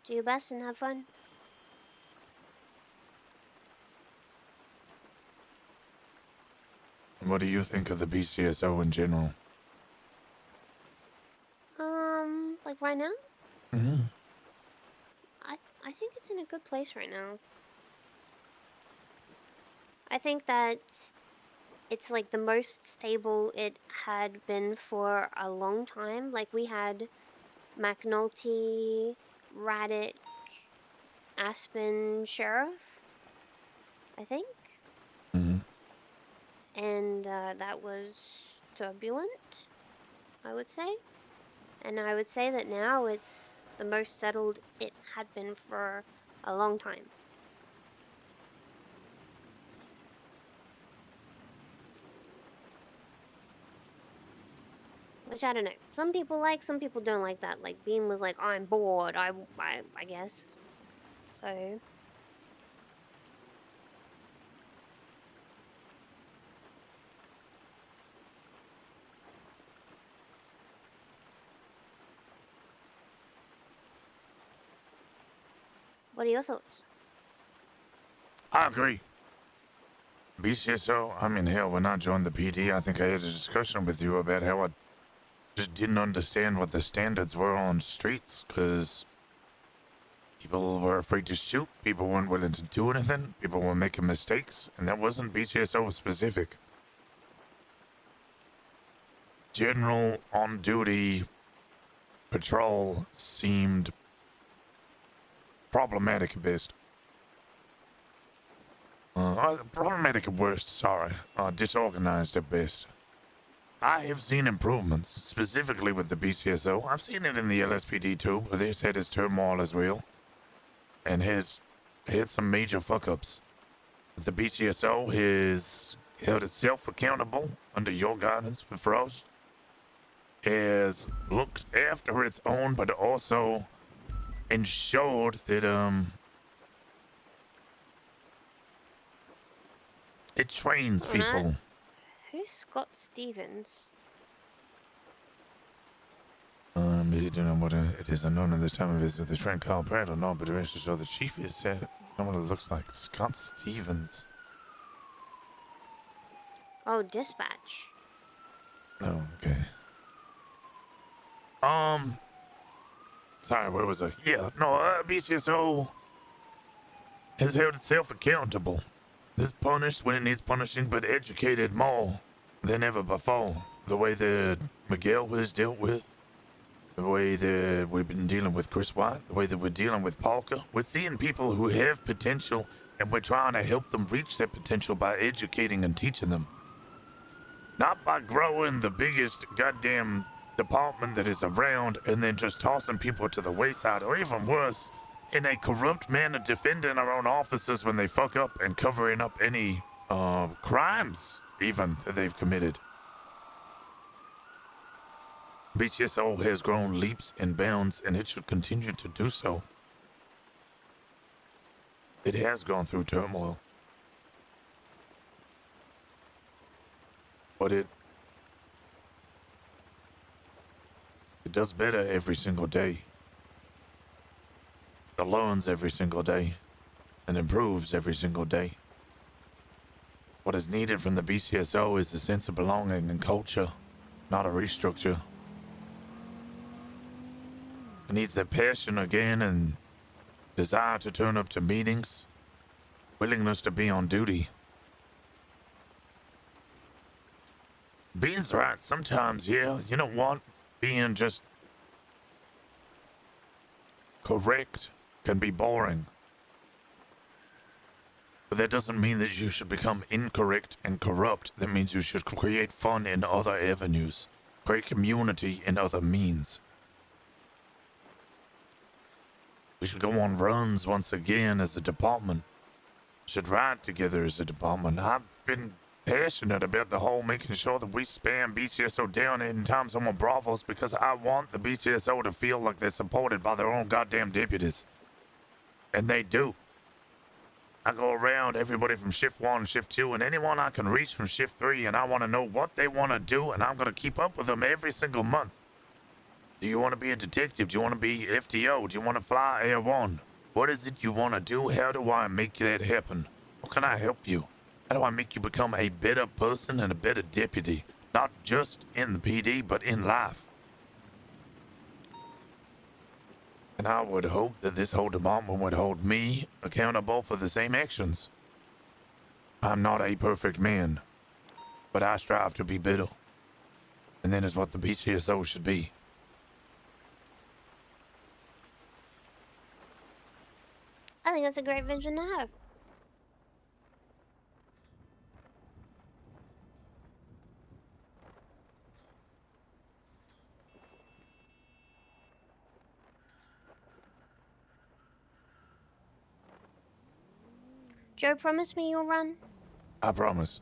Do your best and have fun. What do you think of the BCSO in general? Like right now? Mm-hmm. I think it's in a good place right now. I think that it's like the most stable it had been for a long time. Like we had McNulty, Raddick, Aspen, Sheriff, I think. Mm-hmm. And that was turbulent, I would say. And I would say that now it's the most settled it had been for a long time. Which I don't know. Some people like, some people don't like that. Like Beam was like, I'm bored. I guess. So. What are your thoughts? I agree. BCSO, I mean, hell, when I joined the PD, I think I had a discussion with you about how I just didn't understand what the standards were on streets, because people were afraid to shoot, people weren't willing to do anything, people were making mistakes, and that wasn't BCSO specific. General on-duty patrol seemed problematic at best. Problematic at worst, sorry. Disorganized at best. I have seen improvements, specifically with the BCSO. I've seen it in the LSPD too, but they said it's turmoil as well. And has had some major fuck-ups. The BCSO has held itself accountable under your guidance with Frost. Has looked after its own, but also ensured that, it trains people. Who's Scott Stevens? You don't know what it is unknown at this time of his with his friend Carl Pratt or not, but the rest is so the chief is said. You know what it looks like? Scott Stevens. Oh, dispatch. Oh, okay. Sorry, where was I? Yeah, no, BCSO has held itself accountable. Has punished when it needs punishing, but educated more than ever before. The way that Miguel was dealt with, the way that we've been dealing with Chris White, the way that we're dealing with Parker. We're seeing people who have potential, and we're trying to help them reach that potential by educating and teaching them. Not by growing the biggest goddamn department that is around and then just tossing people to the wayside, or even worse, in a corrupt manner, defending our own officers when they fuck up and covering up any crimes even that they've committed. BCSO has grown leaps and bounds, and it should continue to do so. It has gone through turmoil. But it does better every single day. It learns every single day and improves every single day. What is needed from the BCSO is a sense of belonging and culture, not a restructure. It needs that passion again and desire to turn up to meetings, willingness to be on duty. Bean's right. Sometimes, yeah, you know what? Being just correct can be boring. But that doesn't mean that you should become incorrect and corrupt. That means you should create fun in other avenues, create community in other means. We should go on runs once again as a department. We should ride together as a department. I've been passionate about the whole making sure that we spam BCSO down anytime someone bravos, because I want the BCSO to feel like they're supported by their own goddamn deputies. And they do. I go around everybody from shift 1, shift 2, and anyone I can reach from shift 3, and I want to know what they want to do, and I'm going to keep up with them every single month. Do you want to be a detective? Do you want to be FTO? Do you want to fly Air 1? What is it you want to do? How do I make that happen? How can I help you? How do I make you become a better person and a better deputy? Not just in the PD, but in life. And I would hope that this whole department would hold me accountable for the same actions. I'm not a perfect man, but I strive to be better. And that is what the BCSO should be. I think that's a great vision to have. Joe, promise me you'll run? I promise.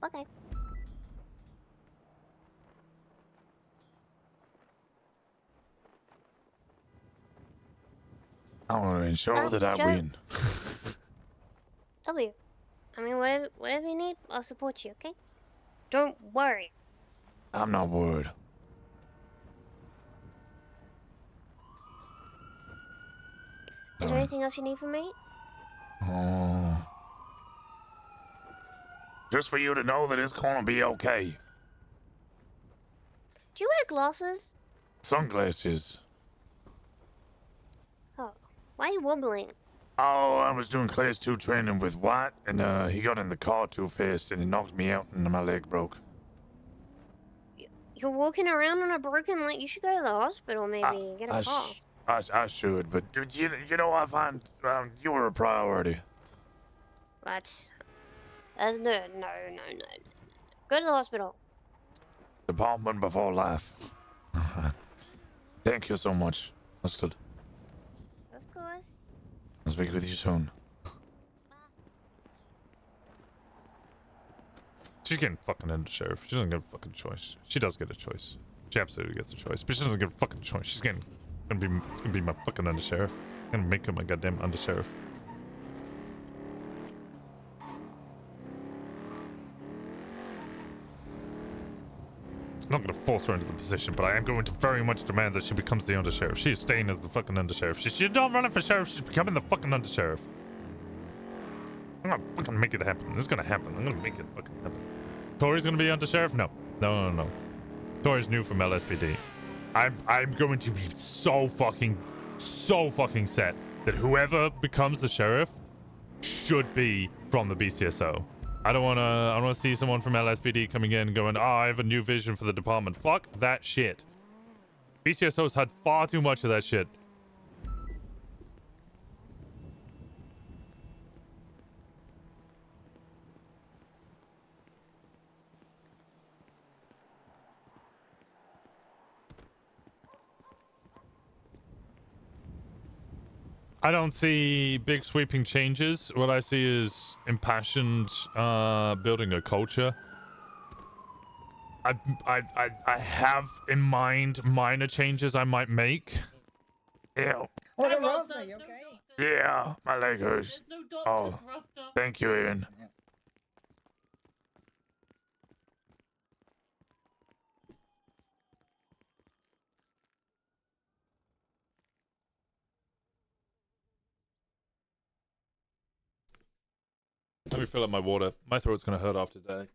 Okay. I want to ensure that I Joe. win. W. I mean, whatever you need, I'll support you, okay? Don't worry. I'm not worried. Is there anything else you need from me? Just for you to know that it's gonna be okay. Do you wear glasses? Sunglasses. Oh, why are you wobbling? Oh, I was doing class 2 training with White, and he got in the car too fast and he knocked me out and my leg broke. You're walking around on a broken leg. You should go to the hospital, maybe get a cast. I should, but dude, you know, I find you were a priority. That's no. Go to the hospital. Department before life. Thank you so much. Understood. Of course. I'll speak with you soon. She's getting fucking undersheriff. She doesn't get a fucking choice. She does get a choice. She absolutely gets a choice, but she doesn't get a fucking choice. She's gonna be my fucking undersheriff. I'm gonna make her my goddamn undersheriff. I'm not gonna force her into the position, but I am going to very much demand that she becomes the undersheriff. She is staying as the fucking undersheriff. She's not running for sheriff. She's becoming the fucking undersheriff. I'm gonna fucking make it happen. It's gonna happen. I'm gonna make it fucking happen. Tori's gonna be undersheriff? No. Tori's new from LSPD. I'm going to be so fucking set that whoever becomes the sheriff should be from the BCSO. I don't wanna see someone from LSPD coming in and going, oh, I have a new vision for the department. Fuck that shit. BCSO's had far too much of that shit. I don't see big sweeping changes. What I see is impassioned building a culture. I have in mind minor changes I might make. Ew. What a Rosner, you okay? Yeah, my leg hurts. Oh, thank you, Ian. Let me fill up my water. My throat's gonna hurt after today.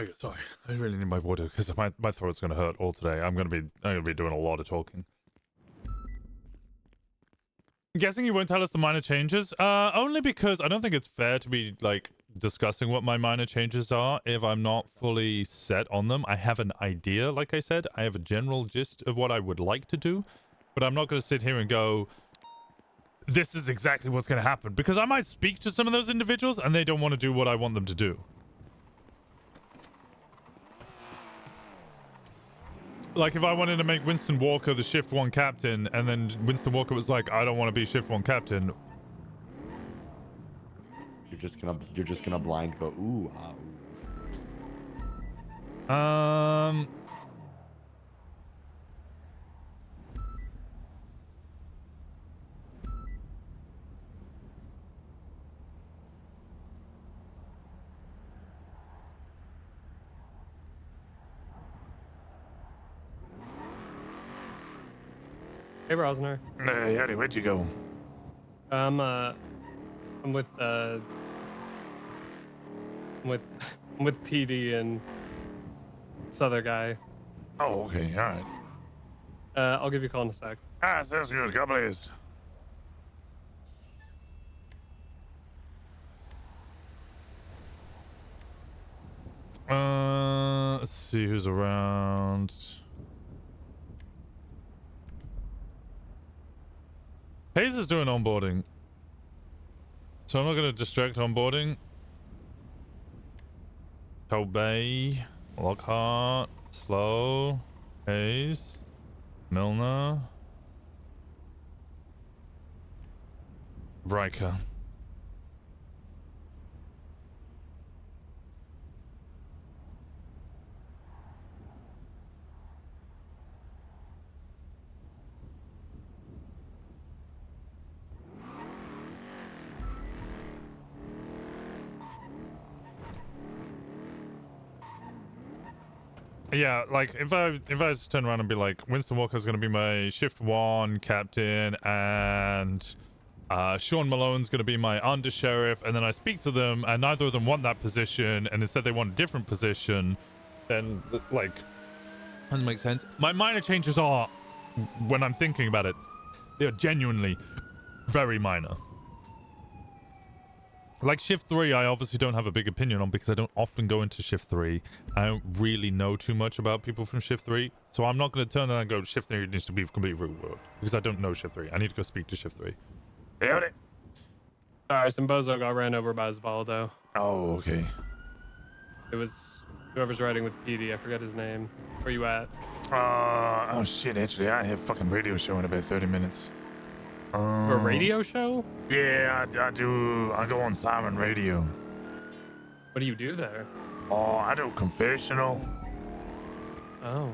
Okay, sorry. I really need my water because my throat's gonna hurt all today. I'm gonna be doing a lot of talking. I'm guessing you won't tell us the minor changes. Only because I don't think it's fair to be like discussing what my minor changes are if I'm not fully set on them. I have an idea, like I said. I have a general gist of what I would like to do, but I'm not gonna sit here and go, this is exactly what's gonna happen, because I might speak to some of those individuals and they don't want to do what I want them to do. Like, if I wanted to make Winston Walker the Shift 1 captain, and then Winston Walker was like, I don't want to be Shift 1 captain. You're just gonna blind go, ooh, ah, ooh. Hey, Rosner. Hey, Eddie, where'd you go? I'm with I'm with PD and this other guy. Oh, okay, all right. I'll give you a call in a sec. Ah, sounds good. God bless. Let's see who's around. Hayes is doing onboarding, so I'm not going to distract onboarding. Tobey, Lockhart, Slow, Hayes, Milner, Riker. Yeah, like if I just turn around and be like, Winston Walker's gonna be my Shift 1 captain, and Sean Malone's gonna be my under sheriff, and then I speak to them, and neither of them want that position, and instead they want a different position, then like, doesn't make sense. My minor changes are, when I'm thinking about it, they're genuinely very minor. Like Shift 3, I obviously don't have a big opinion on because I don't often go into Shift 3. I don't really know too much about people from Shift 3. So I'm not going to turn around and go, Shift 3 needs to be completely reworked. Because I don't know Shift 3. I need to go speak to Shift 3. Got it. Sorry, Simbozo got ran over by Osvaldo. Oh, okay. It was whoever's riding with PD. I forget his name. Where you at? Oh shit, actually, I have a fucking radio show in about 30 minutes. For a radio show? Yeah, I do. I go on Siren Radio. What do you do there? Oh, I do confessional. Oh.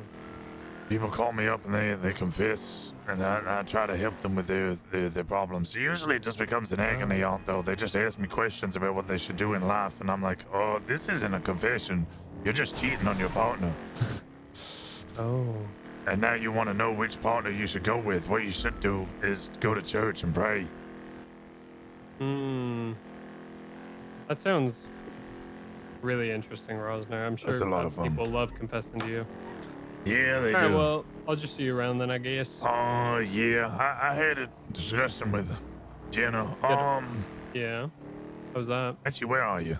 people call me up and they confess, and I try to help them with their problems. Usually it just becomes an agony aunt, though. They just ask me questions about what they should do in life, and I'm like, oh, this isn't a confession. You're just cheating on your partner. Oh. And now you want to know which partner you should go with. What you should do is go to church and pray. That sounds really interesting, Rosner. I'm sure That's a lot of fun. people love confessing to you. Yeah, they All right, do. well, I'll just see you around then, I guess. Oh, yeah. I had a discussion with Jenna. Yeah. How's that? Actually, where are you?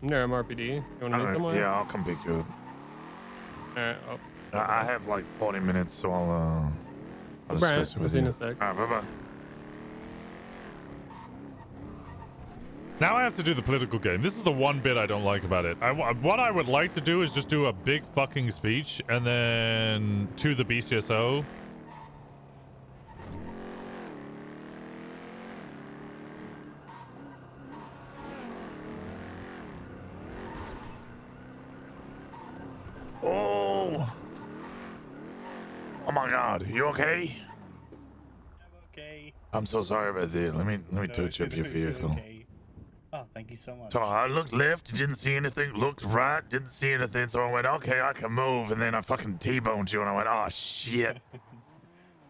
I'm near MRPD. You want to meet somewhere? Yeah, I'll come pick you up. All right. Oh. I have like 40 minutes, so I'll discuss it with see you you. in a sec. All right, bye-bye. Now I have to do the political game. This is the one bit I don't like about it. What I would like to do is just do a big fucking speech and then to the BCSO. Oh my God, you okay? Okay. I'm so sorry about that. Let me touch up your vehicle. Okay. Oh, thank you so much. So I looked left, didn't see anything. Looked right, didn't see anything. So I went, okay, I can move. And then I fucking T-boned you, and I went, oh shit.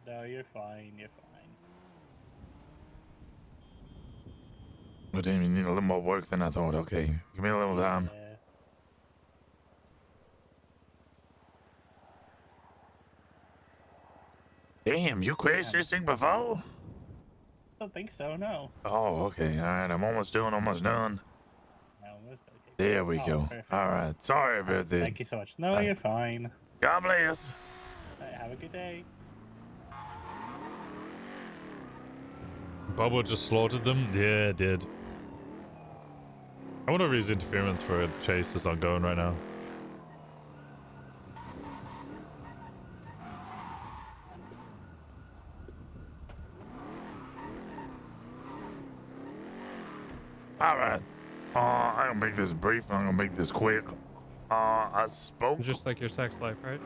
No, you're fine. You're fine. But damn, you need a little more work than I thought. Okay, give me a little time. Damn, you crashed this thing before? I don't think so. No. Oh, okay. All right, I'm almost done. Almost done. Almost okay. There we Oh, go. perfect. All right. Sorry about that. Thank you so much. No, you're fine. God bless. Have a good day. Bubba just slaughtered them? Yeah, it did. I wonder if his interference for a chase is ongoing right now. All right. I'm gonna make this brief. I'm gonna make this quick. I spoke. Just like your sex life, right?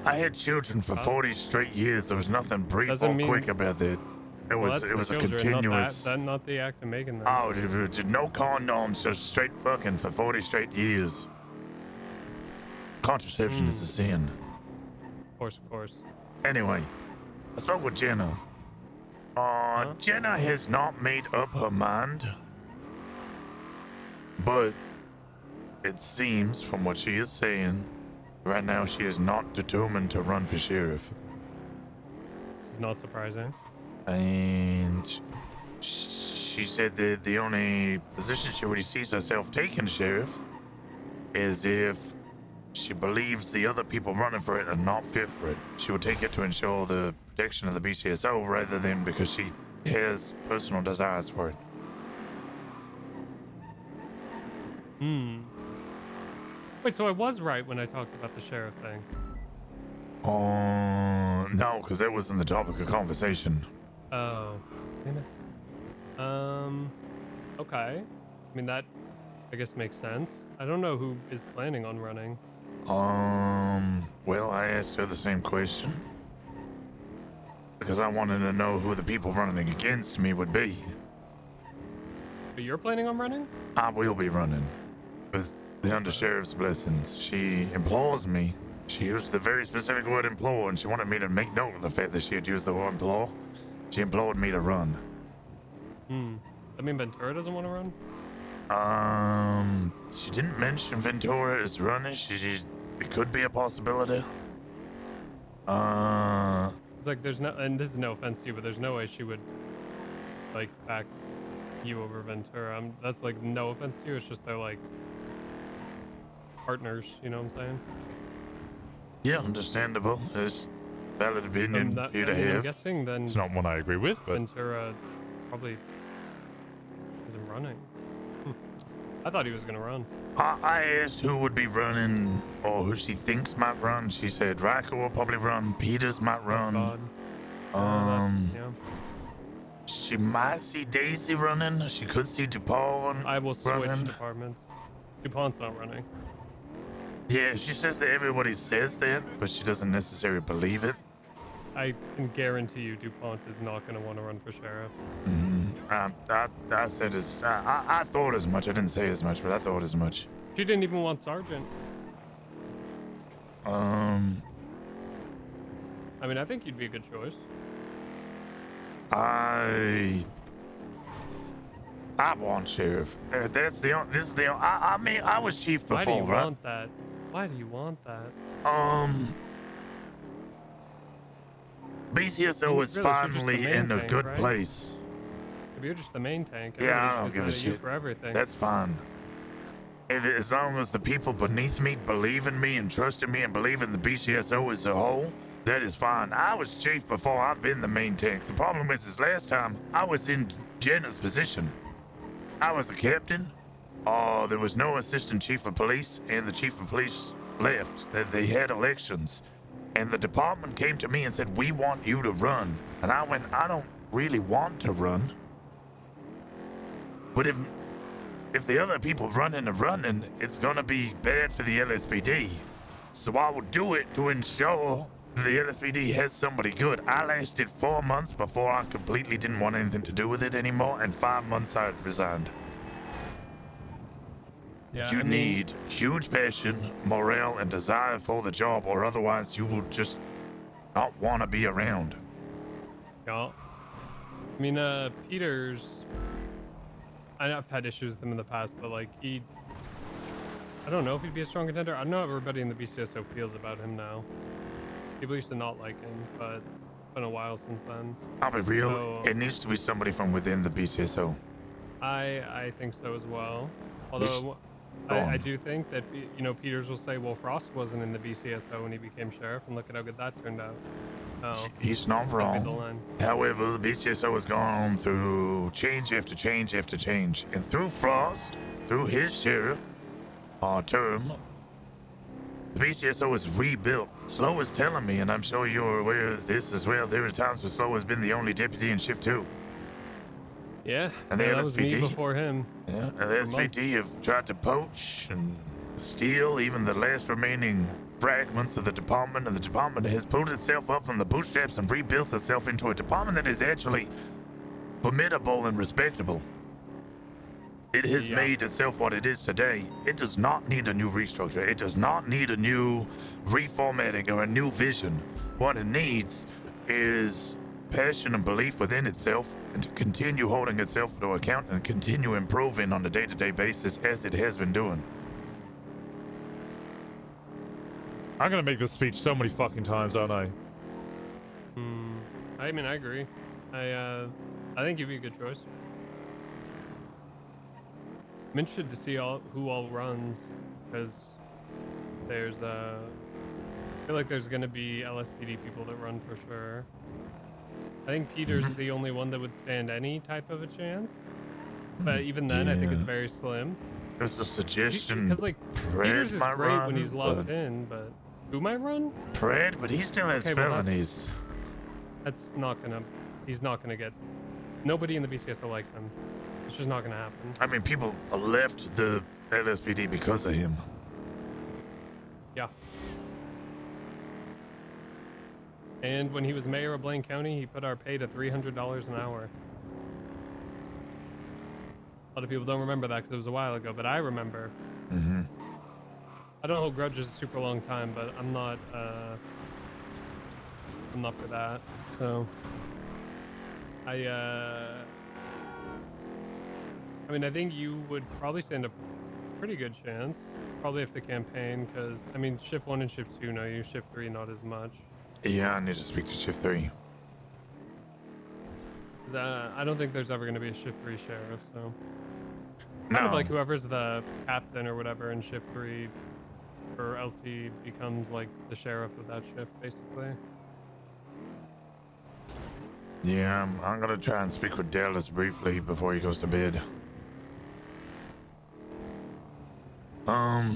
I had children for 40 straight years. There was nothing brief Doesn't or mean- quick about that. It Well, was that's it the was a children, continuous. not the act of making them. Oh, no condoms, just straight fucking for 40 straight years. Contraception is a sin. Of course. Anyway, I spoke with Jenna. Jenna has not made up her mind, but it seems from what she is saying, right now she is not determined to run for sheriff. This is not surprising. And she said that the only position she really sees herself taking sheriff is if she believes the other people running for it are not fit for it. She would take it to ensure the protection of the BCSO rather than because she has personal desires for it. Wait, so I was right when I talked about the sheriff thing. No, because that wasn't the topic of conversation. Oh, damn it. Okay. I mean, that, I guess, makes sense. I don't know who is planning on running. Well, I asked her the same question. Because I wanted to know who the people running against me would be. But you're planning on running? I will be running. With the undersheriff's blessings. She implores me. She used the very specific word implore, and she wanted me to make note of the fact that she had used the word implore. She implored me to run. I mean, Ventura doesn't want to run? She didn't mention Ventura is running. It could be a possibility. It's like there's no, and this is no offense to you, but there's no way she would, like, back you over Ventura. That's like no offense to you. It's just they're like partners. You know what I'm saying? Yeah, understandable. It's valid opinion for you to I'm have. guessing then It's not one I agree with, but Ventura probably isn't running. I thought he was gonna run. I asked who would be running or who she thinks might run. She said Ryko will probably run. Peters might run. She might see Daisy running. She could see DuPont I will switch running. departments. DuPont's not running. Yeah, she says that everybody says that, but she doesn't necessarily believe it. I can guarantee you DuPont is not going to want to run for sheriff. I said as I thought as much. I didn't say as much, but I thought as much. She didn't even want sergeant. I mean, I think you'd be a good choice. I want sheriff. This is the. I mean, I was chief before, Why do you right? want that? Why do you want that? BCSO is Really, you're just the finally main in a tank, good right? place. If you're just the main tank, Yeah, I everybody's don't just give a mad at you shit. for everything. That's fine. As long as the people beneath me believe in me and trust in me and believe in the BCSO as a whole, that is fine. I was chief before I've been the main tank. The problem is last time I was in Jenna's position. I was a captain. There was no assistant chief of police, and the chief of police left. They had elections. And the department came to me and said, we want you to run. And I went, I don't really want to run. But if the other people running are running, it's gonna be bad for the LSPD. So I will do it to ensure the LSPD has somebody good. I lasted 4 months before I completely didn't want anything to do with it anymore, and 5 months I resigned. Yeah, You I mean- need huge passion, morale, and desire for the job, or otherwise you will just not want to be around. Yeah. I mean, Peters, I've had issues with him in the past, but like I don't know if he'd be a strong contender. I don't know how everybody in the BCSO feels about him now. People used to not like him, but it's been a while since then. I'll be real, So, it needs to be somebody from within the BCSO. I think so as well. Go Although I on. do think that Peters will say, well, Frost wasn't in the BCSO when he became sheriff, and look at how good that turned out. So He's not that'd be the wrong. line. However, the BCSO has gone through change after change after change. And through Frost, through his sheriff term, the BCSO is rebuilt. Slow is telling me, and I'm sure you're aware of this as well, there are times where Slow has been the only deputy in Shift 2. Yeah, And the that was me LSPD before him. Yeah, and the For months. SVT have tried to poach and steal even the last remaining fragments of the department, and the department has pulled itself up from the bootstraps and rebuilt itself into a department that is actually formidable and respectable. It has made itself what it is today. It does not need a new restructure. It does not need a new reformatting or a new vision. What it needs is passion and belief within itself, and to continue holding itself to account and continue improving on a day-to-day basis as it has been doing. I'm gonna make this speech so many fucking times, aren't I? I mean, I agree. I think you'd be a good choice. I'm interested to see who all runs, because there's I feel like there's gonna be LSPD people that run for sure. I think Peters is the only one that would stand any type of a chance, but even then, I think it's Yeah. very slim. There's a suggestion. Because like Pred Peters is might great run, when he's locked but- in, but who might run? Pred, but he still has Okay, well, felonies. That's not gonna. He's not gonna get. Nobody in the BCSO likes him. It's just not gonna happen. I mean, people left the LSPD because of him. Yeah. And when he was mayor of Blaine County, he put our pay to $300 an hour. A lot of people don't remember that because it was a while ago, but I remember. Mm-hmm. I don't hold grudges a super long time, but I'm not for that. So I mean, I think you would probably stand a pretty good chance. Probably have to campaign because, I mean, Shift 1 and Shift 2 know you, Shift 3 not as much. Yeah, I need to speak to Shift 3. I don't think there's ever going to be a Shift 3 sheriff, so. Kind of No. like whoever's the captain or whatever in Shift 3 for LT becomes like the sheriff of that shift, basically. Yeah, I'm gonna try and speak with Dallas briefly before he goes to bed. I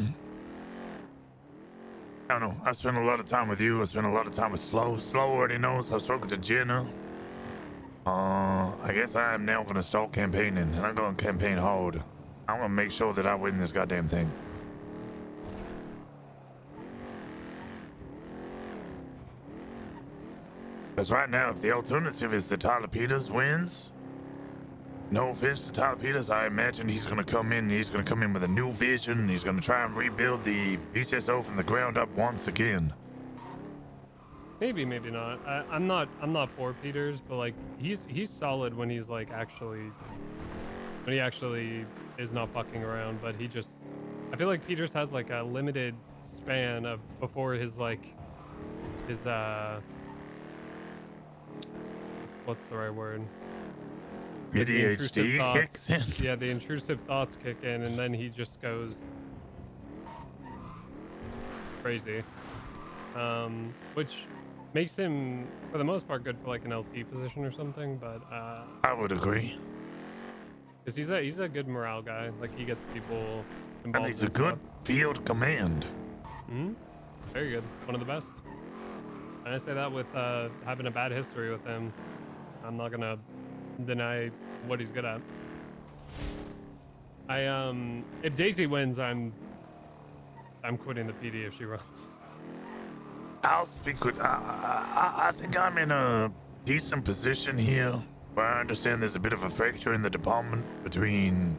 don't know. I spent a lot of time with you. I spent a lot of time with Slow. Slow already knows. I've spoken to Jenna. I guess I am now gonna start campaigning, and I'm gonna campaign hard. I'm gonna make sure that I win this goddamn thing. Because right now, if the alternative is that Tyler Peters wins, no offense to Tyler Peters, I imagine he's going to come in. He's going to come in with a new vision. He's going to try and rebuild the BCSO from the ground up once again. Maybe, maybe not. I'm not for Peters, but like he's solid when he's like actually when he actually is not fucking around. But he just, I feel like Peters has like a limited span of before his like his what's the right word? Like the intrusive ADHD thoughts. kicks in. Yeah, the intrusive thoughts kick in, and then he just goes crazy. Which makes him, for the most part, good for like an LT position or something. But I would agree. Because he's a good morale guy. Like he gets people involved. And he's a in good stuff. field command. Very good. One of the best. And I say that with having a bad history with him. I'm not gonna deny what he's good at. If Daisy wins, I'm quitting the PD if she runs. I'll speak with. I think I'm in a decent position here, where I understand there's a bit of a fracture in the department between,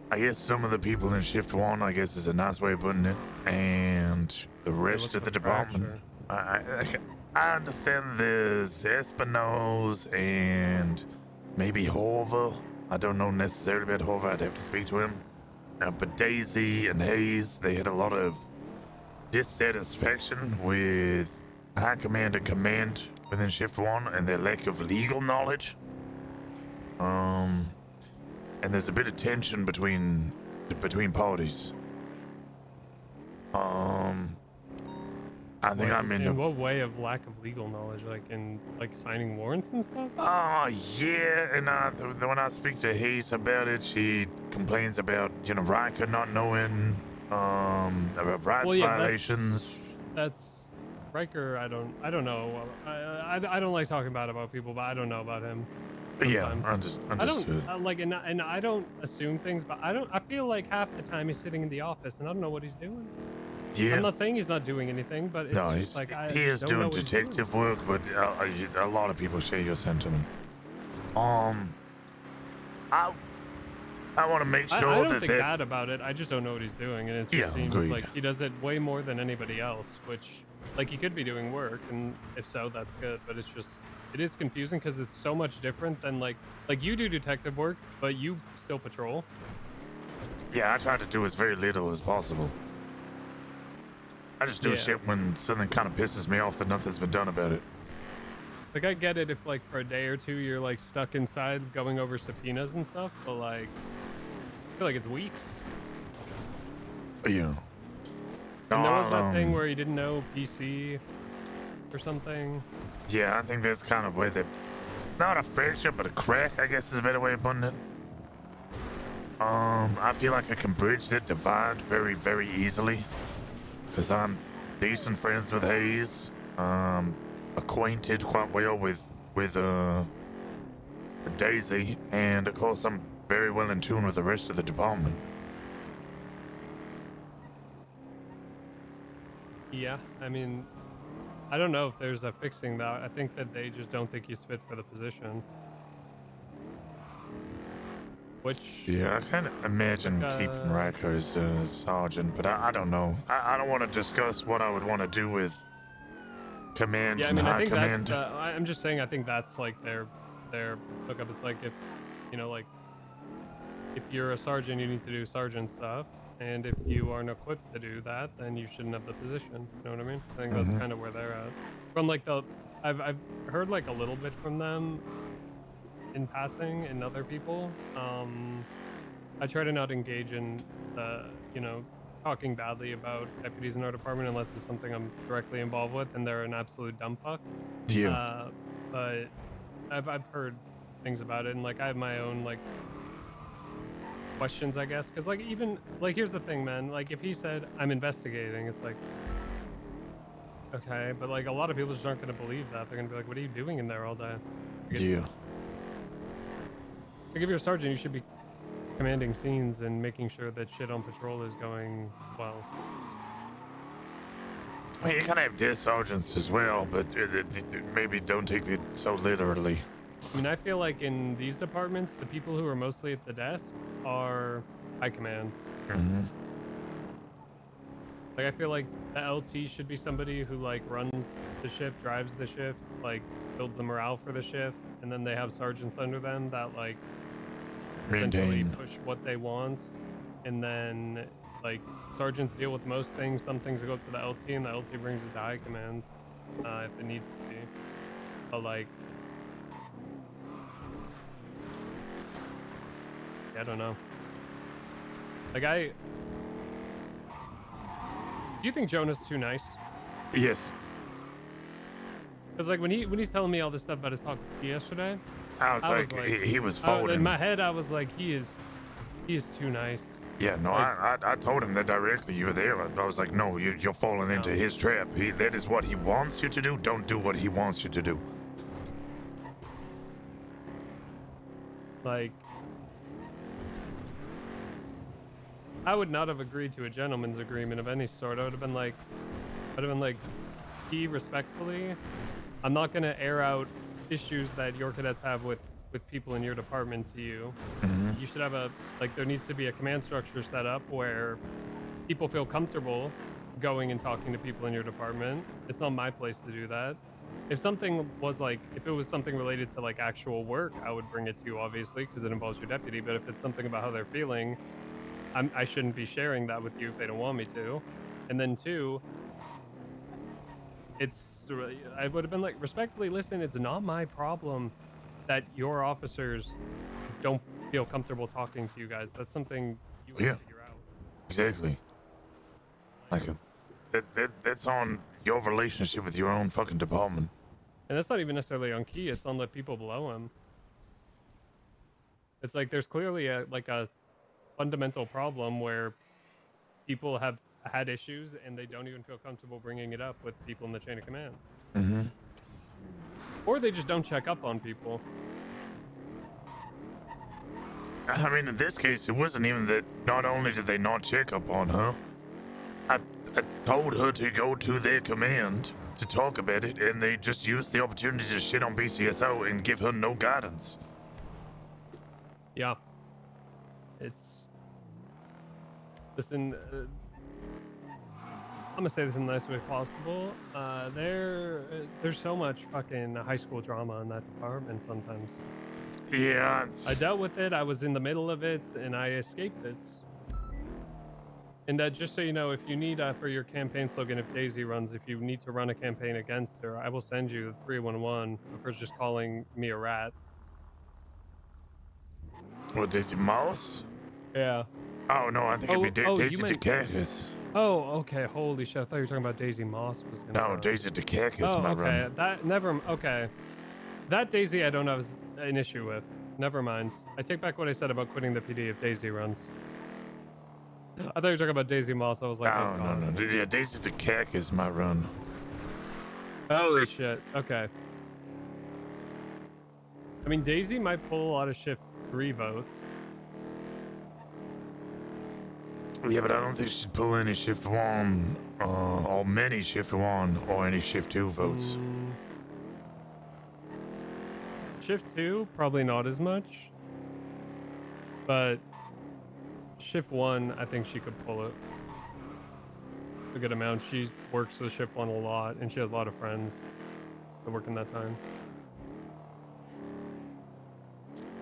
I guess, some of the people in Shift 1, I guess is a nice way of putting it, and the rest of the department. I understand there's Espinosa and maybe Horver. I don't know necessarily about Horver. I'd have to speak to him. But Daisy and Hayes, they had a lot of dissatisfaction with high command and command within Shift 1 and their lack of legal knowledge. And there's a bit of tension between parties. I think I'm in. In what way of lack of legal knowledge? Like in like signing warrants and stuff? Oh yeah, and when I speak to Hayes about it, she complains about Riker not knowing about rights violations. That's Riker. I don't know. I don't like talking bad about people, but I don't know about him. Sometimes. Yeah, understood. I don't like, and I don't assume things, but I feel like half the time he's sitting in the office and I don't know what he's doing. Yeah. I'm not saying he's not doing anything, but it's No, just like he is doing detective work, but a lot of people share your sentiment. I want to make sure I don't that think bad about it. I just don't know what he's doing, and it just seems agreed. like he does it way more than anybody else. Which, like, he could be doing work, and if so, that's good. But it's just, it is confusing because it's so much different than like you do detective work, but you still patrol. Yeah, I try to do as very little as possible. I just do shit when something kind of pisses me off that nothing's been done about it. Like, I get it if, like, for a day or two you're, like, stuck inside going over subpoenas and stuff, but, like, I feel like it's weeks. Yeah. And there was that thing where he didn't know PC or something. Yeah, I think that's kind of where not a fracture, but a crack, I guess is a better way of putting it. I feel like I can bridge that divide very, very easily. Because I'm decent friends with Hayes, acquainted quite well with Daisy, and of course I'm very well in tune with the rest of the department. Yeah, I mean, I don't know if there's a fixing that. I think that they just don't think he's fit for the position. Which... Yeah, I kind of imagine keeping Riker as sergeant, but I don't know. I don't want to discuss what I would want to do with command and high command. That's I'm just saying, I think that's like their hookup. It's like if, like if you're a sergeant, you need to do sergeant stuff, and if you aren't equipped to do that, then you shouldn't have the position. You know what I mean? I think that's kind of where they're at. From like I've heard like a little bit from them in passing and other people. I try to not engage in talking badly about deputies in our department unless it's something I'm directly involved with and they're an absolute dumb fuck. Yeah. But I've heard things about it, and like I have my own like questions, I guess, because like even like here's the thing, man. Like if he said I'm investigating, it's like, okay, but like a lot of people just aren't gonna believe that. They're gonna be like, what are you doing in there all day? Yeah. Like if you're a sergeant, you should be commanding scenes and making sure that shit on patrol is going well. Well, you can have desk sergeants as well, but maybe don't take it so literally. I mean, I feel like in these departments, the people who are mostly at the desk are high command. Mm-hmm. Like, I feel like the LT should be somebody who, like, runs the shift, drives the shift, like, builds the morale for the shift, and then they have sergeants under them that, like, essentially Maintain. push what they want, and then, like, sergeants deal with most things. Some things go up to the LT, and the LT brings it to high command, if it needs to be. But, like, I don't know. Like, do you think Jonah's too nice? Yes. Because, like, when he's telling me all this stuff about his talk yesterday, I was like, he was in folding. my head, I was like, he is too nice. Yeah, no, Like, I told him that directly. You were there. I was like, no, you're falling into his trap. That is what he wants you to do. Don't do what he wants you to do. Like, I would not have agreed to a gentleman's agreement of any sort. I would have been like, he respectfully, I'm not going to air out issues that your cadets have with people in your department to you. Mm-hmm. You should have there needs to be a command structure set up where people feel comfortable going and talking to people in your department. It's not my place to do that. If something was if it was something related to like actual work, I would bring it to you, obviously, because it involves your deputy. But if it's something about how they're feeling, I shouldn't be sharing that with you if they don't want me to. And then two, I would have been like, respectfully, listen, it's not my problem that your officers don't feel comfortable talking to you guys. That's something you have to figure out. Exactly. Like, that's on your relationship with your own fucking department. And that's not even necessarily on Key. It's on the people below him. It's like there's clearly a fundamental problem where people have had issues and they don't even feel comfortable bringing it up with people in the chain of command. Mm-hmm. Or they just don't check up on people. I mean, in this case, it wasn't even that. Not only did they not check up on her, I told her to go to their command to talk about it, and they just used the opportunity to shit on BCSO and give her no guidance. Yeah. Listen, I'm gonna say this in the nicest way possible. There's so much fucking high school drama in that department sometimes. Yeah. I dealt with it. I was in the middle of it, and I escaped it. And just so you know, if you need for your campaign slogan, if Daisy runs, if you need to run a campaign against her, I will send you the 311 for just calling me a rat. What, Daisy Mouse? Yeah. Oh no, I think it'd be Daisy you meant... DeCacus. Oh, okay. Holy shit! I thought you were talking about Daisy Moss. No, Daisy DeCacus, my okay. run. Okay. That Daisy I don't have an issue with. Never mind. I take back what I said about quitting the PD if Daisy runs. I thought you were talking about Daisy Moss. I was like, oh, no. Yeah, Daisy DeCacus, my run. Holy shit. Okay. I mean, Daisy might pull a lot of shift 3 votes. Yeah, but I don't think she'd pull any shift 1, or many shift 1, or any shift 2 votes. Shift 2, probably not as much. But shift 1, I think she could pull it a good amount. She works with shift 1 a lot, and she has a lot of friends that work in that time.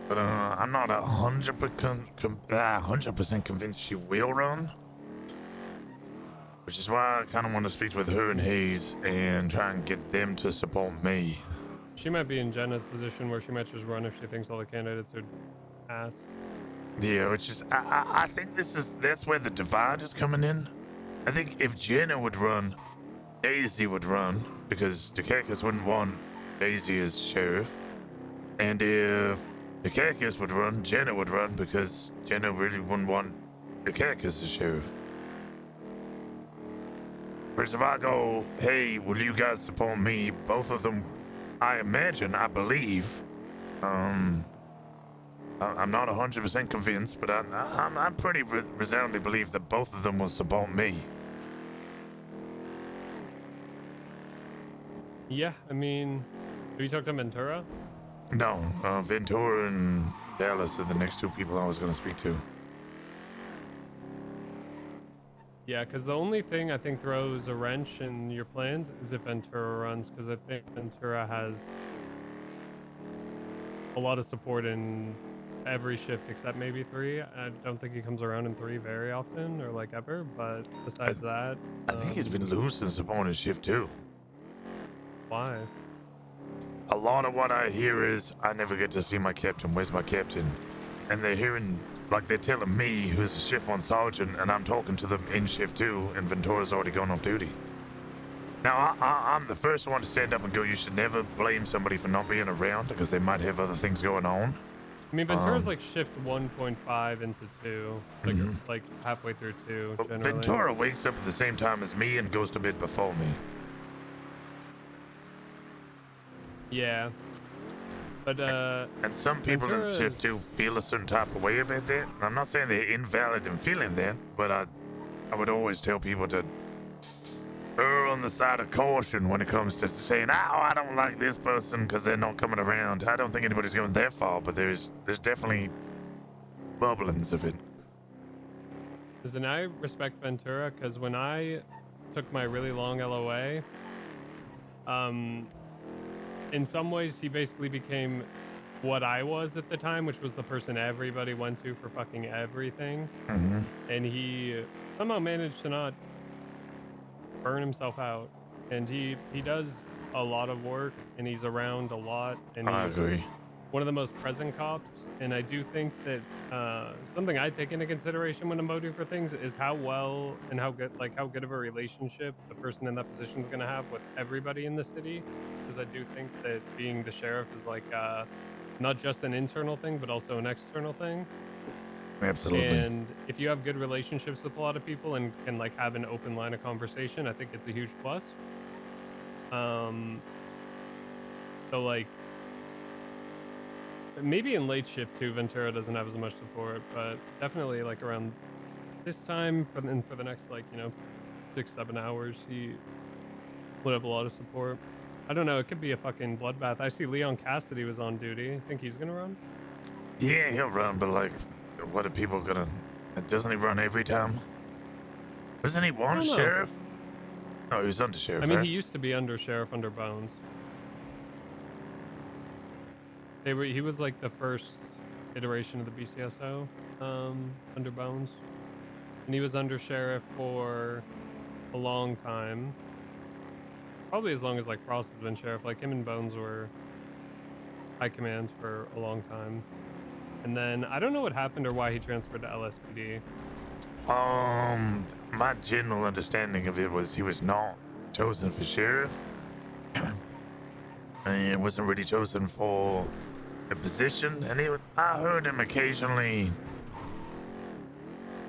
But I'm not 100% convinced she will run. Which is why I kind of want to speak with her and Hayes and try and get them to support me. She might be in Jenna's position where she might just run if she thinks all the candidates are ass. Yeah, which is, I think that's where the divide is coming in. I think if Jenna would run, Daisy would run, because DeCacus wouldn't want Daisy as sheriff. And if DeCacus would run, Jenna would run, because Jenna really wouldn't want DeCacus as sheriff. Whereas if I go, hey, will you guys support me? Both of them, I believe, I'm not 100% convinced, but I'm pretty resoundingly believe that both of them will support me. Yeah, I mean, have you talked to Ventura? No, Ventura and Dallas are the next two people I was going to speak to. Yeah, because the only thing I think throws a wrench in your plans is if Ventura runs, because I think Ventura has a lot of support in every shift except maybe 3. I don't think he comes around in 3 very often or like ever, but besides that, I think he's been losing support in shift too. Why? A lot of what I hear is, I never get to see my captain. Where's my captain? And they're hearing, like they're telling me, who's a shift 1 sergeant, and I'm talking to them in shift 2, and Ventura's already gone off duty. Now, I'm the first one to stand up and go, you should never blame somebody for not being around, because they might have other things going on. I mean, Ventura's like shift 1.5 into 2, like halfway through 2. Generally. Ventura wakes up at the same time as me and goes to bed before me. Yeah. But, and some people in Ventura's... shift 2 feel a certain type of way about that. And I'm not saying they're invalid in feeling that, but I would always tell people to err on the side of caution when it comes to saying, oh, I don't like this person because they're not coming around. I don't think anybody's going that far, but there's definitely bubblings of it. Listen, I respect Ventura because when I took my really long LOA, in some ways he basically became what I was at the time, which was the person everybody went to for fucking everything. And he somehow managed to not burn himself out. And he does a lot of work and he's around a lot. And I he's agree. one of the most present cops. And I do think that something I take into consideration when I'm voting for things is how well and how good of a relationship the person in that position is going to have with everybody in the city. Because I do think that being the sheriff is like not just an internal thing, but also an external thing. Absolutely. And if you have good relationships with a lot of people and can like have an open line of conversation, I think it's a huge plus. So like maybe in late shift too, Ventura doesn't have as much support, but definitely like around this time for the next 6-7 hours, he would have a lot of support. I don't know. It could be a fucking bloodbath. I see Leon Cassidy was on duty. I think he's gonna run. Yeah, he'll run, but like, what are people gonna? Doesn't he run every time? Wasn't he one sheriff? No, he was under sheriff. I mean, right? he used to be under sheriff under Bones. He was like the first iteration of the BCSO under Bones, and he was under sheriff for a long time. Probably as long as like Frost has been sheriff. Like him and Bones were high commands for a long time. And then I don't know what happened or why he transferred to LSPD. My general understanding of it was he was not chosen for sheriff, and wasn't really chosen for a position. And I heard him occasionally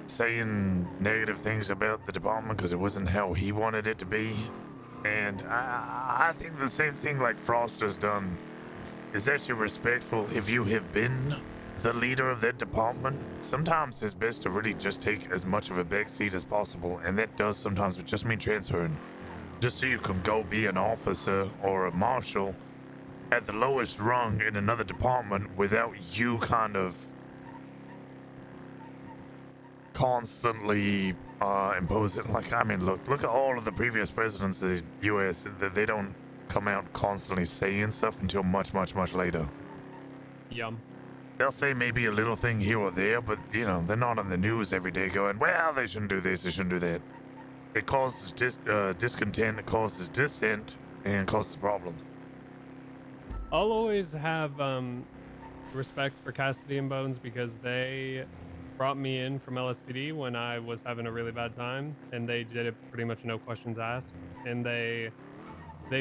saying negative things about the department because it wasn't how he wanted it to be. And I think the same thing like Frost has done is actually respectful if you have been the leader of that department. Sometimes it's best to really just take as much of a back seat as possible, and that does sometimes just mean transferring, just so you can go be an officer or a marshal at the lowest rung in another department without you kind of constantly imposing. Like, I mean, look at all of the previous presidents of the U.S. They don't come out constantly saying stuff until much later. Yum. They'll say maybe a little thing here or there, but, you know, they're not on the news every day going, well, they shouldn't do this, they shouldn't do that. It causes discontent, it causes dissent, and causes problems. I'll always have respect for Cassidy and Bones because they brought me in from LSPD when I was having a really bad time, and they did it pretty much no questions asked. And they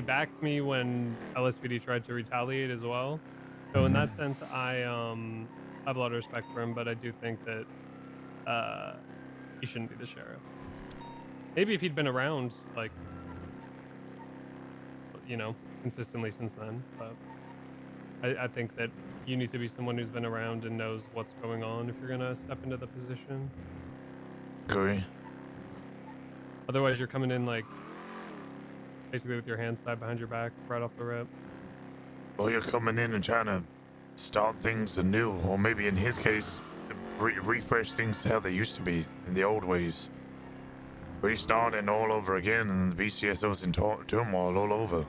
backed me when LSPD tried to retaliate as well. So in that sense, I have a lot of respect for him, but I do think that he shouldn't be the sheriff. Maybe if he'd been around, like, you know, consistently since then. But I think that you need to be someone who's been around and knows what's going on if you're gonna step into the position. Agree. Otherwise, you're coming in like basically with your hands tied behind your back right off the rip. Well, you're coming in and trying to start things anew, or maybe in his case, refresh things how they used to be in the old ways. Restarting all over again, and the BCSO's in turmoil all over.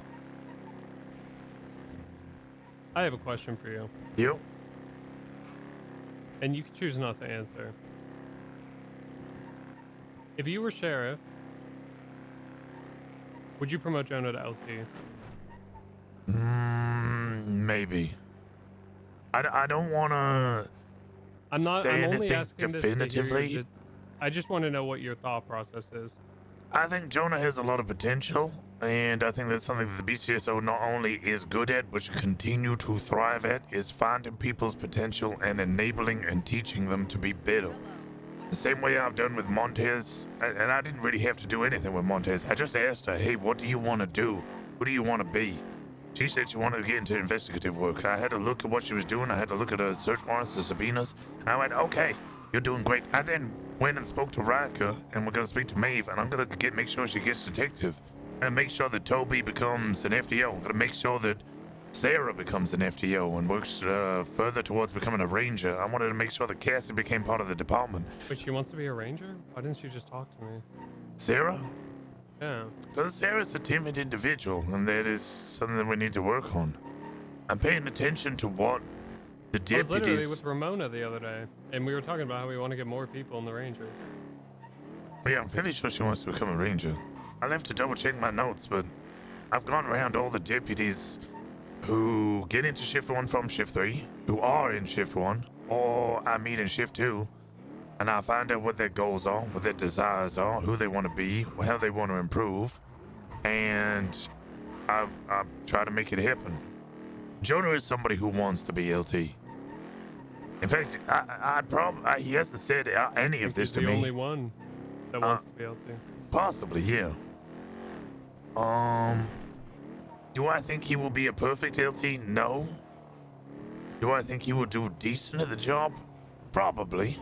I have a question for you. You? And you can choose not to answer. If you were sheriff, would you promote Jonah to LT? Maybe. I don't want to I'm say only anything asking this to hear your definitively. I just want to know what your thought process is. I think Jonah has a lot of potential, and I think that's something that the BCSO not only is good at, but should continue to thrive at, is finding people's potential and enabling and teaching them to be better. The same way I've done with Montez, and I didn't really have to do anything with Montez. I just asked her, hey, what do you want to do? Who do you want to be? She said she wanted to get into investigative work. I had to look at what she was doing. I had to look at her search warrants, the subpoenas. I went, okay, you're doing great. I then went and spoke to Riker, and we're going to speak to Maeve, and I'm going to make sure she gets detective. And make sure that Toby becomes an FTO. I'm going to make sure that Sarah becomes an FTO and works further towards becoming a ranger. I wanted to make sure that Cassie became part of the department. Wait, she wants to be a ranger? Why didn't she just talk to me? Sarah? Yeah. Because Sarah's a timid individual, and that is something that we need to work on. I'm paying attention to what the I was literally deputies... with Ramona the other day, and we were talking about how we want to get more people in the ranger. Yeah, I'm pretty sure she wants to become a ranger. I'll have to double check my notes, but I've gone around all the deputies who get into shift 1 from shift 3, who are in shift 1, or I meet in shift 2, and I find out what their goals are, what their desires are, who they want to be, how they want to improve, and I try to make it happen. Jonah is somebody who wants to be LT. In fact, he hasn't said any of this to He's me. the only one that wants to be LT. Possibly, yeah. Do I think he will be a perfect LT? No. Do I think he will do decent at the job? Probably.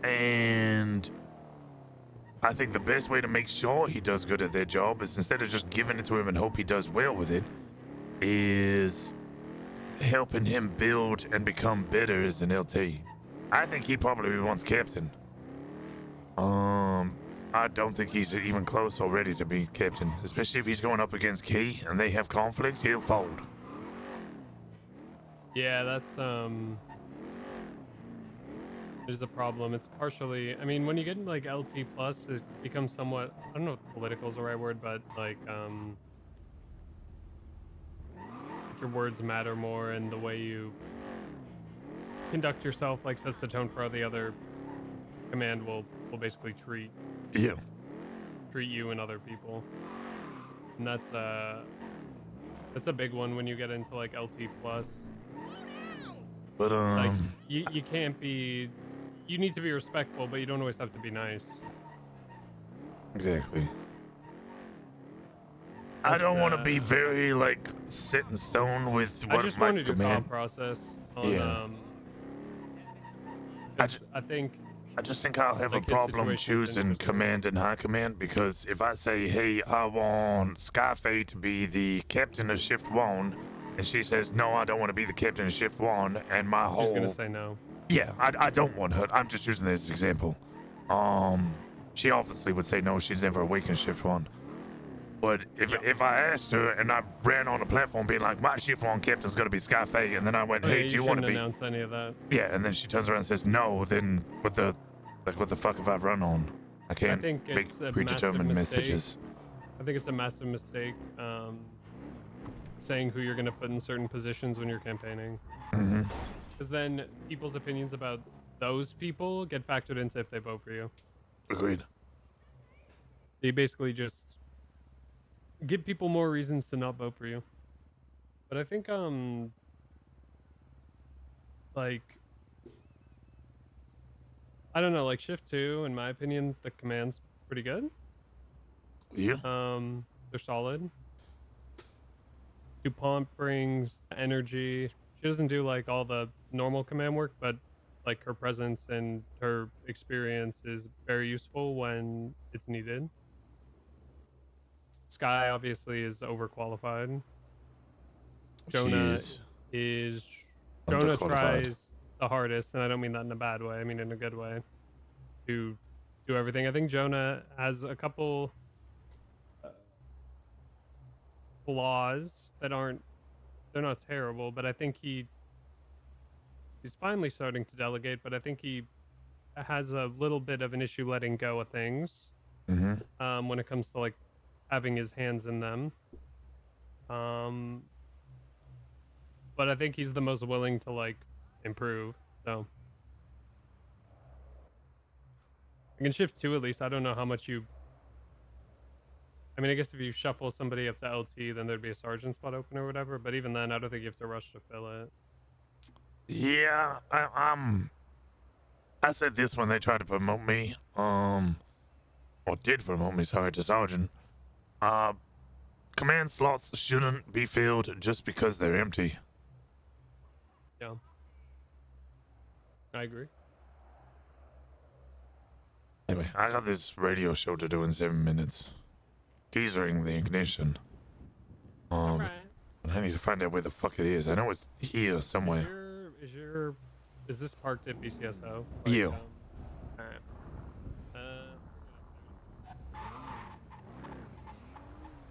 And I think the best way to make sure he does good at their job is, instead of just giving it to him and hope he does well with it, is helping him build and become better as an LT. I think he probably wants captain. I don't think he's even close or ready to be captain, especially if he's going up against Key and they have conflict. He'll fold. Yeah, that's is a problem. It's partially, I mean, when you get into like LT plus, it becomes somewhat, I don't know if political is the right word, but like your words matter more, and the way you conduct yourself like sets the tone for how the other command will basically treat you and other people. And that's a big one when you get into like LT plus. But like you can't be, you need to be respectful, but you don't always have to be nice. Exactly. I don't want to be very like set in stone with what I just my wanted your command. thought process on Yeah. I just think I'll have like a his problem situation's choosing interesting. command and high command, because if I say, hey, I want Skyfae to be the captain of shift 1, and she says, no, I don't want to be the captain of shift 1, and my whole... She's gonna say no. Yeah, I don't want her. I'm just using this as an example. She obviously would say no, she's never awakened shift 1. But if I asked her and I ran on the platform being like, my shift 1 captain's gonna be Skyfae, and then I went, hey, yeah, do you want to be... announce any of that. Yeah, and then she turns around and says no, then what the fuck have I run on? I can't think make it's a predetermined massive mistake. messages. I think it's a massive mistake saying who you're going to put in certain positions when you're campaigning. Because then people's opinions about those people get factored into if they vote for you. Agreed. They basically just give people more reasons to not vote for you. But I think like, I don't know, like shift 2, in my opinion, the command's pretty good. Yeah. They're solid. DuPont brings energy. She doesn't do like all the normal command work, but like her presence and her experience is very useful when it's needed. Sky obviously is overqualified. Jonah Jeez. is Jonah Underqualified. tries the hardest, and I don't mean that in a bad way. I mean in a good way. To do everything. I think Jonah has a couple flaws that they're not terrible, but I think he's finally starting to delegate, but I think he has a little bit of an issue letting go of things when it comes to like having his hands in them. But I think he's the most willing to like improve. So I can shift 2 at least. I don't know how much you. I mean, I guess if you shuffle somebody up to LT, then there'd be a sergeant spot open or whatever. But even then, I don't think you have to rush to fill it. Yeah, I said this when they tried to promote me, or did promote me, sorry, to sergeant. Command slots shouldn't be filled just because they're empty. Yeah. I agree. Anyway, I got this radio show to do in 7 minutes. Geezering the ignition. And I need to find out where the fuck it is. I know it's here somewhere. Is this parked at BCSO? Yeah. Alright.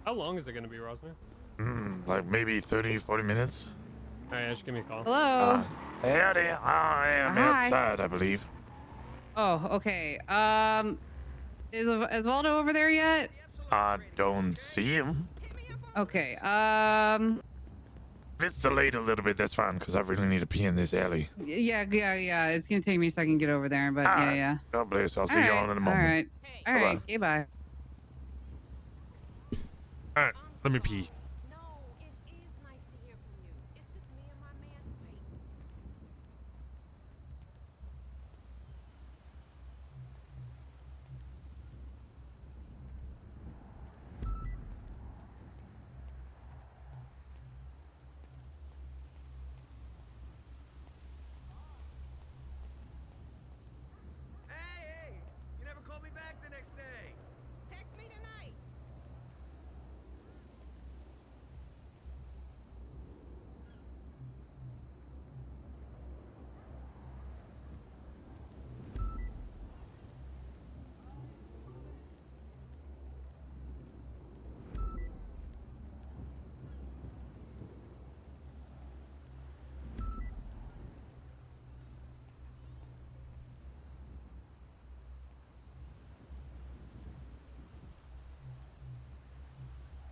How long is it gonna be, Rosner? Like maybe 30, 40 minutes. Alright, just give me a call. Hello. Howdy, I am Hi. outside, I believe. Oh, okay. Is Osvaldo over there yet? I don't see him. Okay. If it's delayed a little bit, that's fine, because I really need to pee in this alley. Yeah. It's gonna take me a second to get over there, but yeah. God bless. I'll see you all in a moment. All right. Okay, bye. All right, let me pee. Hey, you never called me back the next day. Text me tonight.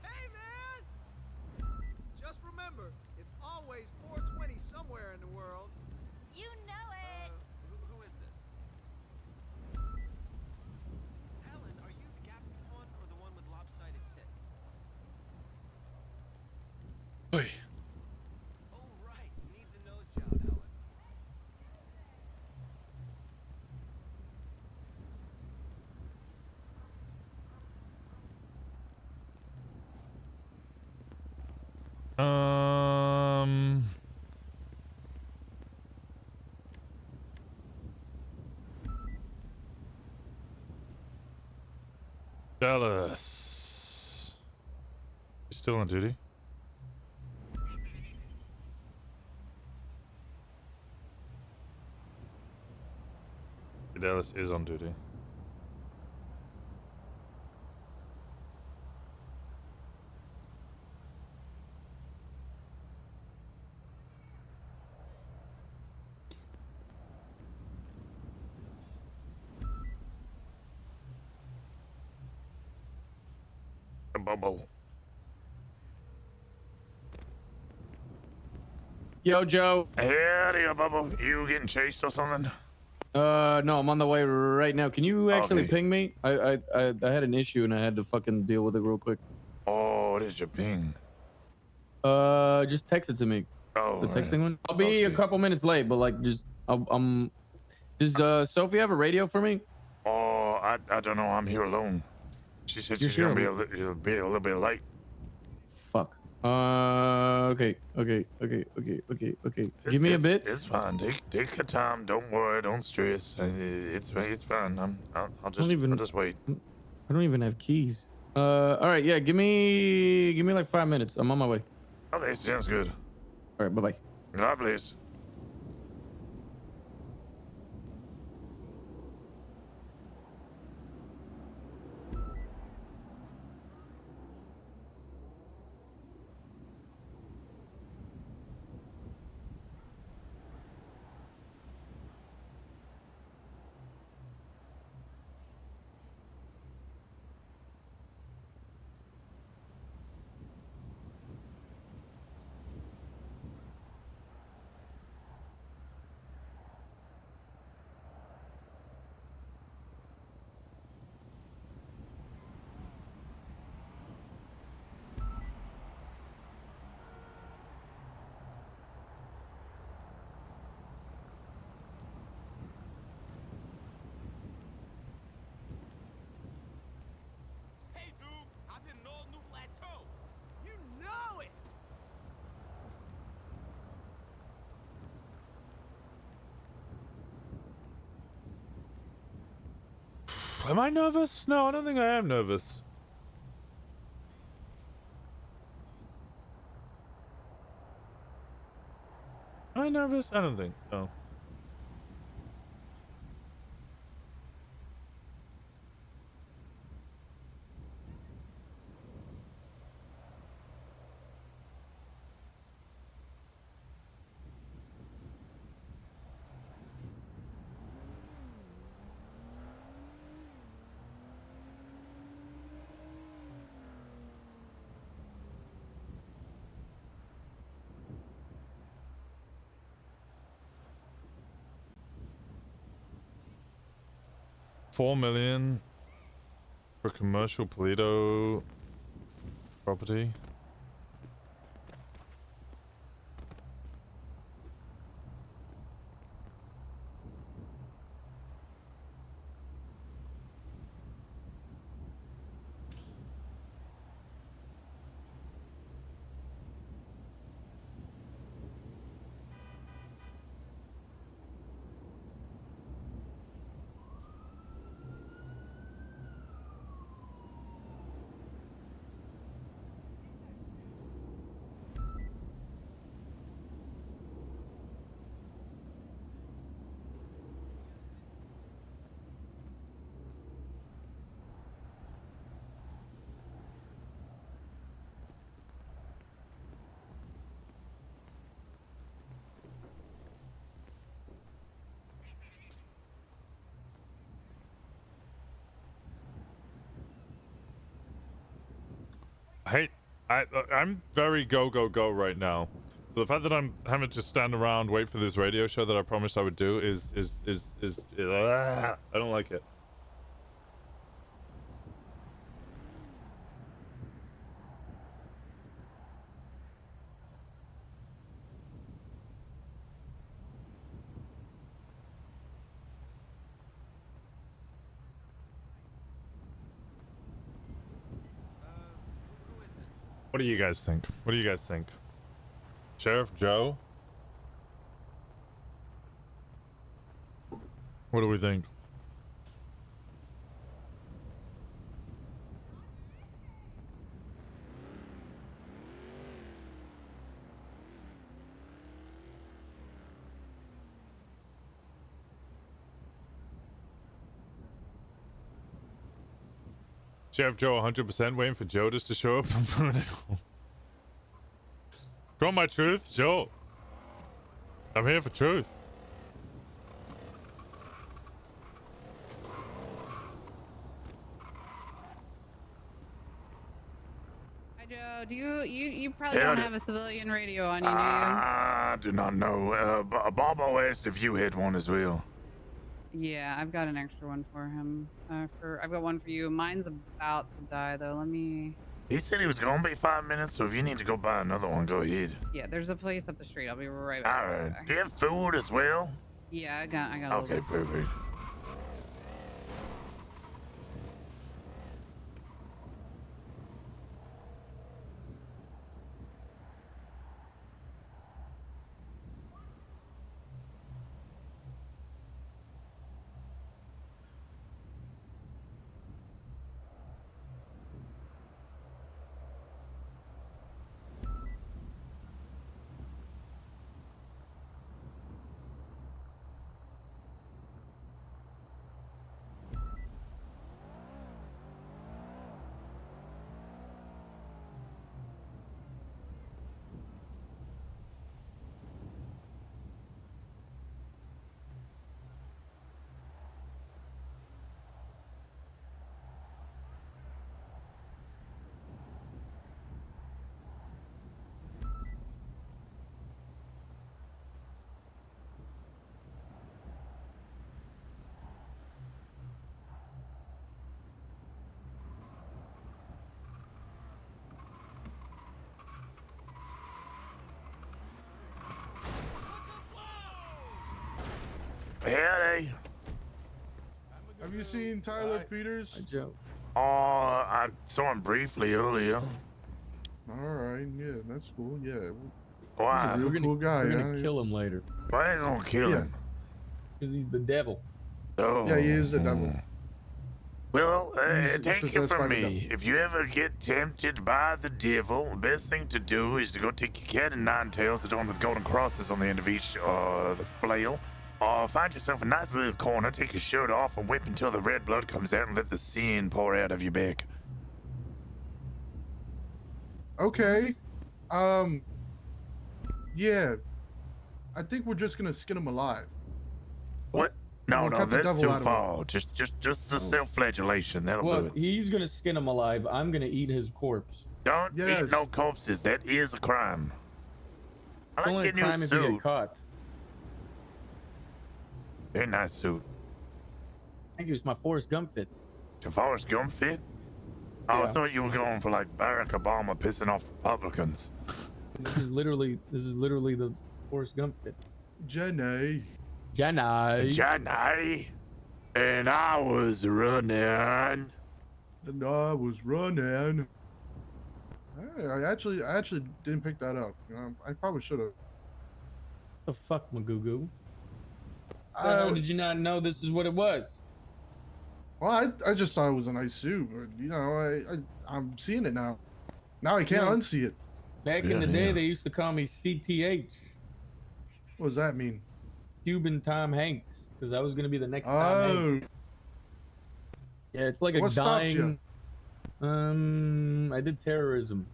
Hey, man! Just remember, it's always 420 somewhere in the world. You know it. Who is this? Helen, are you the gap-toothed one or the one with lopsided tits? Oi. Oh, right. Needs a nose job, Helen. Dallas. You still on duty? Dallas is on duty. Bubble. Yo, Joe. Howdy, Bubble. You getting chased or something? No, I'm on the way right now. Can you actually Okay. ping me? I had an issue and I had to fucking deal with it real quick. Oh, what is your ping? Just text it to me. Oh, the texting one. I'll be a couple minutes late, but like, does Sophie have a radio for me? Oh, I don't know. I'm here alone. She said You're she's gonna here be a little bit late. Fuck. Okay. Give me a bit. It's fine. Take your time. Don't worry. Don't stress. It's fine. I'll just wait. I don't even have keys. All right, yeah, give me like 5 minutes. I'm on my way. Okay, sounds good. All right, bye bye. God bless. Hey, dude, I've hit an all new plateau. You know it. Am I nervous? No, I don't think I am nervous. Am I nervous? I don't think so. $4 million for commercial Polito property. Hey, I'm very go right now. So the fact that I'm having to stand around wait for this radio show that I promised I would do is I don't like it. What do you guys think? What do you guys think? Sheriff Joe? What do we think? Sheriff Joe 100% waiting for Joe just to show up and ruin it all. Got my truth, Joe. I'm here for truth. Hi, Joe. Do you probably don't have a civilian radio on you, do you? I do not know. Bobo asked if you had one as well. Yeah, I've got an extra one for him. I've got one for you. Mine's about to die though. Let me. He said he was gonna be 5 minutes, so if you need to go buy another one, go ahead. Yeah, there's a place up the street. I'll be right back. All right. Do you have food as well? Yeah, I got. A Okay, little bit. perfect. Howdy. Have you seen Tyler Peters? Joe. Oh, I saw him briefly earlier. All right, yeah, that's cool. Yeah, Why? he's a real cool guy. We're gonna Yeah, kill him later. Why ain't gonna kill him? Because he's the devil. Oh. Yeah, he is the devil. Well, He's take it possessed by from the me. If you ever get tempted by the devil, the best thing to do is to go take your cat and nine tails, the one with golden crosses on the end of each the flail. Or find yourself a nice little corner, take your shirt off, and whip until the red blood comes out and let the sin pour out of your back. Okay. Yeah. I think we're just gonna skin him alive. What? No, We'll no, cut the that's devil too out of him. far. Just the self-flagellation. That'll do Well, it. he's gonna skin him alive. I'm gonna eat his corpse. Don't Yes. eat no corpses. That is a crime. I It's like only a getting you a crime if you suit. get caught. Very nice suit. Thank you. It's my Forrest Gump fit. Your Forrest Gump fit? Oh, I Yeah. thought you were going for like Barack Obama pissing off Republicans. This is literally the Forrest Gump fit. Jenny. Johnny. And I was running. And I was running. Hey, I actually didn't pick that up. I probably should have. The fuck, Magoo? How did you not know this is what it was? Well, I just thought it was a nice suit, but you know, I'm seeing it now. Now I can't Yeah. unsee it. Back in the day, they used to call me CTH. What does that mean? Cuban Tom Hanks, because I was gonna be the next Tom Oh. Hanks. Yeah, it's like a What stopped dying. you? I did terrorism.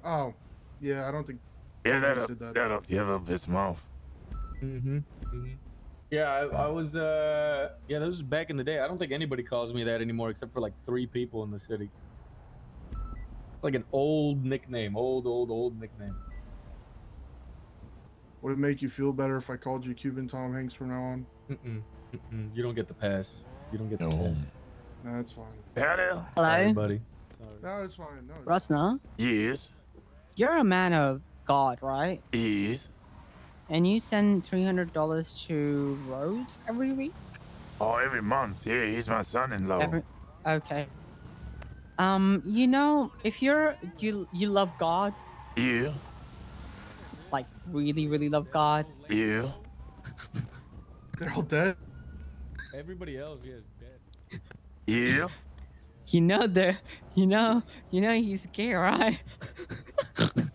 Oh, yeah, I don't think. Yeah, nobody that'll piss him off. Yeah, I was. Yeah, this was back in the day. I don't think anybody calls me that anymore, except for like 3 people in the city. It's like an old nickname, old nickname. Would it make you feel better if I called you Cuban Tom Hanks from now on? You don't get the pass. You don't get the pass. No, that's fine. Howdy. Sorry, buddy. No, it's fine. No, it's Rosner, Yes. you're a man of God, right? Yes. And you send $300 to Rose every week? Oh, every month. Yeah, he's my son-in-law. Okay. You know, if you love God, Yeah. like really, really love God. Yeah. They're all dead. Everybody else, yeah, is dead. Yeah. You know he's gay, right?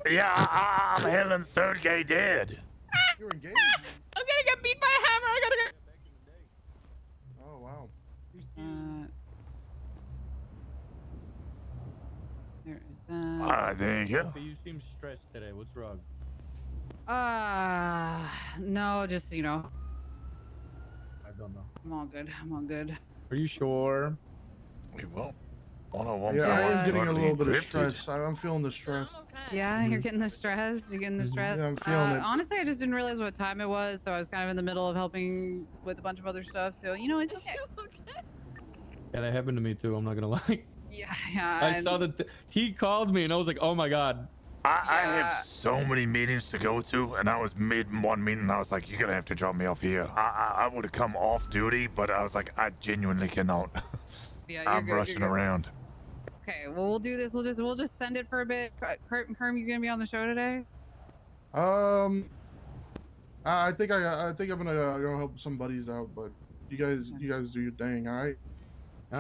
Yeah, I'm Helen's third gay dad. You're engaged? I'm gonna get beat by a hammer. I gotta get. Oh wow. There is that. I think you. You seem stressed today. What's wrong? No, just I don't know. I'm all good. I'm all good. Are you sure? We won't. 101. Yeah, I was getting a totally little bit of encrypted. stress. I'm feeling the stress. Yeah, you're getting the stress. You're getting the stress. Yeah, I'm feeling it. Honestly, I just didn't realize what time it was, so I was kind of in the middle of helping with a bunch of other stuff. So it's okay. Yeah, that happened to me too. I'm not gonna lie. Yeah. I saw that he called me and I was like, oh my god. I have so many meetings to go to, and I was mid one meeting, and I was like, "You're gonna have to drop me off here." I would have come off duty, but I was like, I genuinely cannot. Yeah, you're I'm good, rushing you're good. around. Okay, well we'll do this. We'll just send it for a bit. Kurt and Kerm, you gonna be on the show today? I think I'm gonna go help some buddies out, but you guys do your thing, all right? All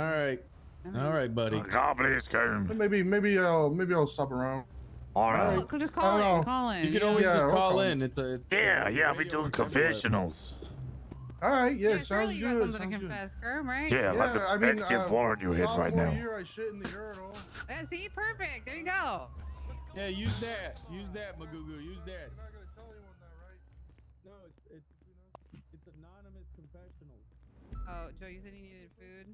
right, buddy. God bless Kerm. Maybe I'll stop around. All right. Oh, just call in. Call in. You can always Yeah, just we'll call call in. It's Yeah, I'll be doing confessionals. All right, yeah, Surely sounds you got good. something to confess, Kerm, right? Yeah, like the active warrant you hit right now. Year, I shit in the urinal. Yeah, see, perfect. There you go. Yeah, use that. Use that, Magugu. Use that. You're not gonna tell anyone that, right? No, it's anonymous confessional. Oh, Joe, you said you needed food.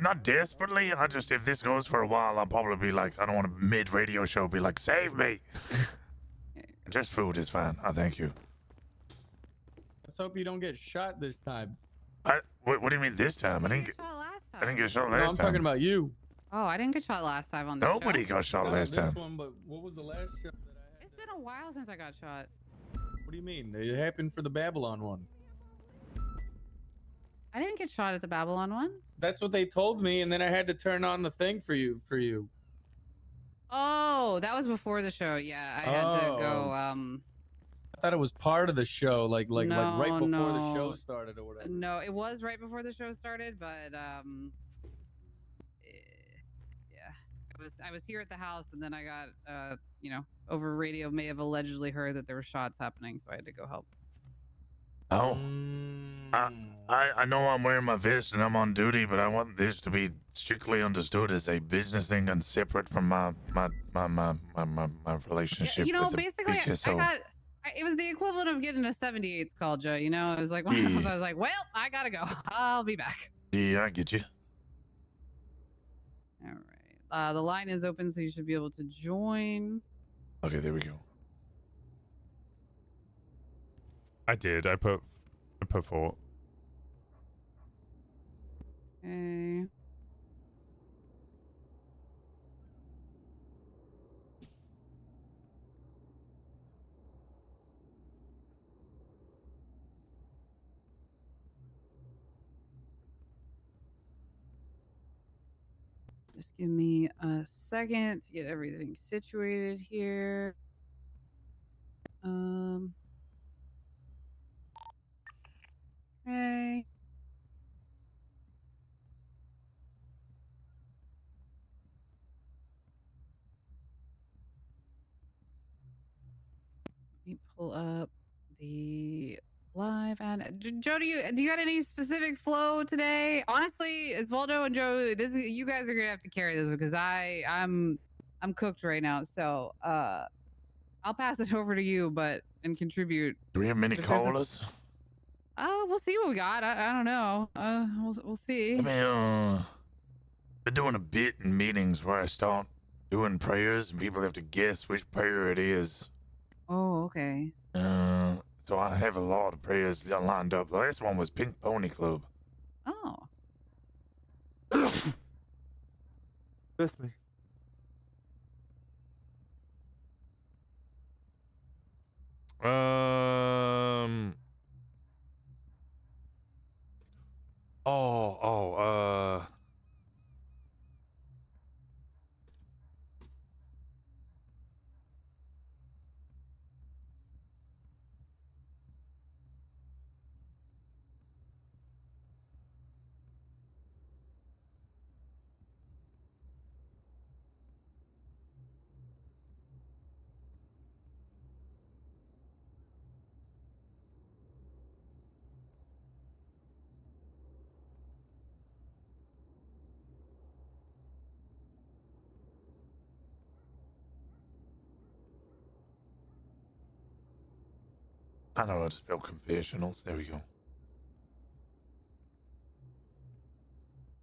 Not desperately. I just, if this goes for a while, I'll probably be like, I don't want a mid-radio show be like, save me. Just food is fine. I thank you. Let's hope you don't get shot this time. What do you mean this time? I didn't get shot No, last I'm time. talking about you. Oh, I didn't get shot last time on this Nobody show. got shot Not last this time. one, but what was the last show that I had? It's been a while since I got shot. What do you mean? It happened for the Babylon one. I didn't get shot at the Babylon one. That's what they told me, and then I had to turn on the thing for you. Oh, that was before the show. Yeah, I had to go. I thought it was part of the show, like right No, before the show no. started or whatever. No, it was right before the show started, but yeah, I was here at the house, and then I got you know, over radio may have allegedly heard that there were shots happening, so I had to go help. Oh. I know I'm wearing my vest and I'm on duty, but I want this to be strictly understood as a business thing and separate from my relationship You know, with the basically, BCSO. it was the equivalent of getting a 78's call, Joe. You know, it was like one of those. I was like, well, I gotta go. I'll be back. Yeah, I get you. All right. The line is open, so you should be able to join. Okay, there we go. I did. I put 4. Okay. Just give me a second to get everything situated here. Okay. Let me pull up the live ad. Joe, do you got any specific flow today? Honestly, Osvaldo and Joe, you guys are gonna have to carry this because I'm cooked right now. So I'll pass it over to you, and contribute. Do we have many callers? We'll see what we got. I don't know. We'll see. I mean, been doing a bit in meetings where I start doing prayers and people have to guess which prayer it is. Oh, okay. So I have a lot of prayers lined up. The last one was Pink Pony Club. Oh. That's me. I know how to spell confessionals. There we go.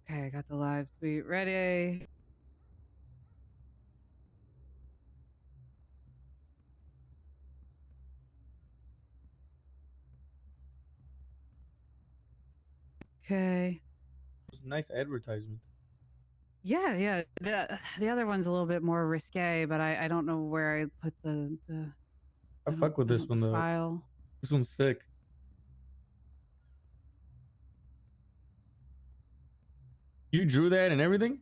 Okay, I got the live tweet ready. Okay. It was a nice advertisement. Yeah. The other one's a little bit more risque, but I don't know where I put the I fuck with this one though. file. This one's sick. You drew that and everything?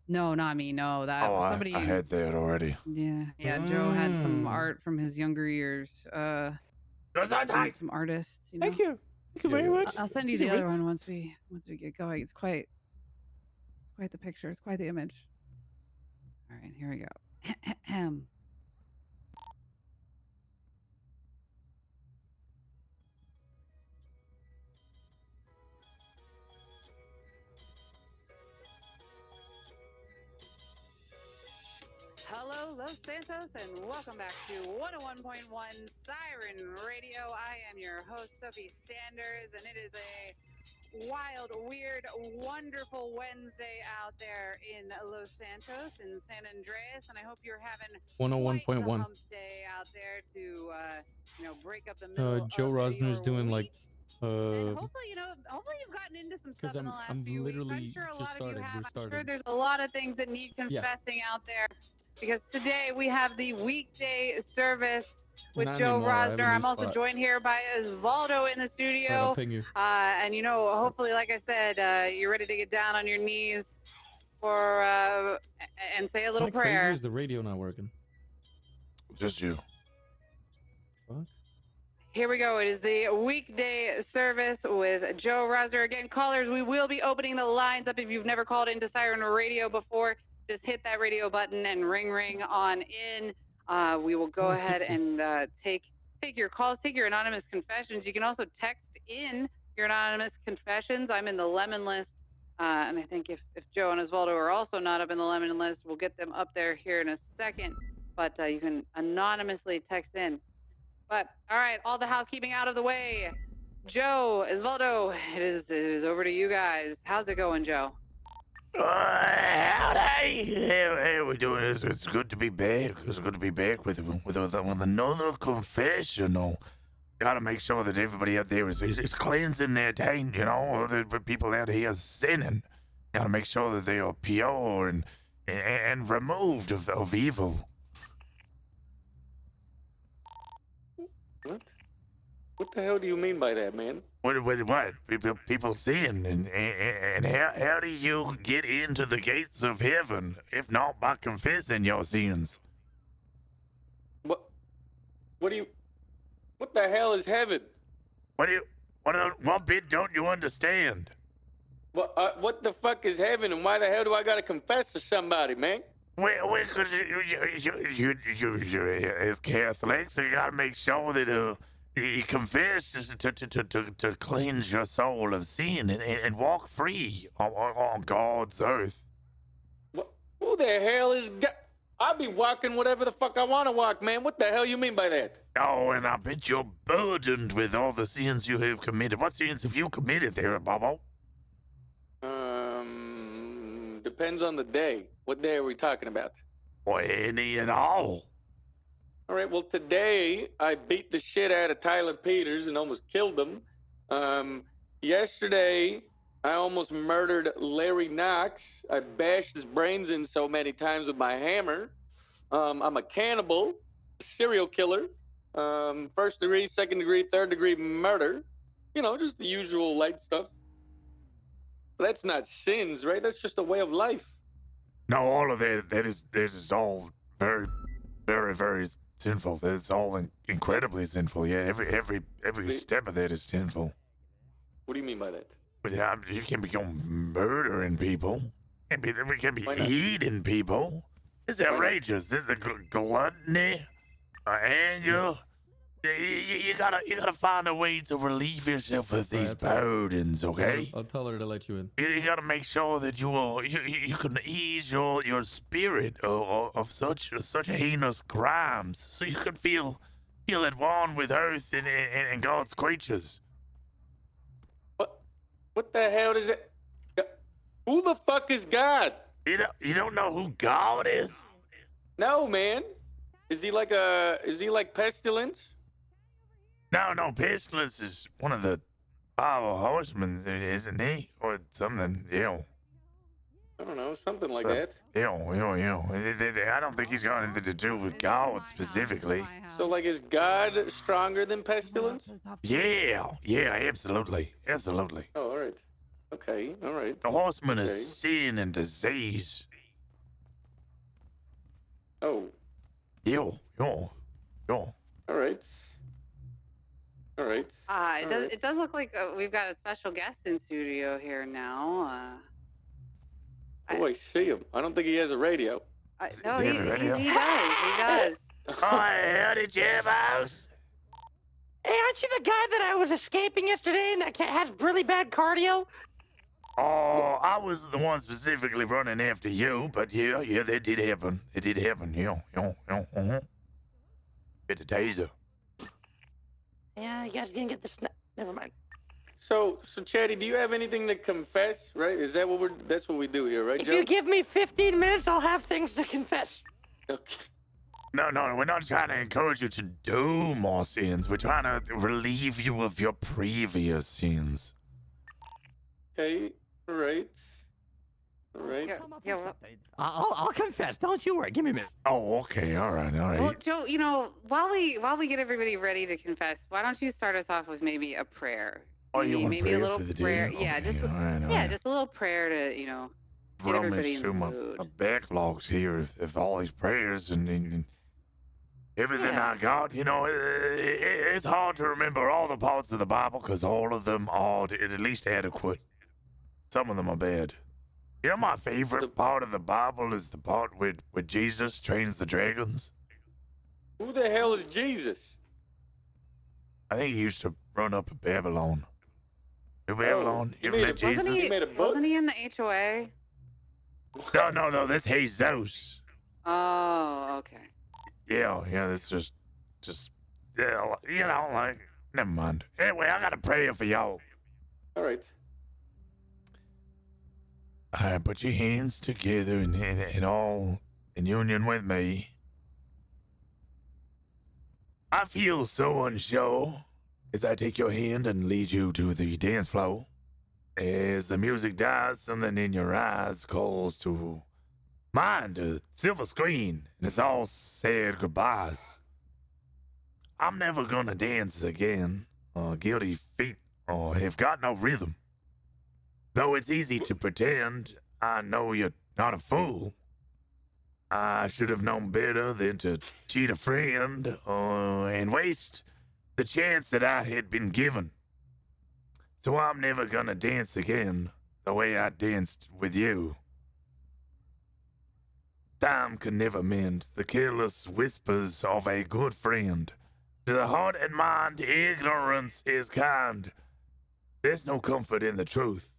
No, not me. No, that was somebody. I had that already. Yeah. Joe had some art from his younger years. Some artists. You know? Thank you very much. I'll send you the other one once we get going. It's quite the picture. It's quite the image. All right, here we go. Hello, Los Santos, and welcome back to 101.1 Siren Radio. I am your host, Sophie Sanders, and it is a wild, weird, wonderful Wednesday out there in Los Santos and San Andreas, and I hope you're having 101.1. quite the hump day out there to, break up the middle Joe of Rosner's your doing week. And like hopefully you've gotten into some because stuff in the last I'm few weeks. I'm literally sure a just lot of started. you have. We're I'm starting. sure there's a lot of things that need confessing out there, because today we have the weekday service with Not Joe anymore. I have a Rosner. new I'm also spot. joined here by Osvaldo in the All right, studio. I'll ping you. And you know, hopefully, like I said, you're ready to get down on your knees for and say a little Am I crazy or prayer. is the radio not working? Just you. Fuck. Here we go. It is the weekday service with Joe Rosner. Again, callers, we will be opening the lines up. If you've never called into Siren Radio before, just hit that radio button and ring on in. We will go ahead and take your calls, take your anonymous confessions. You can also text in your anonymous confessions. I'm in the lemon list. And I think if Joe and Osvaldo are also not up in the lemon list, we'll get them up there here in a second. But you can anonymously text in. But all right, all the housekeeping out of the way. Joe, Osvaldo, it is over to you guys. How's it going, Joe? Howdy! How we doing? It's good to be back. It's good to be back with another confessional. Gotta make sure that everybody out there is cleansing their taint, you know. The people out here sinning. Gotta make sure that they are pure and removed of evil. What? What the hell do you mean by that, man? What? People sin, and how do you get into the gates of heaven if not by confessing your sins? What the hell is heaven? What bit don't you understand? What the fuck is heaven, and why the hell do I gotta confess to somebody, man? Well, because you as Catholics, you gotta make sure that you confess to cleanse your soul of sin and walk free on God's earth. Who the hell is God? I'll be walking whatever the fuck I want to walk, man. What the hell you mean by that? Oh, and I bet you're burdened with all the sins you have committed. What sins have you committed there, Bobo? Depends on the day. What day are we talking about? Well, any and all. All right, well, today I beat the shit out of Tyler Peters and almost killed him. Yesterday, I almost murdered Larry Knox. I bashed his brains in so many times with my hammer. I'm a cannibal, a serial killer, first degree, second degree, third degree murder. You know, just the usual light stuff. That's not sins, right? That's just a way of life. No, all of that is all very, very, very sinful. It's all incredibly sinful. Yeah, every step of that is sinful. What do you mean by that? But you can't be going murdering people. We can't be eating people. It's outrageous. This is the gluttony, anger. You gotta find a way to relieve yourself of these burdens, okay? I'll tell her to let you in. You gotta make sure that you can ease your spirit of such heinous crimes, so you can feel at one with earth and God's creatures. What the hell is it? Who the fuck is God? You don't know who God is? No, man. Is he like Pestilence? No, Pestilence is one of the Bible horsemen, isn't he? Or something, I don't know, something like that. I don't think he's got anything to do with God specifically. So, like, is God stronger than Pestilence? Yeah, absolutely. Oh, all right. Okay, all right. The horseman is sin and disease. Oh. Yo. All right. It does look like we've got a special guest in studio here now. Oh, I see him. I don't think he has a radio. No, he does. Oh, howdy, Jim-House. Hey, aren't you the guy that I was escaping yesterday and that has really bad cardio? Oh, I was the one specifically running after you, but yeah, that did happen. It did happen, Bit the taser. Yeah, you guys didn't get the never mind. So, Chatty, do you have anything to confess, right? Is that that's what we do here, right, Joe? If you give me 15 minutes, I'll have things to confess. Okay. No, we're not trying to encourage you to do more sins. We're trying to relieve you of your previous sins. Okay, all right. All right. Yeah, well, I'll confess. Don't you worry. Give me a minute. Oh, okay. All right. All right. well, Joe, while we get everybody ready to confess, why don't you start us off with maybe a prayer? Oh, you want Maybe a prayer little for the prayer. day? Yeah, Okay, all right, all right. just a little prayer to get everybody Rummage in through the my mood. backlogs here of all these prayers and everything I got. It's hard to remember all the parts of the Bible because all of them are at least adequate. Some of them are bad. My favorite part of the Bible is the part where Jesus trains the dragons. Who the hell is Jesus? I think he used to run up in Babylon. Babylon? You ever met Jesus? Wasn't he in the HOA? No, that's Jesus. Oh, okay. Yeah, that's just, never mind. Anyway, I got a prayer for y'all. All right. All right, put your hands together and all in union with me. I feel so unsure as I take your hand and lead you to the dance floor. As the music dies, something in your eyes calls to mind a silver screen, and it's all sad goodbyes. I'm never gonna dance again. Guilty feet have got no rhythm. Though it's easy to pretend, I know you're not a fool. I should have known better than to cheat a friend and waste the chance that I had been given. So I'm never gonna dance again the way I danced with you. Time can never mend the careless whispers of a good friend. To the heart and mind, ignorance is kind. There's no comfort in the truth.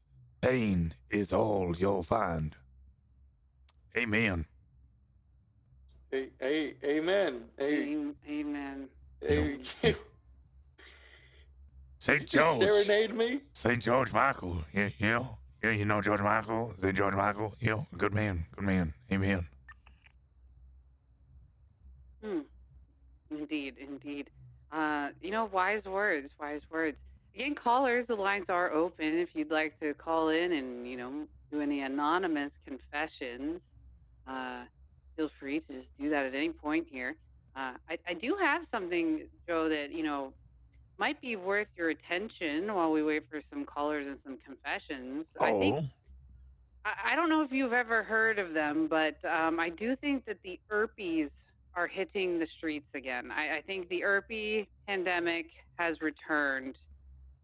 Pain is all you'll find. Amen. Amen. Amen. St. George. Serenade me? St. George Michael. Yeah, you know George Michael? St. George Michael? Yeah, good man. Amen. Indeed. Wise words. Again, callers, the lines are open if you'd like to call in and, do any anonymous confessions. Feel free to just do that at any point here. I do have something, Joe, that, might be worth your attention while we wait for some callers and some confessions. I don't know if you've ever heard of them, but I do think that the herpes are hitting the streets again. I think the herpes pandemic has returned.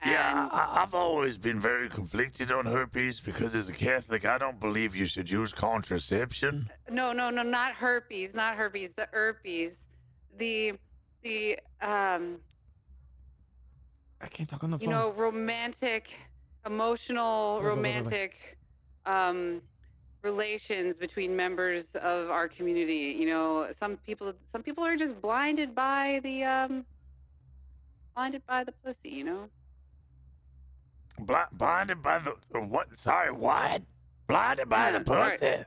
Yeah, I've always been very conflicted on herpes because as a Catholic, I don't believe you should use contraception. No, not herpes. The herpes. The I can't talk on the phone. emotional relations between members of our community. Some people are just blinded by the pussy. Blinded by the what? Sorry, what? Blinded by the pussy.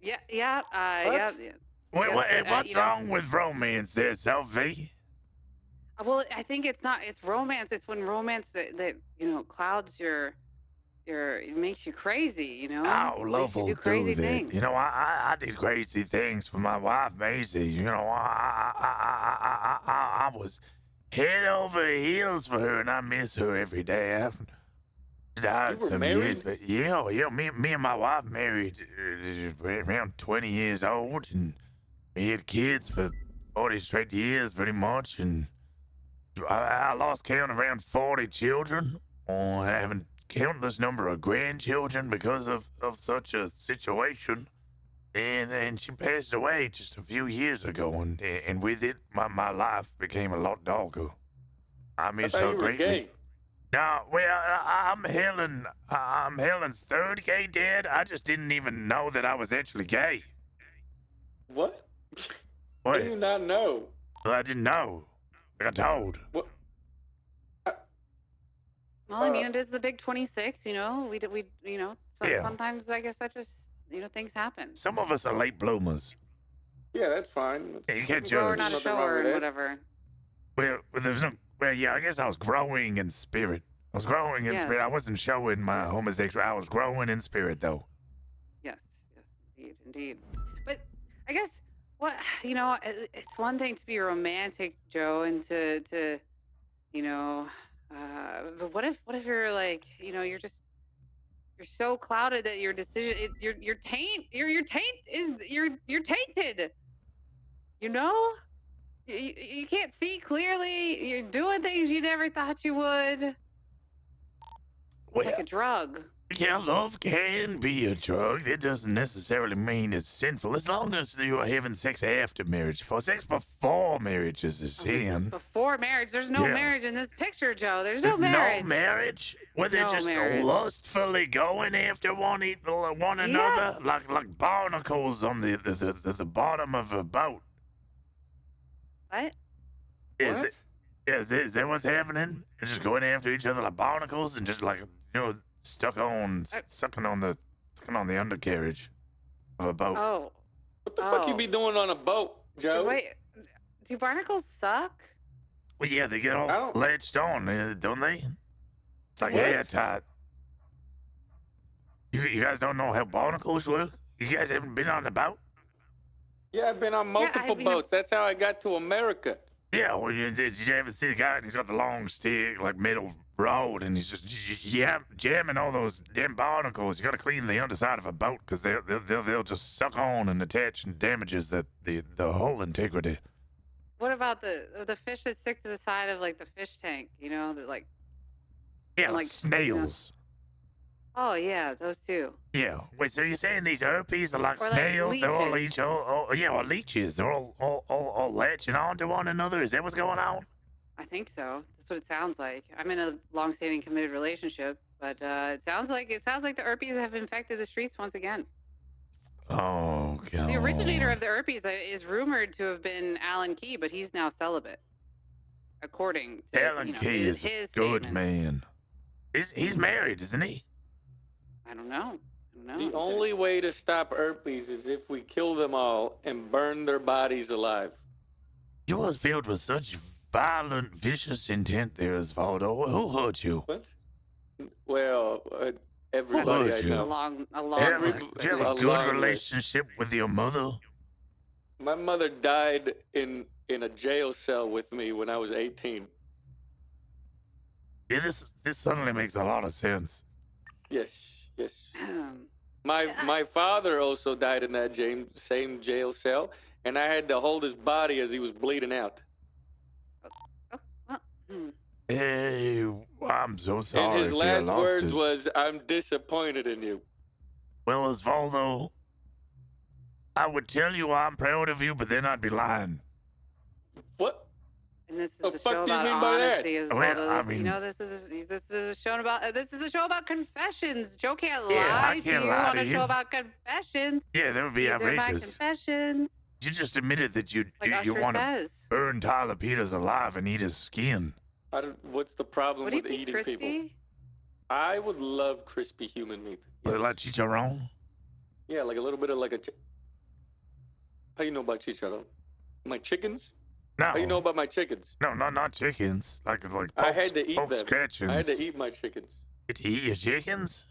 Yeah. What's wrong with romance there, Sophie? Well, I think it's not. It's romance. It's when romance that clouds your. It makes you crazy. Oh, love will do crazy that. things. I did crazy things for my wife Maisie. I was head over heels for her, and I miss her every day. I've died some years, but yeah. Me and my wife married around 20 years old, and we had kids for 40 straight years, pretty much, and I lost count of around 40 children, having countless number of grandchildren because of such a situation. And she passed away just a few years ago, and with it, my life became a lot darker. I miss her greatly. No, well, I'm Helen's third gay dad. I just didn't even know that I was actually gay. What? What? I did not know. Well, I didn't know. I got told. What? Well, I mean, it is the big 26. Sometimes I guess that just things happen. Some of us are late bloomers. Yeah, that's fine. Yeah, you can't Or judge. not a shower and whatever. Well, there's no. Well, yeah, I guess I was growing in spirit. I was growing in spirit. I wasn't showing my homosexuality. I was growing in spirit, though. Indeed. But I guess what it's one thing to be romantic, Joe, and to but what if you're like you're so clouded that your decision your taint is you're tainted. You know, you can't see clearly. You're doing things you never thought you would. Well, like a drug. Yeah, love can be a drug. That doesn't necessarily mean it's sinful, as long as you are having sex after marriage. For sex before marriage is a sin. Before marriage, there's no Yeah. marriage in this picture, Joe. There's There's no marriage. no marriage? Where they're No just marriage. lustfully going after one another? Like barnacles on the bottom of a boat. What? Is that what's happening? They're just going after each other like barnacles and just sucking on the undercarriage of a boat. Oh. What the fuck you be doing on a boat, Joe? Wait, do barnacles suck? Well, yeah, they get all latched on, don't they? It's like What? airtight. You guys don't know how barnacles work? You guys haven't been on the boat? Yeah, I've been on multiple boats. That's how I got to America. Yeah, well, did you ever see the guy? He's got the long stick, like metal rod, and he's just jamming all those damn barnacles. You got to clean the underside of a boat because they'll just suck on and attach and damages the whole integrity. What about the fish that stick to the side of like the fish tank? You know, that like. Yeah, like snails. Oh yeah, those two. Yeah. Wait, so you're saying these herpes are like Or like snails? They're all leeches. or leeches. They're all latching onto one another. Is that what's going on? I think so. That's what it sounds like. I'm in a long-standing committed relationship, but it sounds like the herpes have infected the streets once again. Oh God. The originator of the herpes is rumored to have been Alan Key, but he's now celibate, according to Alan Key his is a statement. good man. He's married, isn't he? I don't know. The only way to stop herpes is if we kill them all and burn their bodies alive. You was filled with such violent, vicious intent there, Osvaldo. Who hurt you? What? Well, everybody I hurt you? know. Do you have a good relationship with your mother? My mother died in a jail cell with me when I was 18. Yeah, this suddenly makes a lot of sense. Yes. My father also died in that same jail cell, and I had to hold his body as he was bleeding out. Hey, I'm so sorry And his for your last words losses. was, "I'm disappointed in you." Well, Osvaldo, I would tell you I'm proud of you, but then I'd be lying. What? And this is The a fuck show do you about mean by that? honesty as well. Well, I mean- this is a show about confessions. Joe can't lie Yeah, I to can't you lie on to a you. show about confessions. Yeah, that would be These are my outrageous. confessions. You just admitted that you Like you Usher want to says. burn Tyler Peters alive and eat his skin. What's the problem Would he with be eating crispy? people? I would love crispy human meat. Like chicharron? Yeah, like a little bit of like a. How you know about chicharron? My chickens? No. How you know about my chickens? No, not chickens. Like I had to eat pork them. scratchings. I had to eat my chickens. You had to eat your chickens?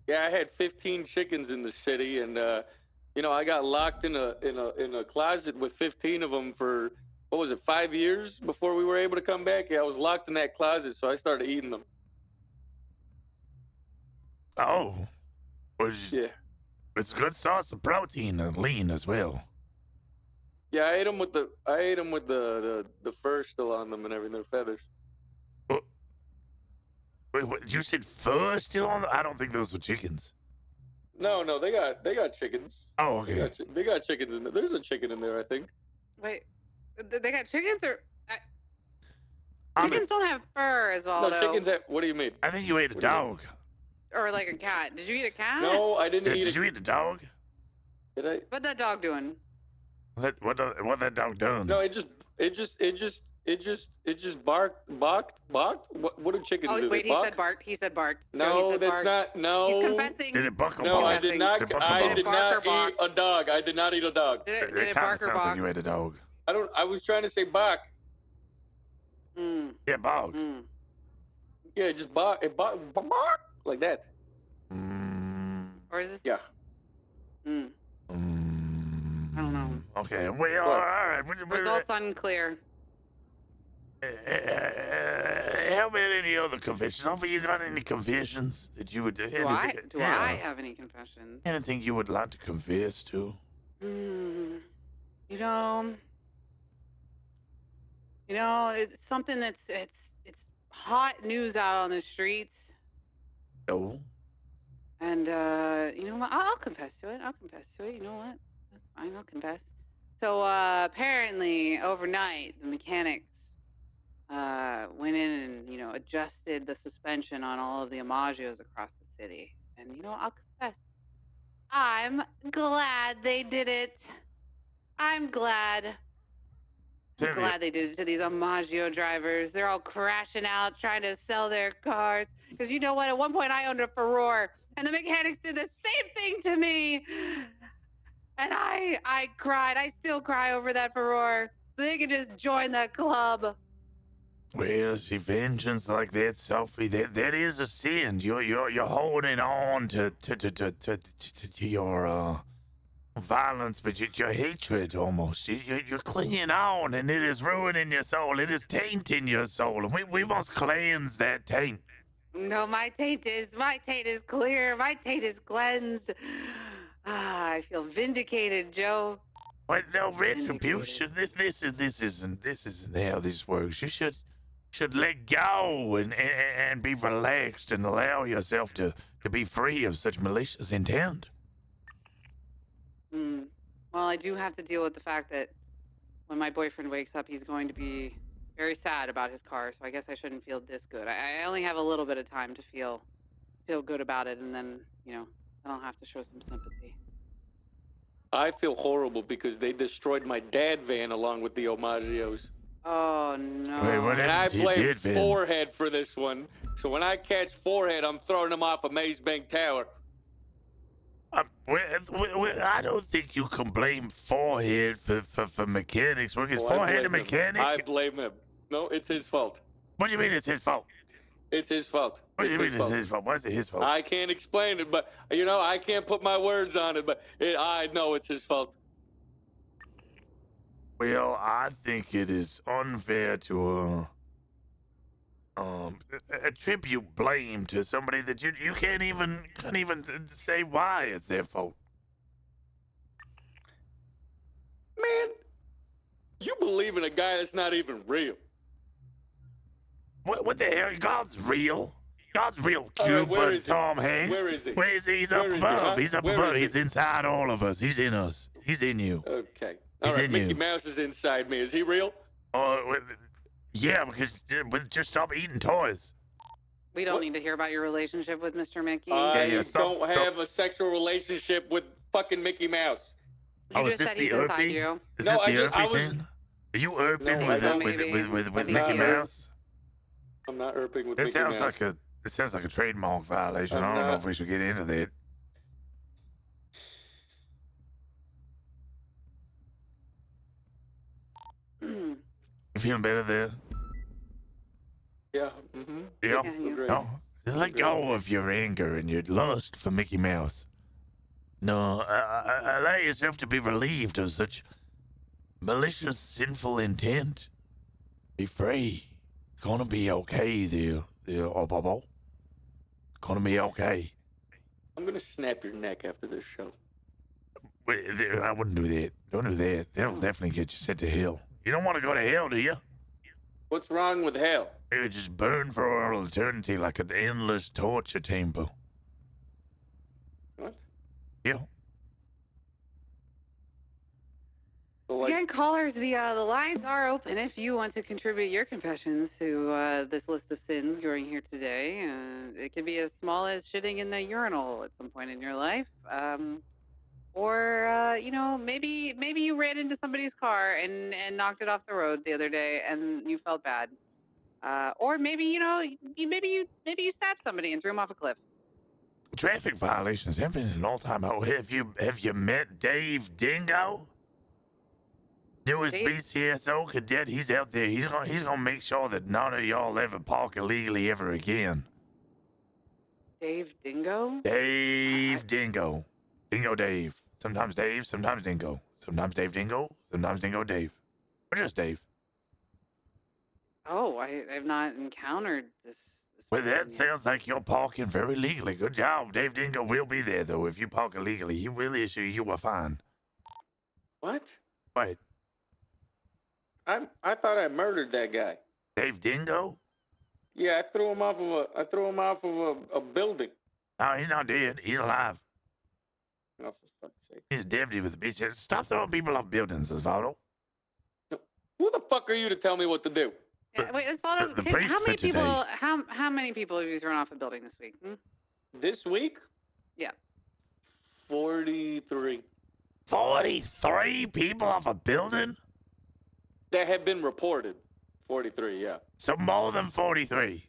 Yeah, I had 15 chickens in the city, and I got locked in a closet with 15 of them for 5 years before we were able to come back. Yeah, I was locked in that closet, so I started eating them. Oh. Yeah. It's a good source of protein and lean as well. Yeah, I ate them with the fur still on them and everything, their feathers. Wait, what? You said fur still on them? I don't think those were chickens. No, they got chickens. Oh, okay. They got chickens in there. There's a chicken in there, I think. Wait, they got chickens or? Chickens don't have fur as well. No, chickens have. What do you mean? I think you ate a dog. Or like a cat. Did you eat a cat? No, I didn't eat Did you eat the dog? Did I? What's that dog doing? What that dog done? No, it just barked. What do chickens do? Wait, They bark? he said barked. No, he said that's barked. not. No. He's confessing. Did it buck or No, bark? I did not. Did it buck or I bark? did not eat a dog. I did not eat a dog. Did It it kind of bark or sounds like bark? you ate a dog. I was trying to say bark. Yeah, bark. Yeah, it just bark. It bark like that. Or is this? Yeah. Okay, well, all right. Results unclear. How about any other confessions? Have you got any confessions that you would do? Do I have any confessions? Anything you would like to confess to? You know, it's something that's it's hot news out on the streets, No. and you know what? I'll confess to it. You know what? That's fine. I'll confess. So apparently, overnight, the mechanics went in and adjusted the suspension on all of the Omagios across the city. And I'll confess, I'm glad they did it. I'm glad they did it to these Omagio drivers. They're all crashing out, trying to sell their cars. Because you know what? At one point, I owned a Furore, and the mechanics did the same thing to me. And I cried. I still cry over that Furore. So they can just join the club. Well, see, vengeance like that, Sophie, that is a sin. You're holding on to your violence, but your hatred almost. You're clinging on, and it is ruining your soul. It is tainting your soul, and we must cleanse that taint. No, my taint is clear. My taint is cleansed. I feel vindicated, Joe. What? No retribution. This isn't how this works. You should let go and be relaxed and allow yourself to be free of such malicious intent. Well, I do have to deal with the fact that when my boyfriend wakes up, he's going to be very sad about his car. So I guess I shouldn't feel this good. I only have a little bit of time to feel good about it, and then I'll have to show some sympathy. I feel horrible because they destroyed my dad van along with the Omagios. Oh no! Wait, what And I happened to your blame dad van? Forehead for this one. So when I catch Forehead, I'm throwing him off a Maze Bank Tower. I don't think you can blame Forehead for mechanics work. Is Forehead a mechanic? I blame him. No, it's his fault. What do you mean it's his fault? It's his fault. What do you mean it's his fault? Why is it his fault? I can't explain it, but I can't put my words on it, but I know it's his fault. Well, I think it is unfair to attribute blame to somebody that you can't even say why it's their fault. Man, you believe in a guy that's not even real. What the hell? God's real. God's real All right, cute, where but is he? Tom Hanks. Where is he? Where is he? He's Where up is he, above. huh? He's up Where above. is He's he? inside all of us. He's in us. He's in you. Okay. He's All right, in Mickey you. Mouse is inside me. Is he real? Yeah, because just stop eating toys. We don't need to hear about your relationship with Mr. Mickey. I don't have a sexual relationship with fucking Mickey Mouse. You just said he's inside you. Is No, this I the just- I Irpy was- thing? Are you irping No, with I don't. Mickey not Mouse? I'm not irping with It Mickey sounds Mouse. like a trademark violation. I'm I don't know not- if we should get into that. You feeling better there? Yeah. Mm-hmm. Yeah. Great. No. Just let go of your anger and your lust for Mickey Mouse. No, allow yourself to be relieved of such malicious, sinful intent. Be free. Gonna be okay, there, Bobo. Gonna be okay. I'm gonna snap your neck after this show. Wait, I wouldn't do that. Don't do that. That'll definitely get you sent to hell. You don't want to go to hell, do you? What's wrong with hell? You would just burn for all eternity like an endless torture chamber. What? Yeah. Again, callers, the lines are open if you want to contribute your confessions to this list of sins going here today. It could be as small as shitting in the urinal at some point in your life. Or maybe you ran into somebody's car and knocked it off the road the other day and you felt bad. Or maybe maybe you stabbed somebody and threw him off a cliff. Traffic violations have been an all-time high. Have you met Dave Dingo? Newest BCSO cadet. He's out there. He's gonna make sure that none of y'all ever park illegally ever again. Dave Dingo? Dave Dingo. Dingo Dave. Sometimes Dave, sometimes Dingo. Sometimes Dave Dingo, sometimes Dingo Dave. Or just Dave. Oh, I've not encountered this. Well, that sounds like you're parking very legally. Good job. Dave Dingo will be there, though. If you park illegally, he will issue you a fine. What? Wait, I thought I murdered that guy. Dave Dingo? Yeah, I threw him off of a building. No, he's not dead. He's alive. Oh, for fuck's sake. He's a deputy with the bitch. Stop throwing people off buildings, Osvaldo. Who the fuck are you to tell me what to do? Yeah, wait, Osvaldo, the priest how for many people? today. How many people have you thrown off a building this week? This week? Yeah. 43. 43 people off a building? That have been reported. 43, yeah. So more than 43.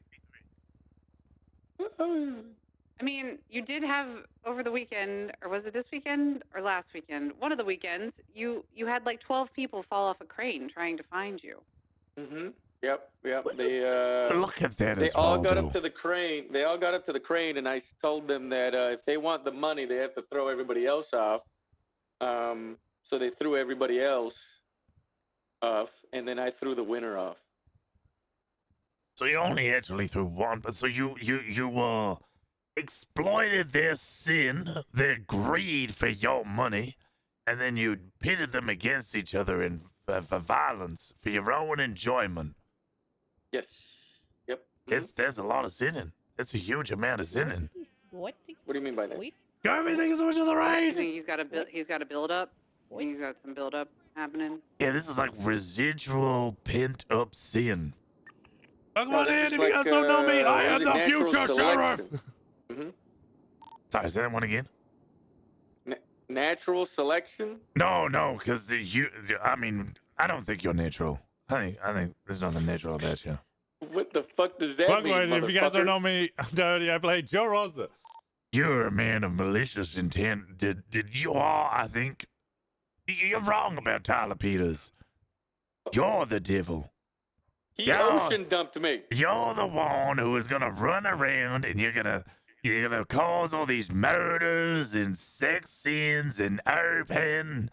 I mean, you did have over the weekend, or was it this weekend or last weekend? One of the weekends, you had like 12 people fall off a crane trying to find you. Mm-hmm. Yep. They Look at that, They all got Osvaldo. up to the crane. They all got up to the crane, and I told them that if they want the money, they have to throw everybody else off. So they threw everybody else off, and then I threw the winner off. So you only actually threw one, but so you exploited their sin, their greed for your money, and then you pitted them against each other in for violence for your own enjoyment. Yes. Yep. There's a lot of sinning. That's a huge amount of sinning. What do you mean by that? Everything is so much of the right. He's got a build up. He's got some build up happening. Yeah, this is like residual pent up sin. Welcome on this in. is If you guys like, don't know me, I am the natural future sheriff. selection. Mm-hmm. Sorry, say that one again. Natural selection? No, because I mean, I don't think you're natural. I think there's nothing natural about you. What the fuck does that Look, mean, if you guys don't motherfucker? know me, I'm Dyoti. I play Joe Rosner. You're a man of malicious intent. Did you are? I think you're wrong about Tyler Peters. You're the devil. He ocean dumped me. You're the one who is gonna run around and you're gonna cause all these murders and sex sins and open,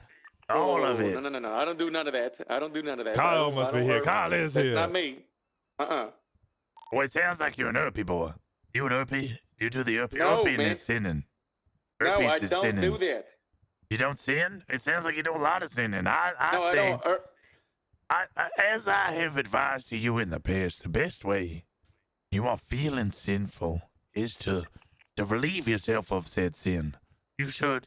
all of it. No. I don't do none of that. Kyle must be here. Kyle is here. That's not me. Well, it sounds like you're an Irpy boy. You an Irpy? You do the Irpy? No, Irpy man. is sinning. No, Irpy I is don't sinning. do that. You don't sin? It sounds like you do a lot of sinning. No, I think, don't. as I have advised to you in the past, the best way you are feeling sinful is to relieve yourself of said sin. You should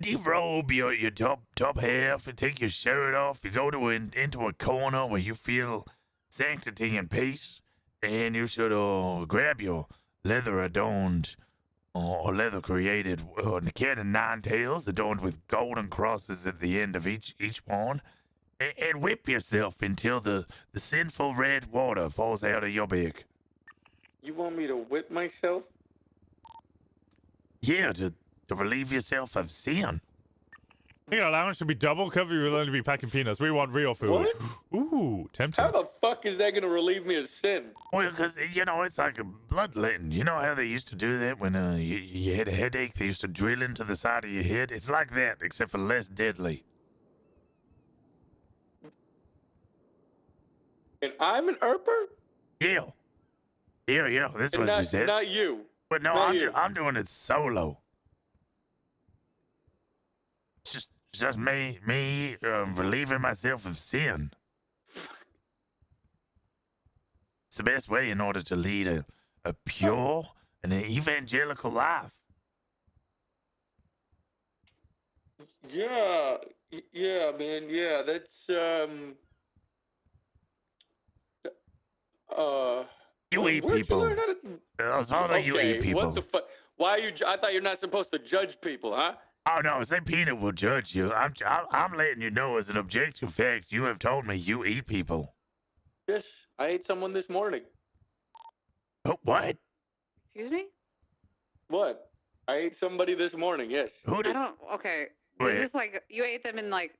derobe your top half and take your shirt off. You go into a corner where you feel sanctity and peace, and you should grab your leather adorned or leather created cat and nine tails adorned with golden crosses at the end of each one, and whip yourself until the sinful red water falls out of your back. You want me to whip myself? Yeah, to relieve yourself of sin. I think our allowance should be double. Cover you will only be packing peanuts. We want real food. What? Ooh, tempting. How the fuck is that gonna relieve me of sin? Well, because, it's like a bloodletting. You know how they used to do that when you had a headache? They used to drill into the side of your head? It's like that, except for less deadly. And I'm an Erper? Yeah. Yeah, that's And what we said. not you. But no, not you. I'm doing it solo. It's just me relieving myself of sin. It's the best way in order to lead a pure and an evangelical life. Yeah, man. Yeah, that's You eat where'd you people. learn how to- Osvaldo, you eat people. What the fuck? Why are you? I thought you're not supposed to judge people, huh? Oh no, St. Peter will judge you. I'm letting you know as an objective fact. You have told me you eat people. Yes, I ate someone this morning. Oh, what? Excuse me? What? I ate somebody this morning. Yes. Who I don't. Okay. Wait. Is this like you ate them in like?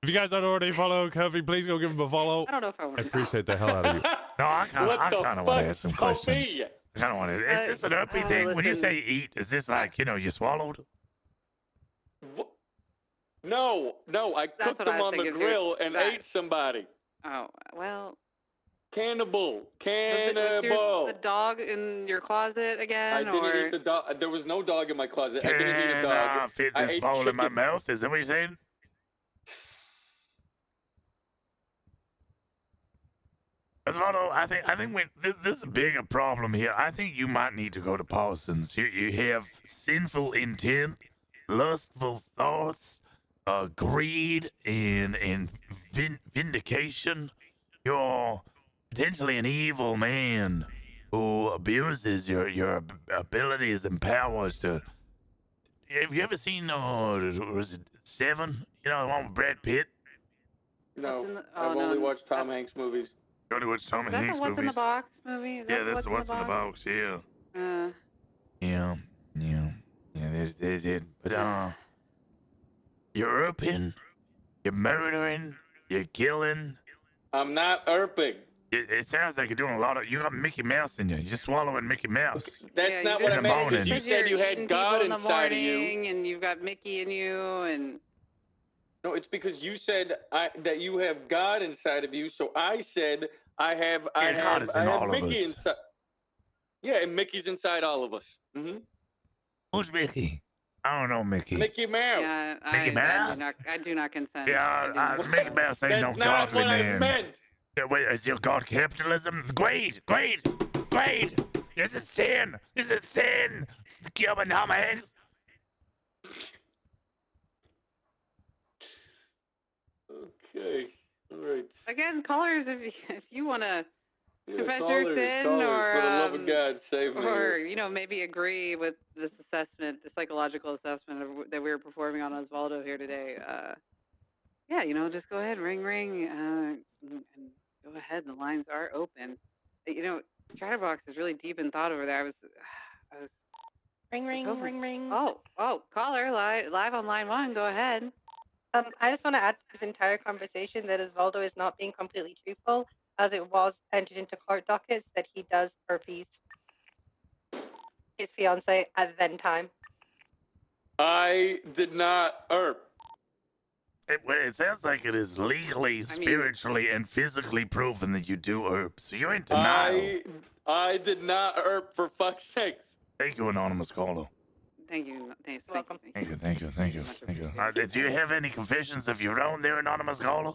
If you guys don't already follow Covey, please go give him a follow. I don't know if I want I to. appreciate the hell out of you. No, I kind What the of want to fuck, ask some Kobe? questions. I kind of want to. Is this an Irpy thing? When you listen. say eat, is this like you swallowed? No, I That's cooked what I them was on the thinking too. grill and That- ate somebody. Oh well. Cannibal. Was the dog in your closet I again, didn't or? eat the dog. There was no dog in my closet. I didn't eat a Can dog. I fit I this ate bowl in my chicken. mouth? Is that what you're saying? Osvaldo, I think this is a bigger problem here. I think you might need to go to Parsons. You have sinful intent, lustful thoughts, greed, and vindication. You're potentially an evil man who abuses your abilities and powers to. Have you ever seen was it Seven? You know, the one with Brad Pitt. No, I've only watched Tom Hanks movies. You only watch Tom Is that Hanks the What's in the movies? Box movie? Is Yeah, that that's what's in the box. Yeah. Yeah. There's it. But you're urping, you're murdering, you're killing. I'm not urping. It sounds like you're doing a lot of. You got Mickey Mouse in you. You're swallowing Mickey Mouse. That's not what I in the meant. morning. You said you had God in the inside of you. morning, and you've got Mickey in you, and. No, it's because you said that you have God inside of you. So I said I have God is in all of Mickey us. inside. Yeah, and Mickey's inside all of us. Mm-hmm. Who's Mickey? I don't know Mickey. Mickey Mouse. Yeah, Mickey Mouse? I do not consent. Yeah, Mickey Mouse ain't no That's not godly what I man. meant. Yeah, wait, is your God capitalism? Greed! This is sin! Cuban Tom Hanks! Okay, all right. Again, callers, if you want to confess callers, your sin, callers, or for the love of God, save me. or maybe agree with this assessment, the psychological assessment that we were performing on Osvaldo here today. Yeah, just go ahead, ring, and go ahead. The lines are open. Chatterbox is really deep in thought over there. I was Ring. Oh, caller, live on line 1. Go ahead. I just want to add to this entire conversation that Osvaldo is not being completely truthful, as it was entered into court dockets that he does herpes his fiance at then time. I did not erp. It sounds like it is legally, spiritually, and physically proven that you do herb. So you're in denial. I did not erp, for fuck's sakes. Thank you, anonymous caller. Thank you. Thanks. Welcome. Thank you. Do you have any confessions of your own there, anonymous caller?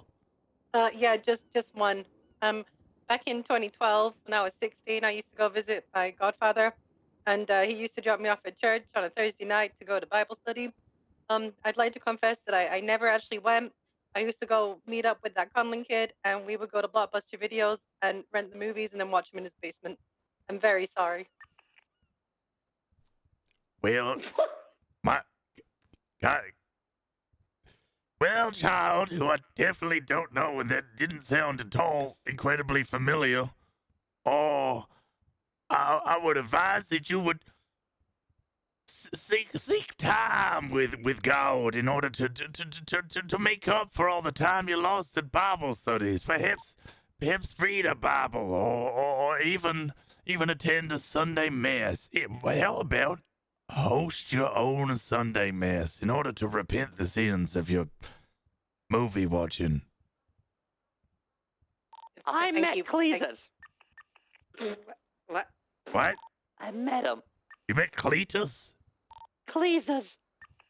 Yeah, just one. Back in 2012, when I was 16, I used to go visit my godfather, and he used to drop me off at church on a Thursday night to go to Bible study. I'd like to confess that I never actually went. I used to go meet up with that Conlon kid, and we would go to Blockbuster Videos and rent the movies and then watch them in his basement. I'm very sorry. Well, well, child, who I definitely don't know, and that didn't sound at all incredibly familiar. Or I would advise that you would seek time with God in order to make up for all the time you lost at Bible studies. Perhaps read a Bible, or even attend a Sunday mass. How about host your own Sunday mass in order to repent the sins of your movie watching? I met Cletus. What? What? I met him. You met Cletus? Cletus.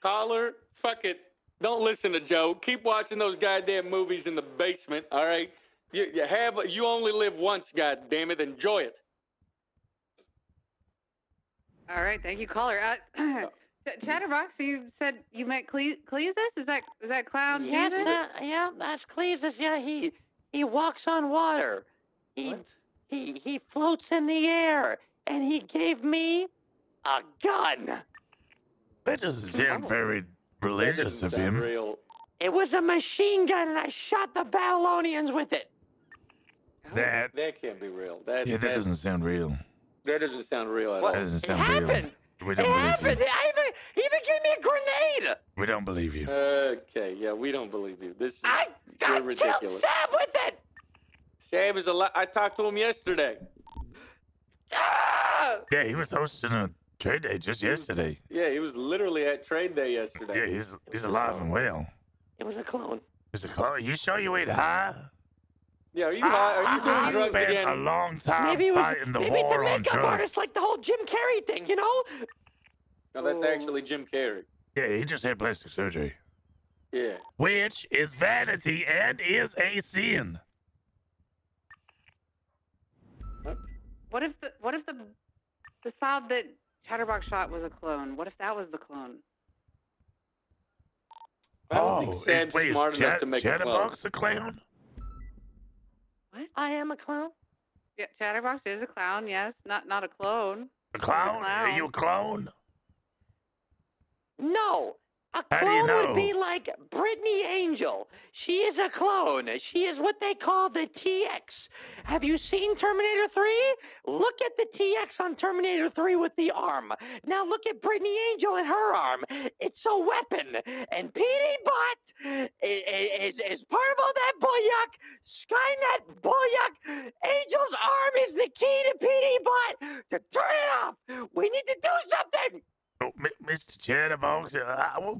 Caller, fuck it. Don't listen to Joe. Keep watching those goddamn movies in the basement, all right? You only live once, goddammit. Enjoy it. All right, thank you, caller. Chatterbox, you said you met Cletus? Is that Clown Yes, Jesus? yeah, that's Cletus. Yeah, he walks on water. He floats in the air, and he gave me a gun. That doesn't sound very religious of him. Real. It was a machine gun, and I shot the Babylonians with it. That can't be real. that doesn't sound real. That doesn't sound real at all. That doesn't sound It real. happened. We It don't believe happened. you. He even gave me a grenade. We don't believe you. Okay, yeah, we don't believe you. You're I killed ridiculous. Sam with it. Sam is I talked to him yesterday. Ah! Yeah, he was hosting a trade day just yesterday. Yeah, he was literally at trade day yesterday. Yeah, he's alive and well. It was a clone. He's a clone. You sure you ain't high? Yeah, are you high? Are you doing I drugs spent again? a long time Maybe it was fighting the maybe it's a war on makeup artist drugs. like the whole Jim Carrey thing, you know? No, that's actually Jim Carrey. Yeah, he just had plastic surgery. Yeah. Which is vanity and is a sin. What if the sob that Chatterbox shot was a clone? What if that was the clone? I don't think Sam's smart enough to make a clone. Chatterbox a clown? What? I am a clown. Yeah, Chatterbox is a clown. Yes, not a clone. A clown? Are you a clone? No. A How do you clone know? would be like Brittany Angel. She is a clone. She is what they call the TX. Have you seen Terminator 3? Look at the TX on Terminator 3 with the arm. Now look at Brittany Angel and her arm. It's a weapon. And Petey Bot is part of all that bullyak. Skynet bullyak. Angel's arm is the key to Petey Bot to turn it off. We need to do something. Oh, Mr. Chatterbox,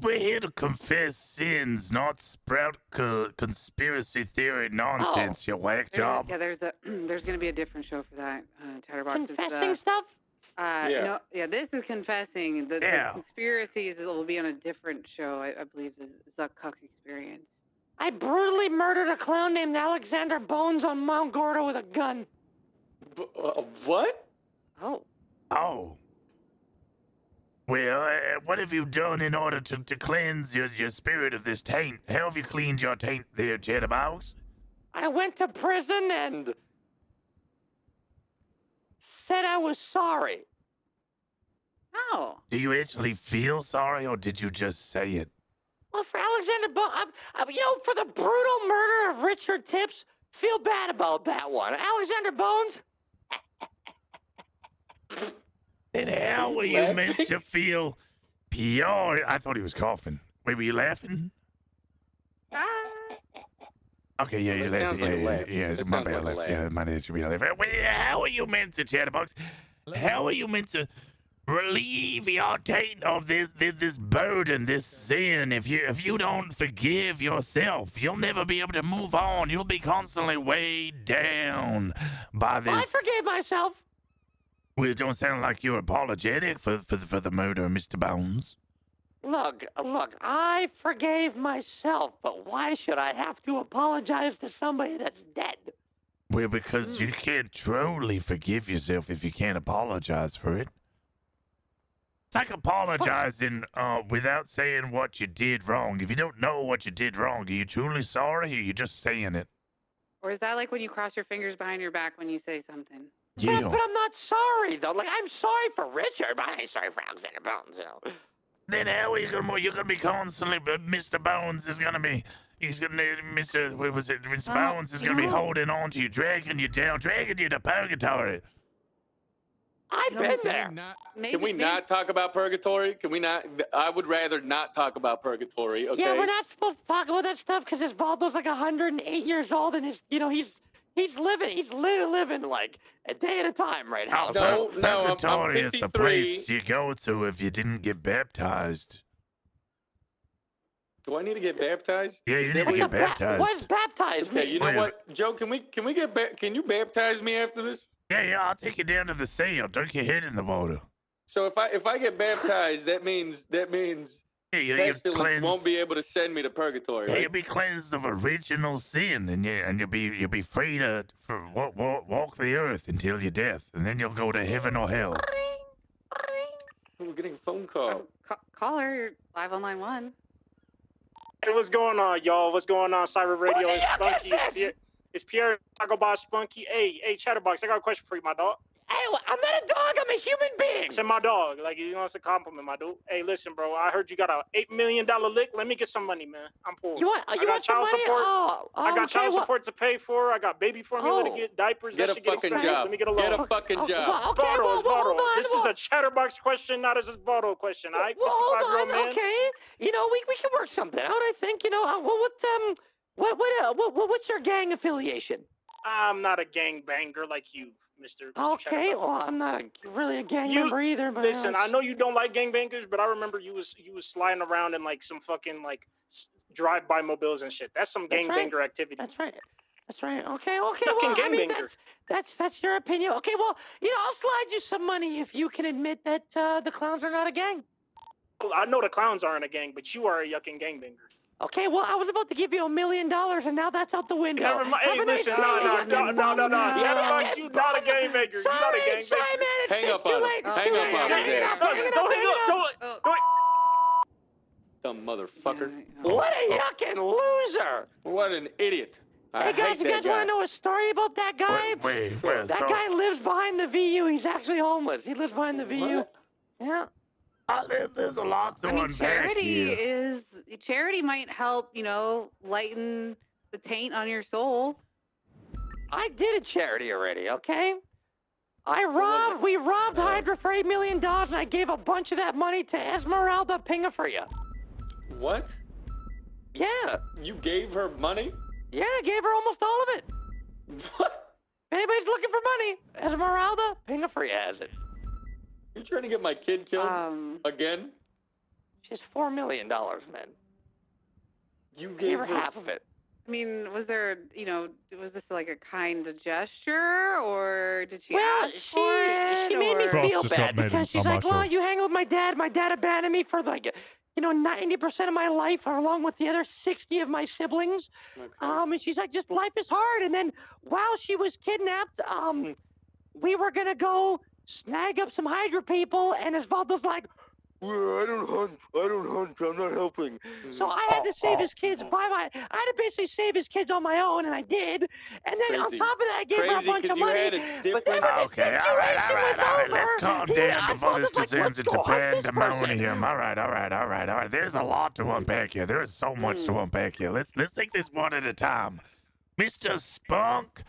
we're here to confess sins, not sprout conspiracy theory nonsense, you whack job. Yeah, there's gonna be a different show for that. Chatterbox Confessing stuff? No, this is confessing. The conspiracies will be on a different show. I believe the Zuck Cuck Experience. I brutally murdered a clown named Alexander Bones on Mount Gordo with a gun. What? Oh. Oh. Well, what have you done in order to cleanse your spirit of this taint? How have you cleaned your taint there, Chatterbox? I went to prison and said I was sorry. Oh. Do you actually feel sorry, or did you just say it? Well, for Alexander Bones, for the brutal murder of Richard Tips, feel bad about that one. Alexander Bones? Then how were you meant to feel pure? I thought he was coughing. Wait, were you laughing? Okay, yeah, you're laughing. Yeah, it's my bad laugh. Yeah, my bad should be laughing. How are you meant to, Chatterbox? How are you meant to relieve your taint of this burden, this sin? If you don't forgive yourself, you'll never be able to move on. You'll be constantly weighed down by this. I forgave myself. Well, it don't sound like you're apologetic for the murder of Mr. Bones. Look, I forgave myself, but why should I have to apologize to somebody that's dead? Well, because you can't truly forgive yourself if you can't apologize for it. It's like apologizing without saying what you did wrong. If you don't know what you did wrong, are you truly sorry, or are you just saying it? Or is that like when you cross your fingers behind your back when you say something? Yeah. But I'm not sorry, though. Like, I'm sorry for Richard, but I ain't sorry for Alexander Bones, you know. Then how are you gonna be constantly? Mr. Bones is gonna be. He's gonna Mr. What was it? Mr. Bones is gonna be holding on to you, dragging you down, dragging you to purgatory. I've been there. Can we not talk about purgatory? Can we not? I would rather not talk about purgatory. Okay. Yeah, we're not supposed to talk about that stuff because his Valdo's like 108 years old, and he's literally living like a day at a time right now. Purgatory I'm is the 53. place you go to if you didn't get baptized. Do I need to get baptized? Yeah, you need to get baptized. What is baptized? Okay, you know what, Joe? Can you baptize me after this? Yeah, I'll take you down to the sea. I'll dunk your head in the water. So if I get baptized, that means you're pestilence cleansed. won't be able to send me to purgatory. Yeah, Right? you'll be cleansed of original sin, and you'll be free to walk the earth until your death, and then you'll go to heaven or hell. We're getting a phone call. Call her. You're live on line 1. Hey, what's going on, y'all? What's going on, Cyber Radio? It's Spunky. It's Pierre Taco Boss Spunky. Hey, Chatterbox, I got a question for you, my dog. Hey, I'm not a dog. I'm a human being. Say my dog. Like, you know, it's a compliment, my dude. Hey, listen, bro. I heard you got a $8 million lick. Let me get some money, man. I'm poor. You want child some money? support. Oh, I got child okay, support to pay for. I got baby formula to Oh. get, diapers. Get that a should get fucking expensive. job. Let me get a loan. Get a fucking job. Okay, Votto, hold on. This is a Chatterbox question, not a Votto question. All right, Well, hold 55-year-old on. man. Okay, we can work something out. I think. What's your gang affiliation? I'm not a gangbanger like you, Mr. Okay, Chatterbox. well, I'm not really a gang member either, but Listen, I know you don't like gangbangers, but I remember you was sliding around in like some fucking like drive-by mobiles and shit. That's some gangbanger activity. That's right. That's right. Okay. Well, Fucking I mean, gangbanger. that's your opinion. Okay. Well, I'll slide you some money if you can admit that the clowns are not a gang. Well, I know the clowns aren't a gang, but you are a yucking gangbanger. Okay. Well, I was about to give you $1 million, and now that's out the window. Never mind. Hey, listen, no. Chatterbox, you not a gangbanger. You not a gangbanger. Sorry, man. Hang up too on him. late. It's Hang too up late. on him. Hang it up. Hang it up. Don't hang Hang it up. Don't. Dumb motherfucker. What a yucking loser. What an idiot. Hey guys, you guys want to know a story about that guy? Wait, that guy lives behind the VU. He's actually homeless. He lives behind the VU. Yeah. There's a lot to I mean, unpack here. charity might help, lighten the taint on your soul. I did a charity already, okay? We robbed Hydra for $8 million, and I gave a bunch of that money to Esmeralda Pingafria. What? Yeah. You gave her money? Yeah, I gave her almost all of it. What? If anybody's looking for money, Esmeralda Pingafria has it. You trying to get my kid killed again? She's $4 million, man. You gave her half of it. I mean, was there, was this like a kind of gesture, or did she ask for it? She made me or- feel bad because she's like, well, you hang with my dad. My dad abandoned me for 90% of my life, along with the other 60 of my siblings. Okay. And she's like, just life is hard. And then while she was kidnapped, we were gonna go snag up some Hydra people, and Osvaldo's like, well, I don't hunt, I'm not helping. So I had to save his kids I had to basically save his kids on my own, and I did. And then on Crazy. top of that, I gave her a bunch of money. But then when Okay, all right. Let's calm down before this descends into pandemonium. All right. There's a lot to unpack here. There is so much to unpack here. Let's take this one at a time. Mr. Spunk,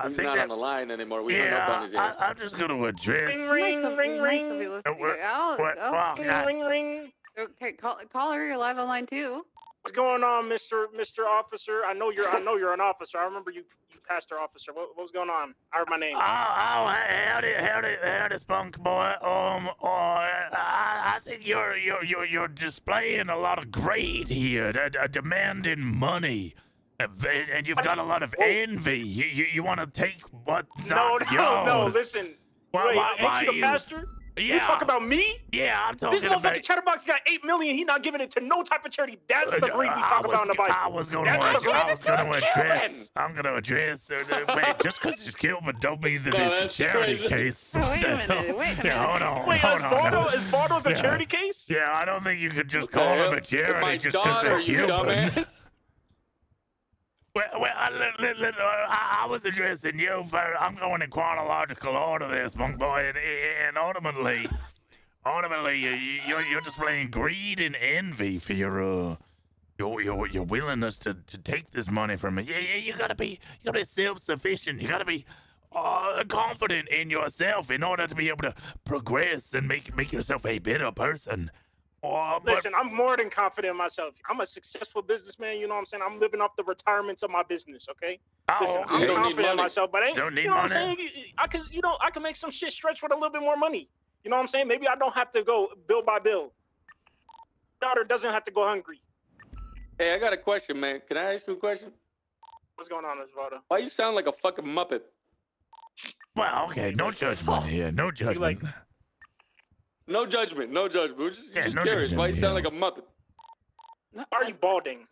He's not on the line anymore. We hung up on his ass. I'm just going to address. Ring. Okay, caller, you're live online too. What's going on, Mr. Officer? I know you're an officer. I remember you passed our officer. What was going on? I heard my name. Howdy, Spunk boy. I think you're displaying a lot of greed here, demanding money. And you've got a lot of envy. You want to take what's not yours. No, listen. Ain't you the pastor? Yeah. You talk about me? Yeah, I'm talking this about... This motherfucking Chatterbox got $8 million. He not giving it to no type of charity. That's the greed we talk about in the Bible. I'm going to address... Wait, just because he's killed, but don't mean that it's a charity case. Wait a minute. Yeah, hold on. Is Bardo's a charity case? Yeah, I don't think you could just call him a charity just because they're human. Well, I was addressing you first. I'm going in chronological order there, Spunk Boy, and ultimately, you're displaying greed and envy for your willingness to take this money from me. Yeah, you gotta be self-sufficient. You gotta be confident in yourself in order to be able to progress and make yourself a better person. Listen, I'm more than confident in myself. I'm a successful businessman, you know what I'm saying? I'm living off the retirements of my business, okay? Listen, I'm confident in myself, but don't need you know money. What I'm saying? I can make some shit stretch with a little bit more money. You know what I'm saying? Maybe I don't have to go bill by bill. Daughter doesn't have to go hungry. Hey, I got a question, man. Can I ask you a question? What's going on, Osvaldo? Why you sound like a fucking Muppet? Well, okay, no judgment here, no judgment. No judgment. We're just no curious. judgment, Why you sound like a Muppet? Are you balding?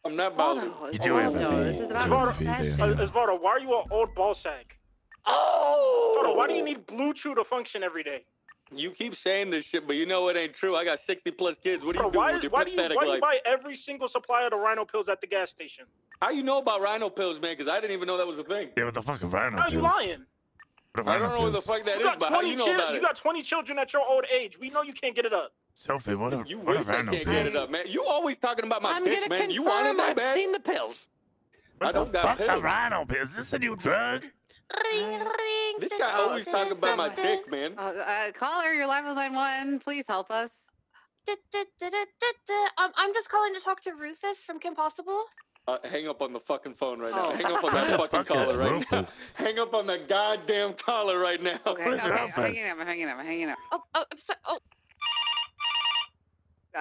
I'm not balding. You do have a V. Osvaldo, why are you an old ball sack? Osvaldo, why do you need Blue Chew to function every day? You keep saying this shit, but you know it ain't true. I got 60 plus kids. What are you doing with your pathetic why do life? you buy every single supply of the Rhino pills at the gas station? How you know about Rhino pills, man? Because I didn't even know that was a thing. Yeah, what the fuck are Rhino pills? How are you lying? I don't know what the fuck that is, but how you know about it? You got 20 children at your old age. We know you can't get it up. Sophie, what are You what wish are I Rhino can't pills? get it up, man. You always talking about my I'm dick, gonna man. confirm You want it that I've bad? seen the pills. What I don't the got fuck pills. are Rhino pills? Is this a new drug? This guy always talking about my dick, man. Caller, you're live on line 1. Please help us. I'm just calling to talk to Rufus from Kim Possible. Hang up on the fucking phone right now. Oh. Hang up on Who that the fucking fuck is caller right now. Rufus? Hang up on that goddamn caller right now. Okay, Who's okay, Rufus? I'm hanging up. Oh, I'm sorry. Oh.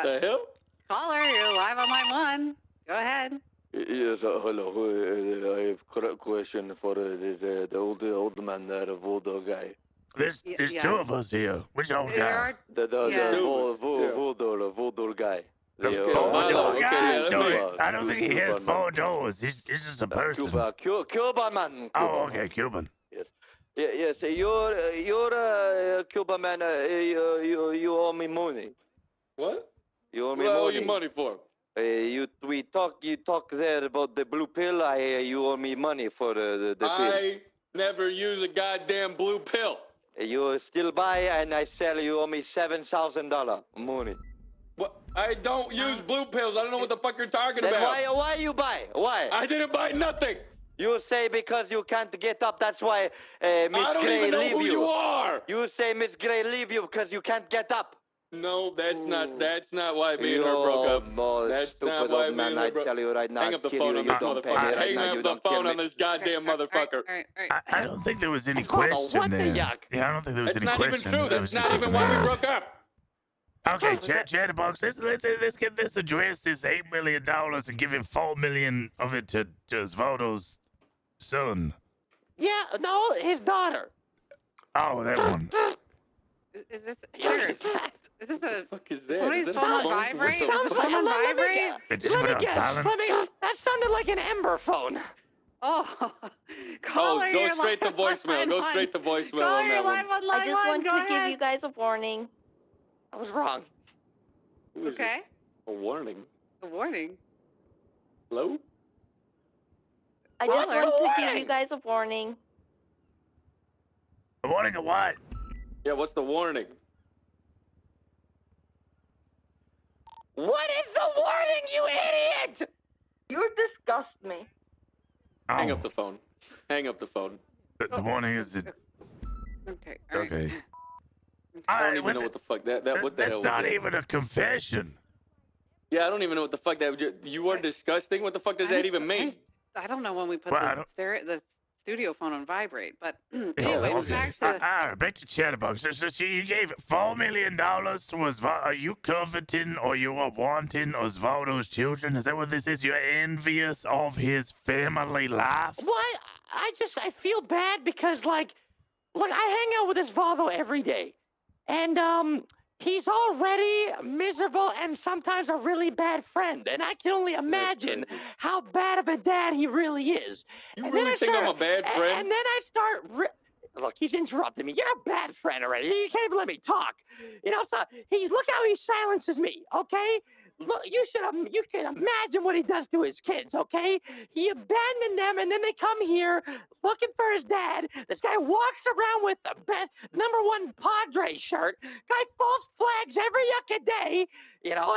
The hell? Caller, you're live on line 1. Go ahead. Yes, hello. I have correct question for the old man there, the voodoo guy. There's Yeah. 2 of us here. Which old There guy? are. The voodoo guy. The Yeah, 4-door guy? okay, No, I don't think he has 4 doors. He's just a person. Cuban man. Oh, okay, Cuban. Yes. Yes, you're Cuban man. You owe me money. What? You owe me money. What owe you money for? You talk there about the blue pill. You owe me money for the pill. I never use a goddamn blue pill. You still buy and I sell. You owe me $7,000 money. What? I don't use blue pills. I don't know what the fuck you're talking about. Why you buy? Why? I didn't buy nothing. You say because you can't get up. That's why Miss Gray leave you. I don't even know who you are. You say Miss Gray leave you because you can't get up. No, that's not why me and her broke up. That's not why me and her broke up. I tell you right now, hang up the phone on this motherfucker. Hang up the phone on this goddamn motherfucker. I don't think there was any question there. Yeah, I don't think there was any question. That's not even true. That's not even why we broke up. Okay, Chatterbox, let's get this address, this $8 million, and give him $4 million of it to Osvaldo's son. Yeah, no, his daughter. Oh, that one. Is this here? Is this a fuck is that? somebody's phone on vibrate? Is the phone on vibrate? Did you put it on silent? That sounded like an Ember phone. Oh, caller, go you're straight to live on voicemail. line Go one. straight to voicemail Caller, on you're that live one. on line I just one. want Go to ahead. give you guys a warning. I was wrong. Who is it? Okay. A warning. A warning. Hello? I just Caller. want to give you guys a warning. A warning of what? Yeah, what's the warning? What is the warning, you idiot? You disgust me. Hang up the phone. Hang up the phone. The warning is that... Okay. All right. Okay. I don't even know what the fuck that what the hell was That's not that? even a confession. Yeah, I don't even know what the fuck that. You are disgusting. What the fuck does that even mean? I don't know when we put Well, the studio phone on vibrate, but Yeah, anyway, okay. back to All right, back to Chatterbox. So you gave $4 million to Osvaldo. Are you coveting or you are wanting Osvaldo's children? Is that what this is? You're envious of his family life? Why? I feel bad because, like, look, I hang out with Osvaldo every day. And, he's already miserable and sometimes a really bad friend. And I can only imagine how bad of a dad he really is. You and really then think I'm a bad friend? And then I start... Look, he's interrupting me. You're a bad friend already. You can't even let me talk. You know, so look how he silences me, okay? Look, you can imagine what he does to his kids, okay? He abandoned them, and then they come here looking for his dad. This guy walks around with the #1 Padre shirt. Guy false flags every yucca day, you know,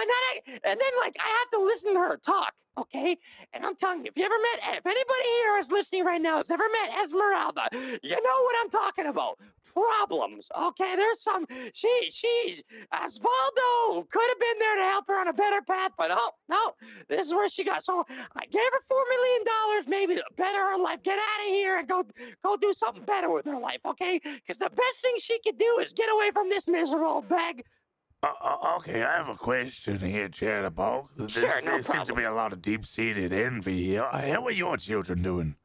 and then like I have to listen to her talk, okay? And I'm telling you, if anybody here is listening right now has ever met Esmeralda, you know what I'm talking about. Problems, okay? There's some. She's Osvaldo could have been there to help her on a better path, but no, this is where she got. So I gave her $4 million, maybe to better her life. Get out of here and go do something better with her life, okay? Because the best thing she could do is get away from this miserable bag. Okay, I have a question here, Chatterbox. Sure, no there seems to problem. be a lot of deep-seated envy here. How are your children doing?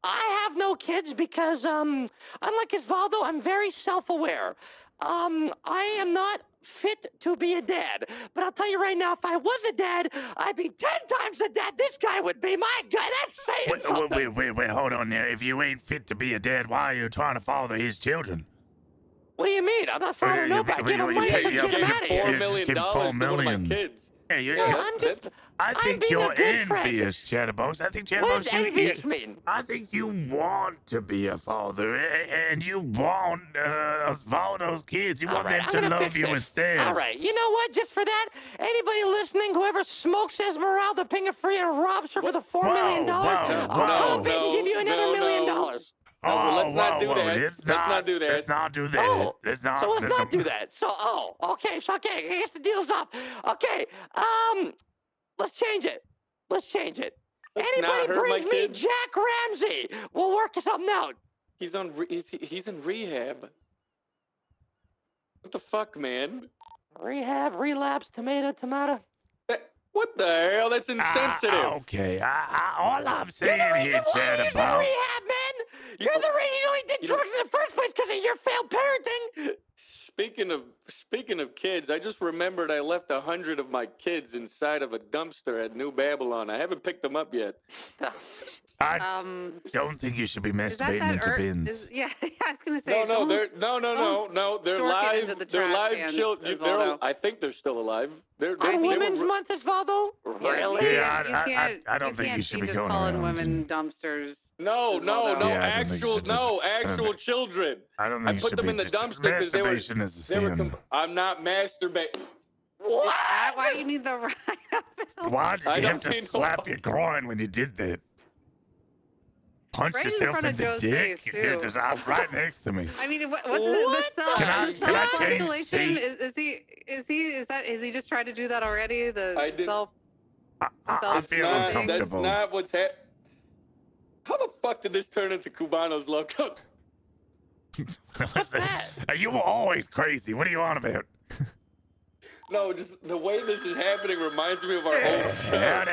I have no kids because, unlike Osvaldo, I'm very self-aware. I am not fit to be a dad. But I'll tell you right now, if I was a dad, I'd be 10 times the dad this guy would be. My God, that's saying something. Wait, hold on there. If you ain't fit to be a dad, why are you trying to father his children? What do you mean? I'm not fathering nobody. Give him money and get him out of here. $4 million to one of my kids. I think you're envious, Chatterbox. I think Chatterbox, what does envious mean? I think you want to be a father, and you want Osvaldo's kids. You want them to love you instead. All right, you know what? Just for that, anybody listening, whoever smokes Esmeralda Pinga-Free and robs her with a $4 million, I'll come up and give you another $1 million. Let's not do that. Let's not do that. Let's not do that. Oh, let's not do that. So, okay, I guess the deal's up. Okay, let's change it. Anybody hurt my brings me kids. Jack Ramsey, we'll work something out. He's in rehab. What the fuck, man? Rehab, relapse, tomato. What the hell? That's insensitive. Okay, all I'm saying You're the here, reason why he's in Chatterbox. rehab, man. You're the reason you only did drugs in the first place because of your failed parenting. Speaking of kids, I just remembered I left 100 of my kids inside of a dumpster at New Babylon. I haven't picked them up yet. I don't think you should be masturbating into bins. Yeah, I was gonna say. No, they're stork it into live. the They're trash live can, children. Osvaldo. I think they're still alive. On Women's Month, Osvaldo? Really? Yeah, I don't think you should be going calling around. women dumpsters. No, Yeah, I don't think you should just- actual children. I don't I think you put should them be in the just- dumpster because they were. Masturbation is a They were. sin. I'm not masturbating. Is that why you need the right? Why did I you have don't to need slap your groin when you did that? Punch Right in yourself front in of the Joe's dick? face, You're too. just right next to me. I mean, what's the self? Can I change self-isolation? seat? Is he just tried to do that already? I did. I feel uncomfortable. That's not what's happening. How the fuck did this turn into Cubano's logo? You were always crazy. What are you on about? No, just the way this is happening reminds me of our old show.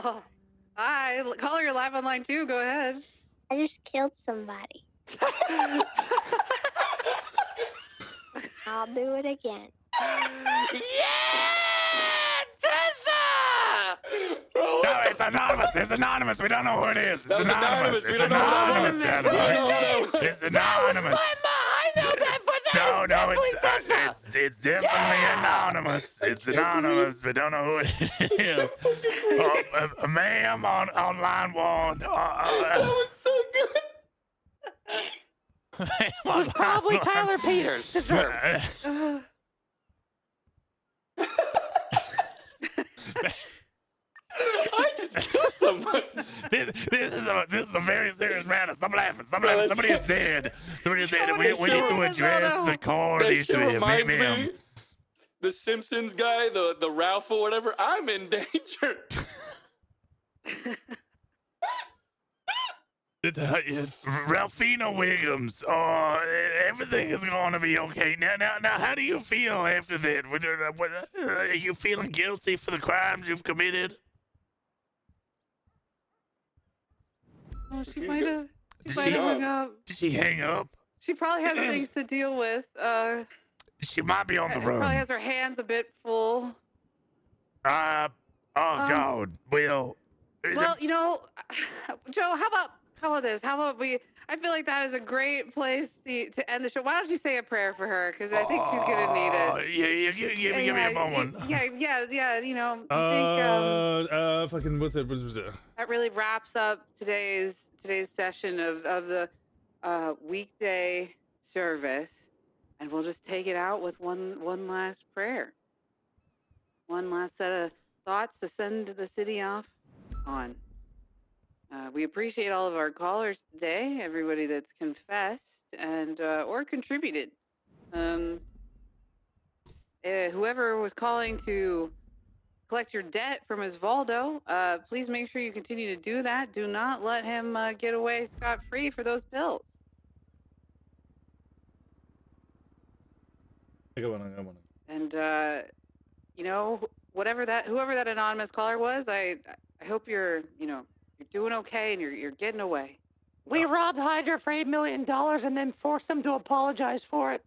Oh, hi. Caller, you're live online too. Go ahead. I just killed somebody. I'll do it again. No, it's anonymous. It's anonymous. We don't know who it is. It's That's anonymous. anonymous. We It's don't know who it anonymous. is. Chatterbox. It's anonymous. No, it's definitely anonymous. It's anonymous. We don't know who it is. Ma'am on line one. That was so good. It was probably Tyler Peters. Deserved. I just killed somebody. This is a very serious matter. Stop laughing. Stop laughing. Somebody is dead. Somebody is dead. We need to address the core That issue shit here. reminds Ma'am. me, the Simpsons guy, the Ralph or whatever. I'm in danger. Ralphino Wiggums. Oh, everything is going to be okay. Now, how do you feel after that? Are you feeling guilty for the crimes you've committed? Oh, she might have. She Did might she- have hung up. Did she hang up? She probably has things to deal with. She might be on the Probably run. has her hands a bit full. Oh, God. Well, Well, you know, Joe, how about this? How about we? I feel like that is a great place to end the show. Why don't you say a prayer for her? Because I think she's gonna need it. Yeah, give me a moment. Yeah. You know, I think Fucking what's it? that really wraps up today's session of the weekday service, and we'll just take it out with one last prayer, one last set of thoughts to send the city off on. We appreciate all of our callers today, everybody that's confessed and or contributed. Whoever was calling to collect your debt from Osvaldo, please make sure you continue to do that. Do not let him get away scot-free for those bills. I got one. And you know, whoever that anonymous caller was, I hope you're doing okay and you're getting away. We robbed Hydra for $8 million and then forced them to apologize for it.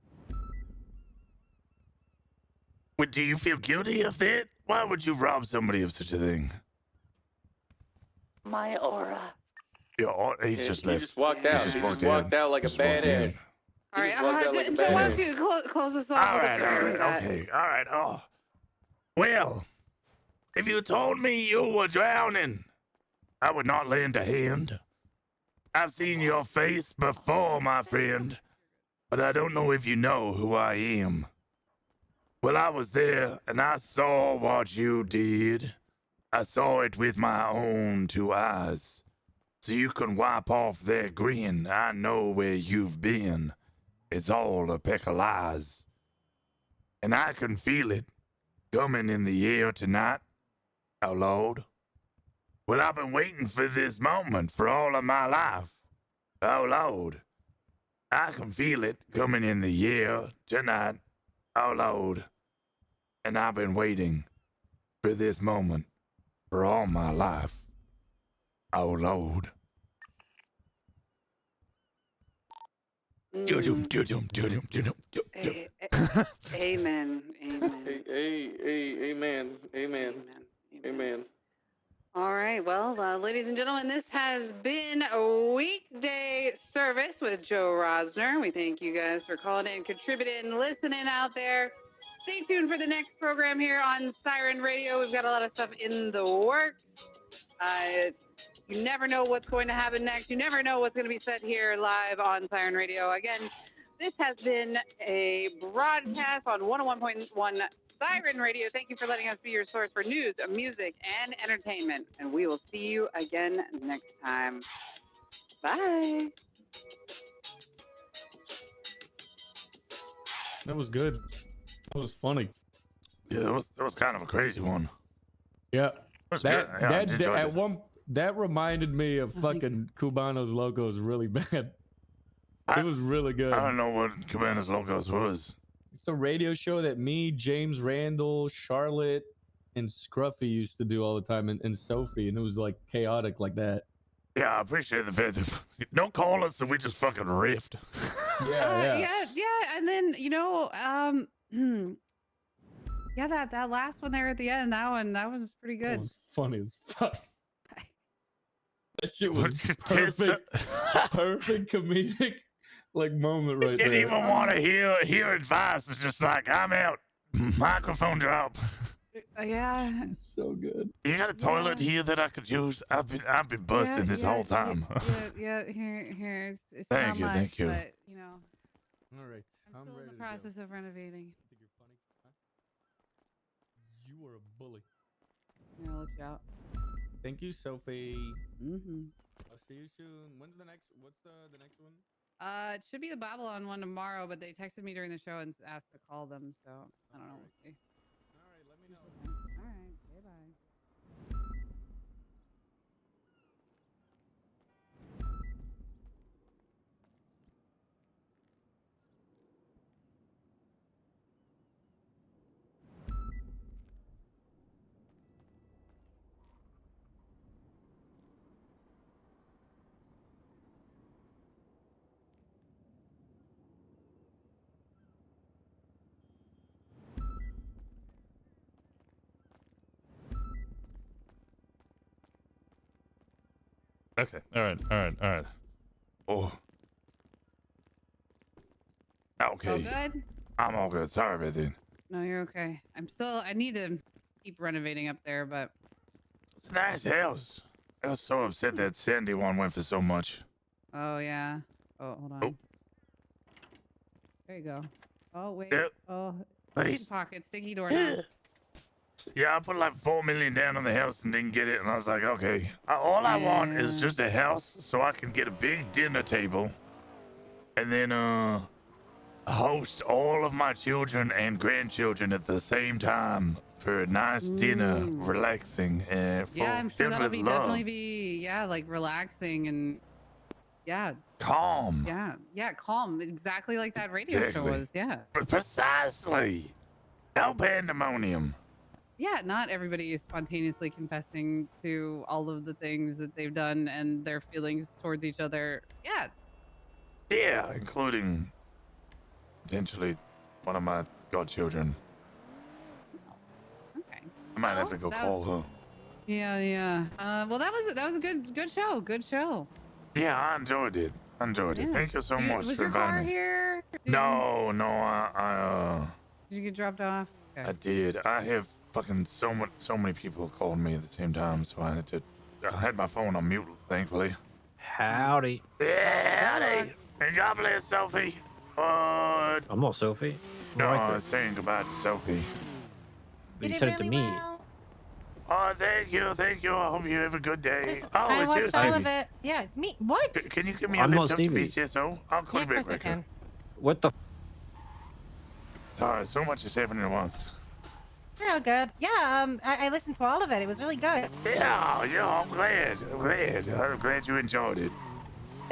But do you feel guilty of that? Why would you rob somebody of such a thing? My aura. Yeah, he Yeah, just he left. just walked out. He just walked out like a badass. All right, just walked out like a Joe, why badass. don't you close us off with a prayer with that? Okay, all right. Oh, well, if you told me you were drowning, I would not lend a hand. I've seen your face before, my friend, but I don't know if you know who I am. Well, I was there, and I saw what you did. I saw it with my own 2 eyes. So you can wipe off that grin. I know where you've been. It's all a peck of lies. And I can feel it coming in the air tonight. Out loud. Well, I've been waiting for this moment for all of my life. Oh, Lord. I can feel it coming in the year tonight. Oh, Lord. And I've been waiting for this moment for all my life. Oh, Lord. Amen. Amen. Amen. Amen. All right. Well, ladies and gentlemen, this has been a weekday service with Joe Rosner. We thank you guys for calling in, contributing, listening out there. Stay tuned for the next program here on Siren Radio. We've got a lot of stuff in the works. You never know what's going to happen next. You never know what's going to be said here live on Siren Radio. Again, this has been a broadcast on 101.1 Siren Radio. Thank you for letting us be your source for news, music, and entertainment. And we will see you again next time. Bye. That was good. That was funny. Yeah, that was kind of a crazy one. Yeah. was good. Yeah, I enjoyed at it. one that reminded me of fucking Cubano's Locos really bad. It was really good. I don't know what Cabanas Locos was. It's a radio show that me, James Randall, Charlotte, and Scruffy used to do all the time, and Sophie, and it was like chaotic like that. Yeah, I appreciate the fact that don't call us and we just fucking riffed. Yeah. And then, yeah, that last one there at the end, that one was pretty good. It was funny as fuck. That shit was perfect, perfect comedic like moment right there. Didn't even want to hear advice. It's just like, I'm out. Microphone drop. Yeah. So good. You got a toilet here that I could use? I've been busting this whole time. Yeah, here. It's Thank not you, much, thank you. But, All right. I'm still in the process of renovating. You were a bully. Yeah, I'll let you out. Thank you, Sophie. Mm-hmm. I'll see you soon. What's the next one? It should be the Babylon one tomorrow, but they texted me during the show and asked to call them, so I don't know. We'll see. All right, let me know. All right, bye. Okay. All right. Oh. Okay. All good? I'm all good. Sorry about that. No, you're okay. I need to keep renovating up there, but It's a nice house. I was so upset that Sandy one went for so much. oh yeah. Oh, hold on. Oh. There you go. Oh wait. Yep. Oh, Please. sticky pocket, sticky door knobs. Yeah, I put like $4 million down on the house and didn't get it, and I was like, okay, all I want is just a house so I can get a big dinner table, and then host all of my children and grandchildren at the same time for a nice dinner, relaxing, and Yeah, I'm sure filled that'll with be love. definitely be like relaxing and Calm. Yeah, calm. Exactly like that radio show Exactly. was. Yeah. Precisely. No pandemonium. Yeah, not everybody is spontaneously confessing to all of the things that they've done and their feelings towards each other. Yeah. Yeah, including potentially one of my godchildren. Okay. I might have to go call her. Yeah. Well, that was a good show. Good show. Yeah, I enjoyed it. Yeah. Thank you so much Was for your car inviting me. here? No, I Did you get dropped off? Okay. I did. I have fucking so many people calling me at the same time, so I had my phone on mute, thankfully. Howdy. Yeah, howdy. And God bless Sophie. What? I'm not Sophie. No, Like I her. was saying goodbye to Sophie. But you said it to me. Oh, thank you. I hope you have a good day. Oh, I it's you, watched all of Stevie. it. Yeah, it's me. What? Can you give me a I'm not lift up to Stevie. BCSO? I'll call Yeah, you of back course I later. can. What the? Sorry, so much is happening at once. Real good. Yeah, I listened to all of it. It was really good. Yeah, I'm glad. I'm glad you enjoyed it.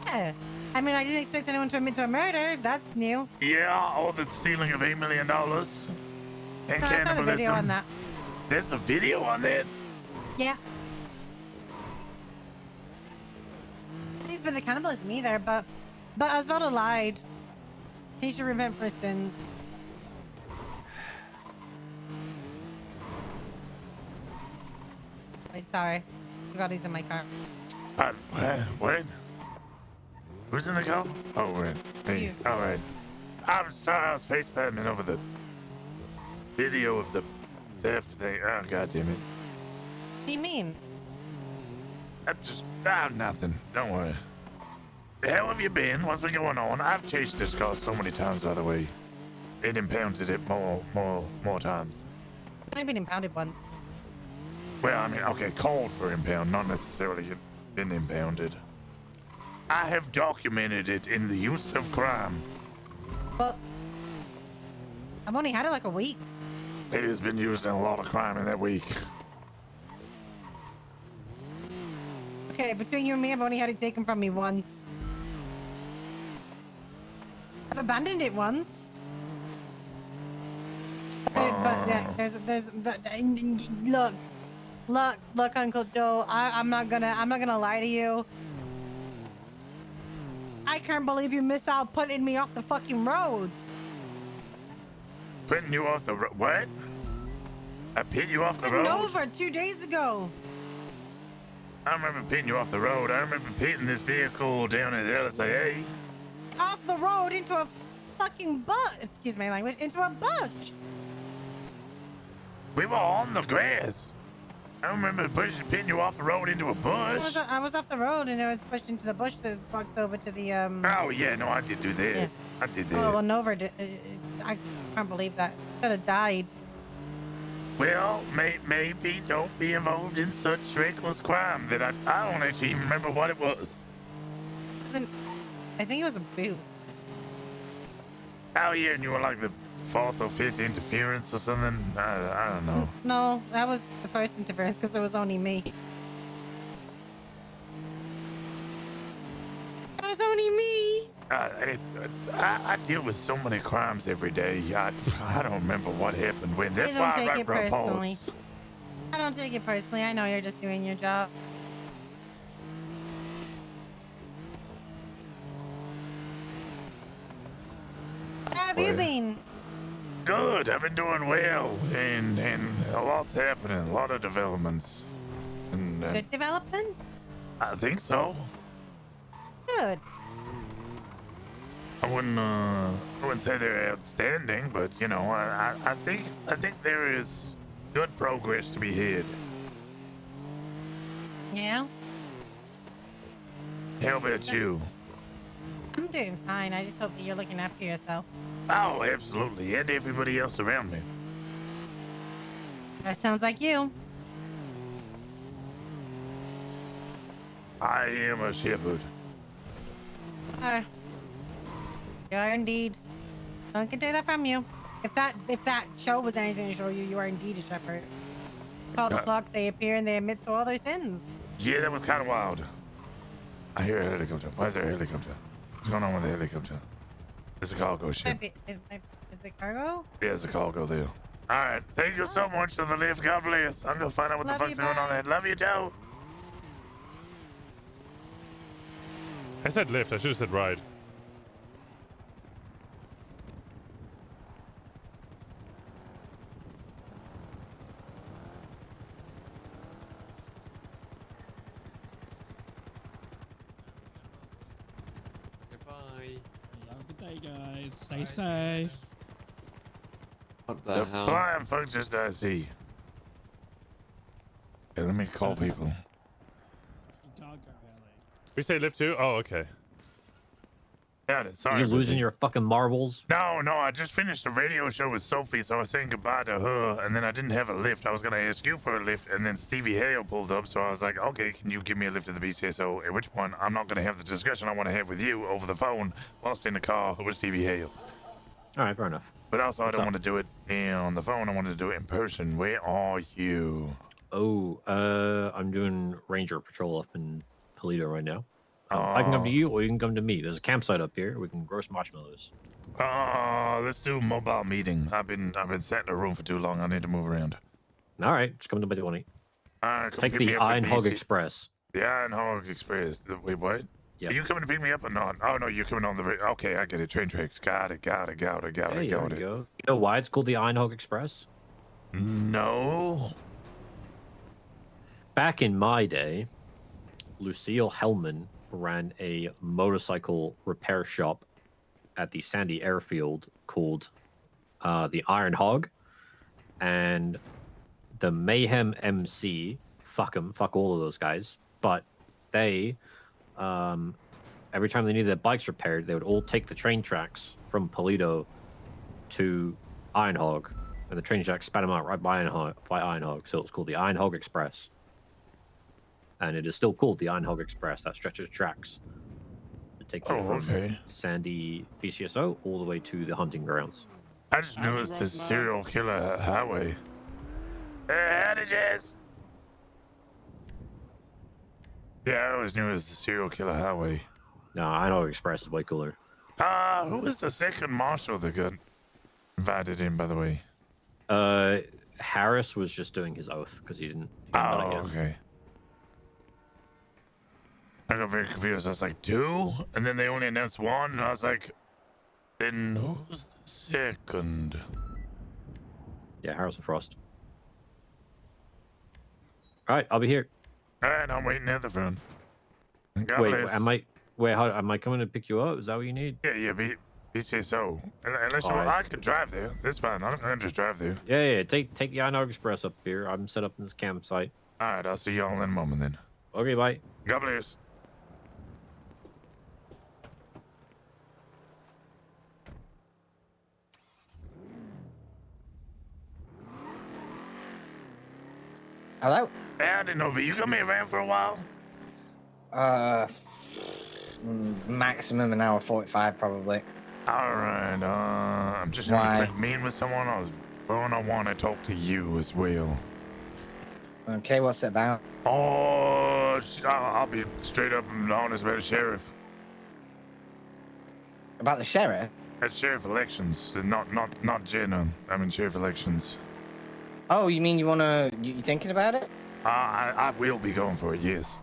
Yeah. I mean, I didn't expect anyone to admit to a murder. That's new. Yeah, or the stealing of $8 million. And No, I saw the cannibalism. video on that. There's a video on that? Yeah. He's been the cannibalism either, but Osvaldo lied. He should repent for his sin. Wait, sorry. Forgot he's in my car. What? Who's in the car? Oh, right. Hey, all right. I'm sorry, I was face palming over the video of the theft thing. Oh, God damn it. What do you mean? I'm just, nothing. Don't worry. The hell have you been? What's been going on? I've chased this car so many times, by the way. And impounded it more times. I've only been impounded once. Well, I mean, okay, called for impound, not necessarily been impounded. I have documented it in the use of crime. Well, I've only had it like a week. It has been used in a lot of crime in that week. Okay, between you and me, I've only had it taken from me once. I've abandoned it once. But yeah, look, Uncle Joe. I'm not gonna lie to you. I can't believe you miss out putting me off the fucking road. Putting you off the road? What? I put you off the road? Over 2 days ago. I remember pitting you off the road. I remember pitting this vehicle down at the LSAA. Off the road into a fucking bush. Excuse my language. Into a bush. We were on the grass. I remember pitting you off the road into a bush. I was off the road and I was pushed into the bush that walks over to the Oh yeah, no, I did do that. Yeah. I did that. Oh, well, Nova did. I can't believe that. Could have died. Well, maybe don't be involved in such reckless crime that I don't actually even remember what it was. I think it was a boost. Oh yeah, and you were like the 4th or 5th interference or something. I don't know. No, that was the first interference because it was only me. It was only me. I deal with so many crimes every day. I don't remember what happened when. That's why I write reports. I don't take it personally. I know you're just doing your job. How have you been? Good. I've been doing well, and a lot's happening. A lot of developments. And Good development? I think so. Good. I wouldn't say they're outstanding, but you know, I think there is good progress to be had. Yeah? How about you? I'm doing fine. I just hope that you're looking after yourself. Oh, absolutely, and everybody else around me. That sounds like you. I am a shepherd. You are indeed. No one can take that from you. If that show was anything to show you, you are indeed a shepherd. Call the flock, they appear and they admit to all their sins. Yeah, that was kind of wild. I hear a helicopter. Why is there a helicopter? What's going on with the helicopter? There's a cargo ship. Is it cargo? Yeah, there's a cargo there. All right, thank you so much for the lift. God bless. I'm gonna find out what the fuck's going on there. Love you, Joe. I said lift. I should have said ride. Goodbye. Have a good day, guys. Stay safe. What the hell? Flying fuck just I see. Hey, let me call people. We say lift too? Oh, okay. Got it. Sorry. You're losing your fucking marbles. No, I just finished a radio show with Sophie, so I was saying goodbye to her, and then I didn't have a lift. I was gonna ask you for a lift, and then Stevie Hale pulled up, so I was like, okay, can you give me a lift to the BCSO? At which point, I'm not gonna have the discussion I want to have with you over the phone whilst in the car with Stevie Hale. All right, fair enough. But also, I What's don't up? want to do it on the phone. I wanted to do it in person. Where are you? Oh, I'm doing ranger patrol up in Toledo right now. I can come to Oh. you, or you can come to me. There's a campsite up here. We can roast marshmallows. Let's do a mobile meeting. I've been sat in a room for too long. I need to move around. All right, just come to my 20. Come Take pick the me up at Iron Hog BC. Express. The Iron Hog Express. Wait, what? Yep. Are you coming to pick me up or not? Oh no, you're coming on the. Okay, I get it. Train tracks. Got it. Hey, there it. you go. You know why it's called the Iron Hog Express? No. Back in my day, Lucille Hellman ran a motorcycle repair shop at the Sandy Airfield called the Iron Hog, and the Mayhem MC. Fuck them. Fuck all of those guys. But they, every time they needed their bikes repaired, they would all take the train tracks from Toledo to Iron Hog, and the train tracks span them out right by Iron Hog. So it's called the Iron Hog Express. And it is still called the Iron Hog Express. That stretches tracks to take you from Sandy PCSO all the way to the hunting grounds. I just knew it was the serial killer highway. Hey, howdy, Jazz. Yeah, I always knew it was the serial killer highway. No, Iron Hog Express is way cooler. Who was the second marshal that got invited in, by the way? Harris was just doing his oath because he hadn't done it yet. Okay. I got very confused. I was like, 2? And then they only announced 1, and I was like, then who's the second? Yeah, Harrison Frost. All right, I'll be here. All right, I'm waiting at the front. God Wait, bless. am I coming to pick you up? Is that what you need? Yeah, BCSO. Unless you All want, right. I can drive there. That's fine. I can just drive there. Yeah. Take the Iron Hog Express up here. I'm set up in this campsite. All right, I'll see y'all in a moment then. Okay, bye. God bless. Hello? Hey, I didn't know, but you got me around for a while? Maximum an hour 45 probably. All right, I'm just having a quick meeting with someone. I want to talk to you as well. Okay, what's it about? Oh, I'll be straight up and honest about the sheriff. About the sheriff? At sheriff elections, not Jenna. I mean sheriff elections. Oh, you mean you thinking about it? I will be going for it, yes.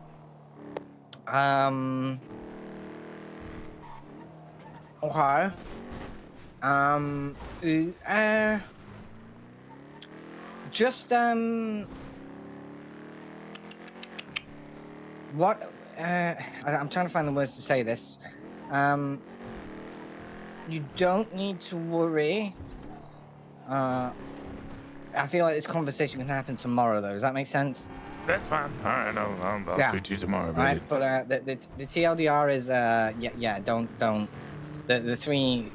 Okay. Just, what, I'm trying to find the words to say this. You don't need to worry. I feel like this conversation can happen tomorrow, though. Does that make sense? That's fine. All right, I'll speak to you tomorrow about Right, it. but the TLDR is don't the three,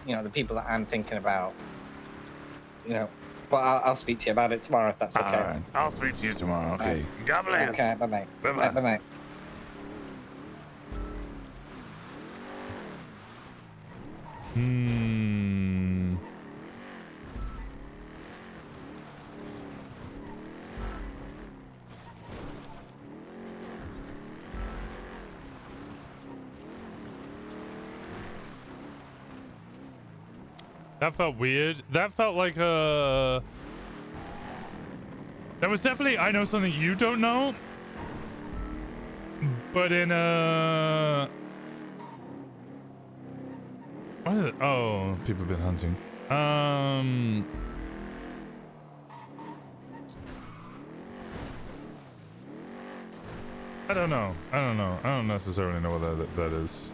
the people that I'm thinking about, but I'll speak to you about it tomorrow if that's okay. All right, I'll speak to you tomorrow. Okay. God bless. Okay, bye bye. Bye-bye. Bye bye. That felt weird. That felt like a... That was definitely, I know something you don't know. But in a... What is it? Oh, people have been hunting. I don't know. I don't necessarily know what that is.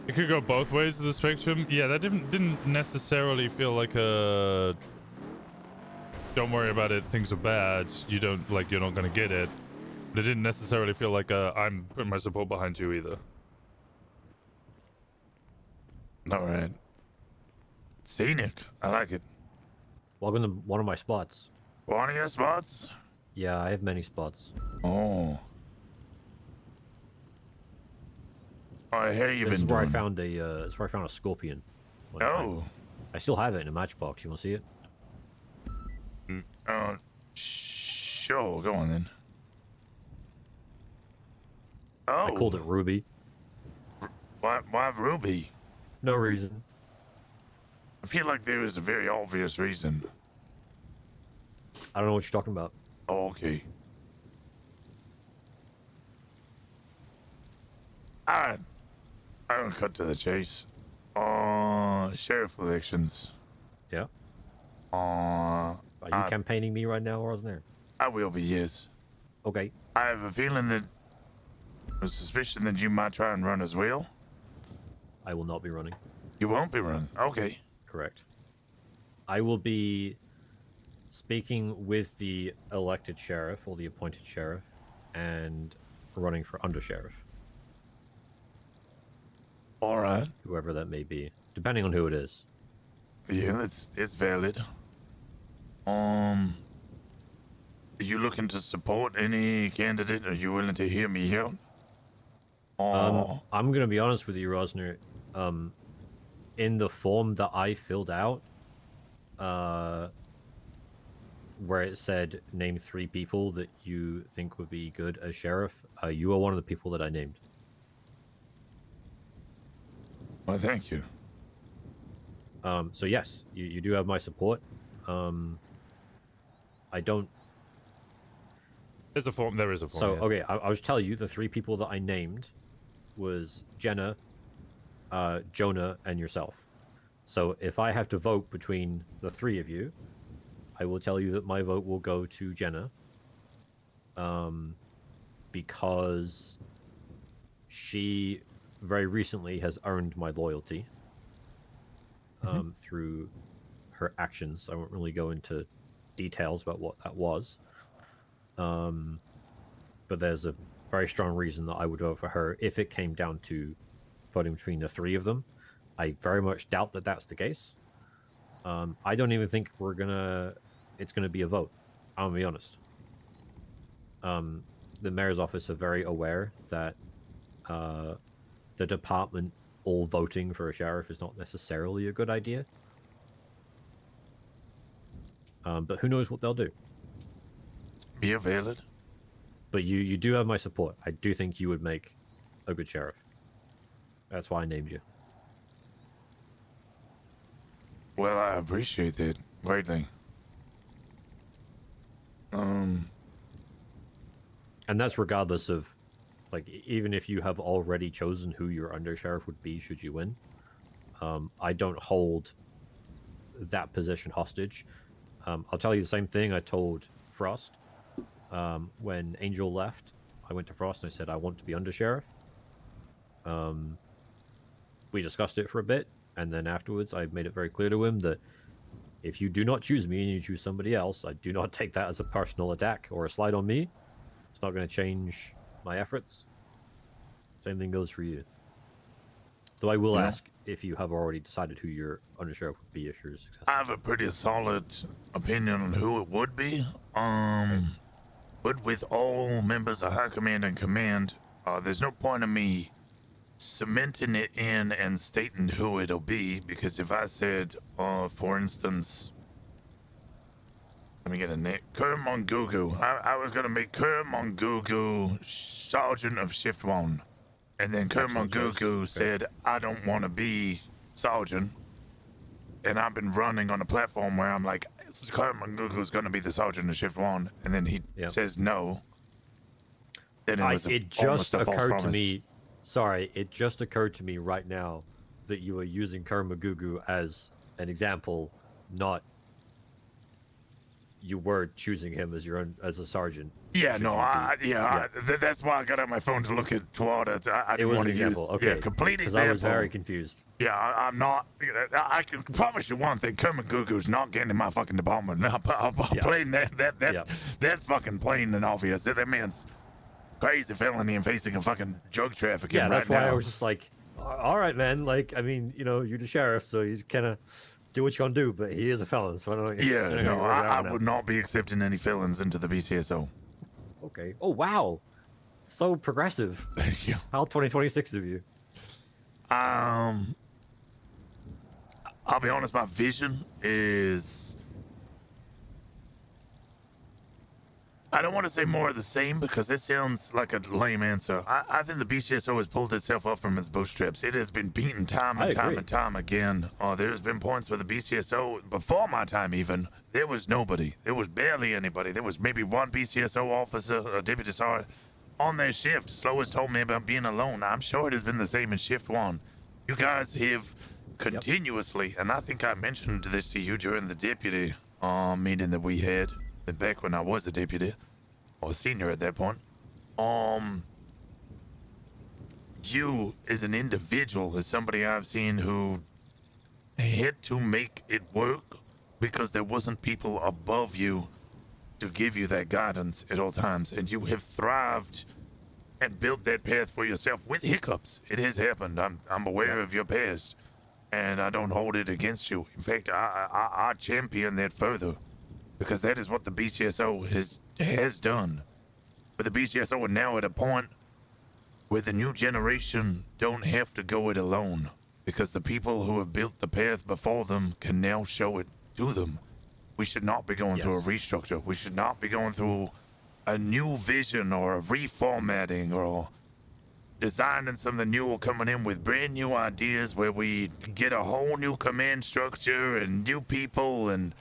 It could go both ways of the spectrum. Yeah, that didn't necessarily feel like a... Don't worry about it, things are bad. You're not gonna get it. But it didn't necessarily feel like I'm putting my support behind you either. All right. Scenic. I like it. Welcome to one of my spots. One of your spots? Yeah, I have many spots. Oh. Oh, hey, you This is been where I doing? found a. This is where I found a scorpion. one time. Oh. I still have it in a matchbox. You want to see it? Sure. Go on then. Oh. I called it Ruby. Why Ruby? No reason. I feel like there is a very obvious reason. I don't know what you're talking about. Oh, okay. Alright. I'm gonna cut to the chase. Sheriff elections. Yeah. Are you campaigning me right now, Rosner? I will be, yes. Okay. I have a feeling that, a suspicion that you might try and run as well. I will not be running. You won't be running? Okay. Correct. I will be speaking with the elected sheriff or the appointed sheriff and running for undersheriff. Alright. Whoever that may be, depending on who it is. Yeah, it's valid. Are you looking to support any candidate? Are you willing to hear me out? I'm gonna be honest with you, Rosner. In the form that I filled out, where it said name 3 people that you think would be good as sheriff, you are one of the people that I named. Well, thank you. So yes, you do have my support. I don't. There's a form. There is a form. So yes. okay, I was telling you the 3 people that I named was Jenna, Jonah, and yourself. So if I have to vote between the 3 of you, I will tell you that my vote will go to Jenna. Because she very recently has earned my loyalty. Through her actions. I won't really go into details about what that was. But there's a very strong reason that I would vote for her if it came down to voting between the 3 of them. I very much doubt that that's the case. I don't even think it's gonna be a vote. I'll be honest. The mayor's office are very aware that the department all voting for a sheriff is not necessarily a good idea. But who knows what they'll do. Be valid. But you do have my support. I do think you would make a good sheriff. That's why I named you. Well, I appreciate that greatly. And that's regardless of, like, even if you have already chosen who your undersheriff would be should you win. I don't hold that position hostage. I'll tell you the same thing I told Frost. When Angel left, I went to Frost and I said, I want to be undersheriff. We discussed it for a bit, and then afterwards I made it very clear to him that if you do not choose me and you choose somebody else, I do not take that as a personal attack or a slight on me. It's not going to change my efforts. Same thing goes for you. Though I will ask if you have already decided who your undersheriff would be if you're successful. I have a pretty solid opinion on who it would be. But with all members of High Command and Command, there's no point in me cementing it in and stating who it'll be, because if I said, for instance, let me get a name, Kermongugu. I was gonna make Kermongugu Sergeant of Shift 1. And then Kermongugu said, I don't want to be Sergeant. And I've been running on a platform where I'm like, Kermongugu's gonna be the Sergeant of Shift 1. And then he says no. Then It just occurred to me. Sorry, it just occurred to me right now that you were using Kermagugu as an example, not you were choosing him as your own as a sergeant. Yeah, no, that's why I got out my phone to look at Tuada. I It didn't was want an to use example, okay. complete Because example. I was very confused. Yeah, I'm not. I can promise you one thing: Kermagugu's not getting in my fucking department. I'm playing that fucking plain and obvious. That man's crazy felony and facing a fucking drug trafficking. Yeah, that's right why now. I was just like, all right, man. Like, I mean, you know, you're the sheriff, so you kind of do what you want to do. But he is a felon, so I don't. Yeah, no, I would not be accepting any felons into the BCSO. Okay. Oh wow, so progressive. How 2026 of you. I'll be honest, my vision is, I don't want to say more of the same because it sounds like a lame answer. I think the BCSO has pulled itself up from its bootstraps. It has been beaten time and time and time again. There's been points where the BCSO, before my time even, there was nobody. There was barely anybody. There was maybe one BCSO officer, or deputy sergeant, on their shift. Slow told me about being alone. I'm sure it has been the same in shift one. You guys have continuously, and I think I mentioned this to you during the deputy meeting that we had back when I was a deputy or senior at that point. You as an individual, as somebody I've seen who had to make it work because there wasn't people above you to give you that guidance at all times, and you have thrived and built that path for yourself with hiccups. It has happened. I'm aware of your past, and I don't hold it against you. In fact, I champion that further, because that is what the BCSO has done. But the BCSO are now at a point where the new generation don't have to go it alone, because the people who have built the path before them can now show it to them. We should not be going through a restructure. We should not be going through a new vision or a reformatting or designing something new or coming in with brand new ideas where we get a whole new command structure and new people and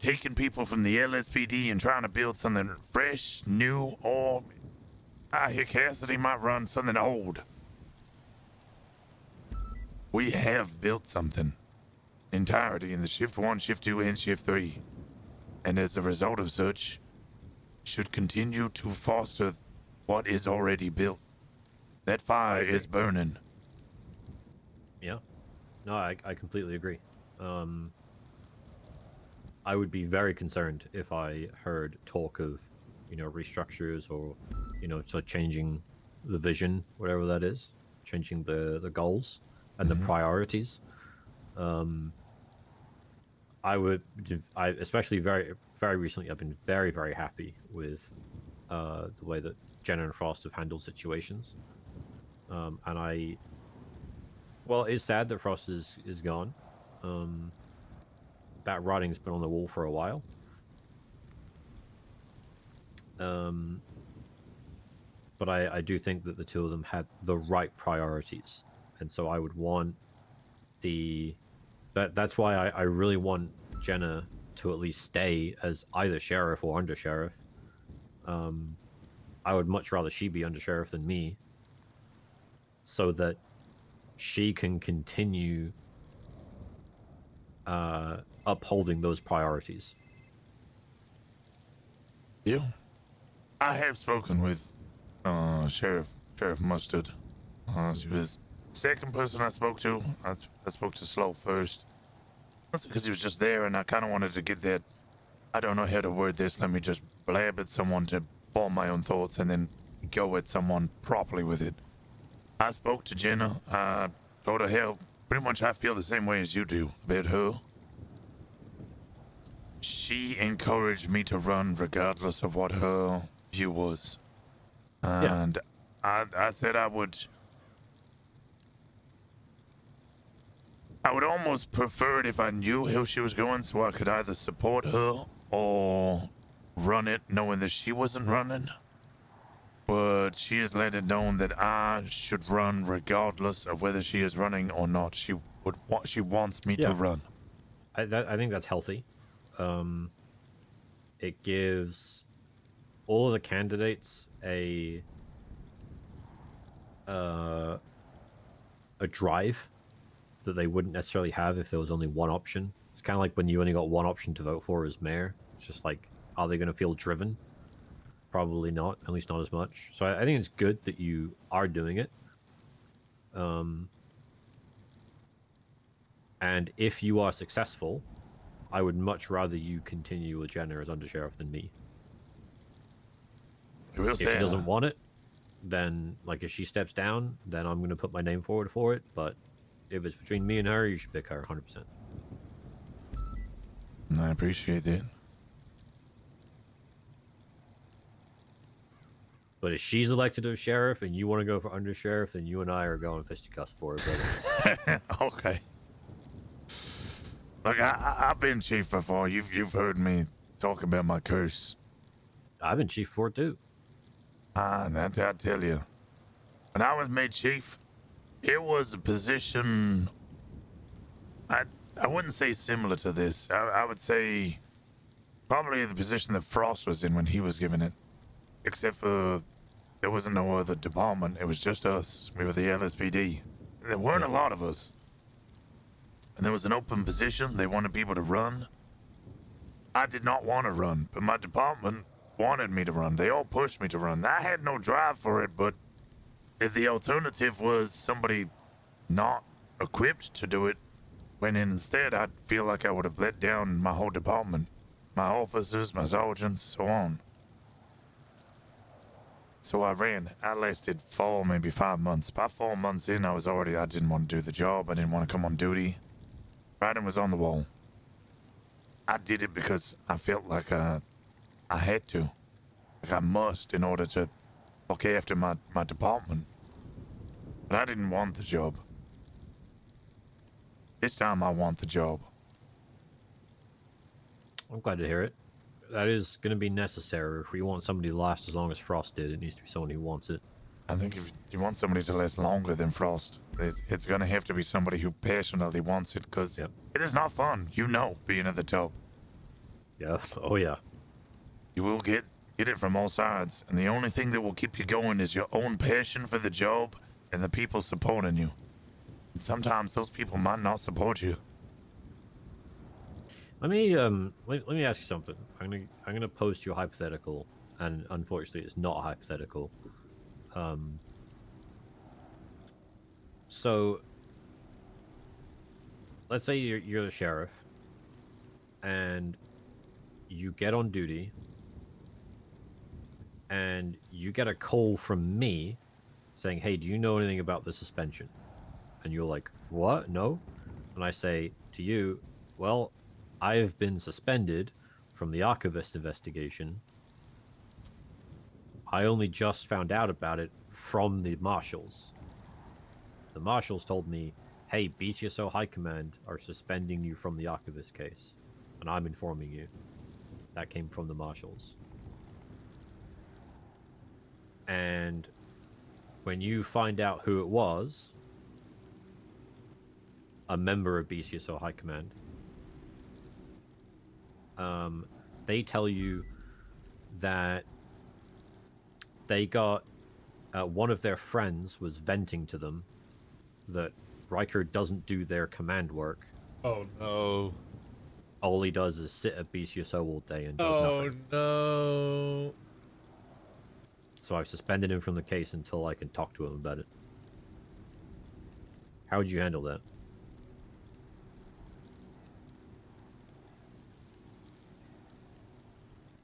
taking people from the LSPD and trying to build something fresh, new, or I hear Cassidy might run something old. We have built something entirety in the Shift 1, Shift 2, and Shift 3. And as a result of such, should continue to foster what is already built. That fire is burning. Yeah. No, I completely agree. I would be very concerned if I heard talk of, restructures or, so changing the vision, whatever that is, changing the goals and the priorities. Especially very, very recently, I've been very, very happy with the way that Jenna and Frost have handled situations. Well, it's sad that Frost is gone. That writing's been on the wall for a while. But I do think that the two of them had the right priorities, and so I would want that's why I really want Jenna to at least stay as either sheriff or under sheriff. I would much rather she be under sheriff than me, so that she can continue upholding those priorities. Yeah. I have spoken with Sheriff Mustard. She was the second person I spoke to. I spoke to Slow first. Mostly because he was just there and I kind of wanted to get that, I don't know how to word this, let me just blab at someone to form my own thoughts and then go at someone properly with it. I spoke to Jenna. I told her how pretty much I feel the same way as you do about her. She encouraged me to run regardless of what her view was. And I said I would almost prefer it if I knew how she was going, so I could either support her or run it knowing that she wasn't running. But she has let it known that I should run regardless of whether she is running or not. She wants me to run. I think that's healthy. It gives all of the candidates a drive that they wouldn't necessarily have if there was only one option. It's kind of like when you only got one option to vote for as mayor. It's just like, are they going to feel driven? Probably not, at least not as much. So I think it's good that you are doing it. And if you are successful, I would much rather you continue with Jenna as undersheriff than me. If she doesn't want it, then, like, if she steps down, then I'm going to put my name forward for it. But if it's between me and her, you should pick her 100%. I appreciate that. But But if she's elected as sheriff and you want to go for under sheriff, then you and I are going fisticuffs for it, brother. Okay. Look, I've been chief before. You've heard me talk about my curse. I've been chief for it too. And I tell you, when I was made chief, it was a position. I wouldn't say similar to this. I would say probably the position that Frost was in when he was given it, except for there wasn't no other department. It was just us. We were the LSPD. There weren't a lot of us. And there was an open position. They wanted people to run. I did not want to run, but my department wanted me to run. They all pushed me to run. I had no drive for it, but if the alternative was somebody not equipped to do it, when instead I'd feel like I would have let down my whole department. My officers, my sergeants, so on. So I ran. I lasted 4, maybe 5 months. By 4 months in, I didn't want to do the job. I didn't want to come on duty. Writing was on the wall. I did it because I felt like I had to. Like I must in order to look after my department. But I didn't want the job. This time I want the job. I'm glad to hear it. That is going to be necessary. If we want somebody to last as long as Frost did, it needs to be someone who wants it. I think if you want somebody to last longer than Frost, it's going to have to be somebody who passionately wants it, because it is not fun, being at the top. Yeah, oh yeah. You will get it from all sides, and the only thing that will keep you going is your own passion for the job and the people supporting you. And sometimes those people might not support you. Let me ask you something. I'm gonna post you a hypothetical, and unfortunately, it's not a hypothetical. So let's say you're the sheriff, and you get on duty, and you get a call from me saying, "Hey, do you know anything about the suspension?" And you're like, "What? No?" And I say to you, "Well, I have been suspended from the archivist investigation. I only just found out about it from the marshals. The marshals told me, hey, BTSO High Command are suspending you from the archivist case. And I'm informing you." That came from the marshals. And when you find out who it was, a member of BCSO High Command, they tell you that they got one of their friends was venting to them that Riker doesn't do their command work. Oh no. All he does is sit at BCSO all day and does nothing. Oh no. So I've suspended him from the case until I can talk to him about it. How would you handle that?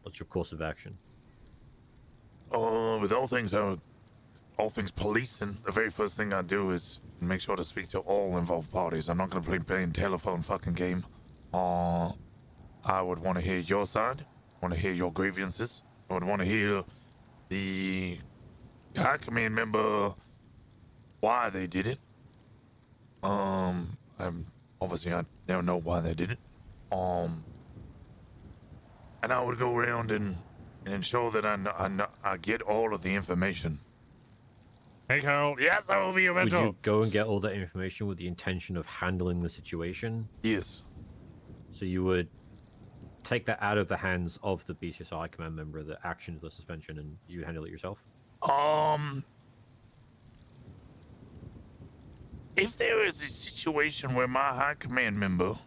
What's your course of action? With all things policing, the very first thing I do is make sure to speak to all involved parties. I'm not going to play playing telephone fucking game. I would want to hear your side. Want to hear your grievances. I would want to hear the High Command member why they did it. Obviously I now know why they did it. And I would go around and ensure that I get all of the information. Hey, Carl. Yes, I will be your mentor. Would you go and get all that information with the intention of handling the situation? Yes. So you would take that out of the hands of the BCSI High Command member, the action of the suspension, and you would handle it yourself? If there is a situation where my High Command member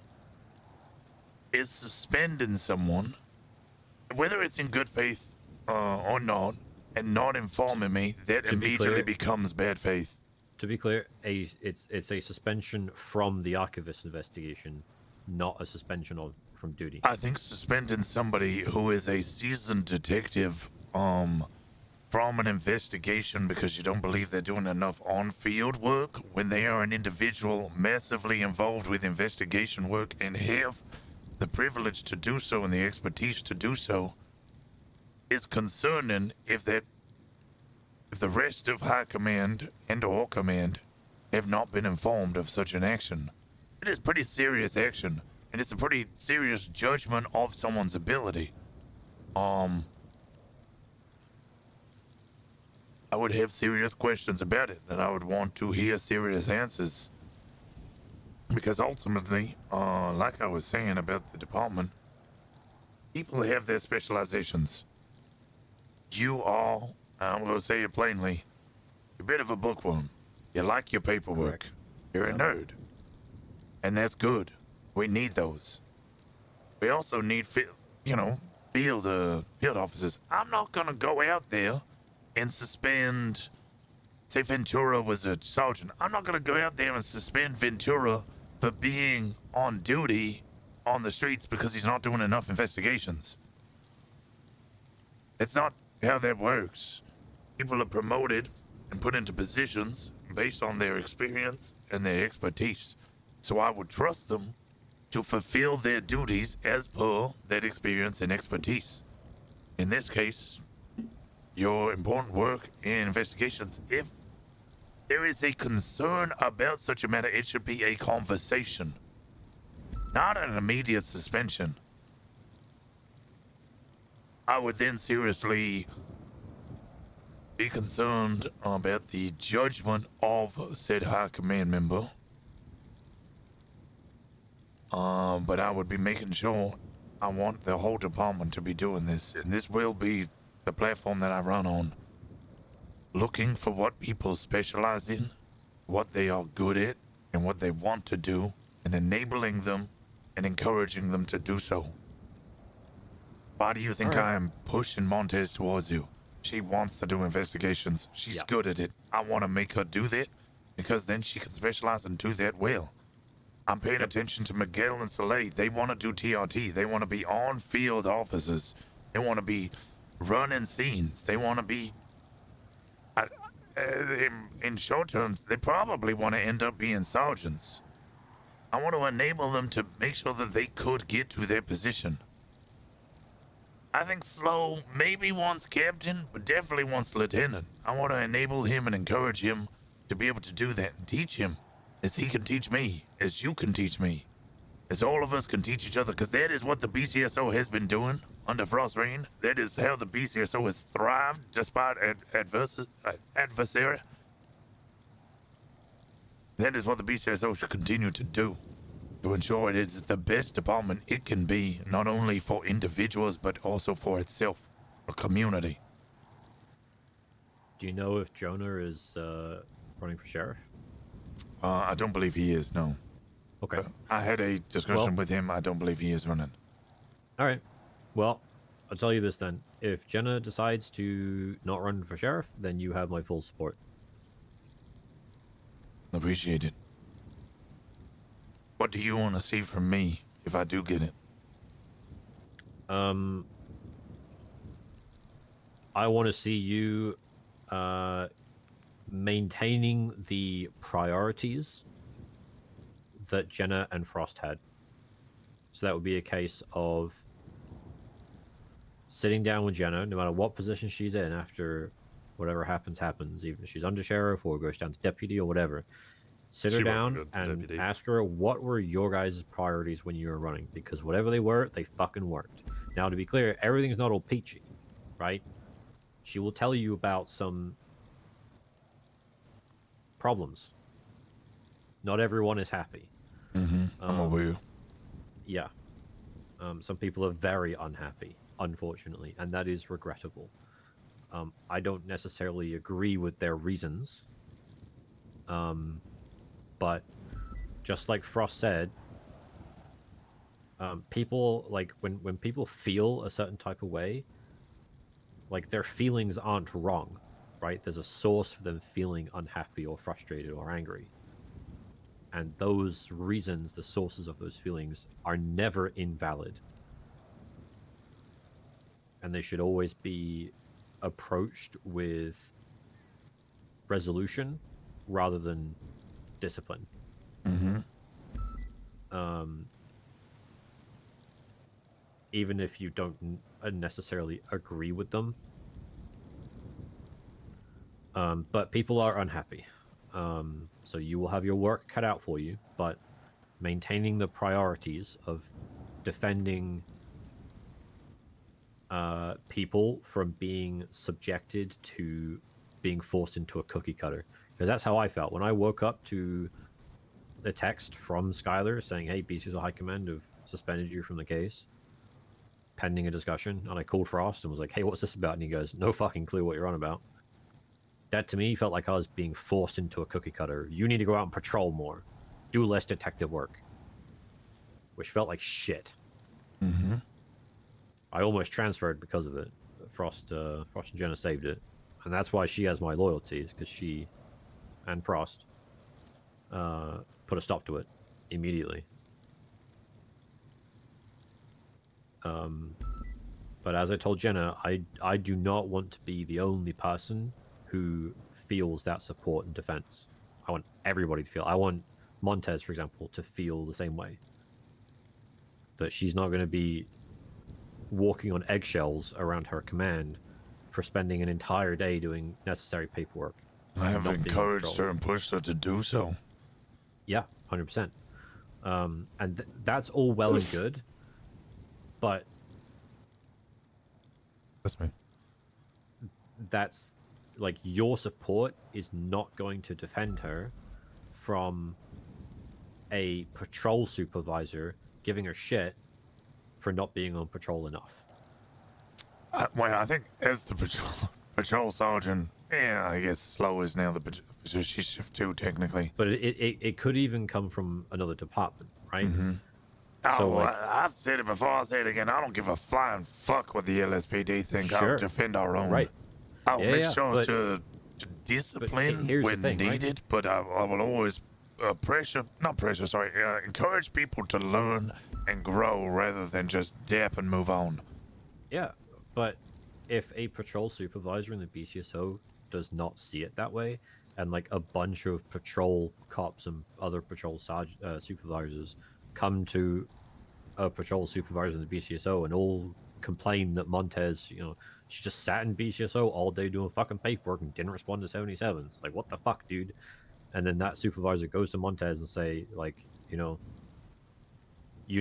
is suspending someone, whether it's in good faith or not, and not informing me, that immediately becomes bad faith. To be clear, it's a suspension from the archivist investigation, not a suspension from duty. I think suspending somebody who is a seasoned detective from an investigation because you don't believe they're doing enough on-field work when they are an individual massively involved with investigation work and have the privilege to do so and the expertise to do so is concerning if that if the rest of High Command and or Command have not been informed of such an action. It is pretty serious action, and it's a pretty serious judgment of someone's ability. I would have serious questions about it, and I would want to hear serious answers. Because ultimately, like I was saying about the department, people have their specializations. You are, I'm going to say it plainly, you're a bit of a bookworm. You like your paperwork. Correct. You're a nerd. And that's good. We need those. We also need, field officers. I'm not going to go out there and suspend, say Ventura was a sergeant. I'm not going to go out there and suspend Ventura for being on duty on the streets because he's not doing enough investigations. It's not how that works. People are promoted and put into positions based on their experience and their expertise. So I would trust them to fulfill their duties as per that experience and expertise. In this case, your important work in investigations, if there is a concern about such a matter, it should be a conversation, not an immediate suspension. I would then seriously be concerned about the judgment of said high command member. But I would be making sure I want the whole department to be doing this, and this will be the platform that I run on. Looking for what people specialize in, what they are good at, and what they want to do, and enabling them and encouraging them to do so. Why do you think I am pushing Montez towards you? She wants to do investigations. She's good at it. I want to make her do that because then she can specialize and do that well. I'm paying attention to Miguel and Soleil. They want to do TRT. They want to be on-field officers. They want to be running scenes. They want to be... in short terms, they probably want to end up being sergeants. I want to enable them to make sure that they could get to their position. I think Slow maybe wants captain, but definitely wants lieutenant. I want to enable him and encourage him to be able to do that and teach him as he can teach me, as you can teach me, as all of us can teach each other, because that is what the BCSO has been doing under Frost Rain. That is how the BCSO has thrived despite adversary. That is what the BCSO should continue to do, to ensure it is the best department it can be, not only for individuals, but also for itself, a community. Do you know if Jonah is running for sheriff? I don't believe he is, no. Okay. I had a discussion with him. I don't believe he is running. All right. Well, I'll tell you this then. If Jenna decides to not run for sheriff, then you have my full support. Appreciate it. What do you want to see from me if I do get it? I want to see you maintaining the priorities that Jenna and Frost had. So that would be a case of sitting down with Jenna, no matter what position she's in after whatever happens, even if she's under sheriff or goes down to deputy or whatever. Sit her down and ask her what were your guys' priorities when you were running, because whatever they were, they fucking worked. Now, to be clear, everything's not all peachy, right? She will tell you about some problems. Not everyone is happy. I'm aware. Yeah. Some people are very unhappy, unfortunately, and that is regrettable. I don't necessarily agree with their reasons. But just like Frost said, people, like, when people feel a certain type of way, like, their feelings aren't wrong, right? There's a source for them feeling unhappy or frustrated or angry. And those reasons, the sources of those feelings, are never invalid. And they should always be approached with resolution rather than discipline. Even if you don't necessarily agree with them, But people are unhappy. So you will have your work cut out for you, but maintaining the priorities of defending people from being subjected to being forced into a cookie cutter. Because that's how I felt when I woke up to the text from Skylar saying, "Hey, BCSO High Command have suspended you from the case, pending a discussion." And I called Frost and was like, "Hey, what's this about?" And he goes, "No fucking clue what you're on about." That to me felt like I was being forced into a cookie cutter. You need to go out and patrol more, do less detective work, which felt like shit. Mm-hmm. I almost transferred because of it. Frost and Jenna saved it, and that's why she has my loyalties, because she and Frost put a stop to it immediately. But as I told Jenna, I do not want to be the only person who feels that support and defense. I want everybody to feel. I want Montez, for example, to feel the same way. That she's not going to be walking on eggshells around her command for spending an entire day doing necessary paperwork. I have encouraged her and pushed her to do so. Yeah, 100%. And that's all well and good, but that's me. That's like your support is not going to defend her from a patrol supervisor giving her shit for not being on patrol enough. Well, I think as the patrol sergeant, yeah, I guess Slow is now the patrol shift too, technically. But it could even come from another department, right? Mm-hmm. So, like, I've said it before, I'll say it again. I don't give a flying fuck what the LSPD think. Sure. I'll defend our own. Right. I'll make Yeah, sure but- to discipline here's the when thing, right? needed, but I will always encourage people to learn and grow rather than just dip and move on. Yeah, but if a patrol supervisor in the BCSO does not see it that way, and like a bunch of patrol cops and other patrol supervisors come to a patrol supervisor in the BCSO and all complain that Montez, she just sat in BCSO all day doing fucking paperwork and didn't respond to 77s. Like, what the fuck, dude? And then that supervisor goes to Montez and say, like, you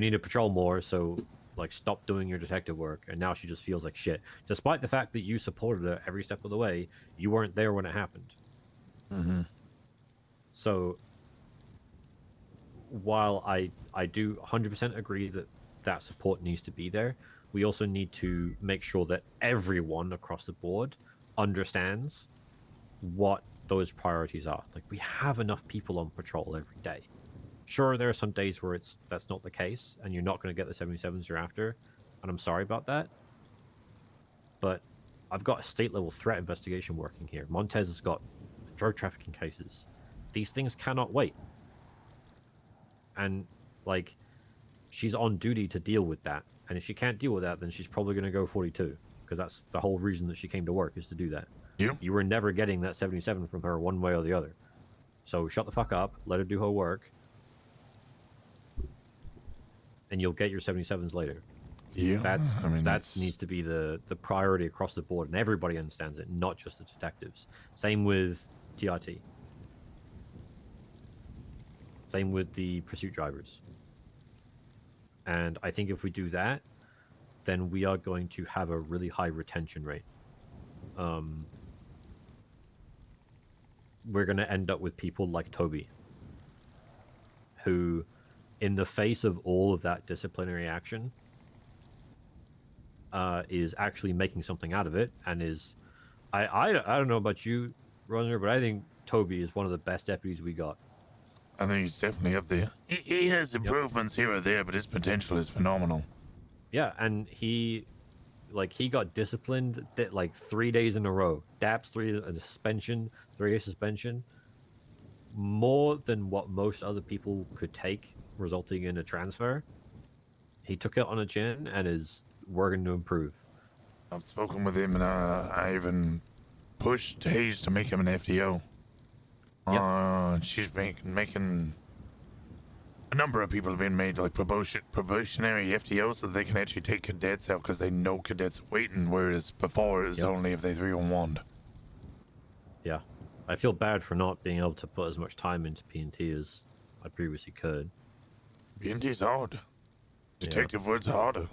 need to patrol more, so like stop doing your detective work. And now she just feels like shit, despite the fact that you supported her every step of the way. You weren't there when it happened. Mm-hmm. So while I do 100% agree that support needs to be there, we also need to make sure that everyone across the board understands what those priorities are. Like, we have enough people on patrol every day. Sure, there are some days where that's not the case, and you're not going to get the 77s you're after, and I'm sorry about that. But I've got a state-level threat investigation working here. Montez has got drug trafficking cases. These things cannot wait. And, like, she's on duty to deal with that. And if she can't deal with that, then she's probably going to go 42, because that's the whole reason that she came to work, is to do that. You were never getting that 77 from her one way or the other. So shut the fuck up, let her do her work, and you'll get your 77s later. Yeah, that needs to be the priority across the board, and everybody understands it, not just the detectives. Same with TRT. Same with the pursuit drivers. And I think if we do that, then we are going to have a really high retention rate. We're going to end up with people like Toby, who, in the face of all of that disciplinary action, is actually making something out of it, and is... I don't know about you, Rosner, but I think Toby is one of the best deputies we got. I think he's definitely up there. He has improvements here or there, but his potential is phenomenal. Yeah, and he got disciplined like 3 days in a row. DAPS 3 suspension, 3-day suspension. More than what most other people could take, resulting in a transfer. He took it on a chin and is working to improve. I've spoken with him, and I even pushed Hayes to make him an FDO. She's making a number of people have been made like probationary FDOs, so they can actually take cadets out because they know cadets are waiting, whereas before it was only if they threw a wand. Yeah. I feel bad for not being able to put as much time into P&T as I previously could. P&T's hard. Detective work's harder.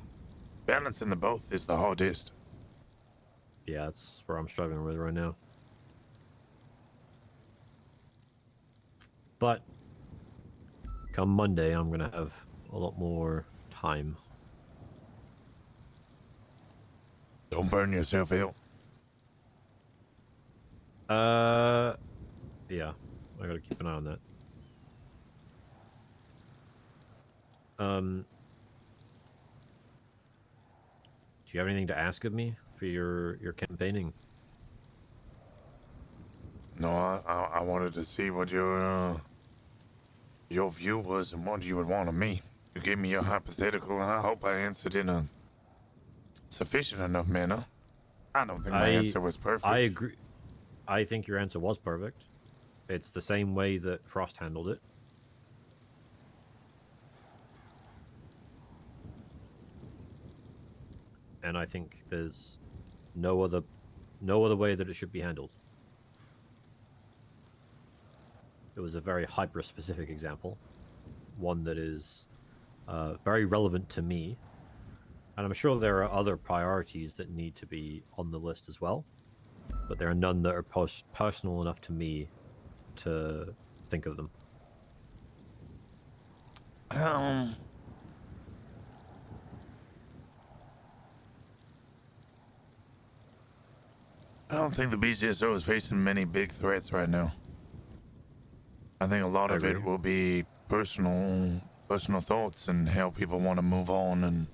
Balancing the both is the hardest. Yeah, that's where I'm struggling with right now. But come Monday, I'm gonna have a lot more time. Don't burn yourself out. Yeah, I gotta keep an eye on that. Do you have anything to ask of me for your campaigning? No, I wanted to see what your view was and what you would want of me. You gave me your hypothetical, and I hope I answered in a sufficient enough manner. I don't think my answer was perfect. I agree. I think your answer was perfect. It's the same way that Frost handled it. And I think there's no other way that it should be handled. It was a very hyper-specific example, one that is very relevant to me, and I'm sure there are other priorities that need to be on the list as well, but there are none that are personal enough to me to think of them. I don't think the BCSO is facing many big threats right now. I think a lot of it will be personal thoughts and how people want to move on and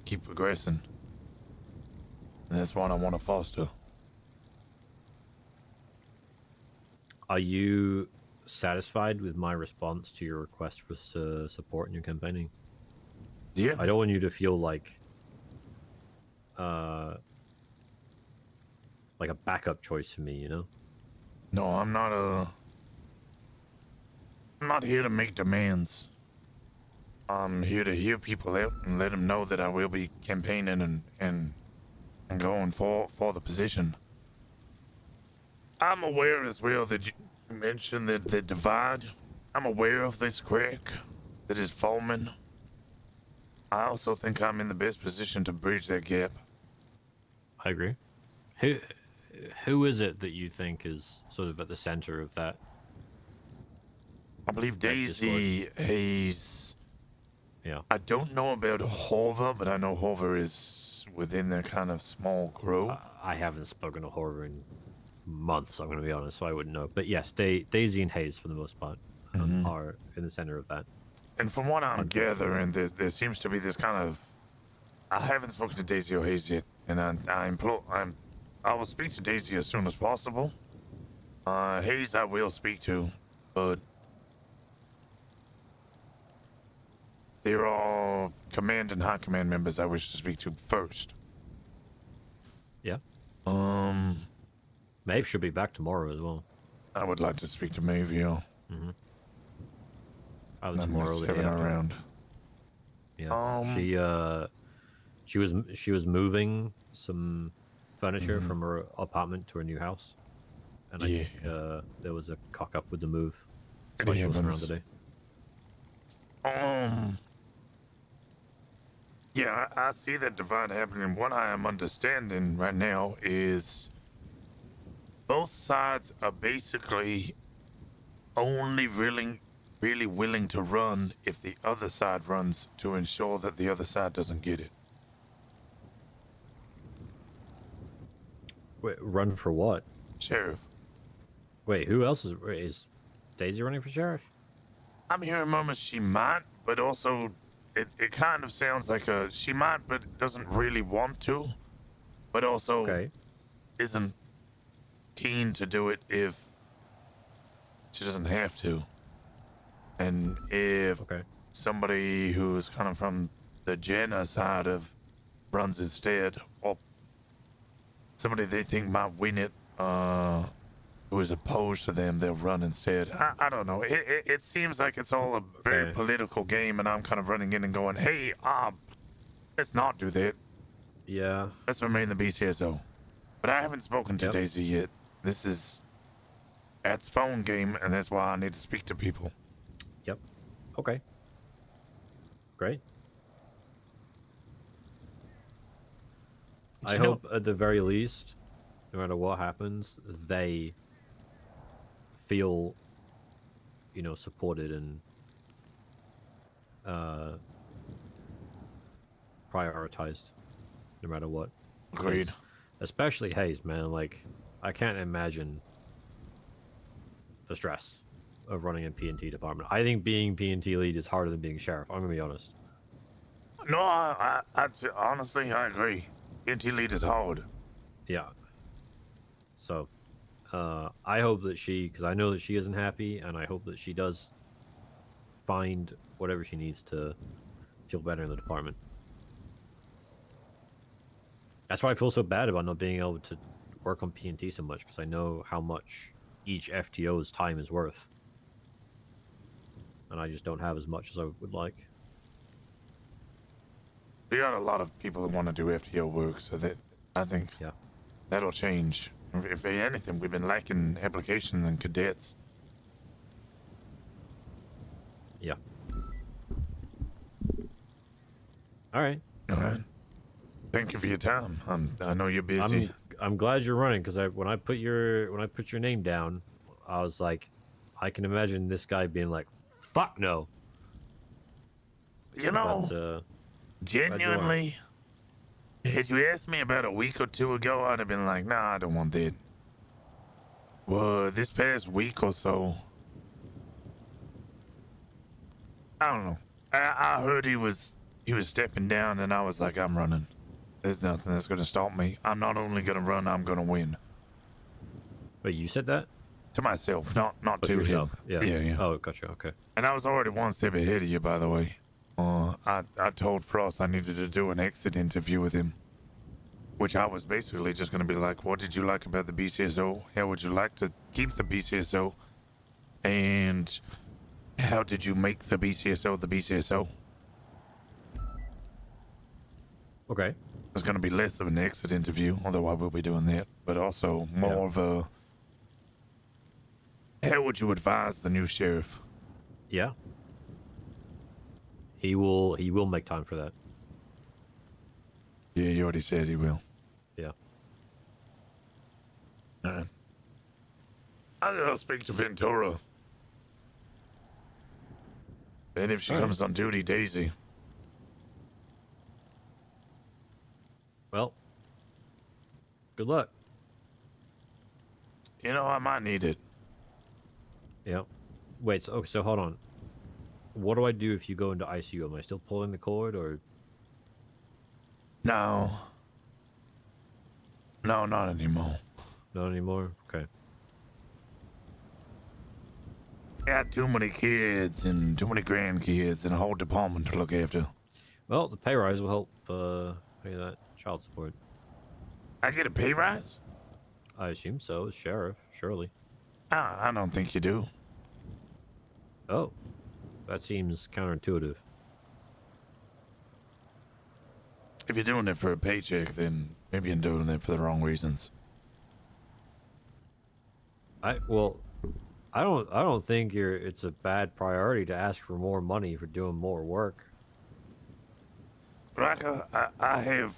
keep progressing. And that's what I want to foster. Are you satisfied with my response to your request for support in your campaigning? Yeah. I don't want you to feel like a backup choice for me, you know? No, I'm not here to make demands. I'm here to hear people out and let them know that I will be campaigning and going for the position. I'm aware as well that you mentioned that the divide. I'm aware of this crack that is forming. I also think I'm in the best position to bridge that gap. I agree. Who is it that you think is sort of at the center of that? I believe Daisy, Hayes. Yeah. I don't know about Horver, but I know Horver is within their kind of small group. I haven't spoken to Horver in months, I'm going to be honest, so I wouldn't know. But yes, Daisy and Hayes, for the most part, are in the center of that. And from what I'm gathering, there seems to be this kind of... I haven't spoken to Daisy or Hayes yet, and I will speak to Daisy as soon as possible. Hayes I will speak to, but they're all command and high command members I wish to speak to first. Yeah. Maeve should be back tomorrow as well. I would like to speak to Maeve, yeah. Either tomorrow or the day after. Around. Yeah. She was moving some furniture from her apartment to her new house, and I think there was a cock up with the move. That's why she wasn't around today. Yeah, I see that divide happening. What I am understanding right now is both sides are basically only really willing to run if the other side runs to ensure that the other side doesn't get it. Wait, run for what? Sheriff. Wait, who else is Daisy running for sheriff? I'm hearing murmurs she might, but also it kind of sounds like she might but doesn't really want to, but also isn't keen to do it if she doesn't have to. And if somebody who's kind of from the Jenna side of runs instead, or somebody they think might win it, who is opposed to them, they'll run instead. I don't know. It seems like it's all a very political game, and I'm kind of running in and going, hey, let's not do that. Yeah. Let's remain the BCSO. But I haven't spoken to Daisy yet. This is At's phone game, and that's why I need to speak to people. Yep. Okay. Great. I hope at the very least, no matter what happens, they feel, you know, supported and prioritized, no matter what. Agreed. 'Cause especially Hayes, man. Like, I can't imagine the stress of running a P&T department. I think being P&T lead is harder than being sheriff. I'm gonna be honest. No, honestly, I agree. NT lead is hard. Yeah. So, I hope that because I know that she isn't happy, and I hope that she does find whatever she needs to feel better in the department. That's why I feel so bad about not being able to work on P&T so much, because I know how much each FTO's time is worth. And I just don't have as much as I would like. We got a lot of people that want to do FTO work, so that I think that'll change. If anything, we've been lacking applications and cadets. Yeah. All right. All right. Thank you for your time. I know you're busy. I'm glad you're running, because when I put your name down, I was like, I can imagine this guy being like, "Fuck no." You know, but, genuinely, had you asked me about a week or two ago, I'd have been like, nah, I don't want that. Well, this past week or so, I don't know. I heard he was stepping down, and I was like, I'm running. There's nothing that's gonna stop me. I'm not only gonna run, I'm gonna win. Wait, you said that? To myself, not to yourself. him. Yeah. Yeah. Oh, gotcha. Okay. And I was already one step ahead of you, by the way. I told Frost I needed to do an exit interview with him, which I was basically just going to be like, what did you like about the BCSO? How would you like to keep the BCSO? And how did you make the BCSO the BCSO? Okay. It's going to be less of an exit interview, although I will be doing that, but also more of a, how would you advise the new sheriff? Yeah. He will make time for that. Yeah, you already said he will. Yeah. Alright. I gotta speak to Ventura. And if she comes on duty, Daisy. Well, good luck. You know, I might need it. Yeah. Wait, so hold on. What do I do if you go into ICU? Am I still pulling the cord, or? No. No, not anymore. Not anymore? Okay. Got too many kids and too many grandkids and a whole department to look after. Well, the pay rise will help pay that child support. I get a pay rise? I assume so, as sheriff, surely. I don't think you do. Oh. That seems counterintuitive. If you're doing it for a paycheck, then maybe you're doing it for the wrong reasons. I don't think it's a bad priority to ask for more money for doing more work. Raka, I have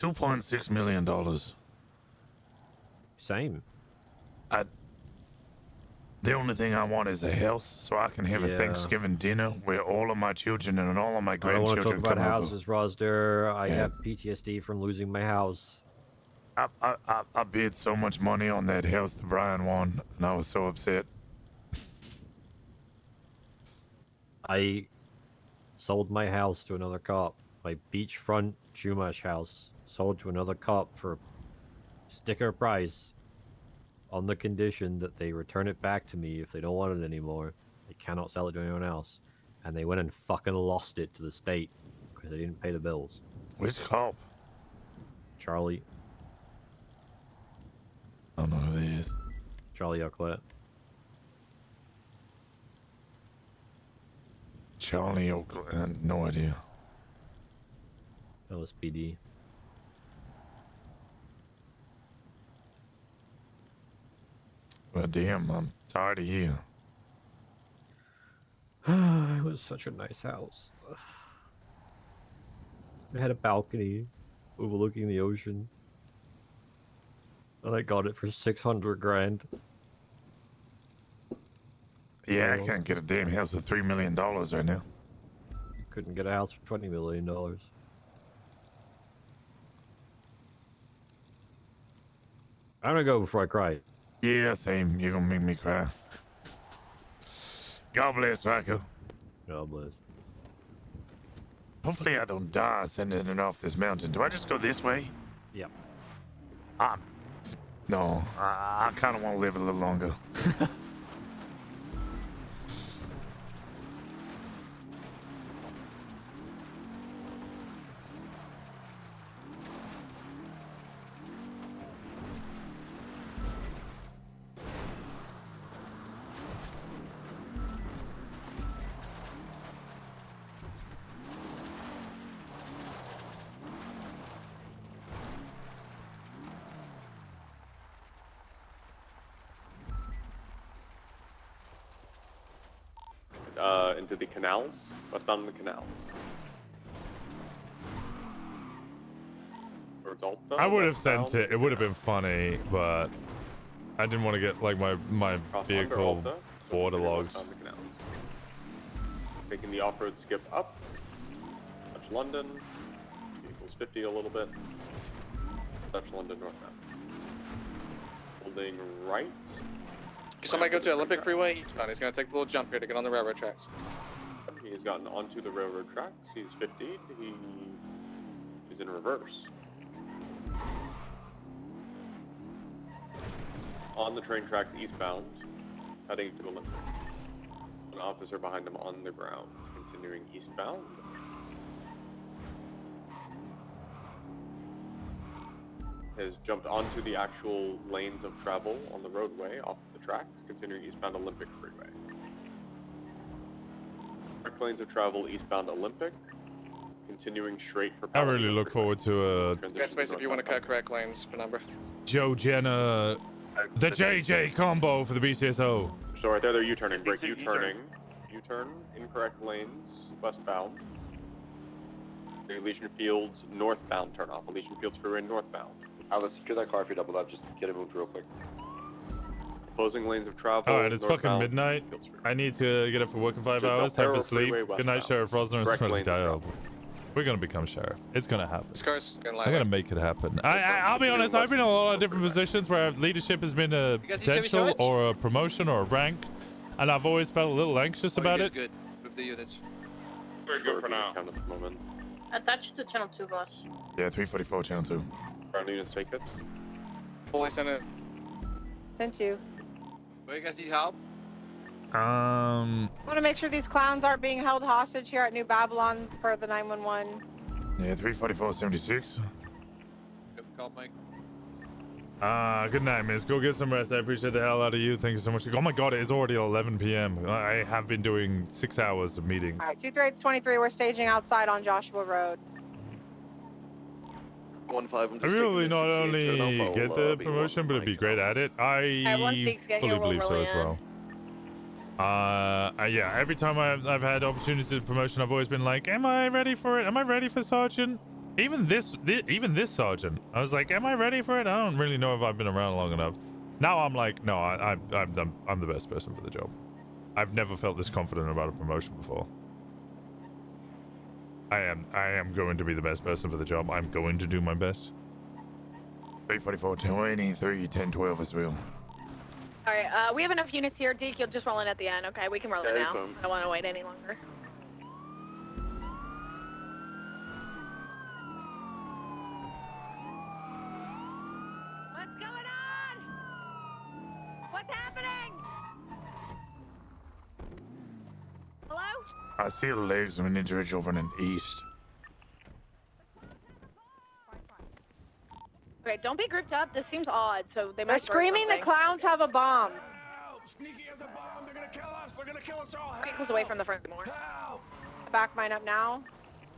$2.6 million. Same. The only thing I want is a house so I can have a Thanksgiving dinner where all of my children and all of my I don't want to grandchildren talk about come houses, Rosner. I Yeah. have PTSD from losing my house. I bid so much money on that house that Brian won, and I was so upset. I sold my house to another cop. My beachfront Chumash house sold to another cop for a sticker price, on the condition that they return it back to me if they don't want it anymore. They cannot sell it to anyone else. And they went and fucking lost it to the state because they didn't pay the bills. Which cop? Charlie. I don't know who he is. Charlie Oaklet. Charlie Oakland, no idea. LSPD. But damn, I'm tired of you. It was such a nice house. It had a balcony overlooking the ocean. And I got it for 600 grand. Yeah, I can't get a damn house for $3 million right now. You couldn't get a house for $20 million. I'm gonna go before I cry. Yeah, same. You're gonna make me cry. God bless, Rocco. God bless. Hopefully I don't die sending it off this mountain. Do I just go this way? Yep. No, I kind of want to live a little longer. Into the canals, westbound in the canals. Towards Alta, I would have westbound sent it. It would have been funny, but I didn't want to get like my Cross vehicle under Alta, waterlogged. westbound the canals. Making the off-road skip up. Touch London. Vehicles 50 a little bit. Touch London northbound. Holding right. Somebody go to Olympic Freeway eastbound. He's gonna take a little jump here to get on the railroad tracks. He's gotten onto the railroad tracks. He's 50. He is in reverse. On the train tracks eastbound, heading to Olympic. An officer behind him on the ground, continuing eastbound. Has jumped onto the actual lanes of travel on the roadway off the tracks, continuing eastbound Olympic Freeway. Correct lanes of travel eastbound Olympic, continuing straight for I really look forward to Best space if you want to cut correct lanes, Penumbra. Joe Jenna, the JJ combo for the BCSO. So right there, they're U-turning. Break U-turning. U-turn, incorrect lanes, westbound. Elysian Fields, northbound turn off. Elysian Fields Freeway, northbound. Let's secure that car if you double up. Just get it moved real quick. Closing lanes of travel. Alright, it's fucking northbound. midnight. I need to get up for work in 5 Just hours. Time for Arrow sleep. Freeway Good night, westbound. Sheriff Rosner and Correct Smelly lanes of Dial. We're gonna become sheriff. It's gonna happen. This car's gonna I'm gonna make it happen. I'll be honest. I've been in a lot of different positions where leadership has been a guys need Chevy potential Swords? or a promotion or a rank, and I've always felt a little anxious about it. Good. Move the units. We're good for now. At the moment. Attached to channel 2, boss. Yeah, 344 channel 2. Ground units take it. Fully sent it. Sent you. Well, you guys need help? I want to make sure these clowns aren't being held hostage here at New Babylon for the 911. Yeah, 344 76. Good call, Mike. Good night, miss. Go get some rest. I appreciate the hell out of you. Thank you so much. Oh my god, it is already 11 p.m. I have been doing 6 hours of meetings. All right, 23823, we're staging outside on Joshua Road. 1-5. I really not only get the promotion, but be great at it. I fully believe so as well. Yeah, every time I've had opportunities to promotion, I've always been like, am I ready for it? Am I ready for sergeant? Even this sergeant, I was like, am I ready for it? I don't really know if I've been around long enough. Now I'm like, no, I'm the best person for the job. I've never felt this confident about a promotion before. I am going to be the best person for the job. I'm going to do my best. 344 23 10 12 as well. All right, we have enough units here. Deke, you'll just roll in at the end, okay? We can roll it Okay, now. fine. I don't want to wait any longer. What's going on? What's happening? Hello? I see the legs of an individual running east. Okay, don't be grouped up. This seems odd, so they They're might. screaming the clowns have a bomb. Sneaky has a bomb. They're gonna kill us. They're gonna kill us all. Vehicles away from the front more. Back mine up now.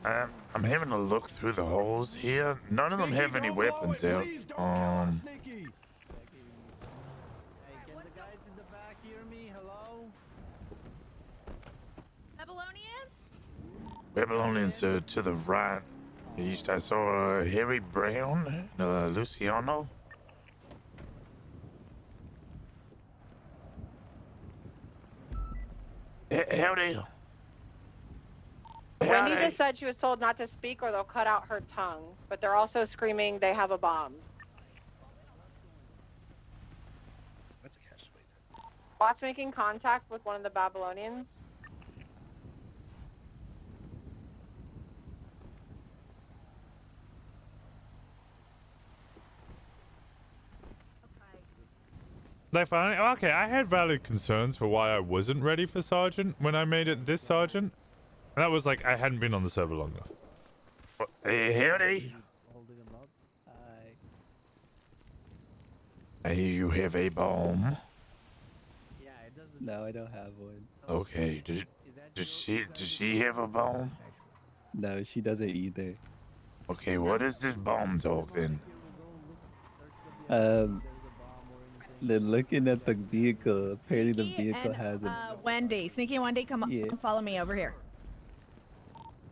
I'm having a look through the holes here. None of them have any weapons out. Babylonians to the right. East, I saw Harry Brown and Luciano. Howdy. Wendy just said she was told not to speak or they'll cut out her tongue, but they're also screaming they have a bomb. That's a catch. Bot's making contact with one of the Babylonians. They finally okay. I had valid concerns for why I wasn't ready for sergeant when I made it this sergeant, and that was like I hadn't been on the server long enough. Hey, howdy. Hey, you have a bomb. Yeah, it doesn't. No, I don't have one. Okay. Does she have a bomb? No, she doesn't either. Okay, what is this bomb talk then? They're looking at the vehicle. Apparently, the vehicle has a. Wendy, Sneaky Wendy, come on, follow me over here.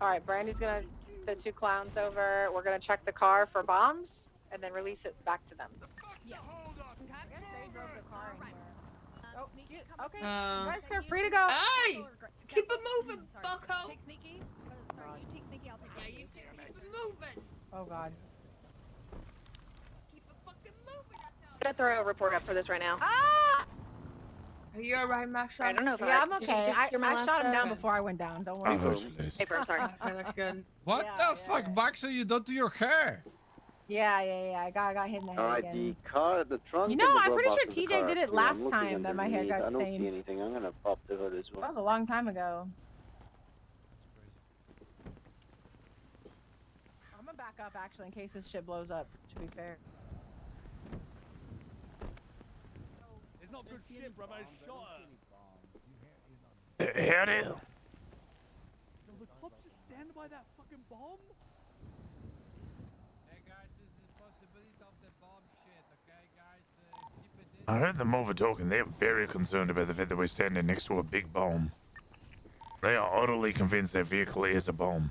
All right, Brandy's gonna the two clowns over. We're gonna check the car for bombs and then release it back to them. Yes. Oh, okay. You guys are free to go. Hey! Keep it moving, bucko! Take Sneaky. Sorry, you take Sneaky, I'll take Yeah, you keep it moving! Oh, God. Keep it fucking moving! I'm gonna throw a report up for this right now. Ah! Are you alright, Max? I don't know if Yeah, I'm did you okay. just hear my I last shot him down time? before I went down. Don't worry. Paper, I'm sorry. Okay, that's good. What the fuck, Maxer? You don't do your hair. Yeah. I got hit in the head Alright, again. the trunk. You know, and the I'm glove pretty box sure of the TJ car did are it clear. I'm last looking time that my hair underneath. got I don't see stained. anything. I'm gonna pop the hood as well. That was a long time ago. I'm gonna back up actually in case this shit blows up. To be fair. It's not good shit, bro. I shot her. Howdy. So the cops just stand by that fucking bomb? Hey guys, this is the possibility of the bomb shit, okay guys? Keep it in. I heard them over talking. They're very concerned about the fact that we're standing next to a big bomb. They are utterly convinced their vehicle is a bomb.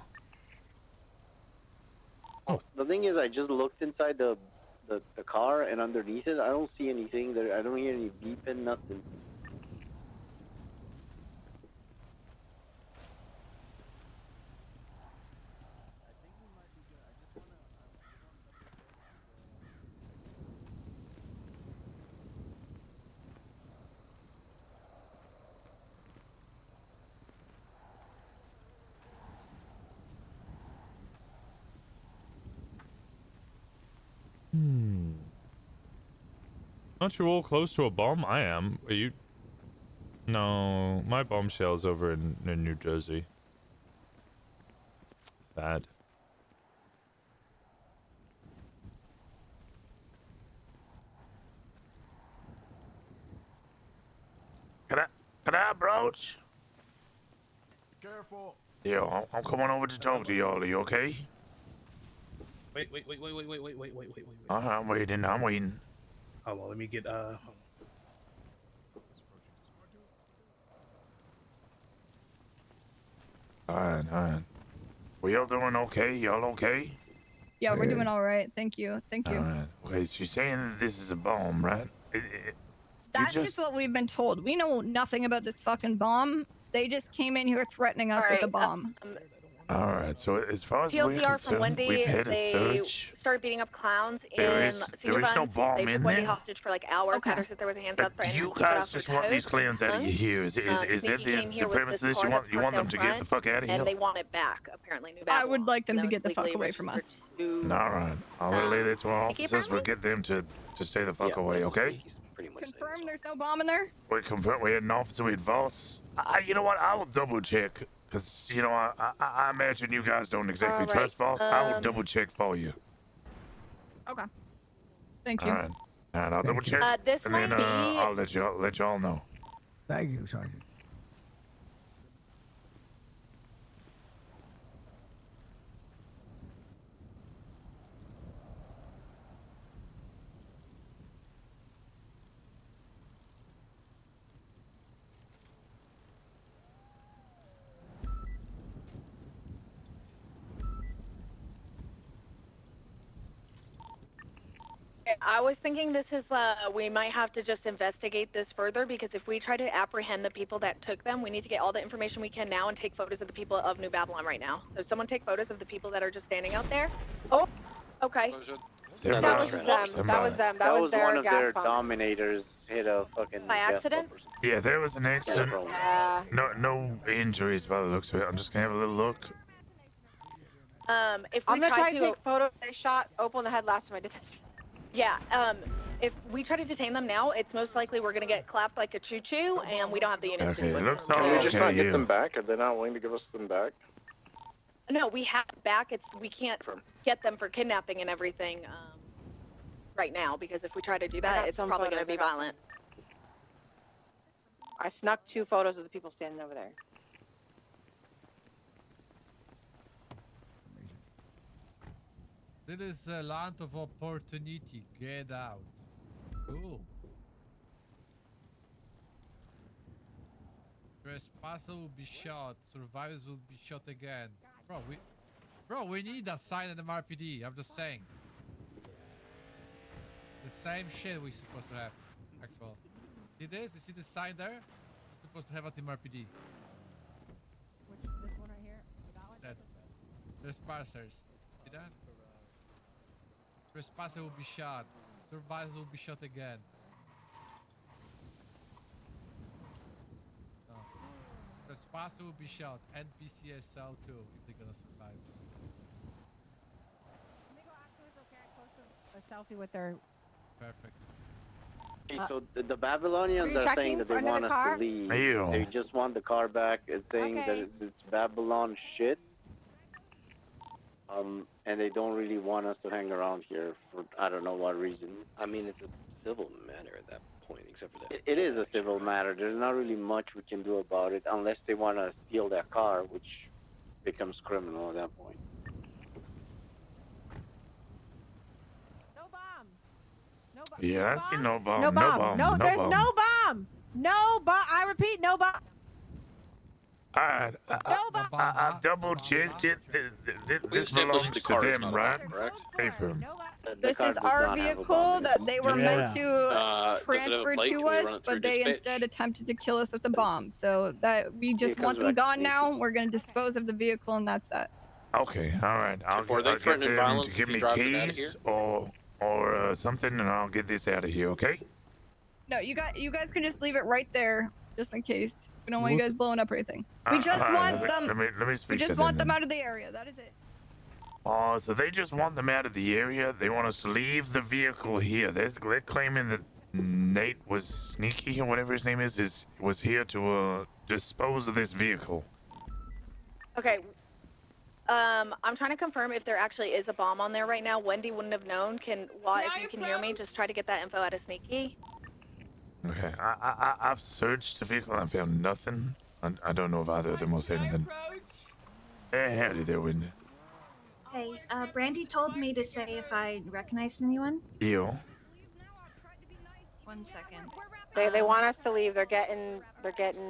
The thing is, I just looked inside the car, and underneath it, I don't see anything. There, I don't hear any beeping, nothing. Aren't you all close to a bomb? I am. Are you? No, my bombshell's over in New Jersey. Sad. Can I approach? Careful. Yeah, I'm coming over to talk to y'all. Are you okay? Wait. I'm waiting. Hold on, let me get Alright. We all doing okay? Y'all okay? Yeah, we're doing all right. Thank you. Alright. Okay, so you're saying that this is a bomb, right? That's just what we've been told. We know nothing about this fucking bomb. They just came in here threatening us with a bomb. Alright, so as far as we're TLDR from concerned, Wendy, we've had a they search. started beating up clowns There in is Senior no Bun. bomb They in took Wendy there? hostage for like hours. Had her sit there with her hands up, threatening You to cut guys off just her want toes. these clowns out of your here. Is that Sneaky came the here with premise this of this? car that's You want them parked to out get the front, fuck out of here? And they want it back, apparently. New I Babylon. would like them You to know, get the it's fuck legally away from us. registered to- Alright, I'll relay that to our Sneaky officers. We'll get them to stay the fuck away, okay? Confirm there's no bomb in there? We confirm we had an officer with Voss. You know what? I will double check. Because, you know, I imagine you guys don't exactly Alright, trust Voss. I will double check for you. Okay. Thank you. Alright. Alright, I'll double check. This and then might be- I'll let y'all know. Thank you, Sergeant. I was thinking this is, we might have to just investigate this further because if we try to apprehend the people that took them, we need to get all the information we can now and take photos of the people of New Babylon right now. So someone take photos of the people that are just standing out there. Oh, okay. That was them. That was them. That was their one of gas their pump. dominators hit a fucking By gas accident? pump or something. Yeah, there was an accident. Yeah. No injuries by the looks of it. I'm just gonna have a little look. If I'm we gonna try to to take photos. They shot Opal in the head last time I did this. Yeah. If we try to detain them now, it's most likely we're gonna get clapped like a choo-choo, and we don't have the units to Okay, do it it. looks all Can we just okay not get here. them back? Are they not willing to give us them back? No, we have back. We can't get them for kidnapping and everything right now because if we try to do that, it's probably gonna be violent. I snuck 2 photos of the people standing over there. This is a land of opportunity. Get out. Cool. Trespasser will be shot. Survivors will be shot again. Bro, we need that sign in the MRPD. I'm just saying. The same shit we're supposed to have. Maxwell. See this? You see the sign there? We're supposed to have at the MRPD. This one right here? That one? That. Trespassers. See that? Trespasser will be shot. Survivors will be shot again. No. Trespasser will be shot. NPCSL too, if they're gonna survive. A selfie with their. Perfect. Okay, so the Babylonians Are you are saying checking that they for under want the us car? to leave. Ew. They just want the car back. It's saying that Okay. it's Babylon shit. And they don't really want us to hang around here for I don't know what reason. I mean, it's a civil matter at that point, except for that. It is a civil matter. There's not really much we can do about it unless they want to steal their car, which becomes criminal at that point. No bomb. No bomb. Yeah, I see no bomb. No bomb. No, there's bomb. no bomb. No bomb. I repeat, no bomb. Alright, I double checked it. This belongs to them, right? Pay for them. This is our vehicle that they were meant to transfer to us, but they instead attempted to kill us with the bomb. So that we just want them gone now. We're gonna dispose of the vehicle, and that's it. Okay, alright. I'll get them to give me keys or something, and I'll get this out of here, okay? No, you guys can just leave it right there, just in case. We don't want you What? guys blowing up or anything. We just want them. Let me speak We to just them want them then. out of the area. That is it. Oh, so they just want them out of the area? They want us to leave the vehicle here. They're claiming that Nate was sneaky, or whatever his name is was here to dispose of this vehicle. Okay. I'm trying to confirm if there actually is a bomb on there right now. Wendy wouldn't have known. If you can hear me, just try to get that info out of Sneaky. Okay, I've searched the vehicle and I found nothing. I don't know if either of them will say anything. Hey, howdy there, Wendy. Hey, Brandy told me to say if I recognized anyone. Ew. 1 second. They want us to leave. They're getting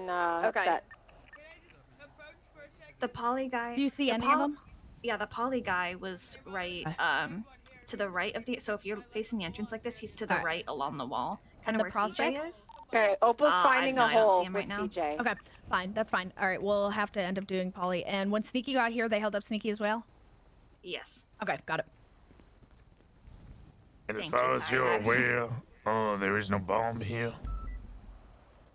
upset. The poly guy. Do you see any of them? Yeah, the poly guy was right. To the right of the. So if you're facing the entrance like this, he's to the right along the wall, kind of the where prospect? CJ is. Okay, Opal's finding I a don't hole see him right now. CJ. Okay, fine. That's fine. All right, we'll have to end up doing Polly. And when Sneaky got here, they held up Sneaky as well? Yes. Okay, got it. And as Thank far you, as sorry, you're guys. aware, there is no bomb here.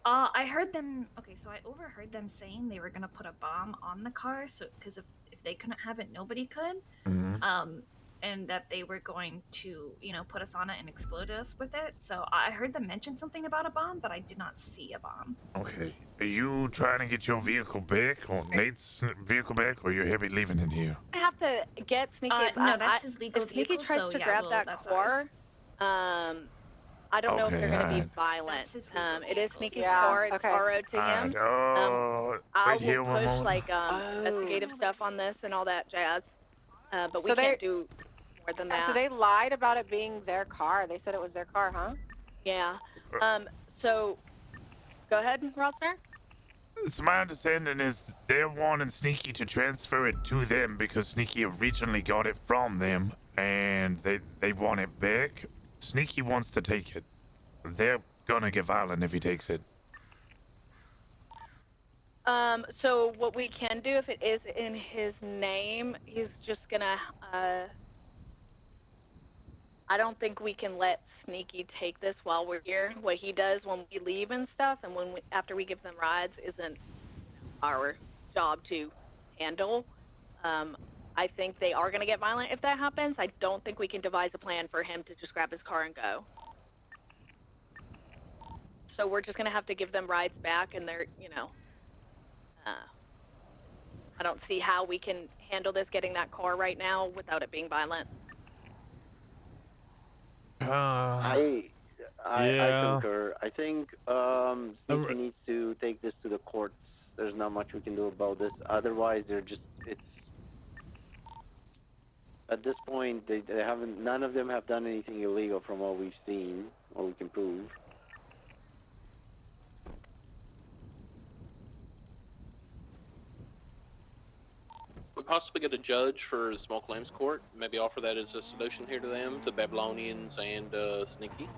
I heard them. Okay, so I overheard them saying they were gonna put a bomb on the car, so because if they couldn't have it, nobody could. And that they were going to, put us on it and explode us with it. So I heard them mention something about a bomb, but I did not see a bomb. Okay. Are you trying to get your vehicle back, or Nate's vehicle back, or you're happy leaving it here? I have to get Sneaky. No, that's his legal If Sneaky vehicle, tries so to yeah, grab well, that that's core, I don't know if they're going to be alright. violent. It is Sneaky's Yeah, core. It's borrowed to him. I Right here, will one push moment. investigative stuff on this and all that jazz. But we So can't do more than that. So they lied about it being their car. They said it was their car, huh? Yeah. So go ahead, Rosner. So my understanding is they're wanting Sneaky to transfer it to them because Sneaky originally got it from them, and they want it back. Sneaky wants to take it. They're gonna get violent if he takes it. So what we can do, if it is in his name, he's just gonna, I don't think we can let Sneaky take this while we're here. What he does when we leave and stuff, and after we give them rides, isn't our job to handle. I think they are gonna get violent if that happens. I don't think we can devise a plan for him to just grab his car and go. So we're just gonna have to give them rides back, and they're, I don't see how we can handle this getting that car right now without it being violent. I Yeah. concur. I think Sneaky needs to take this to the courts. There's not much we can do about this. Otherwise, it's at this point they haven't. None of them have done anything illegal from what we've seen, or we can prove. We possibly get a judge for small claims court. Maybe offer that as a solution here to them, to Babylonians and Sneaky.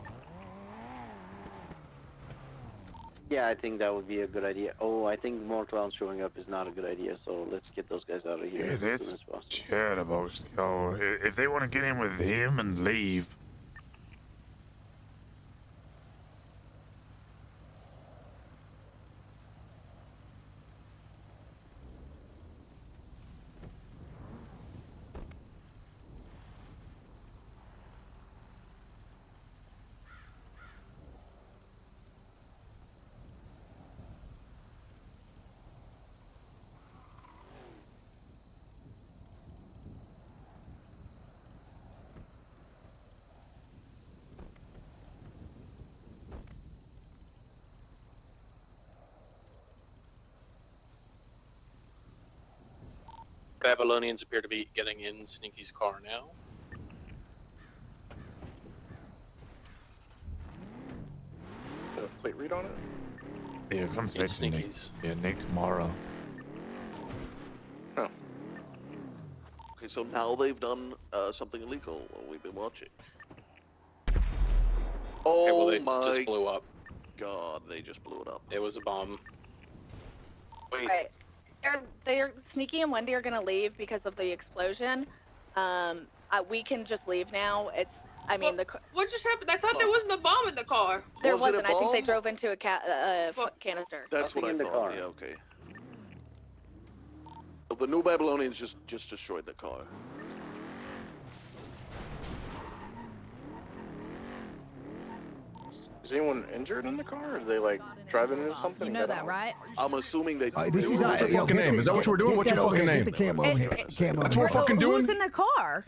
Yeah, I think that would be a good idea. Oh, I think more clowns showing up is not a good idea. So let's get those guys out of here as soon as possible. Chatterbox. Oh, if they want to get in with him and leave. Babylonians appear to be getting in Sneaky's car now. A plate read on it? Here comes back to Nick. Sneaky's. Yeah, Nick Morrow. Oh. Okay, so now they've done something illegal while we've been watching. Oh Okay, well, they my just blew up. God, they just blew it up. It was a bomb. Wait. Right. They're Sneaky and Wendy are gonna leave because of the explosion. We can just leave now. I mean, What just happened? I thought there wasn't a bomb in the car. There Was it a wasn't. I think they bomb? drove into a canister. That's what I in the thought. car. Yeah, okay. So the new Babylonians just destroyed the car. Is anyone injured in the car? Or are they like driving into something? You know that, right? I'm assuming they. This is What's your fucking name? Is that what we're doing? What's your fucking name? That's what we're fucking doing? Who's in the car?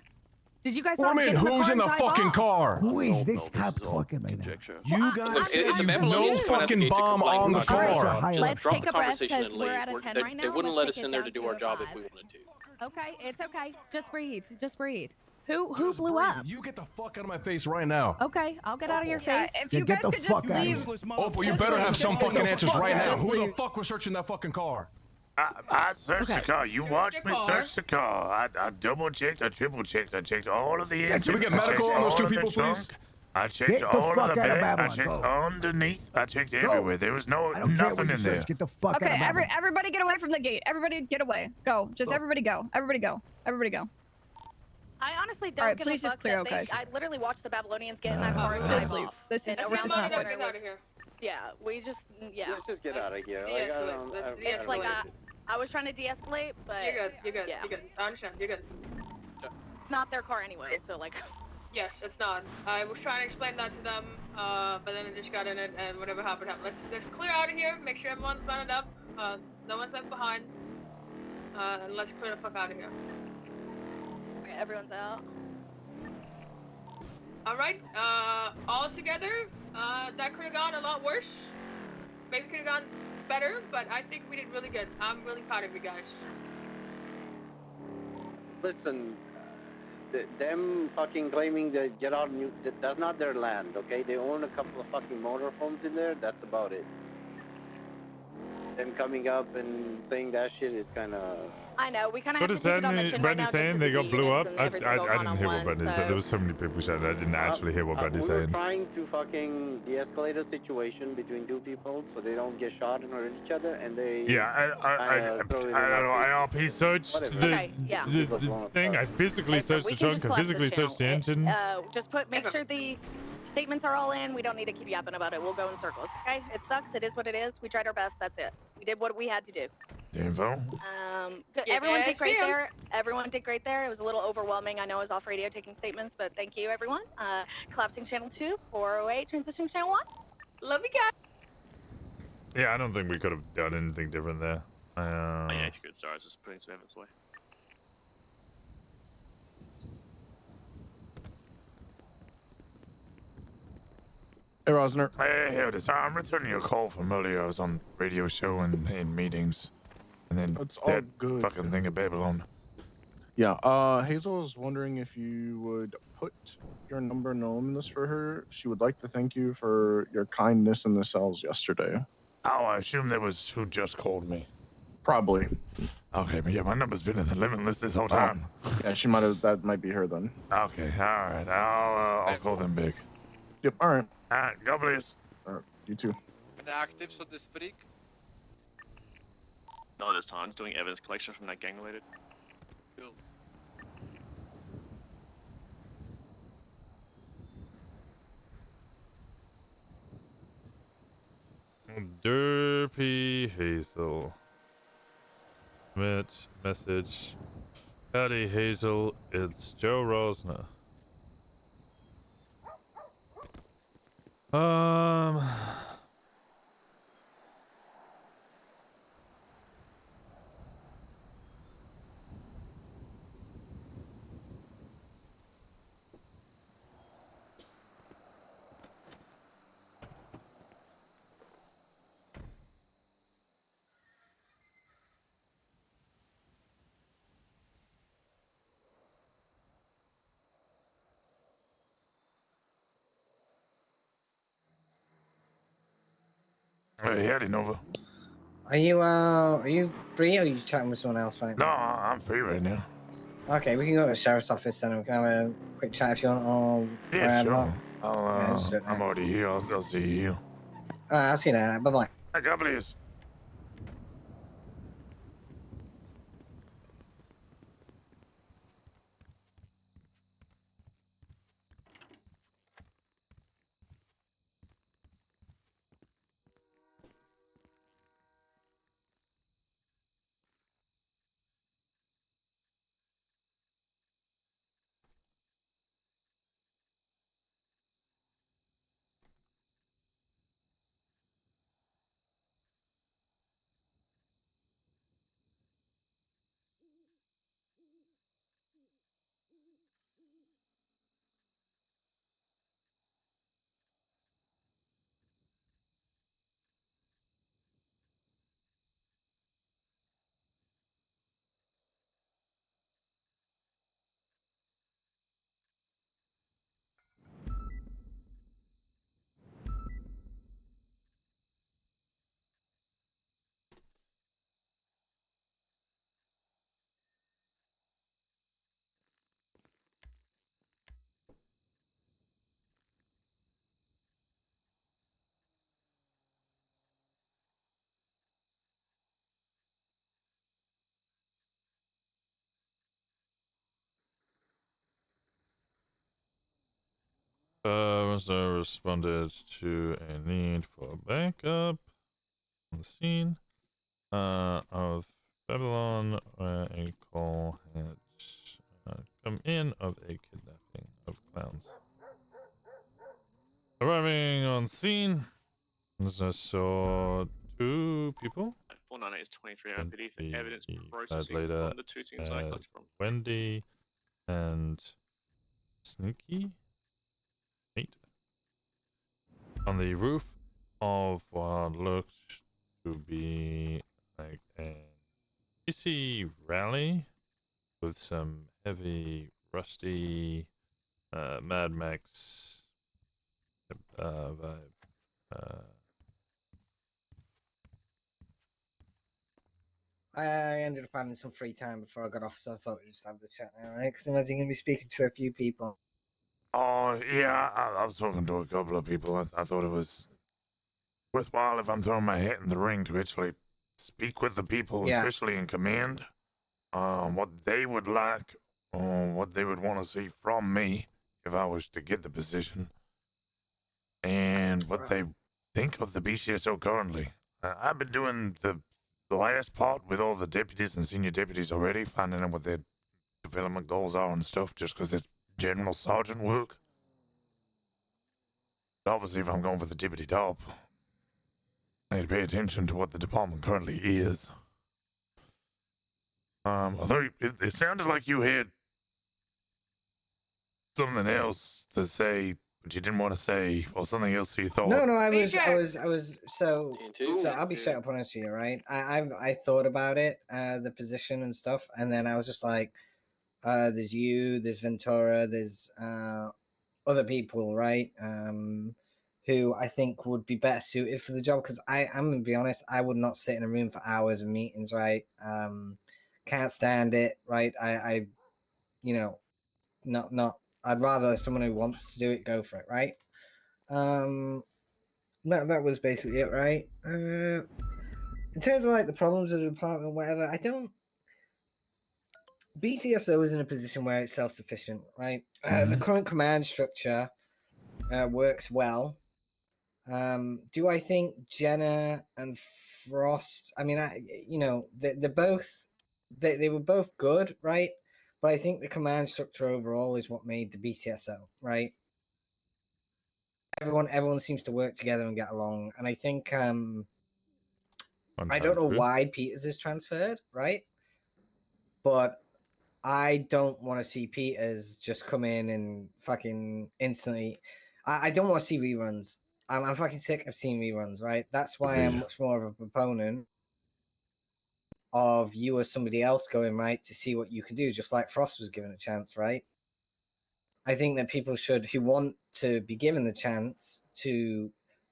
Did you guys What do not you get mean, in the who's car in the and drive fucking off? car? Who is this cop talking right now? You guys If the have no Babylonians went out the fucking gate to bomb complain on the about it, car. just Let's drop take the a breath conversation because and we're leave. at a 10 They right now. wouldn't Let's let us take in it there down to do to our a job if 5. we wanted to. Okay, it's okay. Just breathe. Just breathe. Who Just blew breathe. up? You get the fuck out of my face right now. Okay, I'll get out of your Yeah, face. if you guys could just leave. Opal, you better have some fucking answers right now. Who the fuck was searching that fucking car? I searched the car. You watched the me car. search the car. I double checked. I triple checked. I checked all of the engines. Can we get I medical checked on those all two of the people, trunk. please? I checked Get the all fuck of the out of back. I Babylon. checked Go. underneath. I checked everywhere. There was I don't care nothing what you in there. search. Get the fuck Okay, out of Babylon. everybody get away from the gate. Everybody get away. Go. Just everybody go. Everybody go. Everybody go. I honestly don't Alright, give please a just fuck clear that out, guys. I literally watched the Babylonians get in that car and Just drive leave. off. This is And this around is the not. corner Get was- out of here. Yeah, we just Let's just get out of here. Like, I De-escalate. don't. Let's It's like de-escalate. I was trying to de-escalate, but You're good. You're good. Yeah. You're good. I understand. You're good. It's not their car anyway, so like. Yes, it's not. I was trying to explain that to them, but then I just got in it, and whatever happened happened. Let's clear out of here. Make sure everyone's mounted up. No one's left behind. And let's clear the fuck out of here. Okay, everyone's out. All right. All together, that could have gone a lot worse. Maybe could have gone better, but I think we did really good. I'm really proud of you guys. Listen, them fucking claiming to get out new. That's not their land, okay? They own a couple of fucking motorhomes in there. That's about it. them coming up and saying that shit is kind of. I know, we kind of What have is to take it on the chin right Brandy now just saying? because They of got the blew units up? and I everything going on didn't hear what one, Brandy said. There was so many people saying I didn't actually hear what Brandy's We were saying. trying to fucking de-escalate a situation between two people so they don't get shot and hurt each other, and they Yeah, I don't know. IRP searched Whatever. the thing. I physically searched we the can trunk. just I collapse physically this channel. searched the engine. Just make sure the statements are all in. We don't need to keep yapping about it. We'll go in circles, okay? It sucks. It is what it is. We tried our best. That's it. We did what we had to do. The info. Good. Everyone did great there. Everyone did great there. It was a little overwhelming. I know I was off radio taking statements, but thank you, everyone. Collapsing channel 2, 408, transitioning channel 1. Love you guys. Yeah, I don't think we could have done anything different there. Oh, yeah, if you could, sorry, I was just putting some evidence away. Hey, Rosner. Hey, here it is. I'm returning your call from earlier. I was on radio show and in meetings. And then That's all that good. fucking thing of Babylon. Yeah, Hazel was wondering if you would put your number in the list for her. She would like to thank you for your kindness in the cells yesterday. Oh, I assume that was who just called me. Probably. Okay, but yeah, my number's been in the limitless this whole time. Yeah, she might have. That might be her then. Okay, all right. I'll call them big. Yep. All right. All right, God bless. All right, you too. The actives of this freak. No, this time, doing evidence collection from that gang related. Cool. Derpy Hazel. Submit message. Howdy Hazel, it's Joe Rosner. Hey, howdy, Nova. Are you free or are you chatting with someone else right No, now? I'm free right now. Okay, we can go to the sheriff's office and we can have a quick chat if you want, or Yeah, wherever. sure. I'm already here. I'll see you here. I'll see you later. Bye-bye. God bless. Rosner responded to a need for backup on the scene of Babylon, where a call had come in of a kidnapping of clowns. Arriving on scene, Rosner saw two people. 498 is 23 RPD for evidence processing later from the two teams I collected from. Wendy and Sneaky 8 on the roof of what looked to be like a PC rally with some heavy, rusty Mad Max vibe. I ended up having some free time before I got off, so I thought we'd just have the chat now, right? Because imagine going to be speaking to a few people. Oh, yeah, I've spoken to a couple of people. I thought it was worthwhile if I'm throwing my hat in the ring to actually speak with the people, Yeah. especially in command, what they would like, what they would want to see from me if I was to get the position, and what they think of the BCSO currently. I've been doing the last part with all the deputies and senior deputies already, finding out what their development goals are and stuff, just because it's general sergeant work. But obviously, if I'm going for the deputy top, I need to pay attention to what the department currently is. Although it sounded like you had something else to say, but you didn't want to say, or something else you thought. No, I was. So I'll be straight up honest with you, right? I thought about it, the position and stuff, and then I was just like, there's you, there's Ventura, there's other people, right? Who I think would be better suited for the job, because I'm gonna be honest, I would not sit in a room for hours of meetings, right? Can't stand it, right? I you know, not I'd rather someone who wants to do it go for it, right? That was basically it, right? In terms of like the problems of the department, whatever, I don't. BCSO is in a position where it's self-sufficient, right? The current command structure works well. Do I think Jenna and Frost? I mean, they're both they were both good, right? But I think the command structure overall is what made the BCSO, right? Everyone seems to work together and get along, and I think I don't know why Peters is transferred, right? But I don't want to see Peters just come in and fucking instantly. I don't want to see reruns. I'm fucking sick of seeing reruns, right? That's why I'm much more of a proponent of you or somebody else going, right, to see what you can do, just like Frost was given a chance, right? I think that people who want to be given the chance to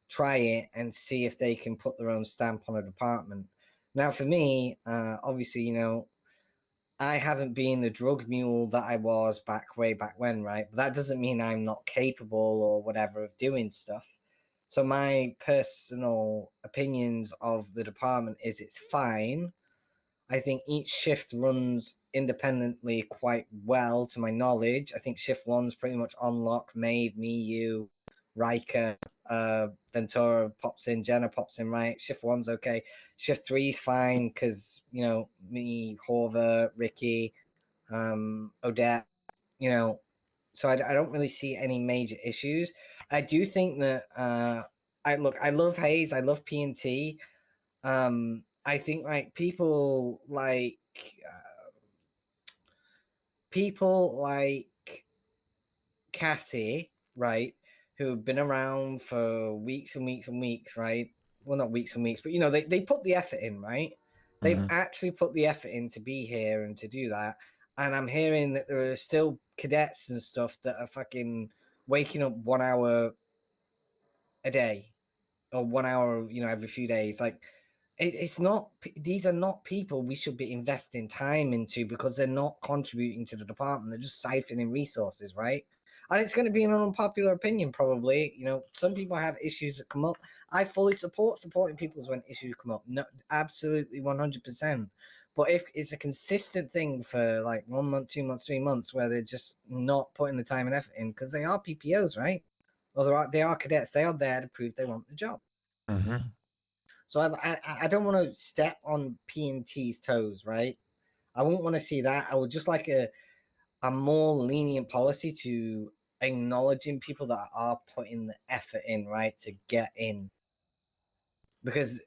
try it and see if they can put their own stamp on a department. Now, for me, obviously, I haven't been the drug mule that I was way back when, right? But that doesn't mean I'm not capable or whatever of doing stuff. So my personal opinions of the department is it's fine. I think each shift runs independently quite well, to my knowledge. I think shift one's pretty much on lock. Maeve, me, you, Riker, Ventura pops in, Jenna pops in, right? Shift one's okay. Shift three's fine because, me, Horver, Ricky, Odette, so I don't really see any major issues. I do think that I love Hayes, I love P&T. I think like people like Cassie, right, who have been around for weeks and weeks and weeks, right? Well, not weeks and weeks, but they put the effort in, right? They've actually put the effort in to be here and to do that. And I'm hearing that there are still cadets and stuff that are fucking waking up 1 hour a day or 1 hour, every few days. Like, it's not, these are not people we should be investing time into because they're not contributing to the department. They're just siphoning resources, right? And it's going to be an unpopular opinion, probably. Some people have issues that come up. I fully support supporting people when issues come up. No, absolutely 100%. But if it's a consistent thing for like 1 month, 2 months, 3 months, where they're just not putting the time and effort in, because they are PPOs, right? Or they are cadets. They are there to prove they want the job. So I don't want to step on P&T's toes, right? I wouldn't want to see that. I would just like a more lenient policy to acknowledging people that are putting the effort in, right, to get in. Because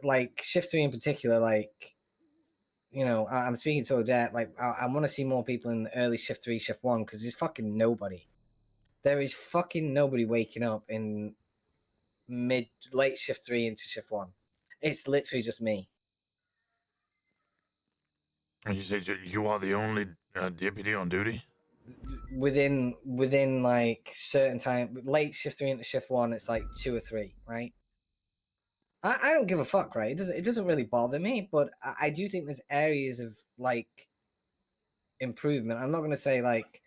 like shift 3 in particular, like, I'm speaking to Odette, like I want to see more people in the early shift 3, shift 1, because there's fucking nobody. There is fucking nobody waking up in late shift 3 into shift 1. It's literally just me. And you said you are the only deputy on duty? Within like certain time, late shift 3 into shift 1, it's like 2 or 3, right? I don't give a fuck, right? It doesn't really bother me, but I do think there's areas of like improvement. I'm not gonna say like,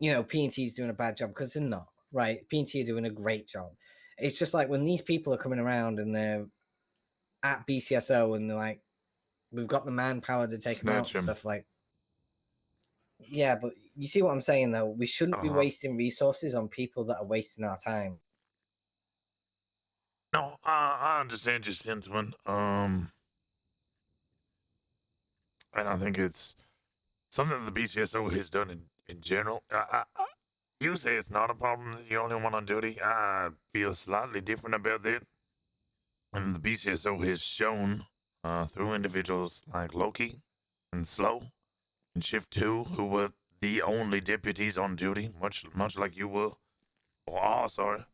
you know, P&T is doing a bad job because they're not, right? P&T are doing a great job. It's just like when these people are coming around and they're at BCSO and they're like, we've got the manpower to take them out Snatch and 'em. stuff like. Yeah, but you see what I'm saying though? We shouldn't be wasting resources on people that are wasting our time. No, I understand your sentiment. And I think it's something that the BCSO has done in general. You say it's not a problem that you're the only one on duty. I feel slightly different about that. And the BCSO has shown through individuals like Loki and Slow in Shift 2, who were the only deputies on duty, much like you were, or are, sorry.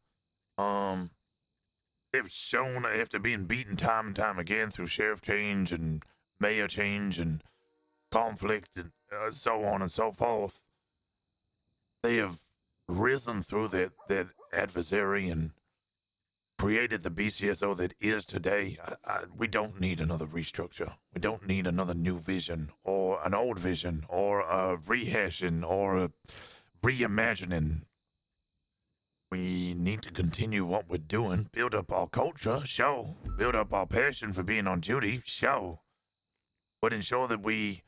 They've shown after being beaten time and time again through sheriff change and mayor change and conflict and so on and so forth, they have risen through that adversary and created the BCSO that is today. We don't need another restructure. We don't need another new vision or an old vision or a rehashing or a reimagining. We need to continue what we're doing, build up our culture, show, build up our passion for being on duty, show, but ensure that we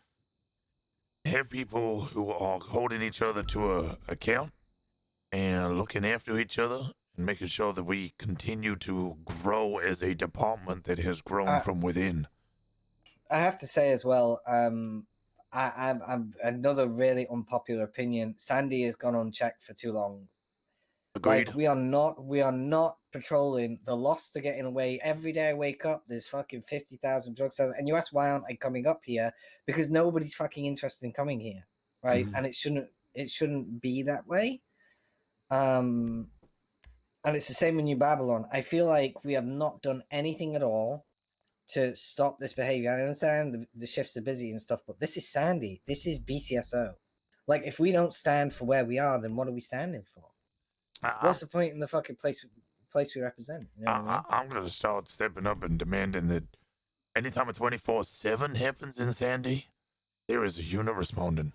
have people who are holding each other to account and looking after each other and making sure that we continue to grow as a department that has grown from within. I have to say as well, I'm another really unpopular opinion. Sandy has gone unchecked for too long. Agreed. Like we are not patrolling. The Lost are getting away. Every day I wake up, there's fucking 50,000 drugs. And you ask why aren't I coming up here? Because nobody's fucking interested in coming here, right? Mhm. And it shouldn't be that way. And it's the same in New Babylon. I feel like we have not done anything at all to stop this behavior. I understand the shifts are busy and stuff, but this is Sandy. This is BCSO. Like, if we don't stand for where we are, then what are we standing for? What's the point in the fucking place we represent? You know what I mean? I'm going to start stepping up and demanding that anytime a 24/7 happens in Sandy, there is a unit responding.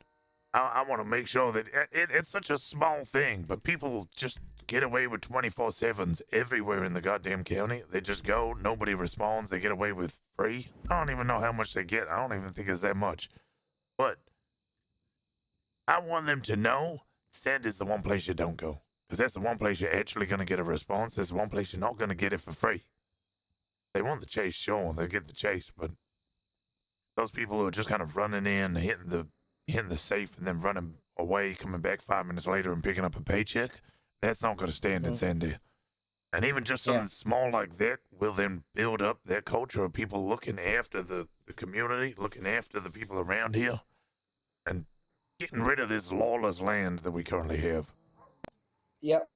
I want to make sure that it's such a small thing, but people just get away with 24/7s everywhere in the goddamn county. They just go, nobody responds, they get away with free. I don't even know how much they get. I don't even think it's that much. But I want them to know Sandy's the one place you don't go. Because that's the one place you're actually going to get a response. That's the one place you're not going to get it for free. They want the chase, sure, they'll get the chase, but those people who are just kind of running in, hitting the safe, and then running away, coming back 5 minutes later and picking up a paycheck, that's not going to stand in Sandy. And even just something small like that will then build up that culture of people looking after the community, looking after the people around here, and getting rid of this lawless land that we currently have. Yep.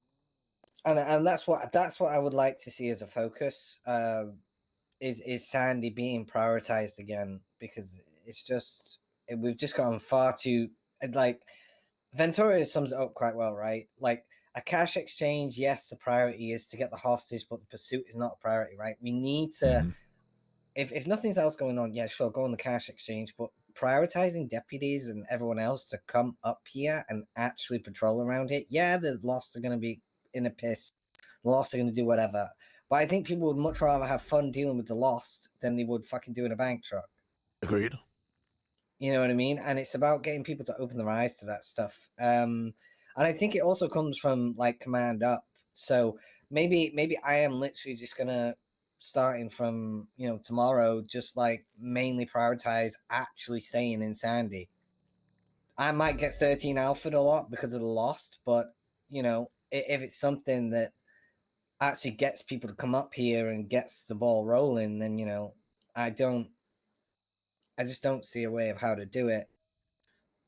And that's what I would like to see as a focus. Is Sandy being prioritized again, because we've just gone far too, like, Ventura sums it up quite well, right? Like, a cash exchange, yes, the priority is to get the hostage, but the pursuit is not a priority, right? We need to, if nothing's else going on, yeah, sure, go on the cash exchange, but prioritizing deputies and everyone else to come up here and actually patrol around it. Yeah, the Lost are going to be in a piss. The Lost are going to do whatever. But I think people would much rather have fun dealing with the Lost than they would fucking doing a bank truck. Agreed. You know what I mean? And it's about getting people to open their eyes to that stuff. And I think it also comes from like command up. So maybe I am literally just gonna, starting from, you know, tomorrow, just like mainly prioritize actually staying in Sandy. I might get 13 alpha a lot because of the Lost, but you know, if it's something that actually gets people to come up here and gets the ball rolling, then, you know, I just don't see a way of how to do it.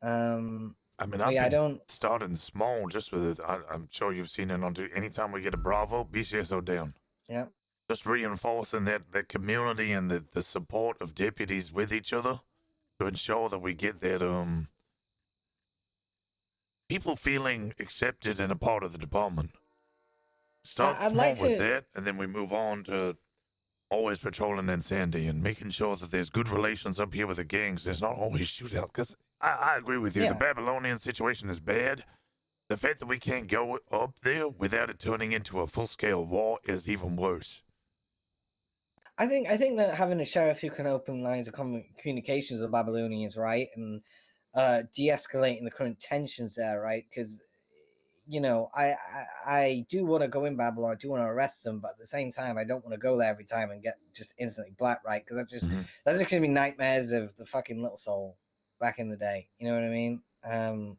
I mean, I've been starting small just with it. I'm sure you've seen it on anytime we get a Bravo, BCSO down. Yeah. Just reinforcing that community and the support of deputies with each other to ensure that we get that people feeling accepted and a part of the department. Start I'd small like with to- that, and then we move on to always patrolling in Sandy and making sure that there's good relations up here with the gangs. There's not always shootout. Because I agree with you. Yeah. The Babylonian situation is bad. The fact that we can't go up there without it turning into a full-scale war is even worse. I think that having a sheriff who can open lines of communications with the Babylonians, right, and de-escalating the current tensions there, right, because I do want to go in Babylon, I do want to arrest them, but at the same time, I don't want to go there every time and get just instantly black, right? Because that's just gonna be nightmares of the fucking little soul back in the day. You know what I mean?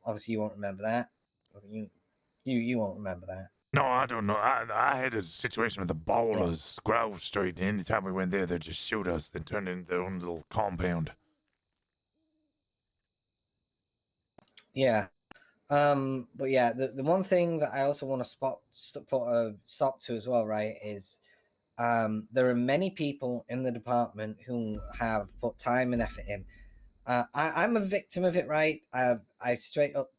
Obviously you won't remember that. You won't remember that. No, I don't know. I had a situation with the ballers, Grove Street, and anytime we went there, they'd just shoot us, then turn it into their own little compound. Yeah. But yeah, the one thing that I also want to put a stop to as well, right, is there are many people in the department who have put time and effort in. I'm a victim of it, right? I straight up,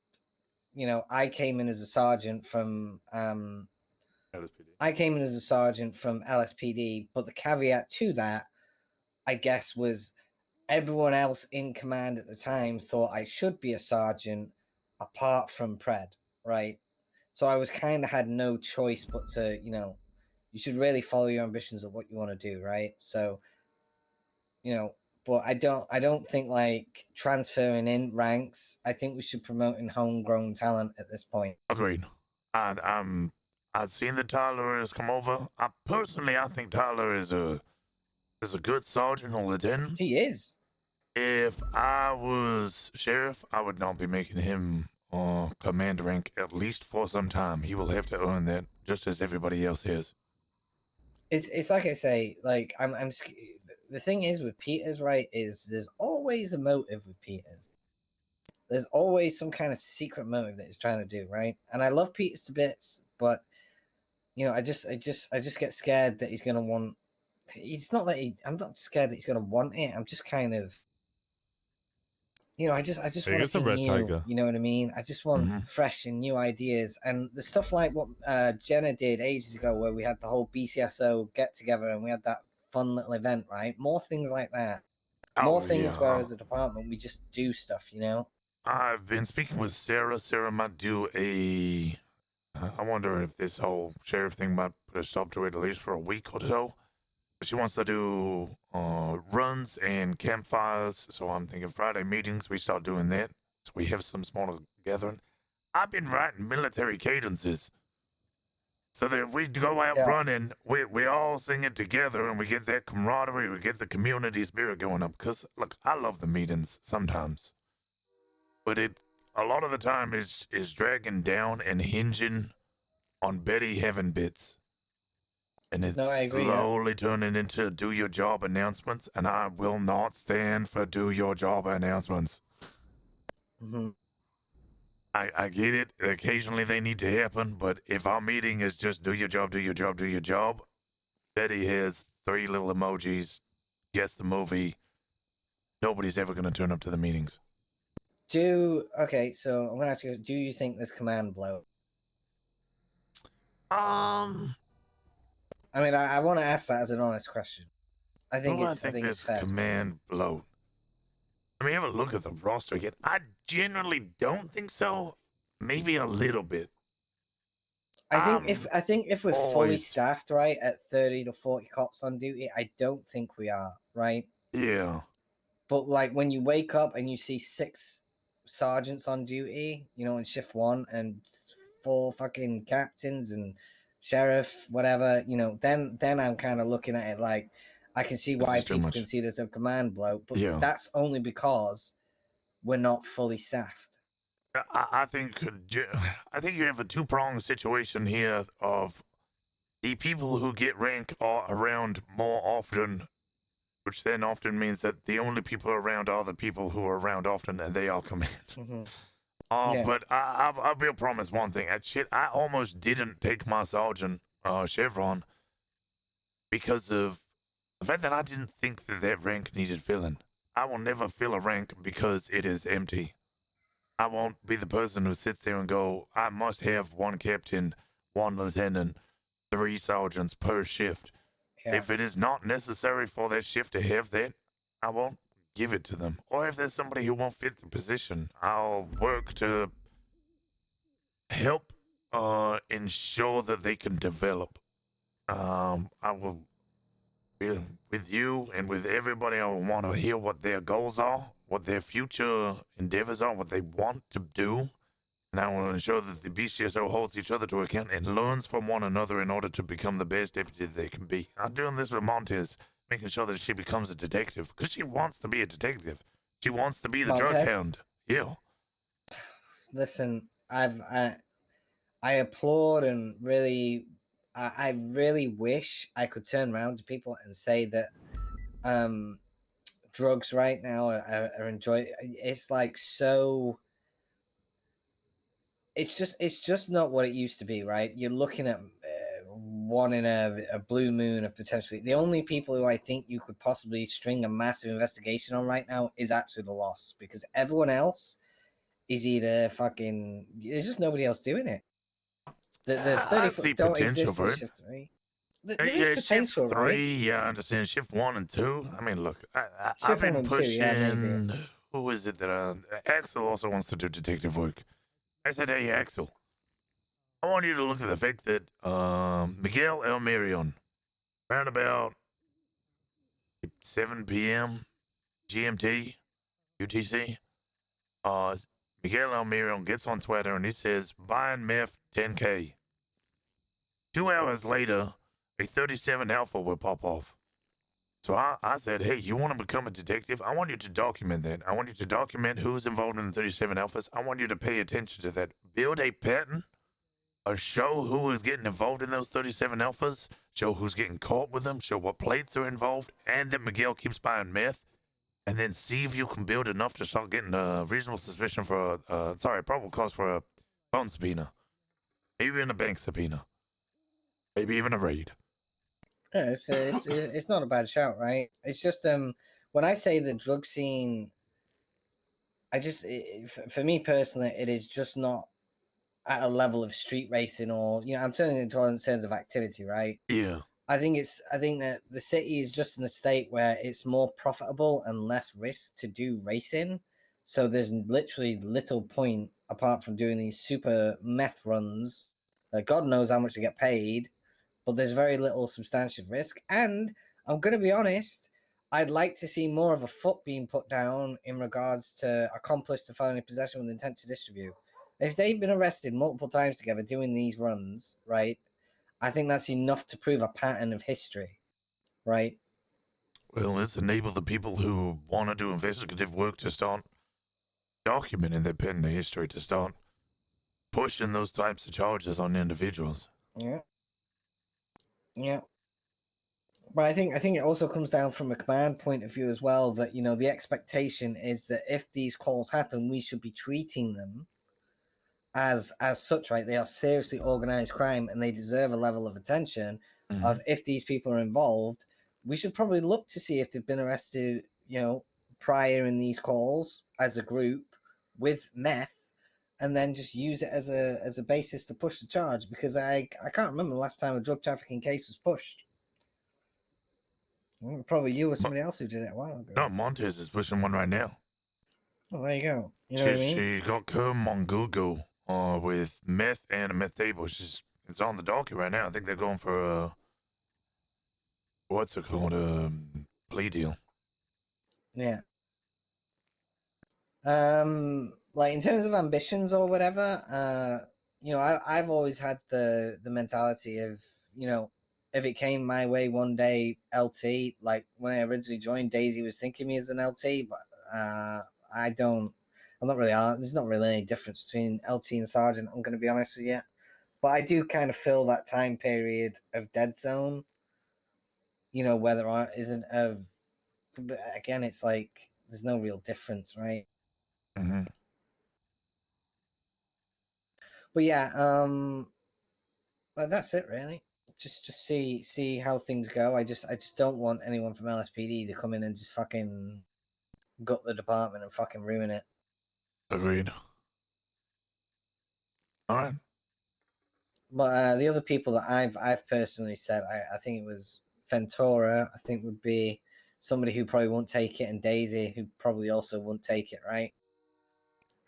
I came in as a sergeant from LSPD, but the caveat to that, I guess, was everyone else in command at the time thought I should be a sergeant apart from Pred, right? So I was kind of had no choice but to, you should really follow your ambitions of what you want to do, right? So, but I don't think like transferring in ranks. I think we should promote in homegrown talent at this point. Agreed. I've seen that Tyler has come over. I think Tyler is a good sergeant or lieutenant. He is. If I was sheriff, I would not be making him commander rank at least for some time. He will have to earn that, just as everybody else has. It's like I say, like I'm the thing is with Peters, right, is there's always a motive with Peters. There's always some kind of secret motive that he's trying to do, right? And I love Peters to bits, but I just get scared that he's gonna want. It's not that I'm not scared that he's gonna want it. I'm just kind of, I just want to see new. Tiger. You know what I mean? I just want fresh and new ideas, and the stuff like what Jenna did ages ago, where we had the whole BCSO get together and we had that fun little event, right? More things like that. More things where, as a department, we just do stuff. I've been speaking with Sarah. Sarah might do a. I wonder if this whole sheriff thing might put a stop to it at least for a week or so. She wants to do runs and campfires, so I'm thinking Friday meetings, we start doing that. So we have some smaller gathering. I've been writing military cadences so that if we go out running, we all sing it together and we get that camaraderie, we get the community spirit going up. Because, look, I love the meetings sometimes. But a lot of the time is dragging down and hinging on Betty having bits. And it's slowly turning into do your job announcements, and I will not stand for do your job announcements. I get it. Occasionally they need to happen, but if our meeting is just do your job, do your job, do your job, Betty has 3 little emojis, guess the movie. Nobody's ever going to turn up to the meetings. Okay, so I'm going to ask you, do you think this command blow? I mean, I want to ask that as an honest question. I think it's fair. Command bloat. Let me have a look at the roster again. I generally don't think so. Maybe a little bit. I think if we're fully staffed, right, at 30 to 40 cops on duty, I don't think we are, right? Yeah. But like when you wake up and you see 6 sergeants on duty, in shift 1, and 4 fucking captains and sheriff, whatever, then I'm kind of looking at it like I can see why people can see this as a command blow, but that's only because we're not fully staffed. I think you have a 2-pronged situation here of the people who get rank are around more often, which then often means that the only people around are the people who are around often, and they all command. But I will promise one thing. I almost didn't take my sergeant chevron because of the fact that I didn't think that rank needed filling. I will never fill a rank because it is empty. I won't be the person who sits there and go, I must have 1 captain, 1 lieutenant, 3 sergeants per shift. Yeah. If it is not necessary for their shift to have that, I won't give it to them. Or if there's somebody who won't fit the position, I'll work to help ensure that they can develop. I will be with you and with everybody. I will want to hear what their goals are, what their future endeavors are, what they want to do. And I will ensure that the BCSO holds each other to account and learns from one another in order to become the best deputy they can be. I'm doing this with Montez, making sure that she becomes a detective, because she wants to be a detective. She wants to be the drug Montez? hound. Yeah. Listen, I applaud and really, I really wish I could turn around to people and say that drugs right now are enjoy. It's like so. It's just not what it used to be, right? You're looking at one in a blue moon of potentially the only people who I think you could possibly string a massive investigation on right now is actually the loss, because everyone else is either fucking. There's just nobody else doing it. The 30 I see don't potential exist in for it. shift 3. There is Yeah, potential, shift right? 3, yeah, I understand. Shift 1 and 2. I mean, look, I've Shift 1 been and 2, pushing. yeah, maybe. Who is it that Axel also wants to do detective work? I said, hey, Axel, I want you to look at the fact that Miguel Elmerion, around about 7 p.m. GMT, UTC, Miguel Elmerion gets on Twitter and he says, buying meth 10K. 2 hours later, a 37 Alpha will pop off. So I said, hey, you want to become a detective? I want you to document that. I want you to document who's involved in the 37 Alphas. I want you to pay attention to that. Build a pattern, or show who is getting involved in those 37 Alphas, show who's getting caught with them, show what plates are involved, and that Miguel keeps buying meth, and then see if you can build enough to start getting a reasonable suspicion for probable cause for a phone subpoena. Maybe even a bank subpoena. Maybe even a raid. Yeah, it's not a bad shout, right? It's just when I say the drug scene, I just for me personally, it is just not at a level of street racing, or I'm turning it into in terms of activity, right? Yeah. I think that the city is just in a state where it's more profitable and less risk to do racing. So there's literally little point apart from doing these super meth runs. God knows how much they get paid, but there's very little substantial risk. And I'm going to be honest, I'd like to see more of a foot being put down in regards to accomplice to felony possession with intent to distribute. If they've been arrested multiple times together doing these runs, right, I think that's enough to prove a pattern of history, right? Well, let's enable the people who want to do investigative work to start documenting their pattern of history, to start pushing those types of charges on individuals. Yeah. Yeah. But I think it also comes down from a command point of view as well, that the expectation is that if these calls happen, we should be treating them as such, right? They are seriously organized crime and they deserve a level of attention. Of if these people are involved, we should probably look to see if they've been arrested, prior in these calls as a group with meth, and then just use it as a basis to push the charge, because I can't remember the last time a drug trafficking case was pushed. Well, probably you or somebody else who did it a while ago. No, Montez is pushing one right now. Oh, there you go. You know what I mean? She got Kerm on Google with meth and a meth table. It's on the docket right now. I think they're going for a what's it called, a plea deal. Yeah. Like in terms of ambitions or whatever, I've always had the mentality of, if it came my way one day, LT. Like when I originally joined, Daisy was thinking me as an LT, but I'm not really on. There's not really any difference between LT and Sergeant, I'm going to be honest with you. But I do kind of feel that time period of dead zone, where there isn't a. But again, it's like there's no real difference, right? Mm-hmm. But yeah, that's it really. Just see how things go. I just don't want anyone from LSPD to come in and just fucking gut the department and fucking ruin it. Agreed. All right. But the other people that I've personally said, I think it was Ventura, I think, would be somebody who probably won't take it, and Daisy, who probably also won't take it, right?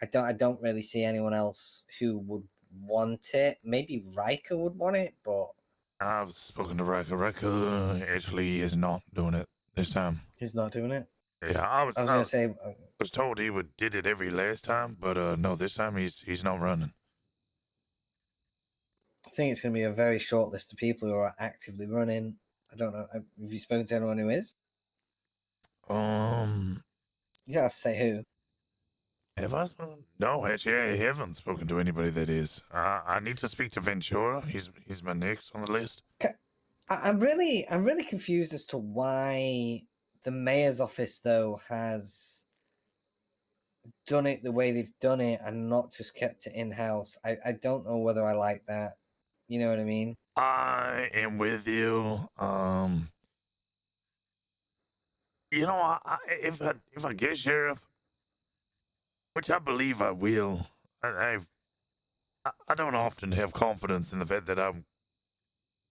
I don't really see anyone else who would want it. Maybe Riker would want it, but I've spoken to Riker. Riker actually is not doing it this time. he's not doing it. Yeah, I was gonna say. was told he did it every last time, but no, this time he's not running. I think it's going to be a very short list of people who are actively running. I don't know. Have you spoken to anyone who is? You don't have to say who. Have I spoken? No, actually, I haven't spoken to anybody that is. I need to speak to Ventura. He's my next on the list. I'm really confused as to why the mayor's office though has done it the way they've done it and not just kept it in house. I don't know whether I like that. You know what I mean? I am with you. You know, if I get sheriff, which I believe I will, I don't often have confidence in the fact that I'm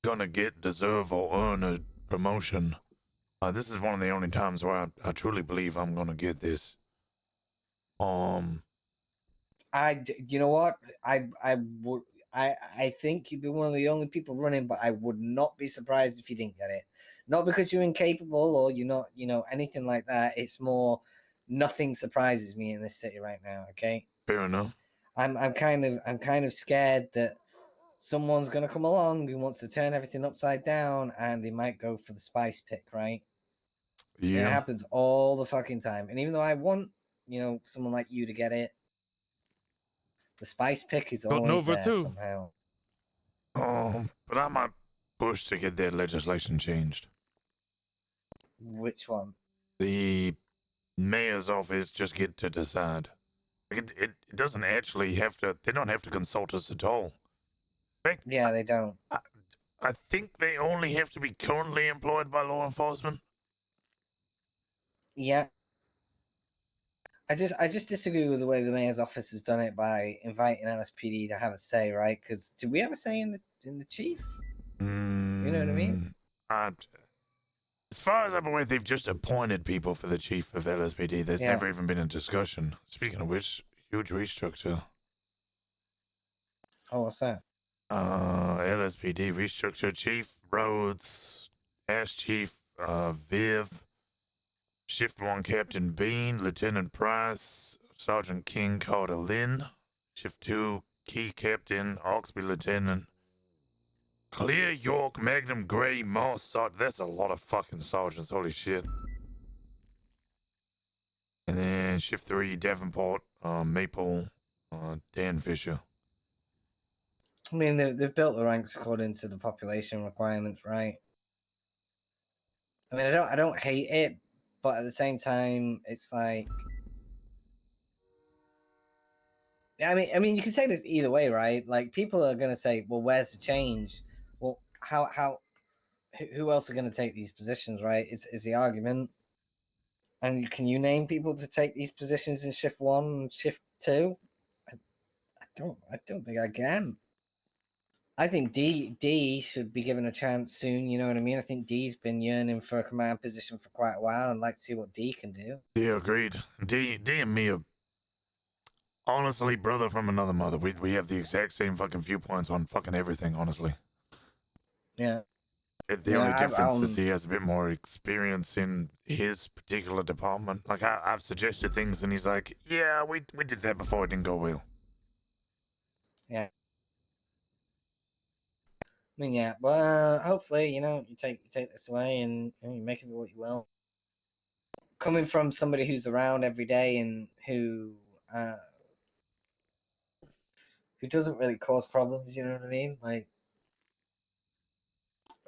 gonna deserve or earn a promotion. This is one of the only times where I truly believe I'm gonna get this. You know what? I think you'd be one of the only people running, but I would not be surprised if you didn't get it. Not because you're incapable or you're not, anything like that. It's more nothing surprises me in this city right now. Okay. Fair enough. I'm kind of scared that someone's gonna come along who wants to turn everything upside down, and they might go for the spice pick, right? Yeah. And it happens all the fucking time. And even though I want, someone like you to get it, the spice pick is always there somehow. But I might push to get that legislation changed. Which one? The mayor's office just get to decide. It doesn't actually have to. They don't have to consult us at all. Yeah, they don't. I think they only have to be currently employed by law enforcement. Yeah. I just disagree with the way the mayor's office has done it by inviting LSPD to have a say, right? Because did we have a say in the chief? You know what I mean? As far as I'm aware, they've just appointed people for the chief of LSPD. There's never even been a discussion. Speaking of which, huge restructure. Oh, what's that? LSPD restructure. Chief Rhodes, Ash Chief Viv, Shift 1 Captain Bean, Lieutenant Price, Sergeant King Carter Lynn, Shift 2 Key Captain Oxby Lieutenant, Clear York Magnum Gray Moss. That's a lot of fucking sergeants, holy shit. And then Shift 3 Davenport, Maple, Dan Fisher. I mean, they've built the ranks according to the population requirements, right? I mean, I don't hate it, but at the same time, it's like, I mean, you can say this either way, right? Like, people are gonna say, "Well, where's the change?" Well, who else are gonna take these positions, right? Is the argument? And can you name people to take these positions in Shift 1 and Shift 2? I don't think I can. I think D should be given a chance soon. You know what I mean? I think D's been yearning for a command position for quite a while, and like to see what D can do. Yeah, agreed. D and me are honestly brother from another mother. We have the exact same fucking viewpoints on fucking everything. Honestly. Yeah. The only difference is he has a bit more experience in his particular department. Like I've suggested things, and he's like, "Yeah, we did that before. It didn't go well." Yeah. I mean, yeah, well, hopefully, you take this away and you make of it what you will. Coming from somebody who's around every day and who doesn't really cause problems, you know what I mean? Like,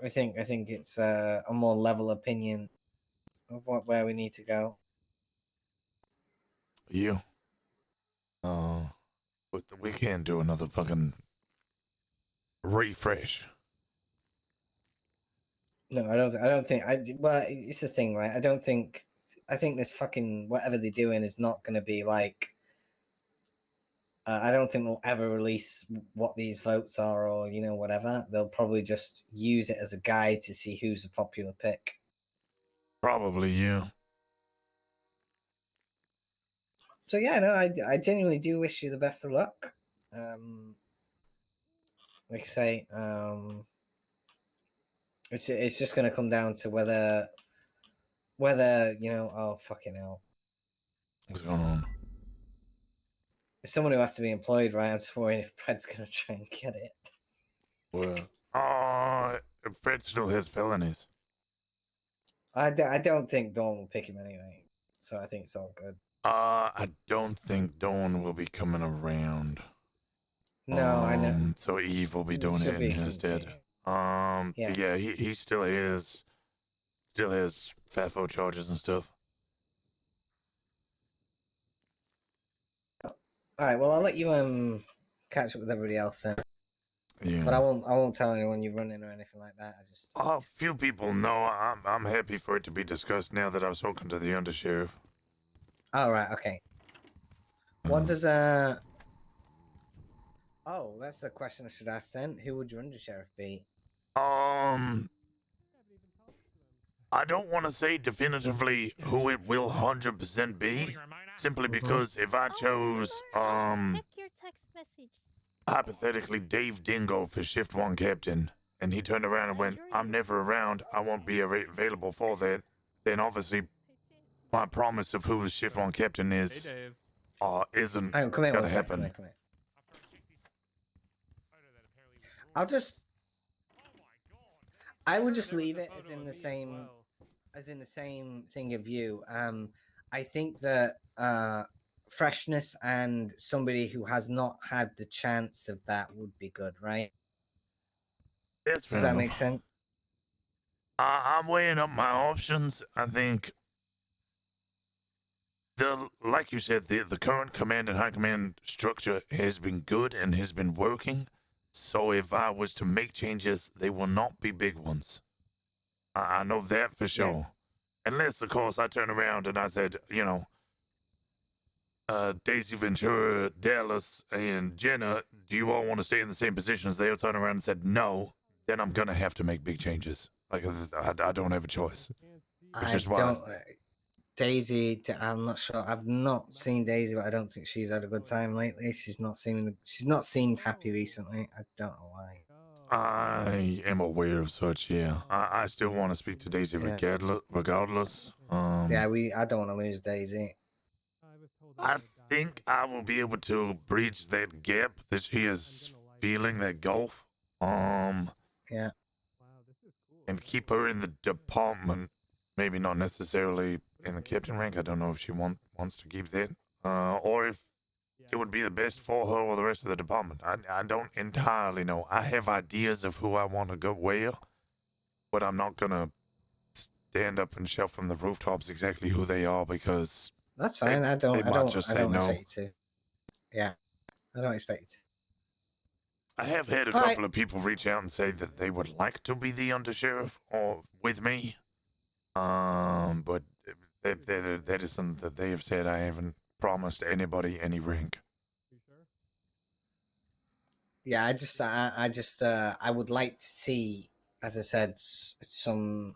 I think it's a more level opinion of where we need to go. You. But we can't do another fucking refresh. No, I don't think. Well, it's the thing, right? I think this fucking whatever they're doing is not going to be like I don't think they'll ever release what these votes are, or whatever. They'll probably just use it as a guide to see who's a popular pick. Probably you. So yeah, no, I genuinely do wish you the best of luck. Like I say, it's just going to come down to whether oh fucking hell, What's going on? It's someone who has to be employed, right? I'm just worrying if Fred's going to try and get it. Well, Fred still has felonies. I don't think Dawn will pick him anyway, so I think it's all good. I don't think Dawn will be coming around. No, I know. So Eve will be doing She'll it be instead. Yeah. He still has FAFO charges and stuff. All right. Well, I'll let you catch up with everybody else then. Yeah. But I won't tell anyone you're running or anything like that. I just. A few people know. I'm happy for it to be discussed now that I've spoken to the undersheriff. All right. Okay. What does Oh, that's a question I should ask then. Who would your undersheriff be? I don't want to say definitively who it will 100% be, simply because if I chose, Check your text message. hypothetically Dave Dingo for Shift 1 Captain, and he turned around and went, I'm never around, I won't be available for that, then obviously my promise of who the Shift 1 Captain is, isn't Hang on, come here gonna one sec, happen. come here. I would just leave it as in the same thing of you. I think that freshness and somebody who has not had the chance of that would be good, right? Does that make sense? I'm weighing up my options. I think like you said, the current command and high command structure has been good and has been working. So if I was to make changes, they will not be big ones. I know that for sure. Yeah. Unless, of course, I turn around and I said, Daisy Ventura, Dallas, and Jenna, do you all want to stay in the same positions? They'll turn around and said no. Then I'm going to have to make big changes. Like, I don't have a choice. Which is why. Daisy, I'm not sure. I've not seen Daisy, but I don't think she's had a good time lately. She's not seemed happy recently. I don't know why. I am aware of such, yeah. I still want to speak to Daisy regardless. Yeah, I don't want to lose Daisy. I think I will be able to bridge that gap that she is feeling, that gulf. Yeah. And keep her in the department. Maybe not necessarily in the captain rank. I don't know if she wants to keep that. Or if it would be the best for her or the rest of the department. I don't entirely know. I have ideas of who I want to go where, but I'm not going to stand up and shout from the rooftops exactly who they are because that's fine. I don't expect you to. Yeah. I don't expect you to. I have had a couple of people reach out and say that they would like to be the undersheriff or with me. But that is something that they have said. I haven't promised anybody any rank. Yeah, I would like to see, as I said, some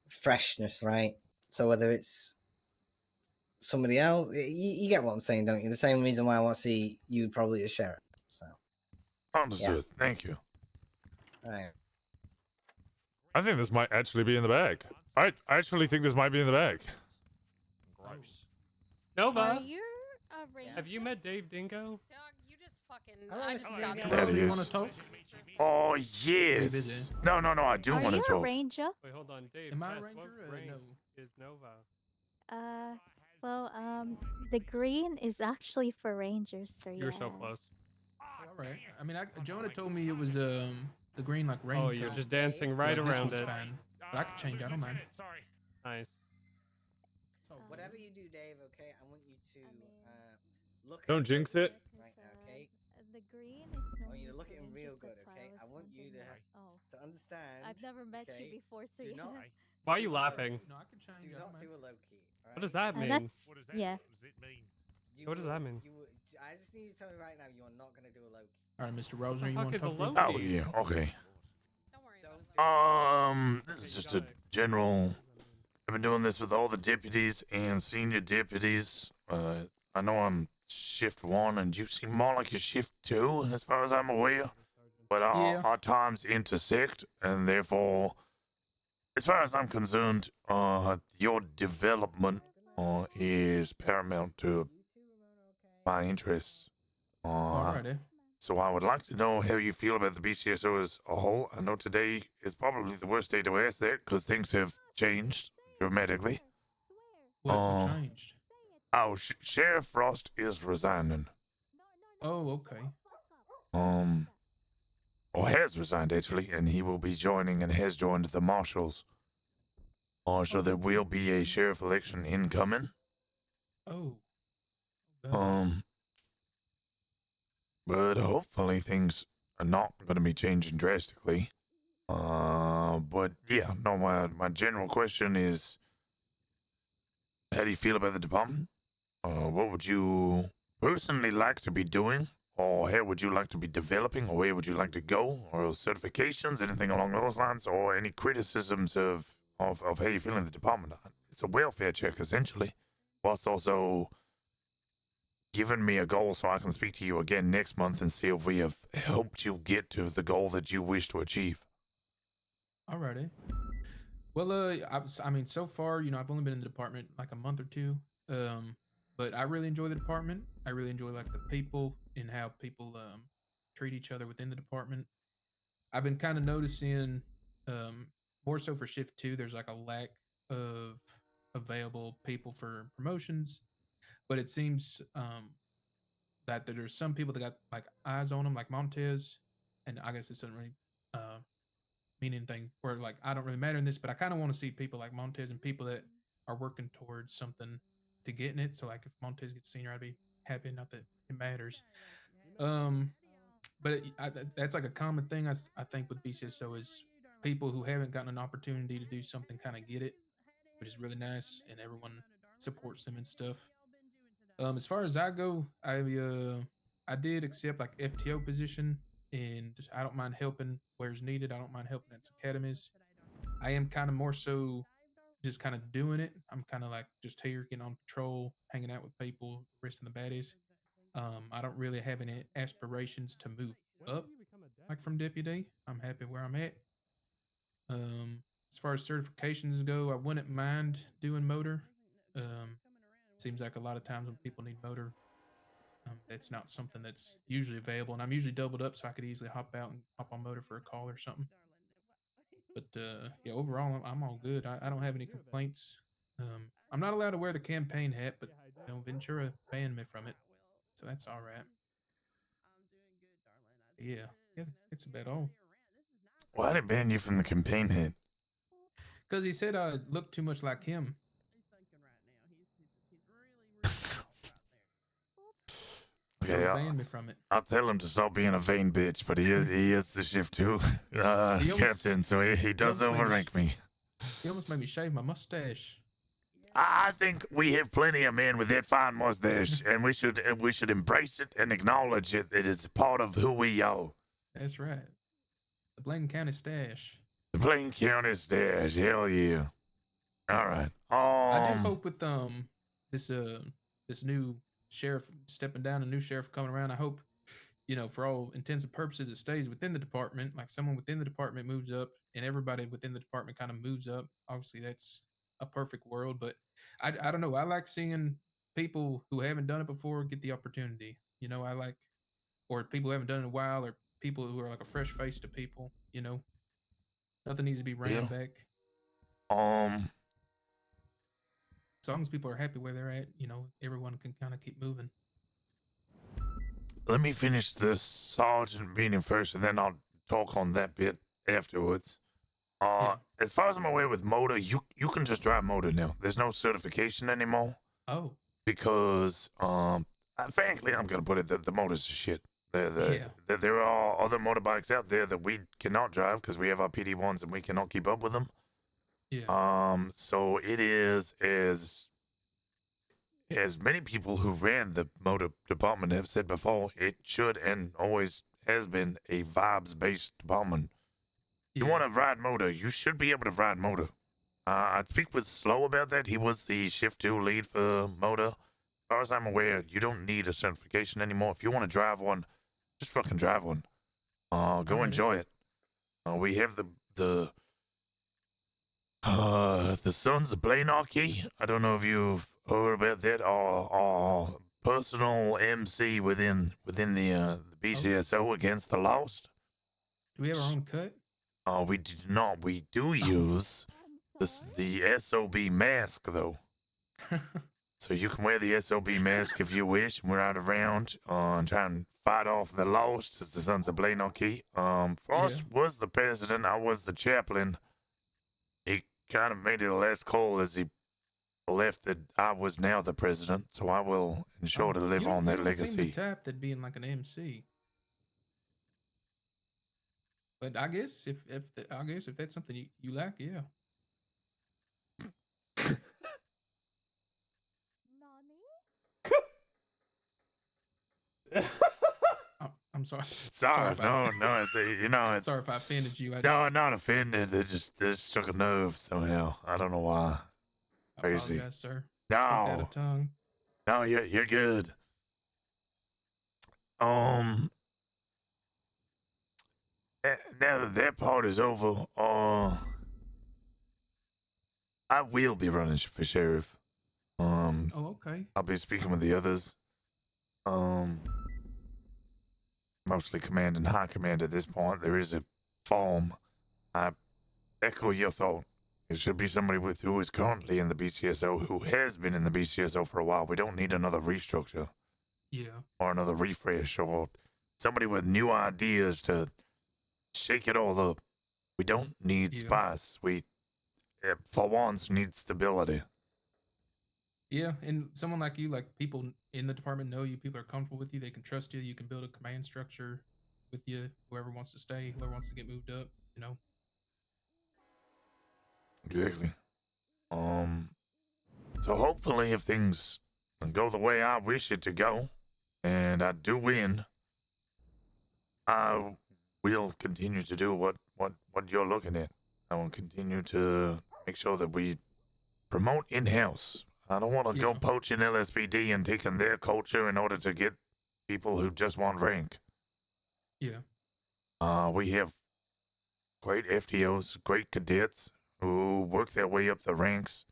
freshness, right? So whether it's somebody else, you get what I'm saying, don't you? The same reason why I want to see you probably as sheriff. So understood. Yeah. Thank you. All right. I think this might actually be in the bag. I actually think this might be in the bag. Gross. Nova, You have you met Dave Dingo? You want to talk? Oh, yes. No, I do want to talk. Are you a ranger? Wait, hold on, Dave. Am I a ranger or rank no? Is Nova? Well, the green is actually for rangers, so You're so close. All right. I mean, Jonah told me it was the green like rain. Oh, you're just dancing right around it. Fine. But I can change. I don't mind. Sorry. Nice. So whatever you do, Dave. Okay, I want you to look. Don't jinx it. Right now, okay. The green is. I want you to look at him real good, okay. I want you to understand. I've never met you before, so do not. Why are you laughing? No, I can change. Do not do a low key. What does that mean? What does it mean? What does that mean? I just need you to tell me right now you are not gonna do a Loki. All right, Mr. Rosner, you fuck want is to a talk? real Loki? quick? Oh yeah, okay. Don't This is just a general. I've been doing this with all the deputies and senior deputies. I know I'm shift 1, and you seem more like you're shift 2, as far as I'm aware. But Yeah. our times intersect, and therefore, as far as I'm concerned, your development is paramount to my interests. Alrighty. So I would like to know how you feel about the BCSO as a whole. I know today is probably the worst day to ask that because things have changed dramatically. What changed? Oh, Sheriff Frost is resigning. Oh, okay. Or has resigned actually, and he will be joining and has joined the marshals. So there will be a sheriff election incoming. Oh. But hopefully things are not going to be changing drastically. But yeah, no, my general question is, how do you feel about the department? What would you personally like to be doing? Or how would you like to be developing? Or where would you like to go? Or certifications, anything along those lines? Or any criticisms of how you feel in the department? It's a welfare check, essentially. Whilst also giving me a goal so I can speak to you again next month and see if we have helped you get to the goal that you wish to achieve. Alrighty. Well, I mean, so far, I've only been in the department like a month or two. But I really enjoy the department. I really enjoy like the people and how people treat each other within the department. I've been kind of noticing, more so for shift 2, there's like a lack of available people for promotions, but it seems that there's some people that got like eyes on them, like Montez, and I guess this doesn't really mean anything. Where like I don't really matter in this, but I kind of want to see people like Montez and people that are working towards something to getting it. So like if Montez gets senior, I'd be happy. Not that it matters. But that's like a common thing I think with BCSO is people who haven't gotten an opportunity to do something kind of get it, which is really nice, and everyone supports them and stuff. As far as I go, I did accept like FTO position, and I don't mind helping where's needed. I don't mind helping at academies. I am kind of more so just kind of doing it. I'm kind of like just here, getting on patrol, hanging out with people, arresting the baddies. I don't really have any aspirations to move up, like from deputy. I'm happy where I'm at. As far as certifications go, I wouldn't mind doing motor. Seems like a lot of times when people need motor, it's not something that's usually available, and I'm usually doubled up, so I could easily hop out and hop on motor for a call or something. But yeah, overall, I'm all good. I don't have any complaints. I'm not allowed to wear the campaign hat, but Ventura banned me from it, so that's all right. Yeah, it's about all. Why did they ban you from the campaign hat? Because he said I look too much like him. Okay, so banned me from it. I'll tell him to stop being a vain bitch, but he is the shift 2 captain, so he does overrank me. He almost made me shave my mustache. I think we have plenty of men with that fine mustache, and we should embrace it and acknowledge it. It is part of who we are. That's right. The Blaine County stash. The Blaine County stash. Hell yeah. All right. I do hope with this new sheriff stepping down, a new sheriff coming around, I hope, for all intents and purposes, it stays within the department. Like someone within the department moves up and everybody within the department kind of moves up. Obviously, that's a perfect world, but I don't know. I like seeing people who haven't done it before get the opportunity. I like, or people who haven't done it in a while, or people who are like a fresh face to people. Nothing needs to be ran back. As long as people are happy where they're at, everyone can kind of keep moving. Let me finish the sergeant meeting first, and then I'll talk on that bit afterwards. As far as I'm aware with motor, you can just drive motor now. There's no certification anymore. Oh. Because, frankly, I'm gonna put it that the motors are shit. There are other motorbikes out there that we cannot drive because we have our PD1s and we cannot keep up with them. Yeah. So it is as as many people who ran the motor department have said before, it should and always has been a vibes-based department. You want to ride motor, you should be able to ride motor. I'd speak with Slow about that. He was the Shift 2 lead for motor. As far as I'm aware, you don't need a certification anymore. If you want to drive one, just fucking drive one. Go enjoy it. We have the Sons of Blanarchy. I don't know if you've heard about that. Our personal MC within the BCSO against the Lost. Do we have our own cut? We do not. We do use the SOB mask though. So you can wear the SOB mask if you wish. We're out around trying to fight off the Lost as the Sons of Blanarchy. Frost was the president. I was the chaplain. He kind of made it a last call as he left that I was now the president. So I will ensure to live on that legacy. Seem to tap that being like an MC. But I guess if that's something you like, yeah. I'm sorry. Sorry, no, it's it's. Sorry if I offended you. No, not offended. It just struck a nerve somehow. I don't know why. Crazy. Apologize, sir. Slipped out No, of tongue. no, you're good. Now that part is over, I will be running for sheriff. Oh, okay. I'll be speaking with the others. Mostly command and high command at this point. There is a form. I echo your thought. It should be somebody who is currently in the BCSO, who has been in the BCSO for a while. We don't need another restructure. Yeah. Or another refresh, or somebody with new ideas to shake it all up. We don't need spice. We, for once, need stability. Yeah, and someone like you, like people in the department know you, people are comfortable with you, they can trust you, you can build a command structure with you, whoever wants to stay, whoever wants to get moved up, you know. Exactly. So hopefully if things go the way I wish it to go, and I do win, I will continue to do what you're looking at. I will continue to make sure that we promote in-house. I don't want to go poaching LSPD and taking their culture in order to get people who just want rank. Yeah. We have great FTOs, great cadets who work their way up the ranks.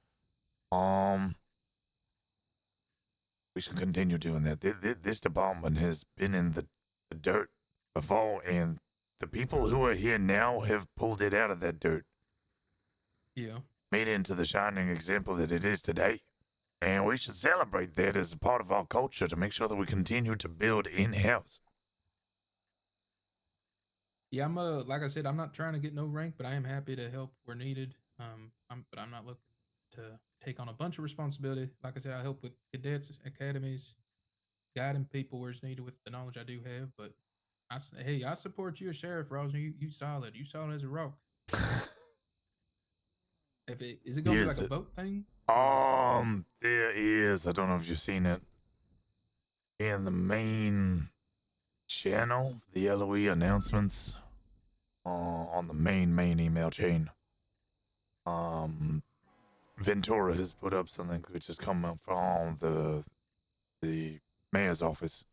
We should continue doing that. This department has been in the dirt before, and the people who are here now have pulled it out of that dirt. Yeah. Made it into the shining example that it is today. And we should celebrate that as a part of our culture to make sure that we continue to build in-house. Yeah, I'm like I said, I'm not trying to get no rank, but I am happy to help where needed. But I'm not looking to take on a bunch of responsibility. Like I said, I help with cadets, academies, guiding people where it's needed with the knowledge I do have. But I support you as sheriff, Rosner. You solid. You solid as a rock. Is it gonna be like a vote thing? There is. I don't know if you've seen it in the main channel, the LOE announcements on the main email chain. Ventura has put up something which has come up from the mayor's office.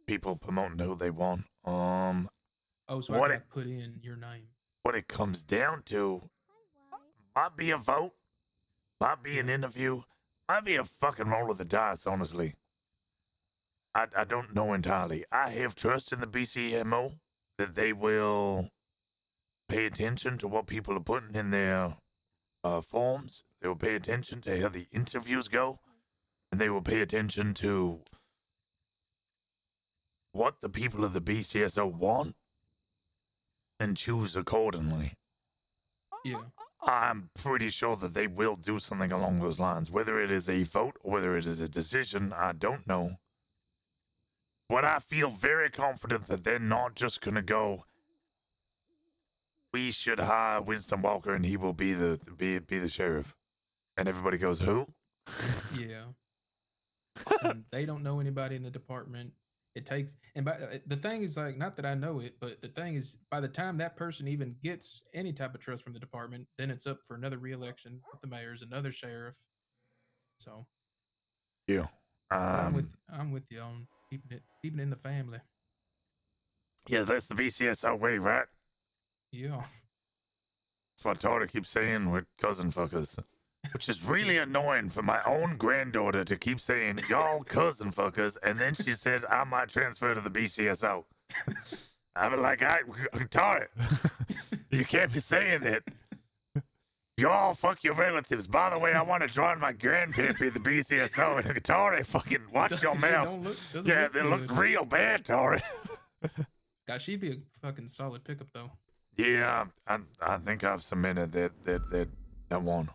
People promoting who they want. So I gotta put in your name. What it comes down to might be a vote, might be an interview, might be a fucking roll of the dice, honestly. I don't know entirely. I have trust in the BCMO that they will pay attention to what people are putting in their forms. They will pay attention to how the interviews go, and they will pay attention to what the people of the BCSO want and choose accordingly. Yeah. I'm pretty sure that they will do something along those lines. Whether it is a vote or whether it is a decision, I don't know. But I feel very confident that they're not just going to go, we should hire Winston Walker and he will be the sheriff. And everybody goes, who? Yeah. And they don't know anybody in the department. It takes, and the thing is, like, not that I know it, but the thing is, by the time that person even gets any type of trust from the department, then it's up for another re-election with the mayors, another sheriff. So Yeah. I'm with you on keeping it in the family. Yeah, that's the BCSO way, right? Yeah. That's what Tori keeps saying with cousin fuckers. Which is really annoying for my own granddaughter to keep saying, y'all cousin fuckers, and then she says I might transfer to the BCSO. I'm like, Tori, you can't be saying that. Y'all fuck your relatives. By the way, I want to join my grandpappy at the BCSO. And Tori, fucking watch your mouth. Yeah, that looks real bad, Tori. God, she'd be a fucking solid pickup though. Yeah, I think I've cemented that one.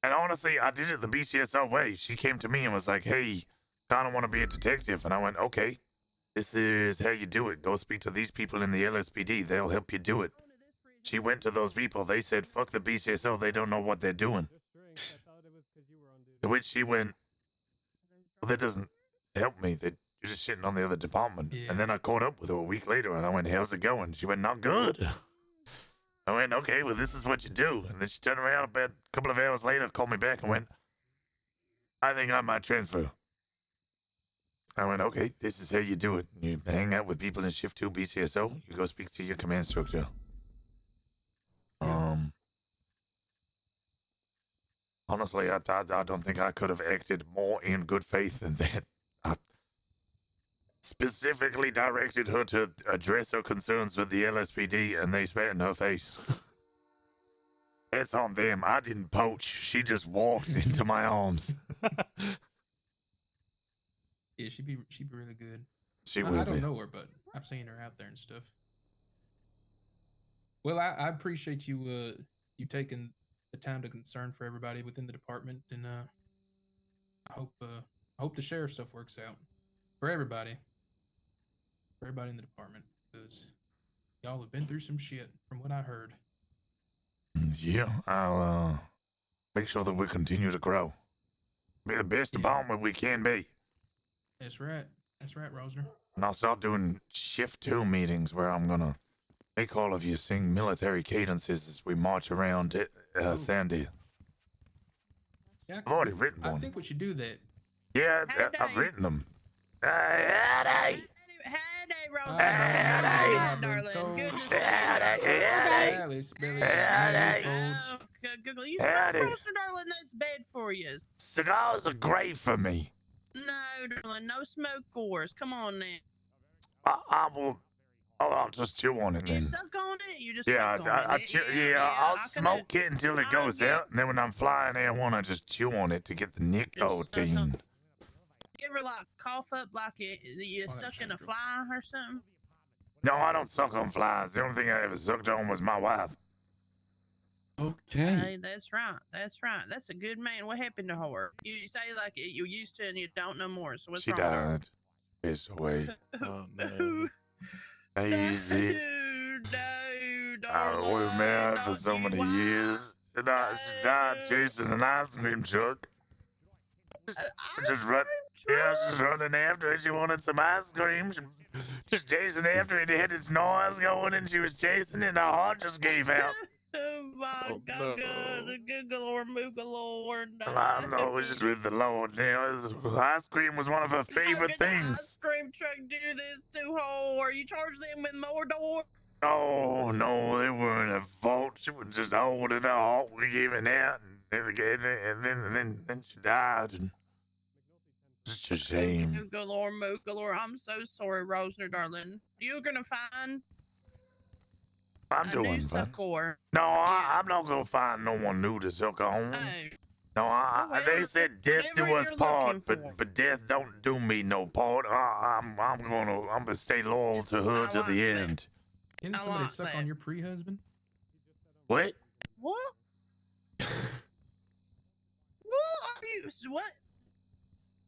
And honestly, I did it the BCSO way. She came to me and was like, hey, kind of want to be a detective. And I went, okay, this is how you do it. Go speak to these people in the LSPD. They'll help you do it. She went to those people. They said, fuck the BCSO. They don't know what they're doing. To which she went, well, that doesn't help me. You're just shitting on the other department. Yeah. And then I caught up with her a week later and I went, how's it going? She went, not good. I went, okay, well, this is what you do. And then she turned around about a couple of hours later, called me back and went, I think I might transfer. I went, okay, this is how you do it. You hang out with people in Shift 2 BCSO. You go speak to your command structure. Honestly, I don't think I could have acted more in good faith than that. I specifically directed her to address her concerns with the LSPD, and they spat in her face. It's on them. I didn't poach. She just walked into my arms. Yeah, she'd be really good. She I will don't be. know her, but I've seen her out there and stuff. Well, I appreciate you taking the time to concern for everybody within the department, and I hope the sheriff stuff works out for everybody in the department, because y'all have been through some shit from what I heard. Yeah, I'll make sure that we continue to grow. Be the best department we can be. That's right, Rosner. And I'll start doing Shift 2 meetings where I'm gonna make all of you sing military cadences as we march around Sandy. Yeah, I've already written one. I think we should do that. Yeah, I've written them. Howdy, Rosner. Howdy, Darling. Good to see you. Alice, Billy, Google, you smoke, Rosner, darling? That's bad for you. Cigars are great for me. No, darling, no smoke course. Come on now. I will. Oh, I'll just chew on it then. You suck on it? You just Yeah, suck on it? I'll smoke it until it goes out, and then when I'm flying airborne, I just chew on it to get the nicotine. You ever like cough up like you're sucking a fly or something? No, I don't suck on flies. The only thing I ever sucked on was my wife. Okay. Hey, that's right. That's a good man. What happened to her? You say like you used to and you don't no more. So what's She wrong with her? died. It's away. Oh no. Easy. I was married for so many years. And she died chasing an ice cream truck. Just running after it. She wanted some ice cream. She just chasing after it. It had its noise going, and she was chasing it, and her heart just gave out. Oh my God, Google or Moogalore. I know, it's just with the Lord now. Ice cream was one of her favorite things. Ice cream truck do this to her, or you charge them with more door? Oh, no, they were in a vault. She was just holding her heart, giving out, and then she died. And it's just a shame. Google or Moogalore. I'm so sorry, Rosner, darling. You're gonna find I'm a doing new fine. succor. No, I'm not gonna find no one new to suck on. No, they said death do us part, but death don't do me no part. I'm gonna stay loyal to her to the end. Didn't somebody suck on your pre-husband? What? What? What?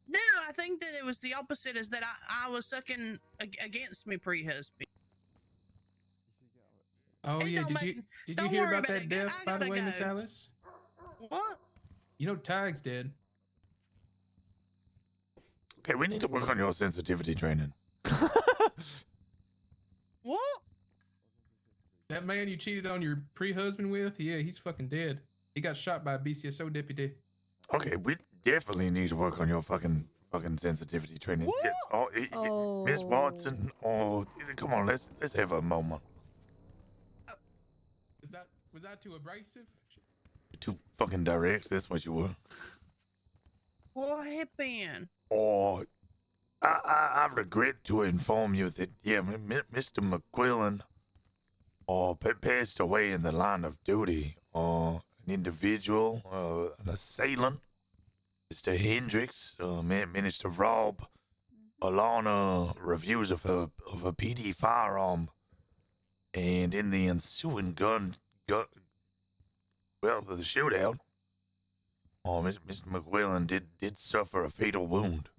No, I think that it was the opposite. Is that I was sucking against me pre-husband. Oh yeah, did you hear about that death, by the way, Miss Alice? What? You know Tig's dead. Okay, we need to work on your sensitivity training. What? That man you cheated on your pre-husband with, yeah, he's fucking dead. He got shot by a BCSO deputy. Okay, we definitely need to work on your fucking sensitivity training. What? Yeah, Miss Watson. Oh, come on, let's have a moment. Was that too abrasive? Too fucking direct. That's what you were. What happened? Oh, I regret to inform you that Mr. McQuillan, passed away in the line of duty. An individual, an assailant, Mr. Hendricks, managed to rob Alana reviews of a PD firearm, and in the ensuing the shootout, Mr. McQuillan did suffer a fatal wound.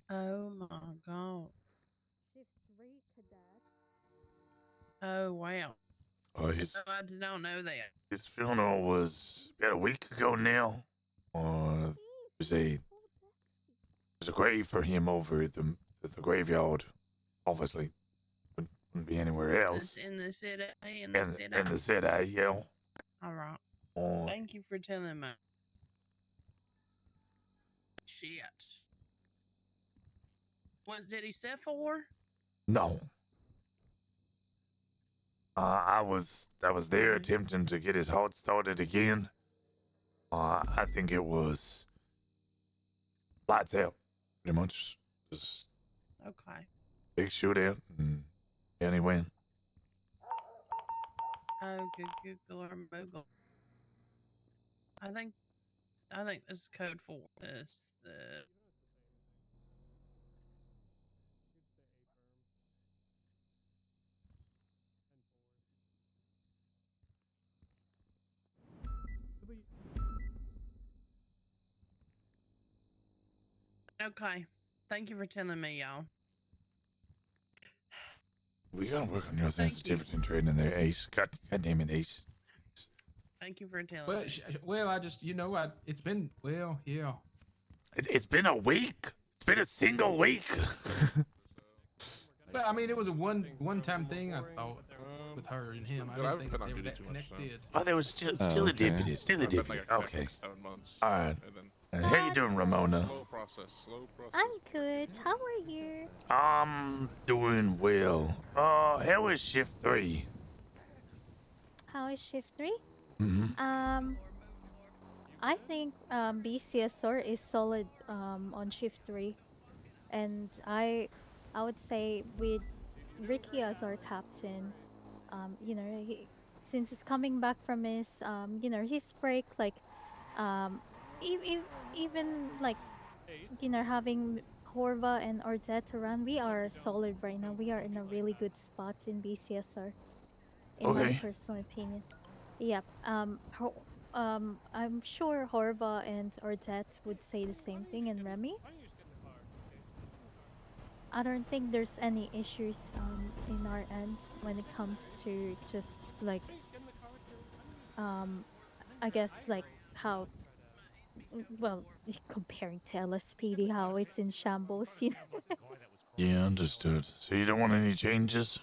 Oh my god. Oh wow. I did not know that. His funeral was about a week ago now. There's a grave for him over at the graveyard. Obviously, wouldn't be anywhere else. In the city. In the city, yeah. All right. Thank you for telling me. Shit. Did he set for? No. I was there attempting to get his heart started again. I think it was lights out, pretty much. Just okay. Big shootout, and he went. Oh, good Moogle. I think this is code for this. Okay. Thank you for telling me, y'all. We gotta work on your sensitivity and training there, Ace. God damn it, Ace. Thank you for telling me. Well, I just, it's been, yeah. It's been a week. It's been a single week. But I mean, it was a one-time thing. I thought with her and him. I didn't think they were that connected. Oh, there was still a deputy. Still a deputy. Okay. All right. How you doing, Ramona? I'm good. How are you? I'm doing well. How is shift 3? How is shift 3? Mm-hmm. I think BCSR is solid on shift 3, and I would say with Ricky as our captain, since he's coming back from his his break, like even like having Horva and Ordette around, we are solid right now. We are in a really good spot in BCSR, in my personal opinion. Yep. I'm sure Horva and Ordette would say the same thing, and Remy. I don't think there's any issues in our end when it comes to just like I guess like how comparing to LSPD, how it's in shambles, Yeah, understood. So you don't want any changes?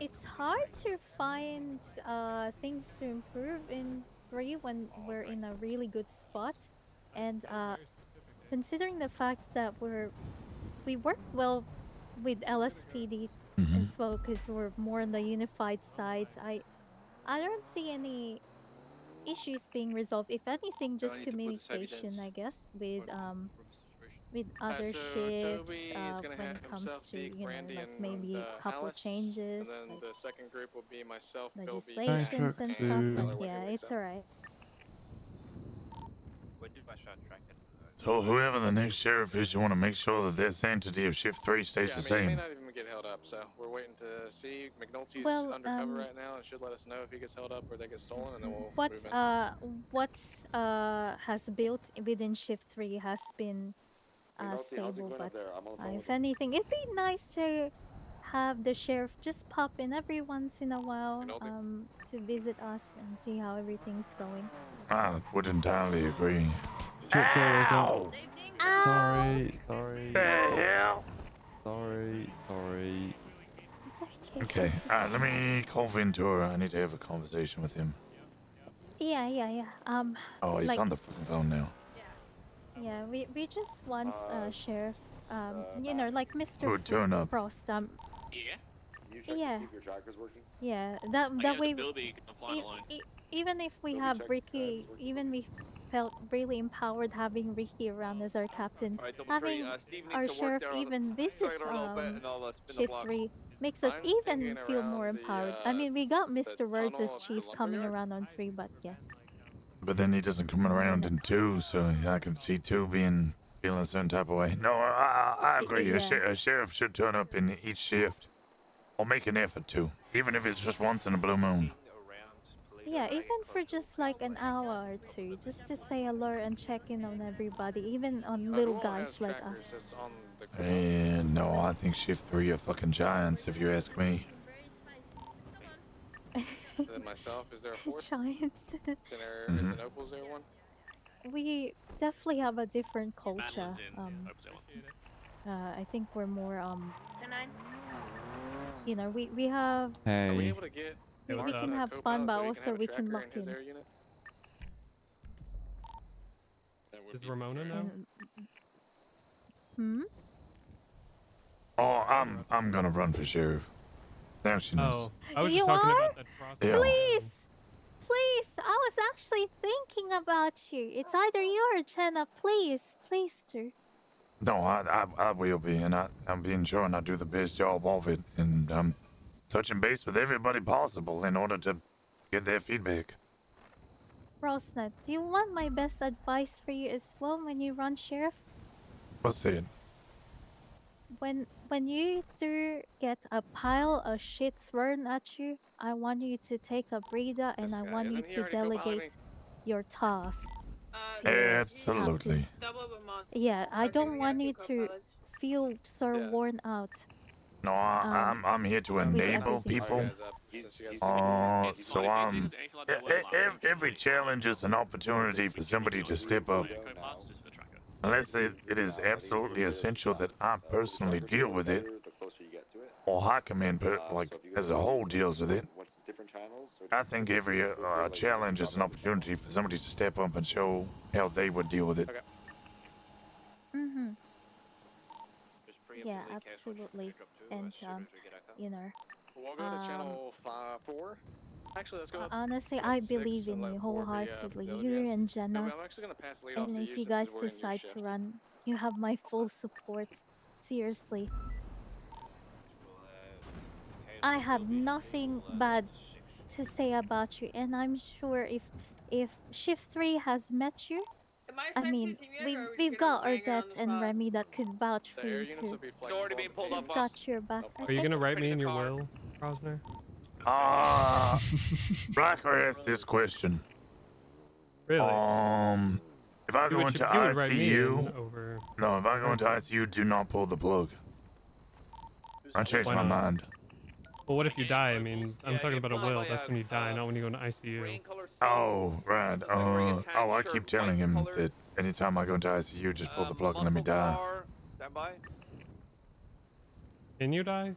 It's hard to find things to improve in 3 when we're in a really good spot, and considering the fact that we work well with LSPD as well, because we're more on the unified side. I don't see any issues being resolved. If anything, just communication, I guess, with other shifts when it comes to like maybe a couple changes, like the second group will be myself, legislations and stuff. But yeah, it's alright. So whoever the next sheriff is, you want to make sure that that sanctity of shift 3 stays the He same. may not even get held up, so we're waiting to see. McNulty's undercover right now and should let us know if he gets held up or they get stolen, and then we'll move in. What has built within shift 3 has been stable, but if anything, it'd be nice to have the sheriff just pop in every once in a while to visit us and see how everything's going. I would entirely agree. Sorry, Ow! Sorry, sorry. The hell? Sorry. It's okay. Okay, let me call Ventura. I need to have a conversation with him. Yeah. Oh, he's like, on the fucking phone now. Yeah, we just want sheriff. You know, like Mr. Who would turn up? Frost. Yeah. You check Yeah. to see if your tracker's working? Yeah, that I got way. the ability you can apply online. Even if we have Ricky, even we felt really empowered having Ricky around as our captain. Alright, double Having three, Steve needs our to work sheriff there on the even visit trailer a little bit and I'll spin the shift block. 3 makes us I'm even thinking feel more around the, empowered. I mean, we got Mr. Words as tunnel of the chief coming lumberyard. around on 3, but yeah. But then he doesn't come around in 2, so I can see 2 feeling a certain type of way. No, I agree. A sheriff should turn up in each shift. Or make an effort to. Even if it's just once in a blue moon. Yeah, even for just like an hour or 2, just to say hello and check in on everybody, even on little guys like us. And no, I think shift 3 are fucking giants, if you ask me. And then myself, is there a fourth? Giants. Mhm. Is Opal's there one? We definitely have a different culture. I think we're more you know, we have Hey. Are we able to get we can have fun, but also we can lock in. Is Ramona now? Oh, I'm gonna run for sheriff. Now she knows. Oh, I was You just talking are? about that process. Yeah. Please, I was actually thinking about you. It's either you or Jenna. Please, do. No, I will be, and I'm being sure and I do the best job of it, and I'm touching base with everybody possible in order to get their feedback. Rosner, do you want my best advice for you as well when you run sheriff? What's that? When you do get a pile of shit thrown at you, I want you to take a breather and I want you to delegate your tasks. to your Absolutely. captain. Yeah, I don't want you to feel so worn out. No, I'm here to enable people. So every challenge is an opportunity for somebody to step up. Unless it is absolutely essential that I personally deal with it, or High Command as a whole deals with it. I think every challenge is an opportunity for somebody to step up and show how they would deal with it. Mhm. Yeah, absolutely. And you know, We'll go to channel 4. Actually, let's go up honestly, to I 6 believe and in let you 4 be, wholeheartedly. the other You guys. and Jenna. I'm actually going to pass the lead off And to if you you since guys we're in your decide to shift. run, you have my full support. Seriously. I have nothing bad to say about you, and I'm sure if Shift 3 has met you, I mean, we've got Odette and Remy that could vouch for you too. We've got your back. Are you gonna write me in your will, Rosner? Blacker asked this question. Really? If I go into you would write me in ICU, over. no, if I go into ICU, do not pull the plug. I changed Why my not? mind. Well, what if you die? I mean, I'm talking about a will. That's when you die, not when you go into ICU. Oh, right. I keep telling him that anytime I go into ICU, just pull the plug and let me die. Stand by. Can you die?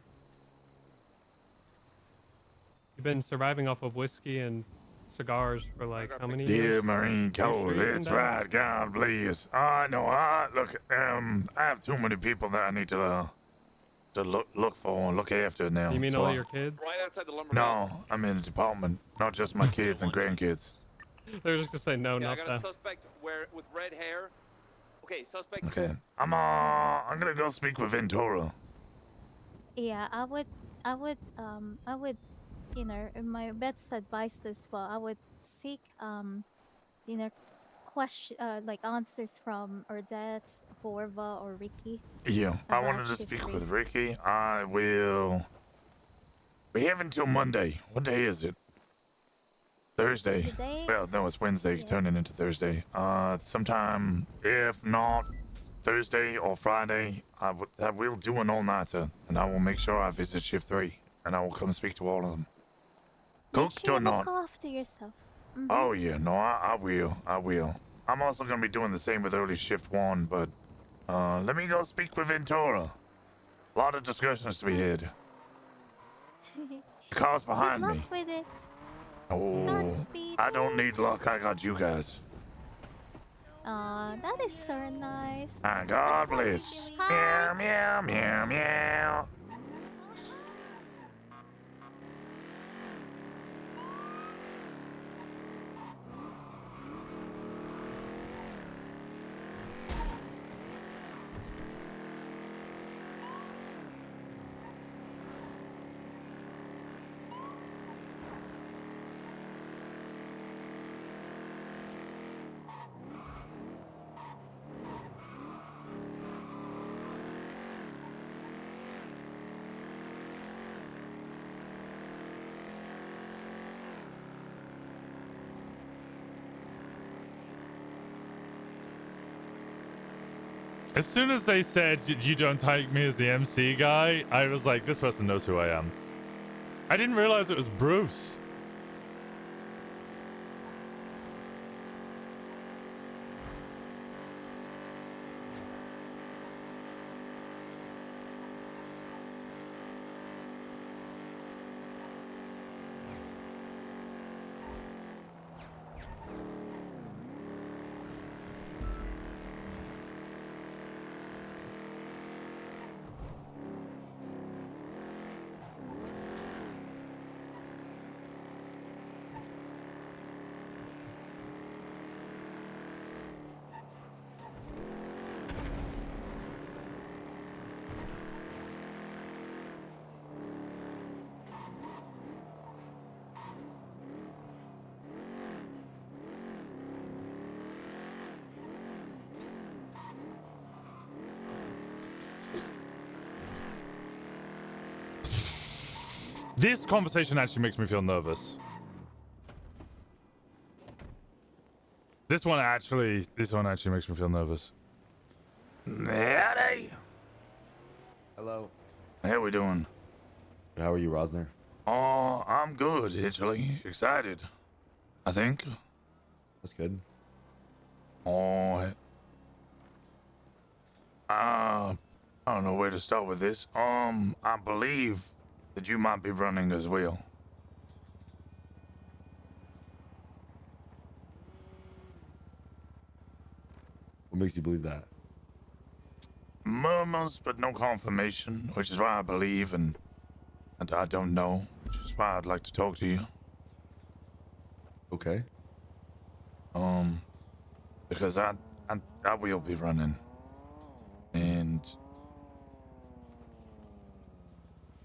You've been surviving off of whiskey and cigars for like how many years? Dear Marine Code, sure you can that's die? right. God bless. I know. Look. I have too many people that I need to look for and look after now. You mean so all your kids? Right outside the lumber. No, I'm in the department, not just my kids and grandkids. They're just gonna say no, Okay, I not got them. a suspect with red hair. Okay, suspect. Okay. I'm gonna go speak with Ventura. Yeah, I would, you know, in my best advice as well, I would seek, you know, like answers from Odette, Horva, or Ricky. Yeah, I about wanted to Shift speak 3. with Ricky. I will. We have until Monday. What day is it? Thursday. Today? Well, no, it's Wednesday, turning into Thursday. Sometime, if not Thursday or Friday, I will do an all-nighter, and I will make sure I visit shift 3, and I will come speak to all of them. Make Cooked sure or you not? look after yourself. Oh yeah, no, I will. I will. I'm also gonna be doing the same with early shift 1, but let me go speak with Ventura. A lot of discussions to be had. The car's behind Good luck me. with it. Oh, Godspeed. I don't need luck. I got you guys. Aw, that is so nice. Ah, God Let's hope you bless. believe- Meow, meow, meow, meow. As soon as they said you don't take me as the MC guy, I was like, this person knows who I am. I didn't realize it was Bruce. This conversation actually makes me feel nervous. This one actually makes me feel nervous. Howdy. Hello. How we doing? How are you, Rosner? Oh, I'm good, actually. Excited, I think. That's good. Oh, I don't know where to start with this. I believe that you might be running as well. What makes you believe that? Murmurs, but no confirmation, which is why I believe, and I don't know, which is why I'd like to talk to you. Okay. Because I will be running, and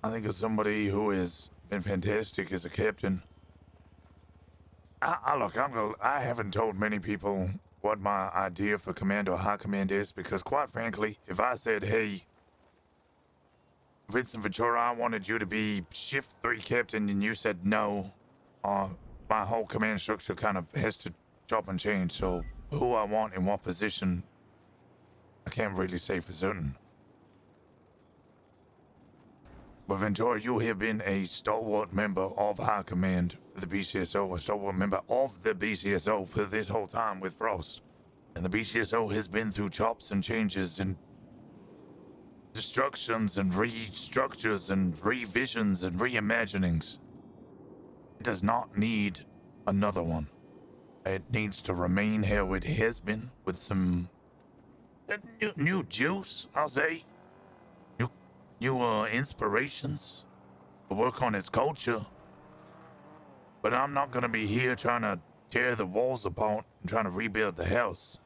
I think as somebody who has been fantastic as a captain, I haven't told many people what my idea for command or high command is, because quite frankly, if I said, hey, Vincent Ventura, I wanted you to be shift 3 captain, and you said no, my whole command structure kind of has to chop and change. So who I want in what position, I can't really say for certain. But Ventura, you have been a stalwart member of High Command for the BCSO, a stalwart member of the BCSO for this whole time with Frost. And the BCSO has been through chops and changes and destructions and restructures and revisions and reimaginings. It does not need another one. It needs to remain how it has been, with some new juice, I'll say. New inspirations to work on its culture. But I'm not going to be here trying to tear the walls apart and trying to rebuild the house.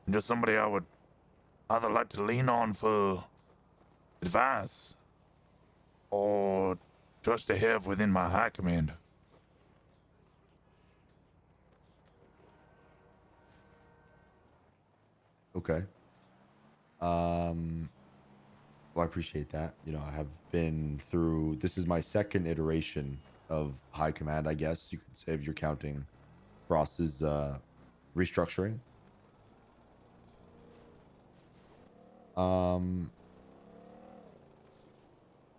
I'm just somebody I would either like to lean on for advice or trust to have within my high command. Okay. Well, I appreciate that. You know, I have been through, this is my second iteration of high command, I guess you could say, if you're counting Frost's restructuring.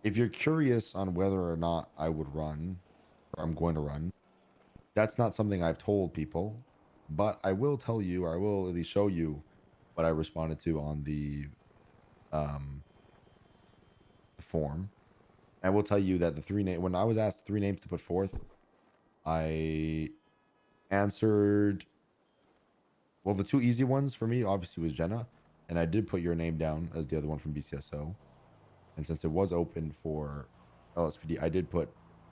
If you're curious on whether or not I would run, or I'm going to run, that's not something I've told people, but I will tell you, or I will at least show you what I responded to on the form. I will tell you that when I was asked 3 names to put forth, I answered, well, the 2 easy ones for me obviously was Jenna, and I did put your name down as the other one from BCSO. And since it was open for LSPD, I did put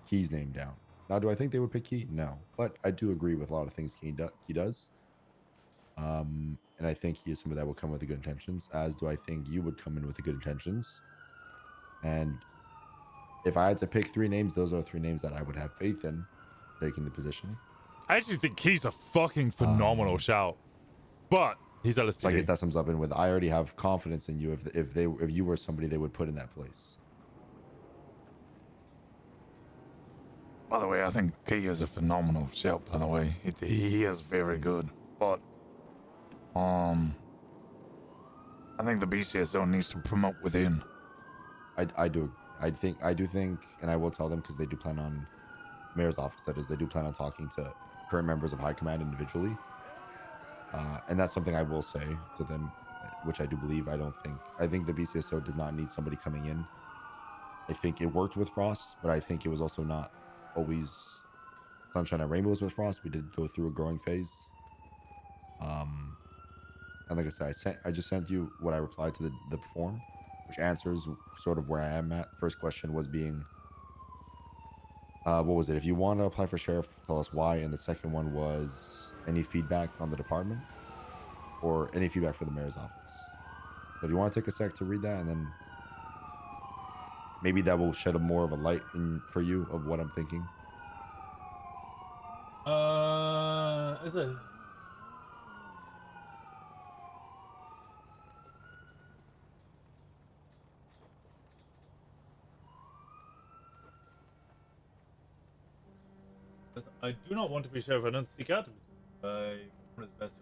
Key's name down. Now, do I think they would pick Key? No, but I do agree with a lot of things Key does. And I think he is somebody that will come with the good intentions, as do I think you would come in with the good intentions. And if I had to pick 3 names, those are 3 names that I would have faith in taking the position. I actually think Key's a fucking phenomenal shout, but he's LSPD. So I guess that sums up in with I already have confidence in you if you were somebody they would put in that place. By the way, I think Key is a phenomenal shout, by the way. He is very good. But, I think the BCSO needs to promote within. I do think, and I will tell them because they do plan on, mayor's office that is, they do plan on talking to current members of high command individually. And that's something I will say to them, which I do believe. I think the BCSO does not need somebody coming in. I think it worked with Frost, but I think it was also not always sunshine and rainbows with Frost. We did go through a growing phase. And like I said, I just sent you what I replied to the form, which answers sort of where I am at. First question was being, what was it? If you want to apply for sheriff, tell us why. And the second one was any feedback on the department or any feedback for the mayor's office. So if you want to take a sec to read that, and then maybe that will shed more of a light for you of what I'm thinking. Is it? I do not want to be sheriff. I don't seek out to be. I want his best.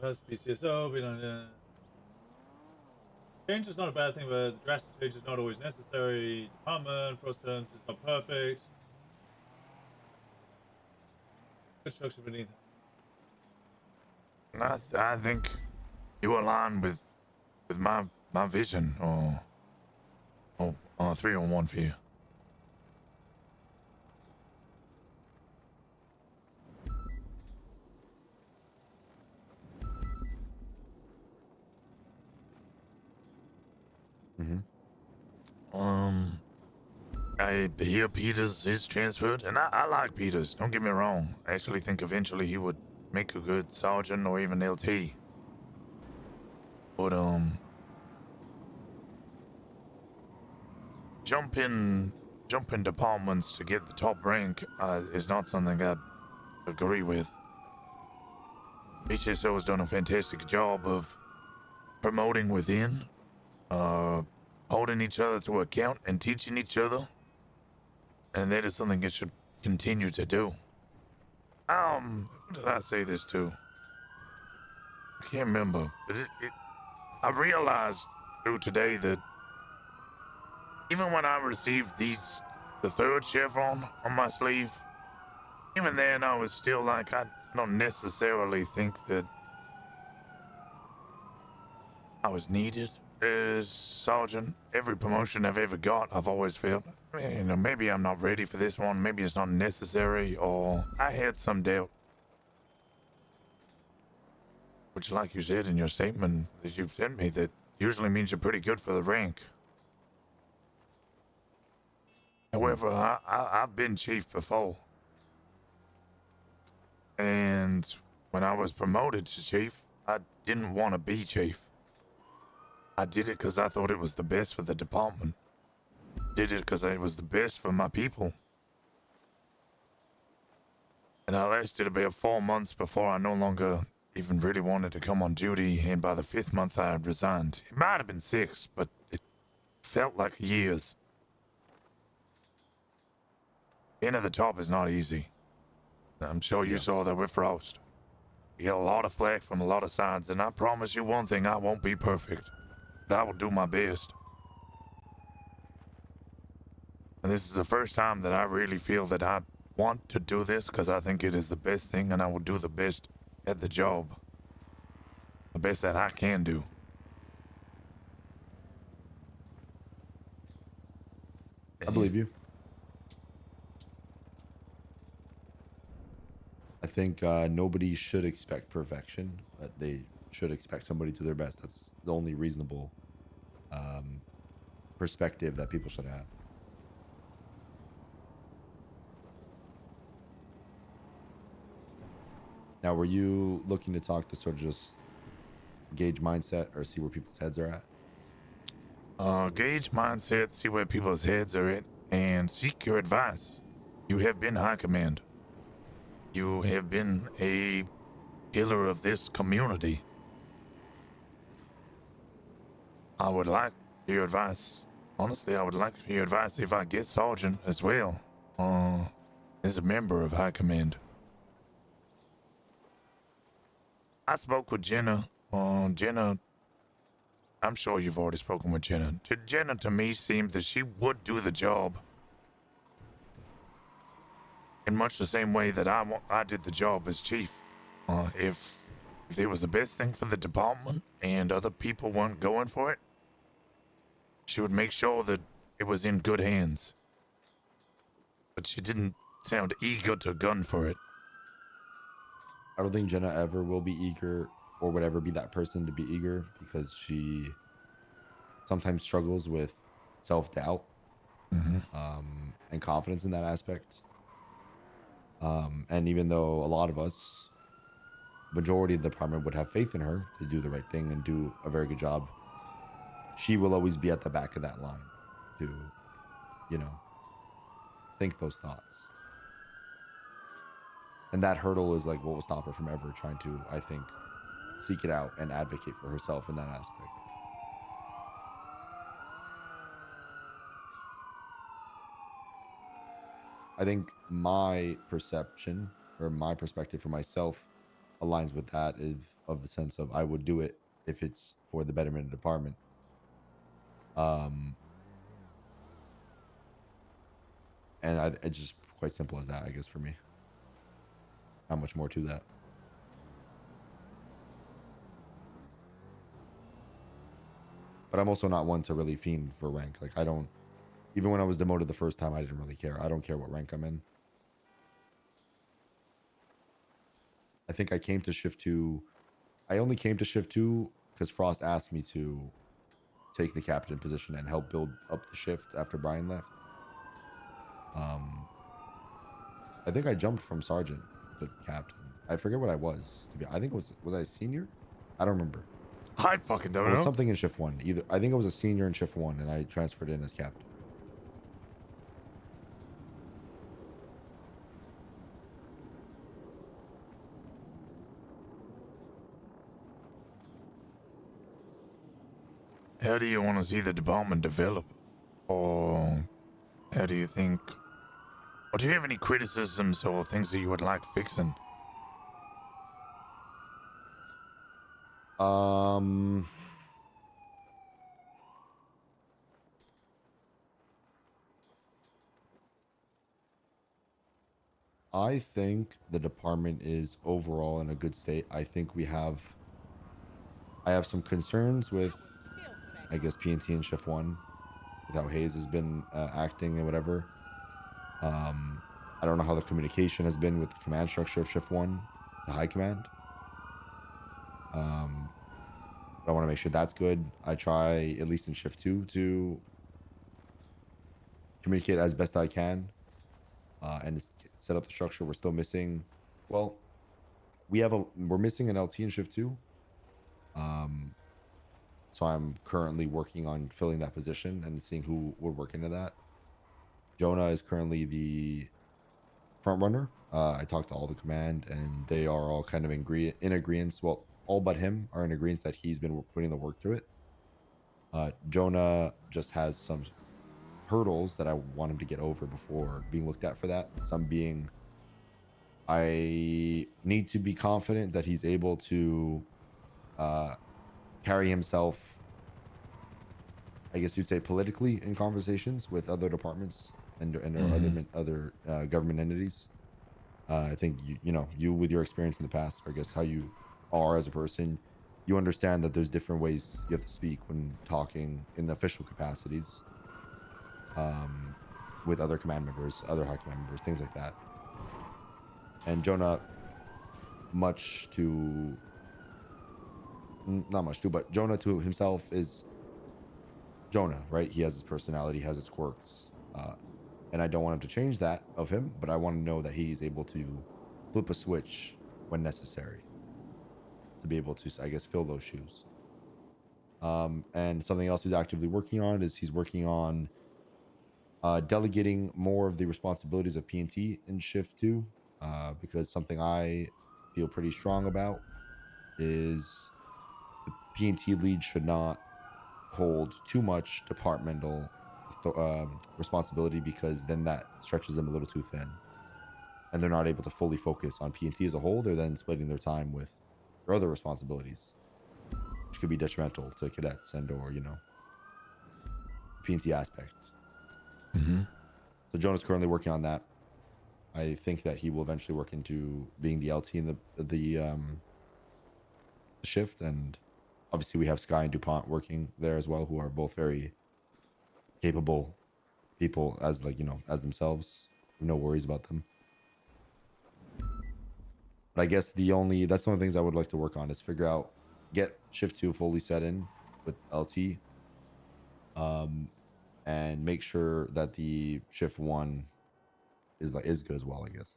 Has BCSO been on? Change is not a bad thing, but the drastic change is not always necessary. Department, for instance, is not perfect. Good structure beneath. I think you align with my vision, or 3-on-1 for you. I hear Peters is transferred, and I like Peters, don't get me wrong. I actually think eventually he would make a good sergeant or even LT. But, jumping departments to get the top rank is not something I agree with. HSO has done a fantastic job of promoting within, holding each other to account and teaching each other. And that is something it should continue to do. Who did I say this to? I can't remember. But I realized through today that even when I received the 3rd chevron on my sleeve, even then I was still like, I don't necessarily think that I was needed as sergeant. Every promotion I've ever got, I've always felt, maybe I'm not ready for this one, maybe it's not necessary, or I had some doubt. Which, like you said in your statement that you've sent me, that usually means you're pretty good for the rank. However, I've been chief before. And when I was promoted to chief, I didn't want to be chief. I did it because I thought it was the best for the department. Did it because it was the best for my people. And I lasted about 4 months before I no longer even really wanted to come on duty, and by the 5th month I had resigned. It might have been 6, but it felt like years. Being at the top is not easy. I'm sure you saw that with Frost. I get a lot of flack from a lot of sides, and I promise you one thing, I won't be perfect. But I will do my best. And this is the first time that I really feel that I want to do this because I think it is the best thing and I will do the best at the job. The best that I can do. I believe you. I think nobody should expect perfection, but they should expect somebody to do their best. That's the only reasonable perspective that people should have. Now, were you looking to talk to sort of just gauge mindset or see where people's heads are at? Gauge mindset, see where people's heads are at, and seek your advice. You have been high command. You have been a pillar of this community. I would like your advice. Honestly, I would like your advice if I get Sergeant as well. As a member of High Command. I spoke with Jenna. Jenna, I'm sure you've already spoken with Jenna. Jenna, to me, seemed that she would do the job. In much the same way that I did the job as chief. If it was the best thing for the department and other people weren't going for it, she would make sure that it was in good hands. But she didn't sound eager to gun for it. I don't think Jenna ever will be eager or would ever be that person to be eager because she sometimes struggles with self-doubt and confidence in that aspect. And even though a lot of us, majority of the department would have faith in her to do the right thing and do a very good job, she will always be at the back of that line to, you know, think those thoughts. And that hurdle is like what will stop her from ever trying to, I think, seek it out and advocate for herself in that aspect. I think my perception or my perspective for myself aligns with that of the sense of I would do it if it's for the betterment of the department. And it's just quite simple as that, I guess, for me. Not much more to that. But I'm also not one to really fiend for rank. Like, I don't, even when I was demoted the first time, I didn't really care. I don't care what rank I'm in. I think I came to Shift 2. I only came to Shift 2 because Frost asked me to take the captain position and help build up the shift after Brian left. I think I jumped from sergeant to captain. I forget what I was. I think it was I a senior? I don't remember. I fucking don't It was know. something in Shift 1. Either I think it was a senior in Shift 1 and I transferred in as captain. How do you want to see the department develop? Or how do you think... Or do you have any criticisms or things that you would like fixing? I think the department is overall in a good state. I think I have some concerns with, I guess, PNT and Shift 1, with how Hayes has been acting and whatever. I don't know how the communication has been with the command structure of Shift 1, the high command. But I want to make sure that's good. I try, at least in Shift 2, to communicate as best I can and set up the structure. We're still missing, well, we're missing an LT in Shift 2. So I'm currently working on filling that position and seeing who would work into that. Jonah is currently the front runner. I talked to all the command and they are all kind of in agreement. Well, all but him are in agreement that he's been putting the work to it. Jonah just has some hurdles that I want him to get over before being looked at for that. Some being, I need to be confident that he's able to carry himself, I guess you'd say, politically in conversations with other departments and other government entities. I think you with your experience in the past, or I guess how you are as a person, you understand that there's different ways you have to speak when talking in official capacities with other command members, other high command members, things like that. And Jonah, not much to, but Jonah to himself is Jonah, right? He has his personality, has his quirks, and I don't want him to change that of him, but I want to know that he's able to flip a switch when necessary to be able to, I guess, fill those shoes. And something else he's actively working on is he's working on delegating more of the responsibilities of P&T in Shift 2, because something I feel pretty strong about is the P&T lead should not hold too much departmental responsibility, because then that stretches them a little too thin and they're not able to fully focus on P&T as a whole. They're then splitting their time with their other responsibilities, which could be detrimental to cadets and or P&T aspect. So Jonah's currently working on that. I think that he will eventually work into being the LT in the shift, and obviously we have Sky and DuPont working there as well, who are both very capable people as as themselves. No worries about them. But I guess that's the only things I would like to work on is figure out, get Shift 2 fully set in with LT, and make sure that the Shift 1 is good as well, I guess.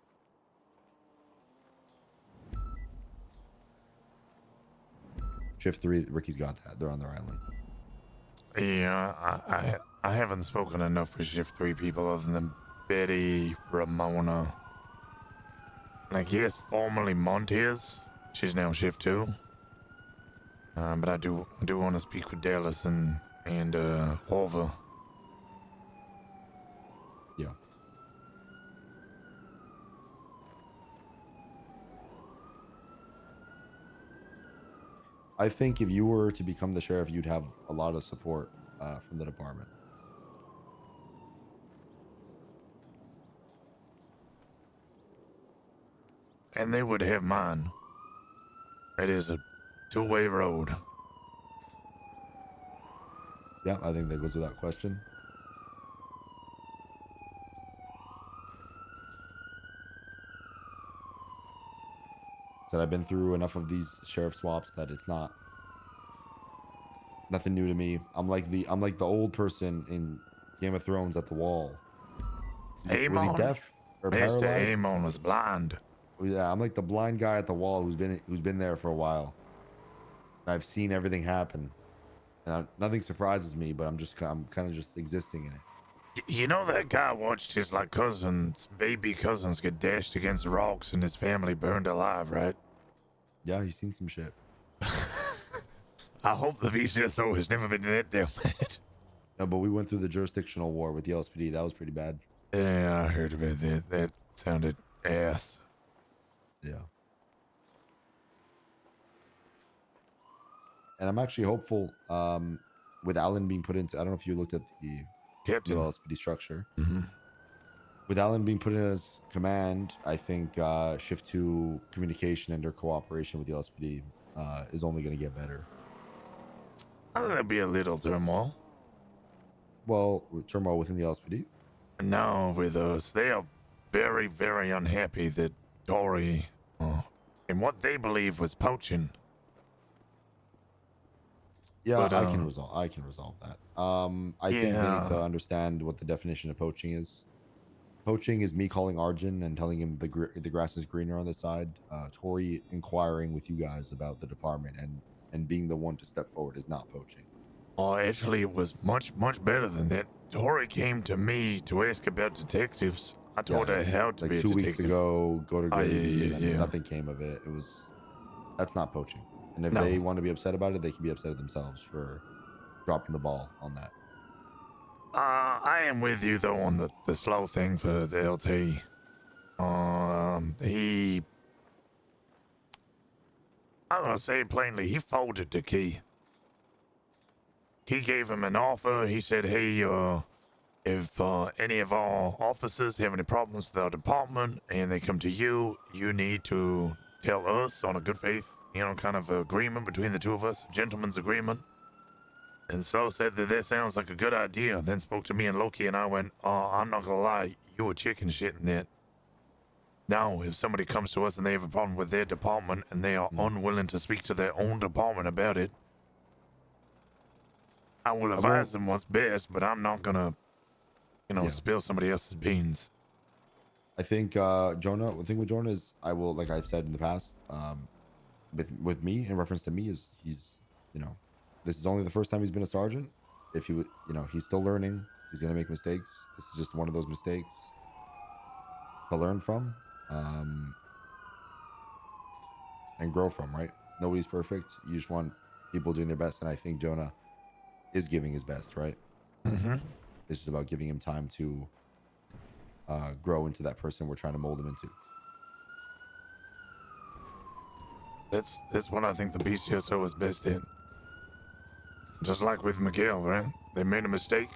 Shift 3, Ricky's got that. They're on their island. Yeah, I haven't spoken enough with Shift 3 people other than Betty, Ramona, and I guess formerly Montez. She's now Shift 2. But I do want to speak with Dallas and Horva. Yeah. I think if you were to become the sheriff, you'd have a lot of support from the department. And they would have mine. It is a two-way road. Yeah, I think that goes without question. Said I've been through enough of these sheriff swaps that it's nothing new to me. I'm like the old person in Game of Thrones at the wall. Was he deaf or paralyzed? Mr. Amon was blind. Yeah, I'm like the blind guy at the wall who's been there for a while. And I've seen everything happen, and nothing surprises me. But I'm kind of just existing in it. You know that guy watched his baby cousins get dashed against rocks and his family burned alive, right? Yeah, he's seen some shit. I hope the VCSO has never been that damn bad. No, but we went through the jurisdictional war with the LSPD. That was pretty bad. Yeah, I heard about that. That sounded ass. Yeah. And I'm actually hopeful with Alan being put into, I don't know if you looked at the LSPD structure. With Alan being put in as command, I think Shift 2 communication and their cooperation with the LSPD is only going to get better. There'll be a little turmoil. Well, turmoil within the LSPD? No, with us. They are very, very unhappy that Dory, and what they believe was poaching. Yeah, but, I can resolve that. I think they need to understand what the definition of poaching is. Poaching is me calling Arjun and telling him the grass is greener on the side. Tori inquiring with you guys about the department and being the one to step forward is not poaching. Oh, actually, it was much, much better than that. Tori came to me to ask about detectives. I told her how to be a detective. 2 weeks ago, go to Gravy, and nothing came of it. That's not poaching. And if they want to be upset about it, they can be upset at themselves for dropping the ball on that. I am with you, though, on the slow thing for the LT. I'm gonna say it plainly, he folded the key. He gave him an offer. He said, hey, if any of our officers have any problems with our department and they come to you, you need to tell us on a good faith, kind of agreement between the two of us, a gentleman's agreement. And so said that sounds like a good idea. Then spoke to me and Loki, and I went, I'm not gonna lie, you were chicken shitting that. Now, if somebody comes to us and they have a problem with their department and they are unwilling to speak to their own department about it, I will advise them what's best, but I'm not gonna, spill somebody else's beans. I think Jonah. The thing with Jonah is, I will, like I've said in the past, with me in reference to me, is he's, this is only the first time he's been a sergeant. If he, he's still learning. He's gonna make mistakes. This is just one of those mistakes to learn from, and grow from. Right? Nobody's perfect. You just want people doing their best, and I think Jonah is giving his best. Right? Mm-hmm. It's just about giving him time to grow into that person we're trying to mold him into. That's what I think the BCSO is best in. Just like with Miguel, right? They made a mistake,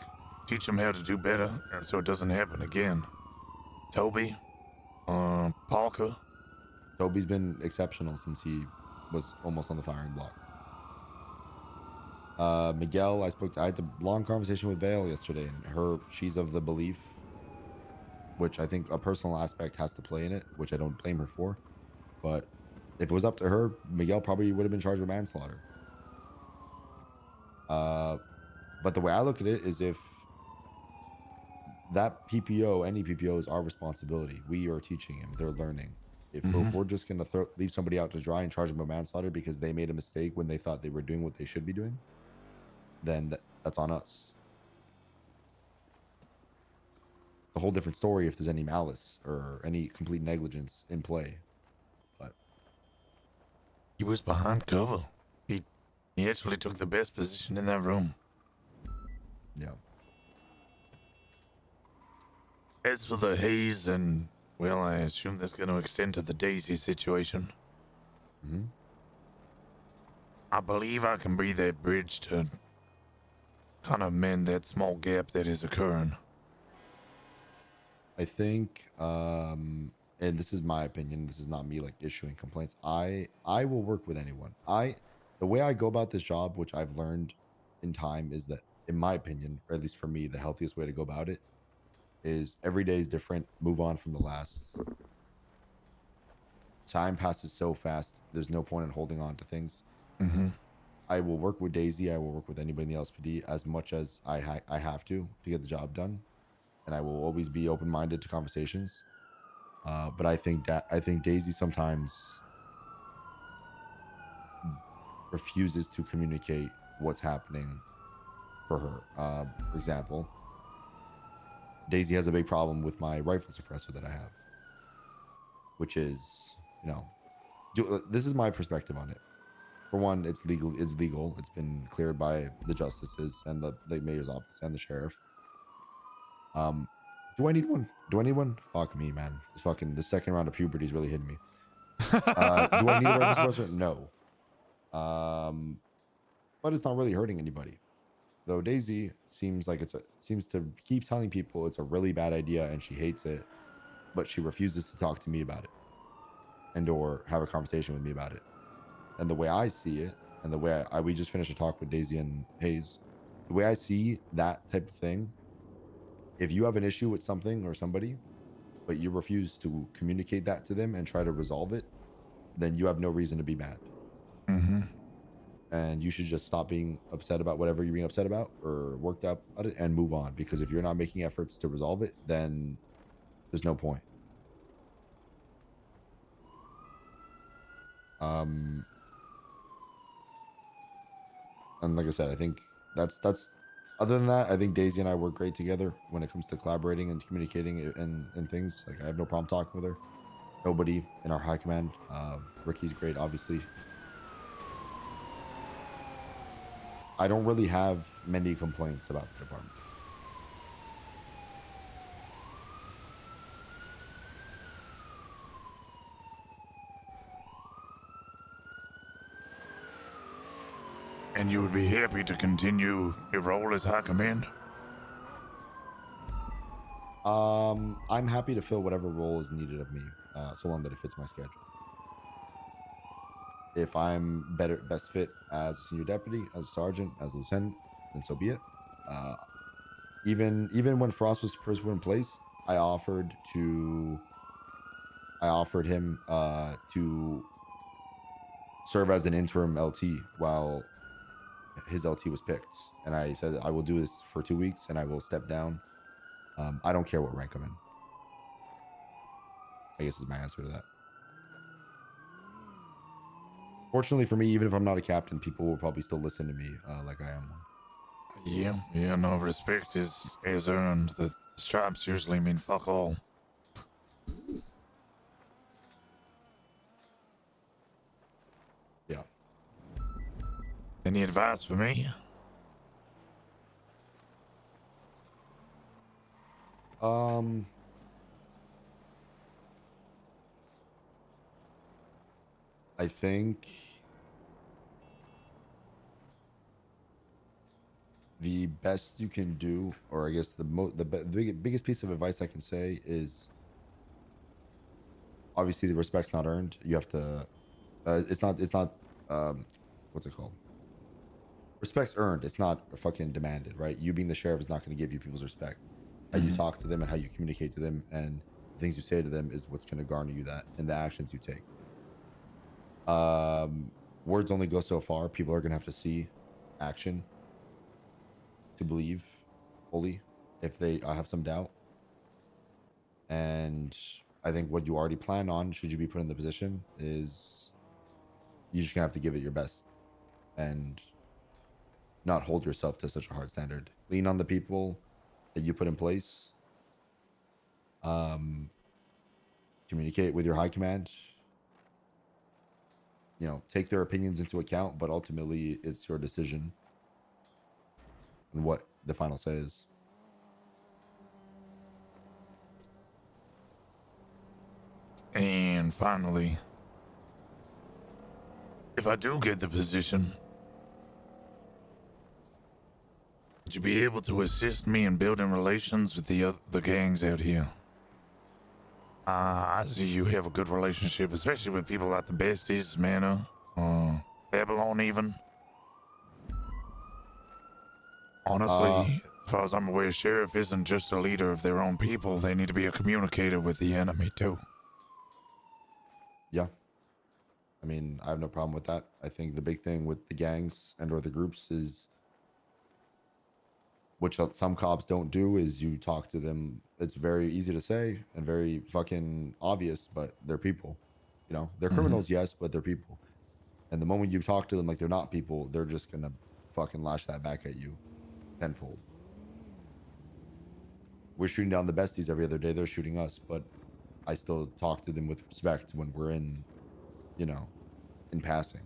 teach them how to do better, and so it doesn't happen again. Toby, Parker. Toby's been exceptional since he was almost on the firing block. Miguel, I had a long conversation with Vale yesterday, and she's of the belief, which I think a personal aspect has to play in it, which I don't blame her for. But if it was up to her, Miguel probably would have been charged with manslaughter. But the way I look at it is, if that PPO, any PPO, is our responsibility. We are teaching him. They're learning. If we're just going to leave somebody out to dry and charge them with manslaughter because they made a mistake when they thought they were doing what they should be doing, then that's on us. It's a whole different story if there's any malice or any complete negligence in play. But he was behind cover. He actually took the best position in that room. Yeah. As for the haze, and, well, I assume that's going to extend to the Daisy situation. Mm-hmm. I believe I can be that bridge to kind of mend that small gap that is occurring. I think, and this is my opinion, this is not me like issuing complaints. I will work with anyone. The way I go about this job, which I've learned in time, is that, in my opinion, or at least for me, the healthiest way to go about it is every day is different. Move on from the last. Time passes so fast. There's no point in holding on to things. Mm-hmm. I will work with Daisy. I will work with anybody in the LSPD as much as I have to get the job done, and I will always be open-minded to conversations. But I think Daisy sometimes refuses to communicate what's happening for her. For example, Daisy has a big problem with my rifle suppressor that I have, which is, this is my perspective on it. For one, it's legal. It's been cleared by the justices and the mayor's office and the sheriff. Do I need one? Fuck me, man. The second round of puberty is really hitting me. Do I need a rifle suppressor? No. But it's not really hurting anybody. Though Daisy seems to keep telling people it's a really bad idea and she hates it, but she refuses to talk to me about it and or have a conversation with me about it. And the way I see it, and the way we just finished a talk with Daisy and Hayes, the way I see that type of thing, if you have an issue with something or somebody, but you refuse to communicate that to them and try to resolve it, then you have no reason to be mad. Mm-hmm. And you should just stop being upset about whatever you're being upset about or worked up about it and move on. Because if you're not making efforts to resolve it, then there's no point. And like I said, I think that's other than that, I think Daisy and I work great together when it comes to collaborating and communicating and things. Like, I have no problem talking with her. Nobody in our high command. Ricky's great, obviously. I don't really have many complaints about the department. And you would be happy to continue your role as High Command? I'm happy to fill whatever role is needed of me, so long that it fits my schedule. If I'm best fit as a senior deputy, as a sergeant, as a lieutenant, then so be it. Even when Frost was first put in place, I offered him to serve as an interim LT while his LT was picked, and I said I will do this for 2 weeks and I will step down. I don't care what rank I'm in. I guess is my answer to that. Fortunately for me, even if I'm not a captain, people will probably still listen to me like I am one. Yeah, no, respect is earned. The stripes usually mean fuck all. Yeah. Any advice for me? I think the best you can do, or I guess the biggest piece of advice I can say is, obviously the respect's not earned. You have to, it's not, what's it called? Respect's earned. It's not fucking demanded, right? You being the sheriff is not going to give you people's respect. How you talk to them and how you communicate to them and the things you say to them is what's going to garner you that, and the actions you take. Words only go so far. People are going to have to see action to believe fully if they have some doubt. And I think what you already plan on, should you be put in the position, is you're just gonna have to give it your best and not hold yourself to such a hard standard. Lean on the people that you put in place. Communicate with your high command. You know, take their opinions into account, but ultimately it's your decision and what the final say is. And finally, if I do get the position, would you be able to assist me in building relations with the gangs out here? I see you have a good relationship, especially with people like the Besties, Mana, Babylon even. Honestly, as far as I'm aware, Sheriff isn't just a leader of their own people. They need to be a communicator with the enemy, too. Yeah. I mean, I have no problem with that. I think the big thing with the gangs and or the groups is, which some cops don't do, is you talk to them. It's very easy to say and very fucking obvious, but they're people. You know, they're criminals, yes, but they're people. And the moment you talk to them like they're not people, they're just gonna fucking lash that back at you tenfold. We're shooting down the Besties every other day. They're shooting us, but I still talk to them with respect when we're in, you know, in passing.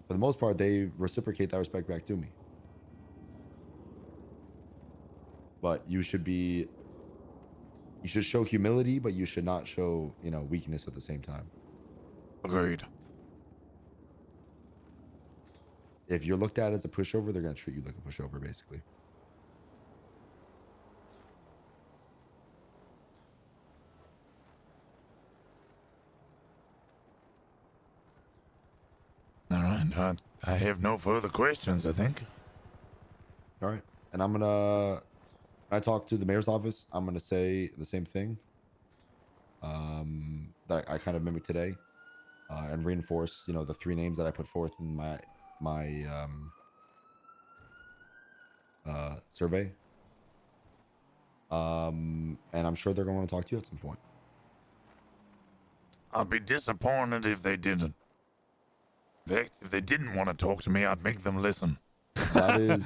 For the most part, they reciprocate that respect back to me. But you should show humility, but you should not show, you know, weakness at the same time. Agreed. If you're looked at as a pushover, they're going to treat you like a pushover, basically. All right. I have no further questions, I think. All right. And I'm going to, when I talk to the mayor's office, I'm going to say the same thing that I kind of mimicked today, and reinforce, you know, the 3 names that I put forth in my survey. And I'm sure they're going to want to talk to you at some point. I'd be disappointed if they didn't. In fact, if they didn't want to talk to me, I'd make them listen. That is,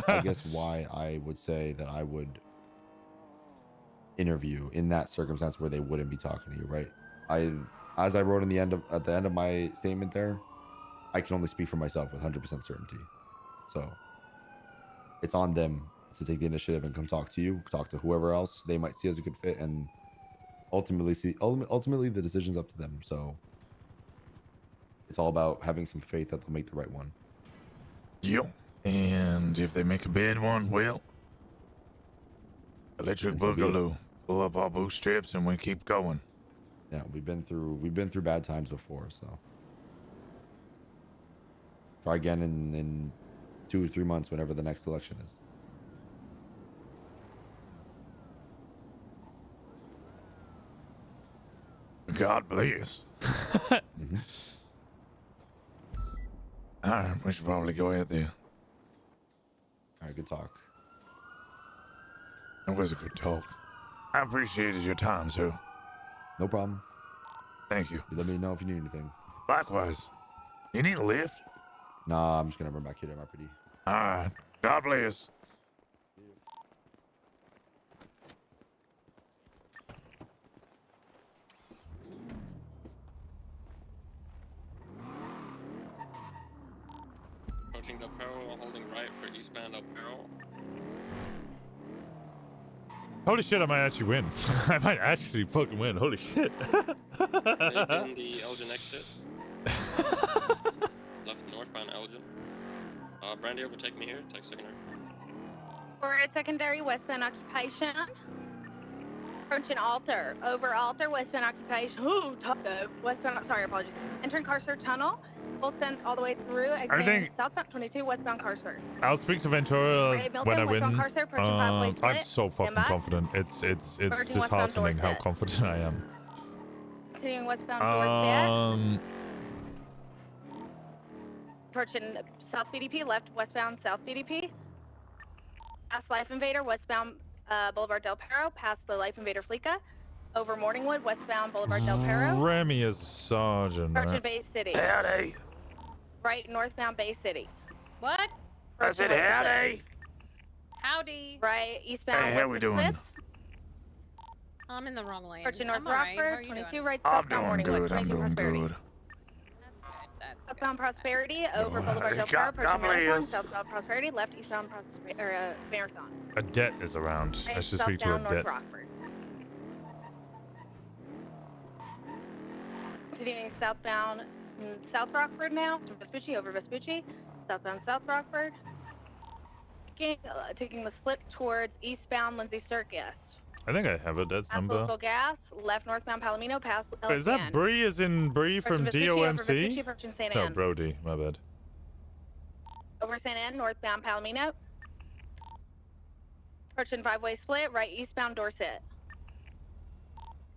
I guess, why I would say that I would interview in that circumstance where they wouldn't be talking to you, right? As I wrote at the end of my statement there, I can only speak for myself with 100% certainty. So it's on them to take the initiative and come talk to you, talk to whoever else they might see as a good fit, and ultimately the decision's up to them. So it's all about having some faith that they'll make the right one. Yep. And if they make a bad one, well, electric And so be it. boogaloo. Pull up our bootstraps and we keep going. Yeah, we've been through bad times before, so try again in 2 or 3 months, whenever the next election is. God bless. All right, we should probably go ahead there. All right, good talk. It was a good talk. I appreciated your time, sir. No problem. Thank you. You let me know if you need anything. Likewise. You need a lift? Nah, I'm just gonna run back here to my pretty. All right. God bless. Approaching Del Perro, holding right for eastbound Del Perro. Holy shit, I might actually win. I might actually fucking win. Holy shit. Taking the Elgin exit. Left northbound Elgin. Brandy, overtake me here. Take secondary. We're at secondary westbound occupation. Approaching Alter. Over Alter, westbound occupation. Ooh, Taco. Westbound, sorry, apologies. Entering Carcer Tunnel. Full send all the way through. Exiting southbound 22, westbound Carcer. I'll speak to Ventura when I win. I'm so fucking confident. It's disheartening how confident I am. Continuing westbound Dorset. Approaching South BDP, left westbound South BDP. Past Life Invader, westbound Boulevard Del Perro, past the Life Invader Fleeca. Over Morningwood, westbound Boulevard Del Perro. Remy is a sergeant. Approaching Bay City. Howdy. Right, northbound Bay City. What? I said howdy. Howdy. Right, eastbound. Hey, how we doing? I'm in the wrong lane. Approaching North I'm all right. How are Rockford, you 22 doing? right, I'm southbound doing Morningwood, good. I'm 22 doing Prosperity. good. Southbound Prosperity, over Boulevard Del Perro, approaching Marathon, southbound Prosperity, left eastbound Marathon. A debt is around. I should speak to a Southbound North debt. Rockford. Continuing southbound South Rockford now, to Vespucci, over Vespucci, southbound South Rockford. Taking the slip towards eastbound Lindsay Circus. I think I have a debt Past number. Louisville Gas, left northbound Palomino, past Wait, is that Bree as in Bree from Approaching Vespucci, over DOMC? Vespucci, approaching St. No, Anne. Brody. My bad. Over St. Anne, northbound Palomino. Approaching five-way split, right eastbound Dorset.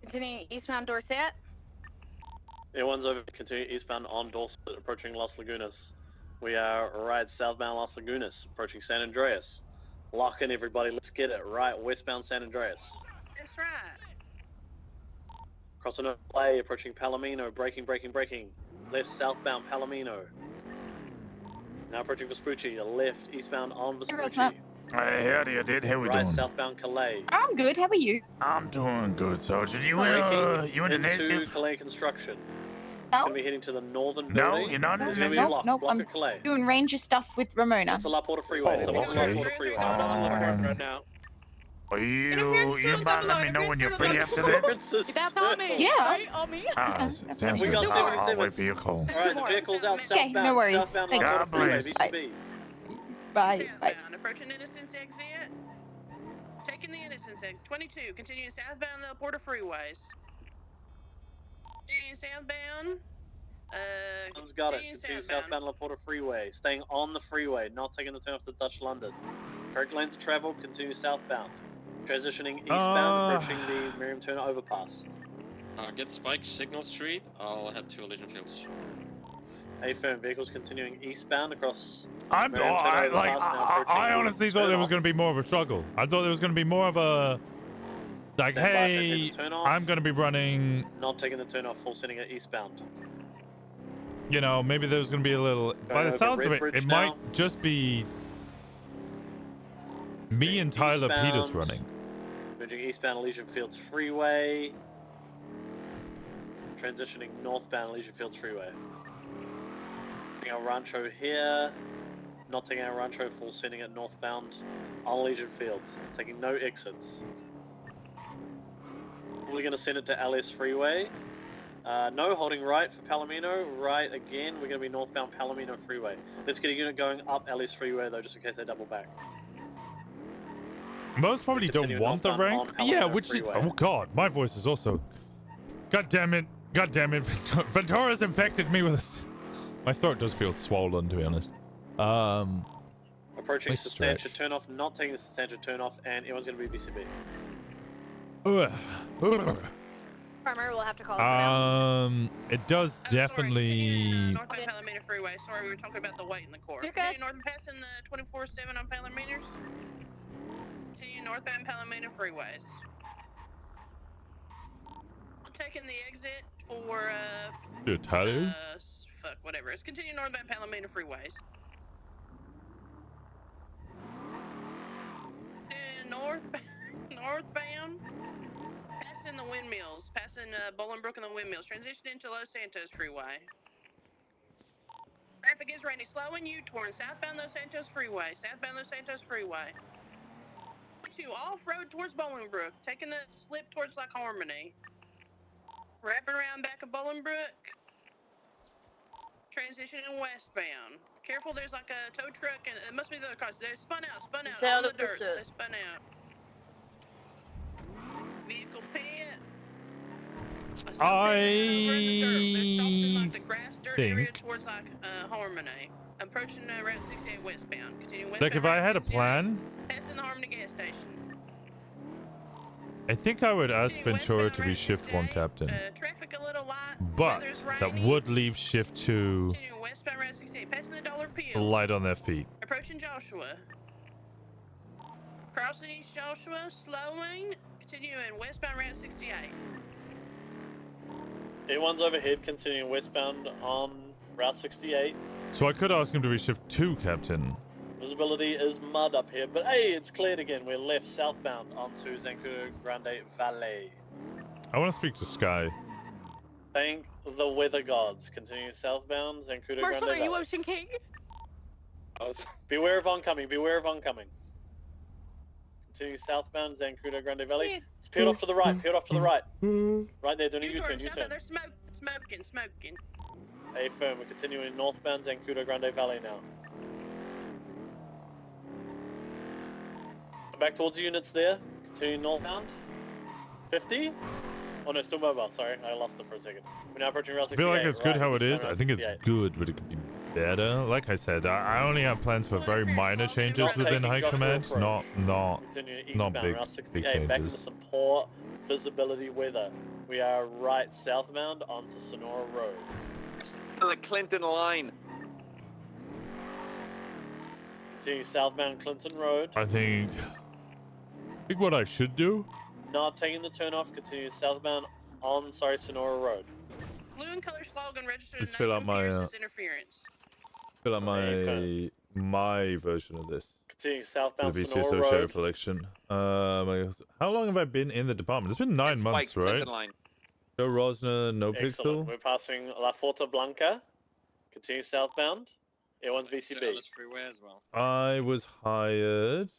Continuing eastbound Dorset. A1's over, continue eastbound on Dorset, approaching Las Lagunas. We are right southbound Las Lagunas, approaching San Andreas. Lock in, everybody, let's get it. Right, westbound San Andreas. That's right. Crossing over play, approaching Palomino, braking. Left southbound Palomino. Now approaching Vespucci, left eastbound on Vespucci. Hey, howdy, I did. How we Right doing? southbound Calais. I'm good. How are you? I'm doing good, Sergeant. You in the into native? Calais construction. No. Gonna be heading to the northern No, building. you're not in There's the gonna be a native? block I'm of Calais. doing ranger stuff with Ramona. It's a La Porta freeway. Oh, Someone's on La okay. Porta freeway. Right now. Are you might let me know when you're free after that? That's on me. Yeah. Right on me. Ah, sounds We good. got I'll 77. wait for your call. Alright, the vehicle's out Okay, southbound. no worries. Southbound La Thanks. Porta God freeway, bless. VCB. Bye. Bye. Southbound, approaching Innocence exit. Taking the Innocence exit. 22, continuing southbound the Porter freeways. Continuing southbound. Someone's got it. Continue southbound La Porta freeway. Staying on the freeway, not taking the turn off to Dutch London. Correct lanes of travel, continue southbound. Transitioning eastbound, approaching the Miriam Turner overpass. Get Spike, Signal Street. I'll head to Legion Fields. A-firm vehicles continuing eastbound across. I approaching honestly thought there was going to be more of a struggle. I thought there was going to be more of a like, Stand by, hey, taking the turn off. I'm going to be running. Not taking the turn off, full sending it eastbound. You know, maybe there's going to be a little. By the over sounds of Red it, Bridge it now. might just be me and Tyler Eastbound. Peters running. Moving eastbound Legion Fields Freeway. Transitioning northbound Legion Fields Freeway. Taking our Rancho here. Not taking our Rancho, full sending it northbound on Legion Fields. Taking no exits. We're going to send it to LS Freeway. No, holding right for Palomino. Right again. We're going to be northbound Palomino Freeway. Let's get a unit going up Ellis Freeway though, just in case they double back. Most probably don't want the rank. Yeah, which is... Oh god, my voice is also... God damn it. God damn it. Ventura's infected me with this. My throat does feel swollen, to be honest. Approaching substantial turnoff, not taking the substantial turnoff, and everyone's going to be BCB. Primary will have to call it for now. It does definitely... Northbound Palomino Freeway. Sorry, we were talking about the weight in the core. Continue northbound passing the 24/7 on Palominos. Continue northbound Palomino Freeways. I'm taking the exit for, fuck, whatever. Let's continue northbound Palomino Freeways. Northbound. Passing the windmills. Passing Bolingbrook and the windmills. Transition into Los Santos Freeway. Traffic is ready. Slowing U-turn. Southbound Los Santos Freeway. Southbound Los Santos Freeway. To off-road towards Bolingbrook. Taking the slip towards Lake Harmony. Wrapping around back of Bolingbrook. Transitioning westbound. Careful, there's like a tow truck and it must be the other cars. They spun out on the dirt. They spun out. Vehicle pit. Think towards like Harmony. Approaching Route 68 westbound. Continue westbound. Like if I had a plan, Passing the Harmony gas station. I think I would ask Ventura to be shift 1 captain. Traffic a little light. But that would leave shift 2 Continue westbound Route 68. Passing the Dollar Peel. light on their feet. Approaching Joshua. Crossing East Joshua, slowing. Continuing westbound Route 68. Everyone's overhead, continuing westbound on Route 68. So I could ask him to be shift 2 captain. Visibility is mud up here, but hey, it's cleared again. We're left southbound onto Zancudo Grande Valley. I want to speak to Sky. Thank the weather gods. Continue southbound Zancudo Grande Marshall, Valley. are you Ocean King? Beware of oncoming, beware of oncoming. Continue southbound Zancudo Grande Valley. Yeah. It's peeled off to the right, peeled off to the right. Right there, doing a U-turn, U-turn. They're smoking. Hey, firm, we're continuing northbound Zancudo Grande Valley now. Back towards the units there. Continue northbound. 50? Oh no, still mobile, sorry. I lost them for a second. We're now approaching Route 68. I feel like it's good how it is. I think it's good, but it could be better. Like I said, I only have plans for very minor changes within High Command, not big changes. Back into some poor visibility weather. We are right southbound onto Sonora Road. To the Clinton line. Continue southbound Clinton Road. I think what I should do. Not taking the turn off. Continue southbound on Sonora Road. Blue and color slogan registered. Let's fill out my interference. Fill out my version of this. Continue southbound the Sonora BCSO Road. Sheriff election. How long have I been in the department? It's been 9 months, right? Joe Rosner, NoPixel. Excellent. We're passing La Forta Blanca. Continue southbound. Everyone's BCB. Freeway as well. I was hired.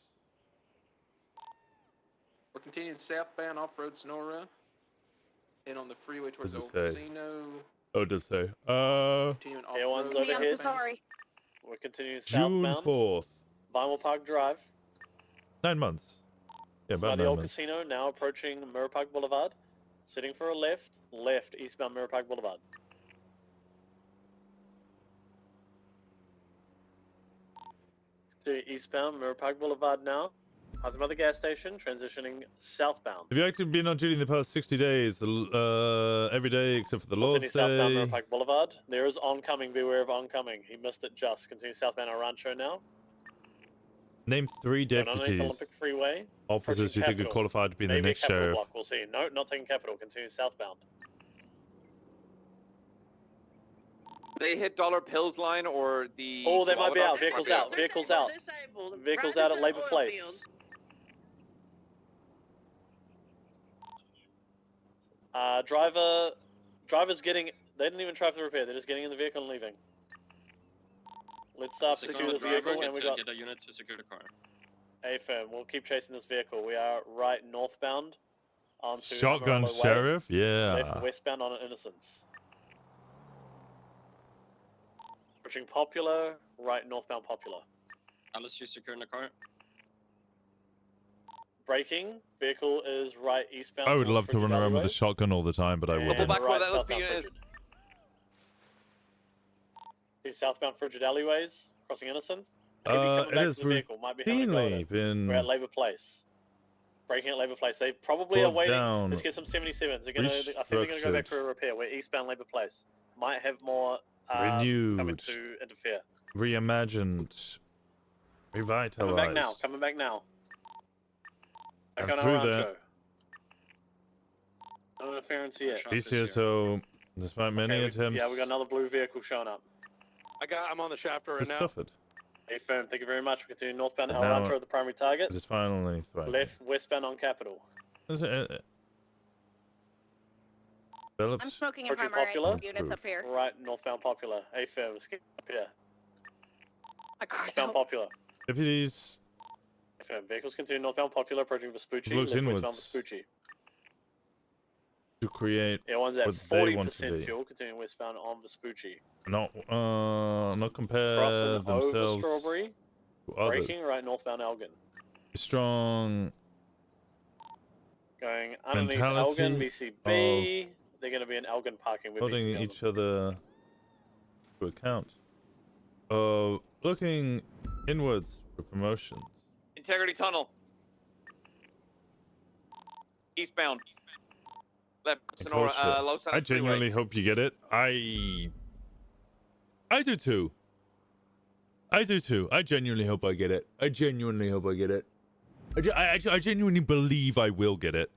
We're continuing southbound off-road Sonora. And on the freeway towards the What does it say? casino. Oh, does it say? Continuing Everyone's off-road. overhead. I'm so sorry. We're continuing June southbound. 4th. Vinyl Park Drive. 9 months. Yeah, By about the 9 old months. casino, now approaching Mirror Park Boulevard. Sitting for a left, eastbound Mirror Park Boulevard. To eastbound Mirror Park Boulevard now. Passing by the gas station, transitioning southbound. Have you actually been on duty in the past 60 days? Every day except for the Lord's Southbound Mirror Day. Park Boulevard. There is oncoming, beware of oncoming. He missed it just. Continue southbound Rancho now. Name 3 Going underneath deputies. Olympic Freeway. Officers you think are Capital. qualified to be the Maybe next Capital sheriff. Block. We'll see. No, not taking Capital. Continue southbound. They hit Dollar Pills line or the... Oh, they might be out. Florida- Vehicles out. Vehicles out. Vehicles out at Labor Place. Driver's getting... They didn't even try for the repair. They're just getting in the vehicle and leaving. Let's secure this vehicle and we got... Get a unit to secure the car. Hey, firm. We'll keep chasing this vehicle. We are right northbound onto Shotgun Amarillo Way, sheriff? Yeah. left westbound on Innocence. Approaching Popular, right northbound Popular. Alice, you securing the car? Braking, vehicle is right eastbound. I would towards love to Frigid run around with a Alleyways. shotgun all the time, but I And wouldn't. back where right that southbound unit is. Frigid. See southbound Frigid Alleyways, crossing Innocence. Maybe coming It back is to the vehicle, might be having a go at routinely it. been We're at Labour Place. Braking at Labour Place. They probably are brought waiting. down, Let's get some 77s. I think they're going to go back for a repair. We're eastbound Labour Place. Might have more coming renewed, to interfere. reimagined, revitalized. Coming back now. Coming back now. Back And on through our that, rancho. No interference yet. PCSO, despite many attempts, Yeah, we got another blue vehicle showing up. I'm on the shafter right has now. suffered. Hey, firm. Thank you very much. We continue northbound But El now Rancho, the primary target. it is finally thriving. Left westbound on Capitol. Developed. I'm smoking in Approaching primary Popular. units up here. Right northbound Popular. Hey, firm. Let's get up here. My car's Northbound out. Popular. Deputies Hey, firm. Vehicles continue northbound Popular, approaching Vespucci. looked Left westbound inwards Vespucci. to create Yeah, one's at what they want to 40% be. fuel, continuing westbound on Vespucci. Not compare Crossing over themselves Strawberry. to others. Braking right northbound Elgin. Strong Going underneath mentality Elgin, VCB. They're going to be in Elgin parking with holding VCB. each other to account. Looking inwards for promotions. Integrity Tunnel. Eastbound. Left And Sonora, culture. Los I Angeles genuinely Freeway. hope you get it. I do too. I do too. I genuinely hope I get it. I genuinely hope I get it. I genuinely believe I will get it.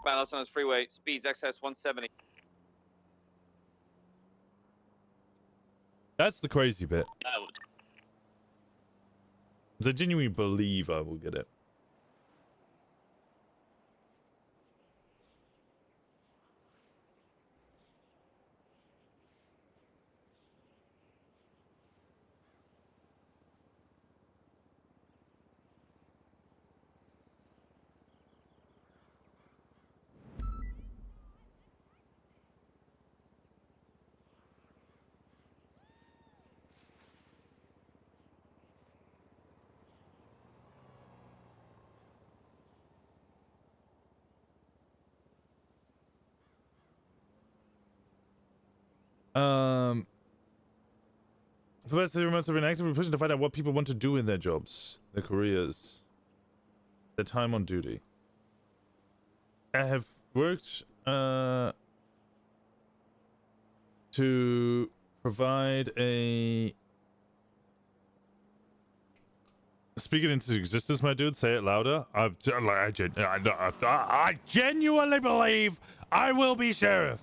Bound Los Angeles Freeway. Speeds excess 170. That's the crazy bit. 'Cause I genuinely believe I will get it. For the past 3 months, I've been actively pushing to find out what people want to do in their jobs, their careers, their time on duty. I have worked to provide a... Speak it into existence, my dude. Say it louder. I genuinely believe I will be sheriff.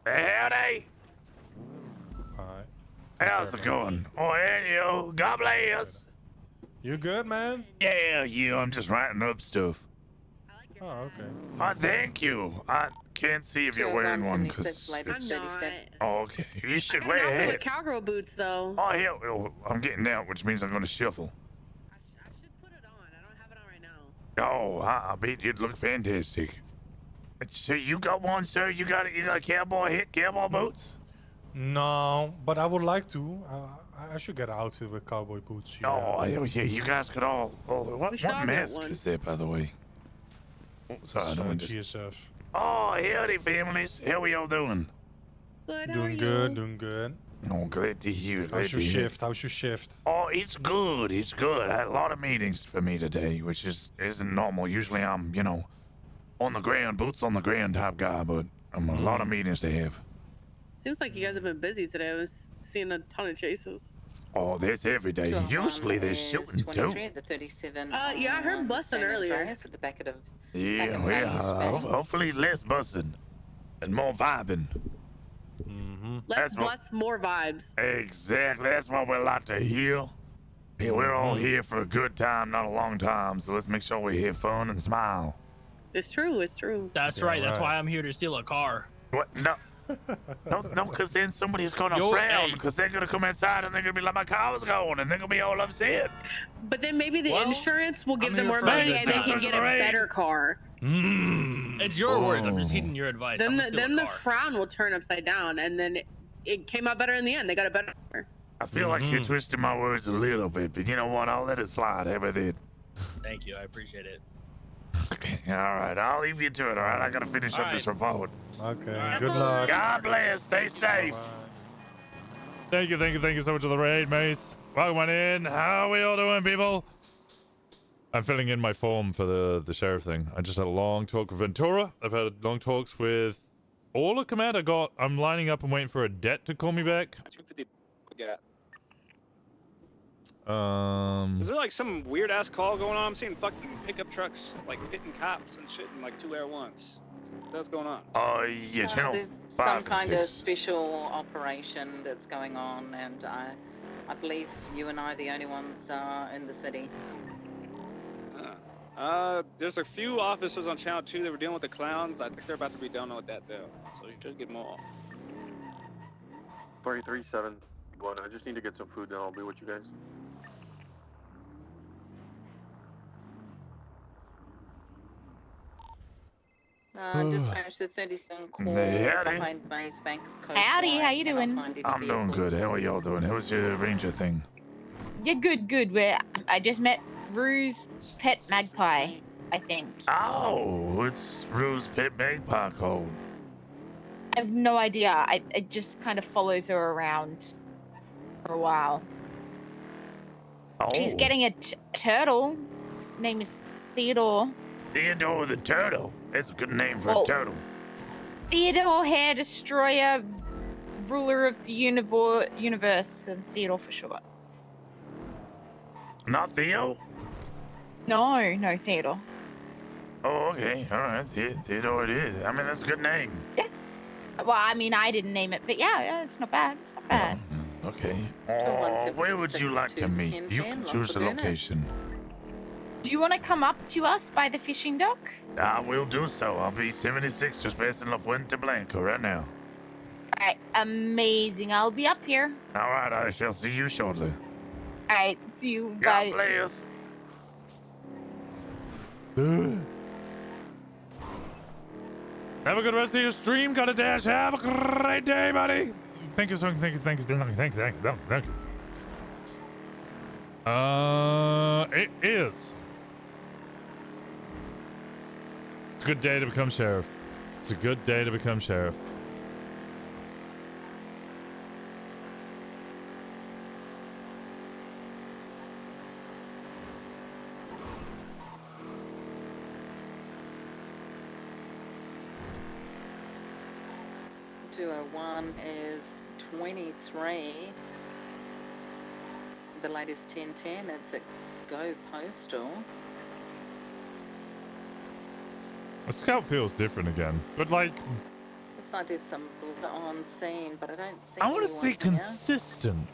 Howdy. Alright. How's it going? Oh, and you. God bless. You good, man? Yeah, I'm just writing up stuff. Oh, okay. Thank you. I can't see if you're wearing one, because... I'm not. Oh, okay. You should I wear got an outfit it. with cowgirl boots, though. Oh, yeah, well, I'm getting out, which means I'm going to shuffle. I should put it on. I don't have it on right now. Oh, I bet you'd look fantastic. So you got one, sir? You got a cowboy hat, cowboy boots? No, but I would like to. I should get an outfit with cowboy boots. Yeah. Oh, hell yeah, you guys could all... Oh, what mask is that, by the way? Oh, sorry, I don't want to... GSF. Oh, howdy, families. How are y'all doing? Good, how are Doing you? good, doing good. Oh, glad to hear. How's your shift? How's your shift? Oh, it's good. It's good. I had a lot of meetings for me today, which isn't normal. Usually I'm, on the ground, boots on the ground type guy, but I'm a lot of meetings to have. Seems like you guys have been busy today. I was seeing a ton of chases. Oh, that's every day. Usually there's shooting too. Yeah, I heard busting earlier. Yeah, well, hopefully less bussing and more vibing. Less bus, more vibes. Exactly. That's what we like to hear. Yeah, we're all here for a good time, not a long time. So let's make sure we have fun and smile. It's true. It's true. That's right. That's why I'm here to steal a car. What? No. No, because then somebody's gonna frown because they're gonna come inside and they're gonna be like, my car was gone, and they're gonna be all upset. But then maybe the Well, insurance will give I'm them here more for money this and they time. can get a better car. It's your words. I'm just heeding your advice. Then I'm the, gonna steal then a the car. frown will turn upside down, and then it came out better in the end. They got a better car. I feel like you're twisting my words a little bit, but you know what? I'll let it slide. Have with it. Thank you. I appreciate it. Okay, all right. I'll leave you to it, all right? I gotta finish up this report. Okay, good luck. God bless. Stay safe. Thank you so much for the raid, Mace. Welcome on in. How are we all doing, people? I'm filling in my form for the sheriff thing. I just had a long talk with Ventura. I've had long talks with all the command. I'm lining up and waiting for a debt to call me back. Yeah. Um, Is there like some weird ass call going on? I'm seeing fucking pickup trucks like hitting cops and shit in like 2 air ones. What's going on? Yeah, channel There's 5 some and kind of 6. special operation that's going on, and I believe you and I are the only ones in the city. There's a few officers on channel 2 that were dealing with the clowns. I think they're about to be done with that though, so you should get more. 33-7. I just need to get some food, then I'll be with you guys. Dispatch the 37 call Howdy. behind Maze Bankers Code. Howdy, how you doing? I'm doing good. How are y'all doing? How was your ranger thing? Yeah, good. I just met Rue's pet magpie, I think. Oh, it's Rue's pet magpie code. I have no idea. It just kind of follows her around for a while. She's Oh. getting a turtle. His name is Theodore. Theodore the turtle. That's a good name for a turtle. Theodore, Hair Destroyer, ruler of the universe, and Theodore for short. Not Theo? No, Theodore. Oh, okay. All right. Theodore it is. I mean, that's a good name. Yeah. Well, I mean, I didn't name it, but yeah, it's not bad. It's not bad. Okay. Where would you like to meet? You can choose a location. Do you want to come up to us by the fishing dock? I will do so. I'll be 76, just passing La Fuente Blanca right now. All right, amazing. I'll be up here. All right, I shall see you shortly. All right, see you. God Bye. bless. Have a good rest of your stream. Gotta dash. Have a great day, buddy. Thank you. It is. It's a good day to become sheriff. It's a good day to become sheriff. One is 23. The latest 1010. It's at Go Postal. A scout feels different again, but like Looks like there's some blood on scene, but I don't see. I want to anyone say here. consistent.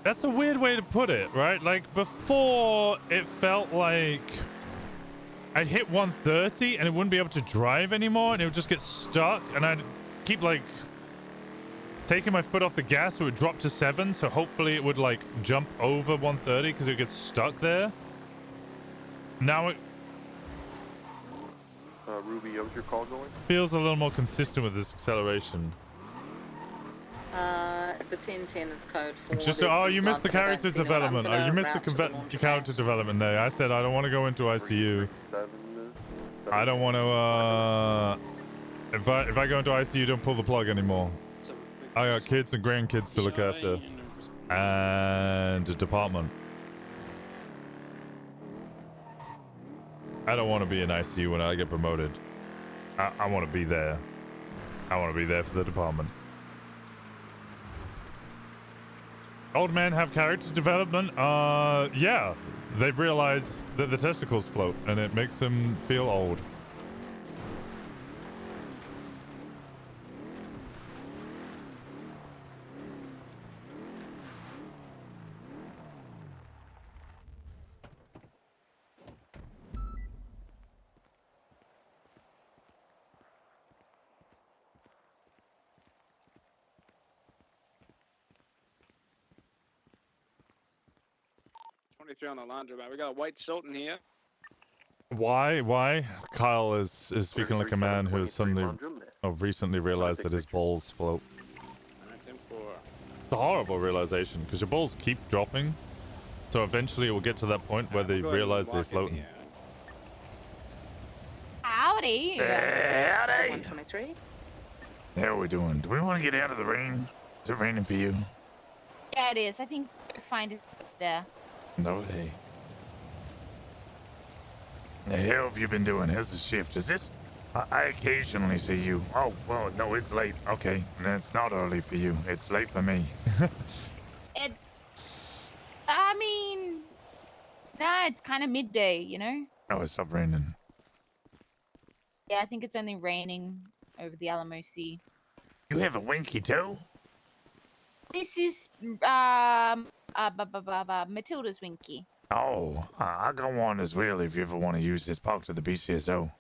That's a weird way to put it, right? Like before, it felt like I'd hit 130 and it wouldn't be able to drive anymore, and it would just get stuck, and I'd keep like taking my foot off the gas so it would drop to 7, so hopefully it would like jump over 130 because it gets stuck there. Now it Ruby, how's your call going? feels a little more consistent with this acceleration. The 1010 is code 4. Just you missed the character development. Oh, you missed the character development there. I said I don't want to go into ICU. I don't want to. If I go into ICU, don't pull the plug anymore. I got kids and grandkids to look after, and a department. I don't want to be in ICU when I get promoted. I want to be there. I want to be there for the department. Old men have character development. Yeah. They've realized that the testicles float, and it makes them feel old. 43 on the laundromat. We got a white Sultan here. Why? Kyle is speaking like a man who has suddenly, recently realized that his balls float. Alright, 10-4. It's a horrible realization because your balls keep dropping. So eventually it will get to that point where they realize they're floating. Howdy. Howdy. 123. How are we doing? Do we want to get out of the rain? Is it raining for you? Yeah, it is. I think we'll find it up there. No, hey. How have you been doing? How's the shift? Is this... I occasionally see you. Oh, well, no, it's late. Okay, it's not early for you. It's late for me. I mean, nah, it's kind of midday, you know? Oh, it stopped raining. Yeah, I think it's only raining over the Alamo Sea. You have a winky too? This is, Matilda's Winky. Oh, I got one as well if you ever want to use this park to the BCSO.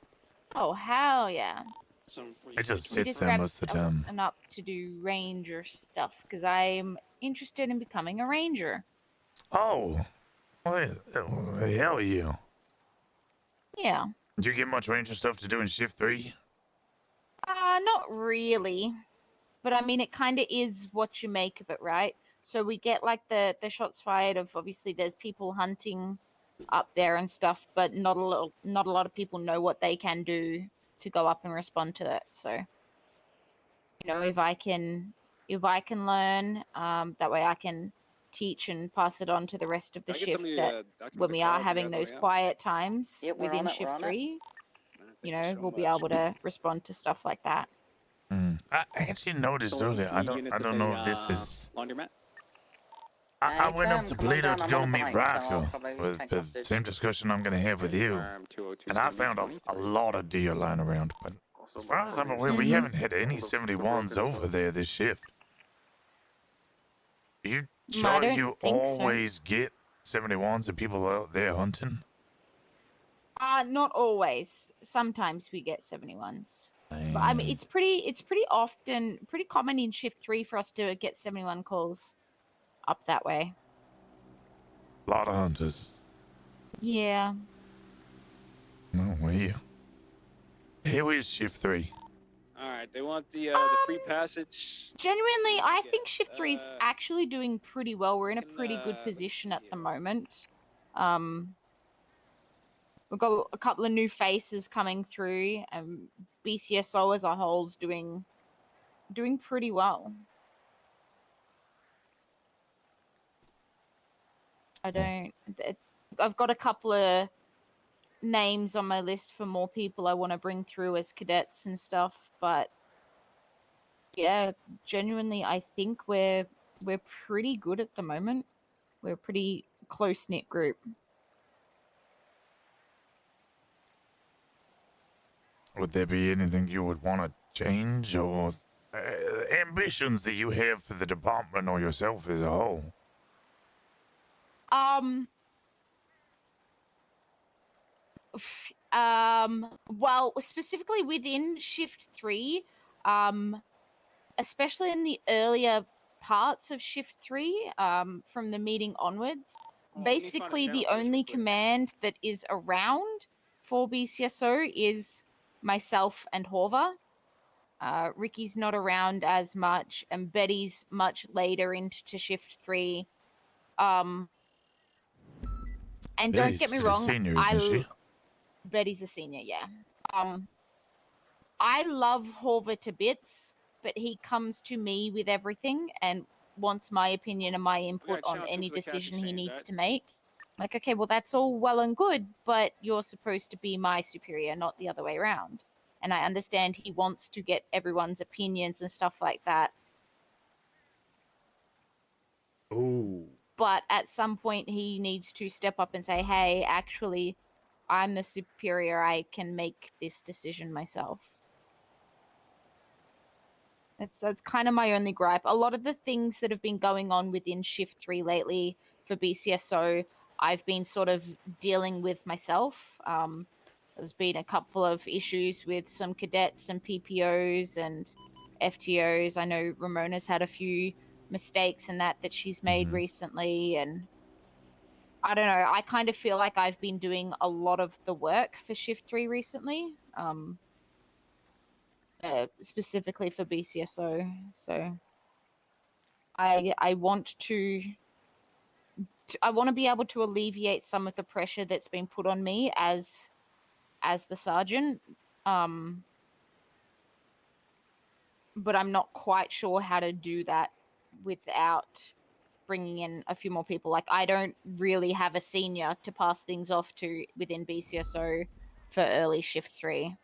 Oh, hell yeah. It just sits there most of the time. And up to do ranger stuff, because I'm interested in becoming a ranger. Oh, well, hell yeah. Yeah. Did you get much ranger stuff to do in shift 3? Not really. But I mean, it kind of is what you make of it, right? So we get like the shots fired of, obviously there's people hunting up there and stuff, but not a lot of people know what they can do to go up and respond to that. So, you know, if I can learn, that way I can teach and pass it on to the rest of the shift, that when we are having those quiet times within shift 3, you know, we'll be able to respond to stuff like that. I actually noticed earlier. I don't know if this is. Laundromat. I went up to Toledo to go meet Rocco with the same discussion I'm going to have with you, and I found a lot of deer lying around. But as far as I'm aware, we haven't had any 71s over there this shift. Are you sure you always get 71s of people out there hunting? Not always. Sometimes we get 71s. But I mean, it's pretty common in shift 3 for us to get 71 calls up that way. A lot of hunters. Yeah. Oh, well. Here is shift 3. Alright, they want the free passage. Genuinely, I think shift 3 is actually doing pretty well. We're in a pretty good position at the moment. We've got a couple of new faces coming through, and BCSO as a whole is doing pretty well. I've got a couple of names on my list for more people I want to bring through as cadets and stuff, but yeah, genuinely, I think we're pretty good at the moment. We're a pretty close-knit group. Would there be anything you would want to change, or ambitions that you have for the department or yourself as a whole? Well, specifically within shift 3, especially in the earlier parts of shift 3, from the meeting onwards, basically the only command that is around for BCSO is myself and Horva. Ricky's not around as much, and Betty's much later into shift 3. And don't get me wrong, Betty's a senior, yeah. I love Horva to bits, but he comes to me with everything and wants my opinion and my input on any decision he needs to make. Like, okay, well, that's all well and good, but you're supposed to be my superior, not the other way around. And I understand he wants to get everyone's opinions and stuff like that. Ooh. But at some point, he needs to step up and say, hey, actually, I'm the superior. I can make this decision myself. That's kind of my only gripe. A lot of the things that have been going on within shift 3 lately for BCSO, I've been sort of dealing with myself. There's been a couple of issues with some cadets and PPOs and FTOs. I know Ramona's had a few mistakes in that she's made recently, and I don't know. I kind of feel like I've been doing a lot of the work for Shift 3 recently, specifically for BCSO. So I want to be able to alleviate some of the pressure that's been put on me as the sergeant. But I'm not quite sure how to do that without bringing in a few more people. Like, I don't really have a senior to pass things off to within BCSO for early Shift 3.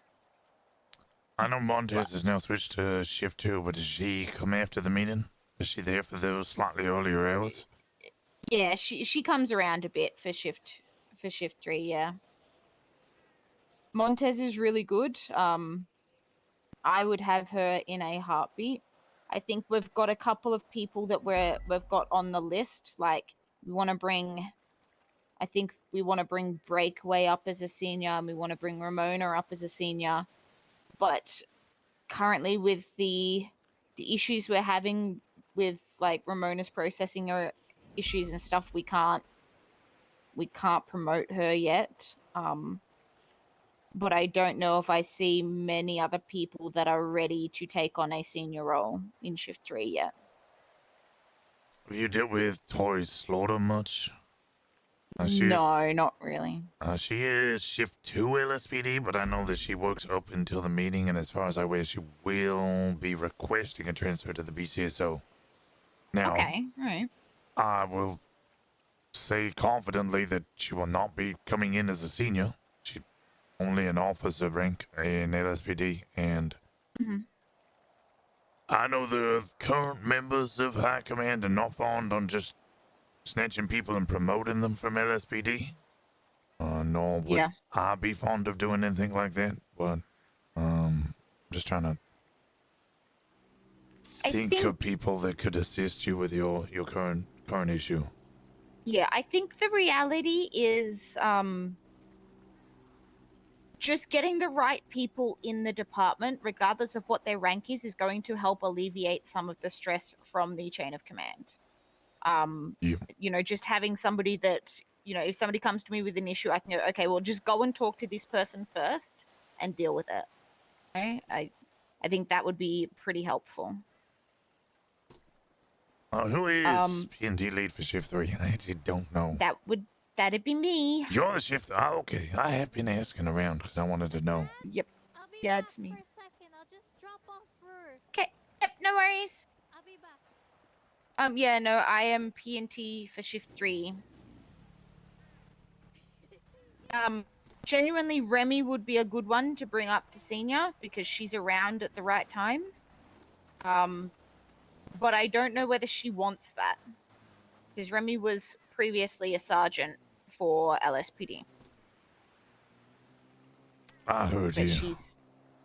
I know Montez has now switched to shift 2, but does she come after the meeting? Is she there for those slightly earlier hours? Yeah, she comes around a bit for shift 3, yeah. Montez is really good. I would have her in a heartbeat. I think we've got a couple of people that we've got on the list. Like, we want to bring Breakaway up as a senior, and we want to bring Ramona up as a senior. But currently, with the issues we're having with like Ramona's processing or issues and stuff, we can't promote her yet. But I don't know if I see many other people that are ready to take on a senior role in Shift 3 yet. Have you dealt with Tori Slaughter much? No, not really. She is Shift 2 LSPD, but I know that she works up until the meeting, and as far as I aware, she will be requesting a transfer to the BCSO. Now, okay, all right. I will say confidently that she will not be coming in as a senior. She's only an officer rank in LSPD, and I know the current members of High Command are not fond on just snatching people and promoting them from LSPD. Nor would I be fond of doing anything like that, but I'm just trying to think of people that could assist you with your current issue. Yeah, I think the reality is just getting the right people in the department, regardless of what their rank is going to help alleviate some of the stress from the chain of command. You know, just having somebody that, you know, if somebody comes to me with an issue, I can go, okay, well, just go and talk to this person first and deal with it. Okay? I think that would be pretty helpful. Who is P&D lead for Shift 3? I actually don't know. That'd be me. You're the Shift... Oh, okay. I have been asking around because I wanted to know. Yep. Yeah, it's me. Okay. Yep, no worries. I'll be back. Yeah, no, I am P&T for Shift 3. Genuinely, Remy would be a good one to bring up to senior because she's around at the right times. But I don't know whether she wants that because Remy was previously a sergeant for LSPD. I heard you.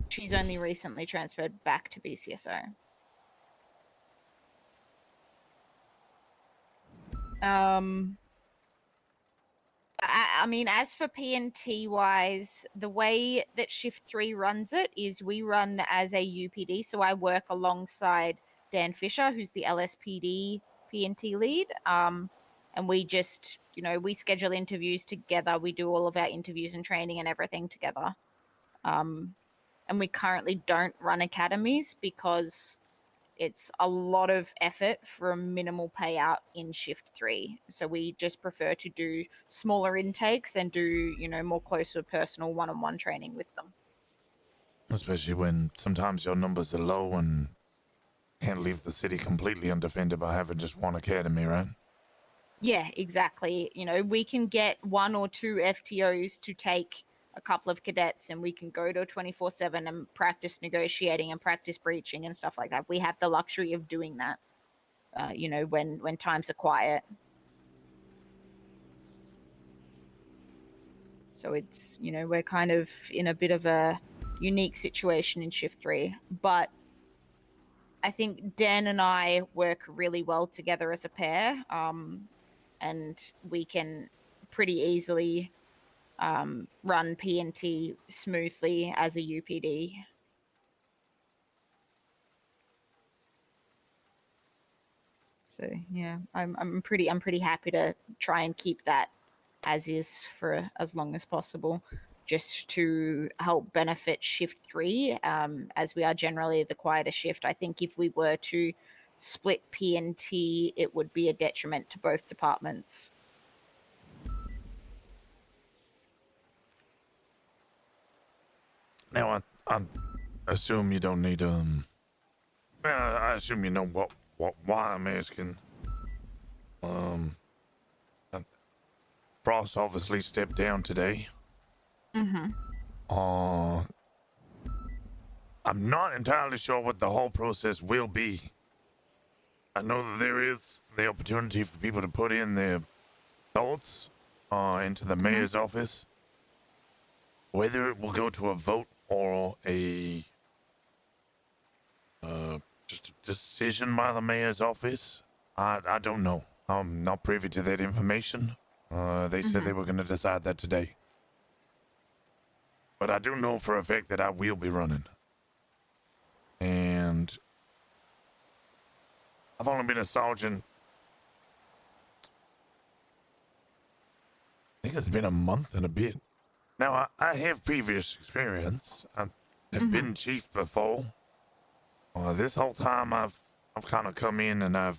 She's only recently transferred back to BCSO. I mean, as for PNT wise, the way that Shift 3 runs it is we run as a UPD. So I work alongside Dan Fisher, who's the LSPD PNT lead. And we just, you know, we schedule interviews together. We do all of our interviews and training and everything together. And we currently don't run academies because it's a lot of effort for a minimal payout in Shift 3. So we just prefer to do smaller intakes and do, you know, more closer personal one-on-one training with them. Especially when sometimes your numbers are low and can't leave the city completely undefended by having just one academy, right? Yeah, exactly. You know, we can get 1 or 2 FTOs to take a couple of cadets and we can go to 24/7 and practice negotiating and practice breaching and stuff like that. We have the luxury of doing that, you know, when times are quiet. So it's, you know, we're kind of in a bit of a unique situation in Shift 3. But I think Dan and I work really well together as a pair, and we can pretty easily run PNT smoothly as a UPD. So yeah, I'm pretty happy to try and keep that as is for as long as possible, just to help benefit shift 3, as we are generally the quieter shift. I think if we were to split PNT, it would be a detriment to both departments. Now, I assume you don't need, well, I assume you know why I'm asking. Frost obviously stepped down today. Mm-hmm. I'm not entirely sure what the whole process will be. I know that there is the opportunity for people to put in their thoughts into the mayor's office. Whether it will go to a vote or a just a decision by the mayor's office, I don't know. I'm not privy to that information. They said they were going to decide that today. But I do know for a fact that I will be running. And I've only been a sergeant. I think it's been a month and a bit. Now, I have previous experience. I've been chief before. This whole time I've kind of come in and I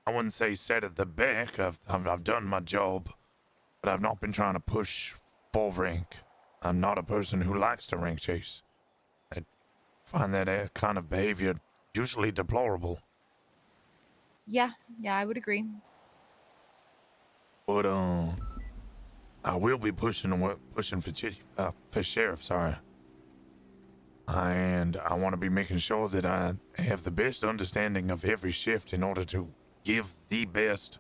wouldn't say sat at the back. I've done my job, but I've not been trying to push full rank. I'm not a person who likes to rank chase. I find that kind of behavior usually deplorable. Yeah, I would agree. But I will be pushing for sheriff. Sorry. And I want to be making sure that I have the best understanding of every shift in order to give the best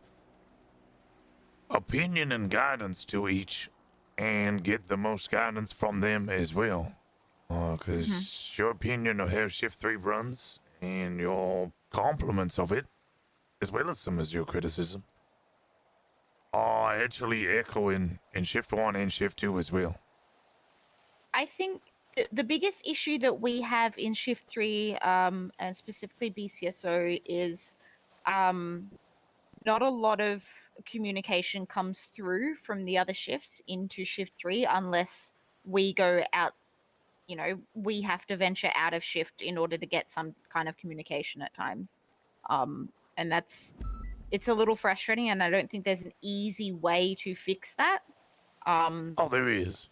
opinion and guidance to each and get the most guidance from them as well. Because your opinion of how Shift 3 runs and your compliments of it, as well as some of your criticism, are actually echo in Shift 1 and Shift 2 as well. I think the biggest issue that we have in Shift 3, and specifically BCSO, is not a lot of communication comes through from the other shifts into Shift 3 unless we go out, we have to venture out of shift in order to get some kind of communication at times. And it's a little frustrating, and I don't think there's an easy way to fix that. Oh, there is.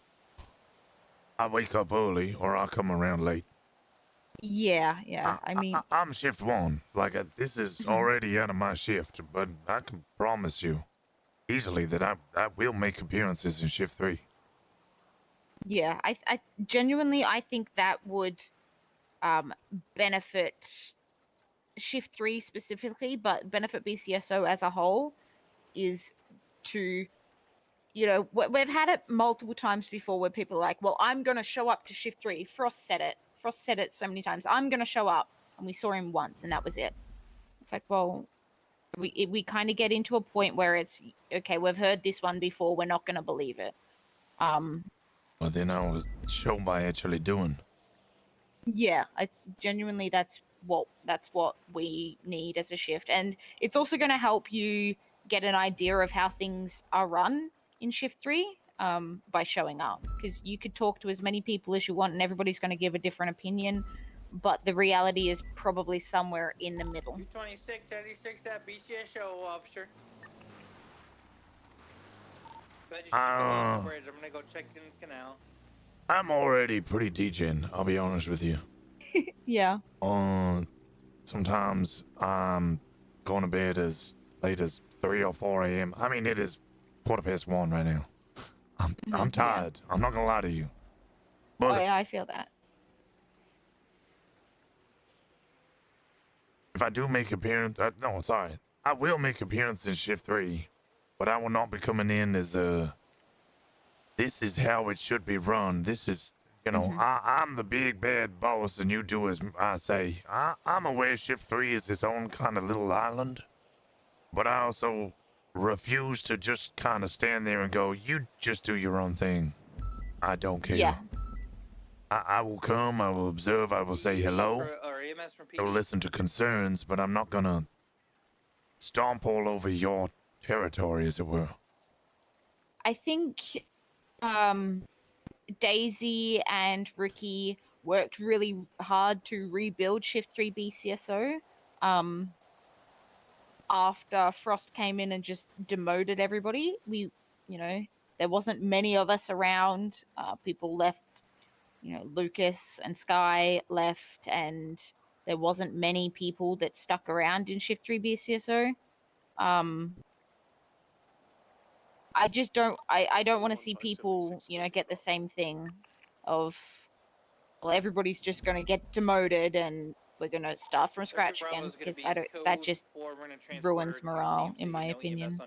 I wake up early or I come around late. Yeah. I mean, I'm shift 1. This is already out of my shift, but I can promise you easily that I will make appearances in Shift 3. Yeah, I genuinely, I think that would benefit Shift 3 specifically, but benefit BCSO as a whole is to, we've had it multiple times before where people are like, well, I'm going to show up to Shift 3. Frost said it so many times. I'm going to show up. And we saw him once and that was it. It's like, well, we kind of get into a point where it's, okay, we've heard this one before. We're not going to believe it. Well, then I was shown by actually doing. Yeah, I genuinely that's what we need as a shift, and it's also going to help you get an idea of how things are run in Shift 3 by showing up, because you could talk to as many people as you want, and everybody's going to give a different opinion, but the reality is probably somewhere in the middle. 2686 at BCSO officer. I'm gonna go check in the canal. I'm already pretty degen, I'll be honest with you. Yeah. Sometimes I'm going to bed as late as 3 or 4 a.m. I mean, it is 1:15 right now. I'm tired. Yeah. I'm not gonna lie to you. But yeah, I feel that. If I do make appearance, I will make appearance in Shift 3, but I will not be coming in as this is how it should be run. This is, I'm the big bad boss and you do as I say. I'm aware Shift 3 is its own kind of little island, but I also refuse to just kind of stand there and go, you just do your own thing. I don't care. Yeah. I will come, I will observe, I will say hello, I will listen to concerns, but I'm not gonna stomp all over your territory, as it were. I think Daisy and Ricky worked really hard to rebuild Shift 3 BCSO after Frost came in and just demoted everybody. There wasn't many of us around. People left, Lucas and Sky left, and there wasn't many people that stuck around in Shift 3 BCSO. I just I don't want to see people, get the same thing of, well, everybody's just going to get demoted and we're going to start from scratch again, because that just ruins morale, in my opinion.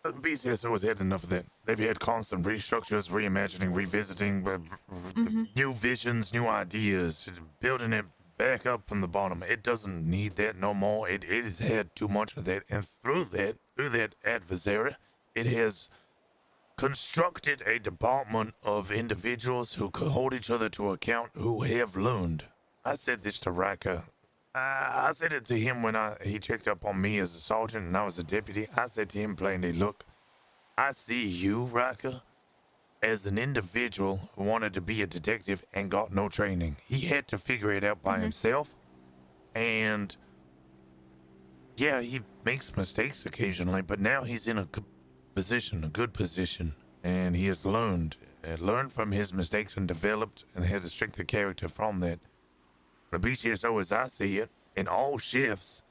BCSO has had enough of that. They've had constant restructures, reimagining, revisiting, new visions, new ideas, building it back up from the bottom. It doesn't need that no more. It has had too much of that, and through that adversary, it has constructed a department of individuals who could hold each other to account, who have learned. I said this to Raka. I said it to him when he checked up on me as a sergeant and I was a deputy. I said to him plainly, look, I see you, Raka, as an individual who wanted to be a detective and got no training. He had to figure it out by himself. And yeah, he makes mistakes occasionally, but now he's in a good position, and he has learned from his mistakes and developed and has a strength of character from that. The BCSO, as I see it, in all shifts,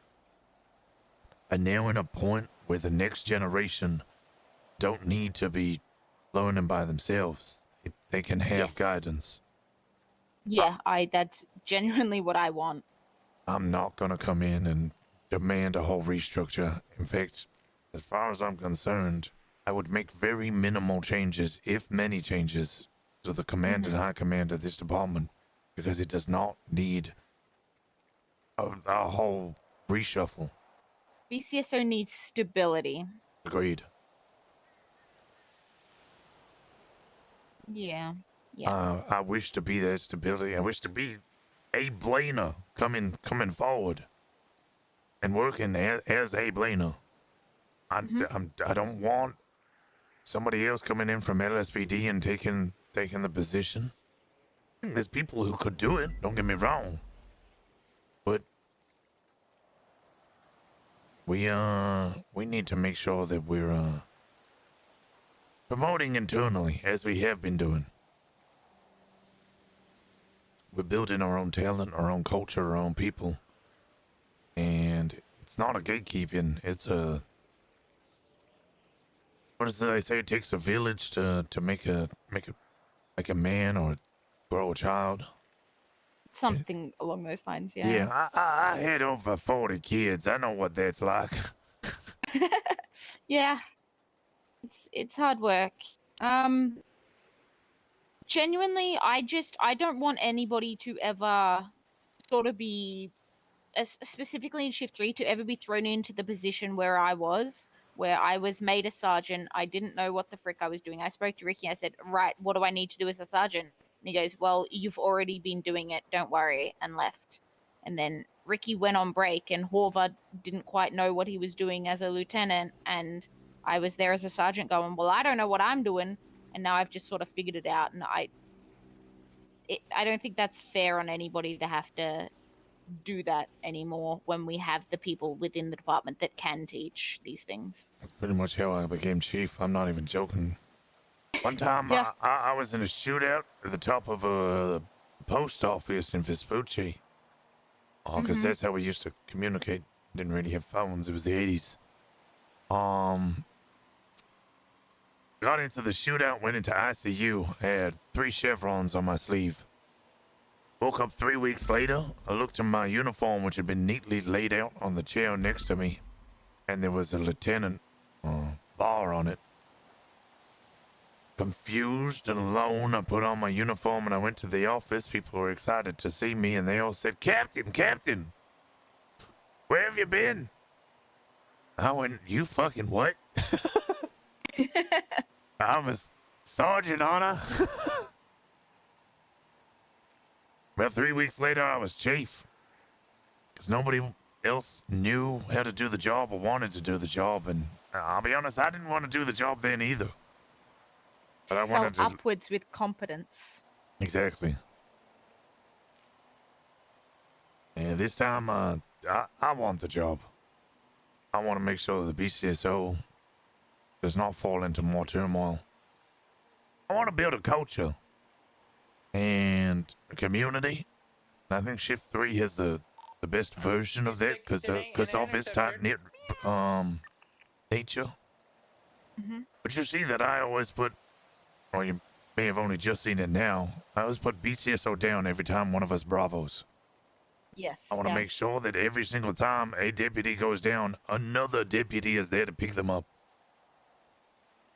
are now in a point where the next generation don't need to be learning by themselves. They can have guidance. Yeah, that's genuinely what I want. I'm not going to come in and demand a whole restructure. In fact, as far as I'm concerned, I would make very minimal changes, if many changes, to the command and high command of this department, because it does not need a whole reshuffle. BCSO needs stability. Agreed. Yeah. I wish to be that stability. I wish to be a Blainer coming forward and working as a Blainer. I don't want somebody else coming in from LSPD and taking the position. There's people who could do it, don't get me wrong. But we need to make sure that we're promoting internally, as we have been doing. We're building our own talent, our own culture, our own people. And it's not a gatekeeping, it's a... What does they say? It takes a village to make a man or grow a child. Something along those lines, yeah. Yeah, I had over 40 kids. I know what that's like. Yeah. It's hard work. Genuinely, I don't want anybody to ever sort of be, specifically in Shift 3, to ever be thrown into the position where I was made a sergeant. I didn't know what the frick I was doing. I spoke to Ricky. I said, right, what do I need to do as a sergeant? And he goes, well, you've already been doing it. Don't worry, and left. And then Ricky went on break, and Horvath didn't quite know what he was doing as a lieutenant. And I was there as a sergeant going, well, I don't know what I'm doing. And now I've just sort of figured it out. And I don't think that's fair on anybody to have to do that anymore when we have the people within the department that can teach these things. That's pretty much how I became chief. I'm not even joking. One time, I was in a shootout at the top of a post office in Vespucci. Because that's how we used to communicate. Didn't really have phones. It was the 80s. Got into the shootout, went into ICU. Had 3 chevrons on my sleeve. Woke up 3 weeks later. I looked at my uniform, which had been neatly laid out on the chair next to me. And there was a lieutenant bar on it. Confused and alone, I put on my uniform and I went to the office. People were excited to see me and they all said, Captain, Captain, where have you been? I went, you fucking what? I'm a sergeant, Honor. About 3 weeks later, I was chief. Because nobody else knew how to do the job or wanted to do the job. And I'll be honest, I didn't want to do the job then either. But I fell wanted to upwards with competence. exactly. And this time, I want the job. I want to make sure that the BCSO does not fall into more turmoil. I want to build a culture and a community. And I think Shift 3 has the best version of that because of its tight knit nature. Mm-hmm. But you see that I always put, or you may have only just seen it now, I always put BCSO down every time one of us bravos. Yes. I want to make sure that every single time a deputy goes down, another deputy is there to pick them up.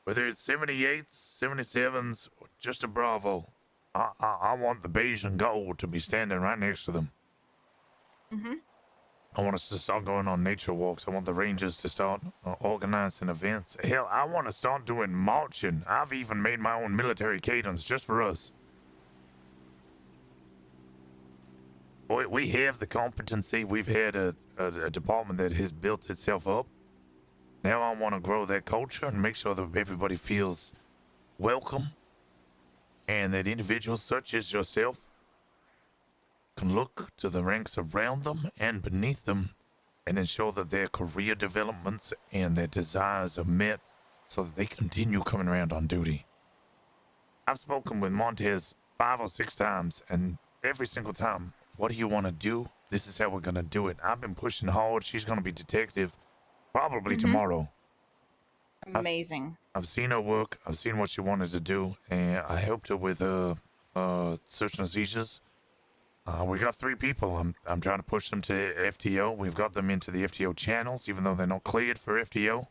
Whether it's 78s, 77s, or just a Bravo, I want the beige and gold to be standing right next to them. Mm-hmm. I want us to start going on nature walks. I want the rangers to start organizing events. Hell, I want to start doing marching. I've even made my own military cadence just for us. Boy, we have the competency. We've had a department that has built itself up. Now I want to grow that culture and make sure that everybody feels welcome and that individuals such as yourself can look to the ranks around them and beneath them and ensure that their career developments and their desires are met so that they continue coming around on duty. I've spoken with Montez 5 or 6 times, and every single time, what do you want to do? This is how we're going to do it. I've been pushing hard. She's going to be detective probably tomorrow. Amazing. I've seen her work. I've seen what she wanted to do, and I helped her with her search and seizures. We got 3 people. I'm trying to push them to FTO. We've got them into the FTO channels, even though they're not cleared for FTO.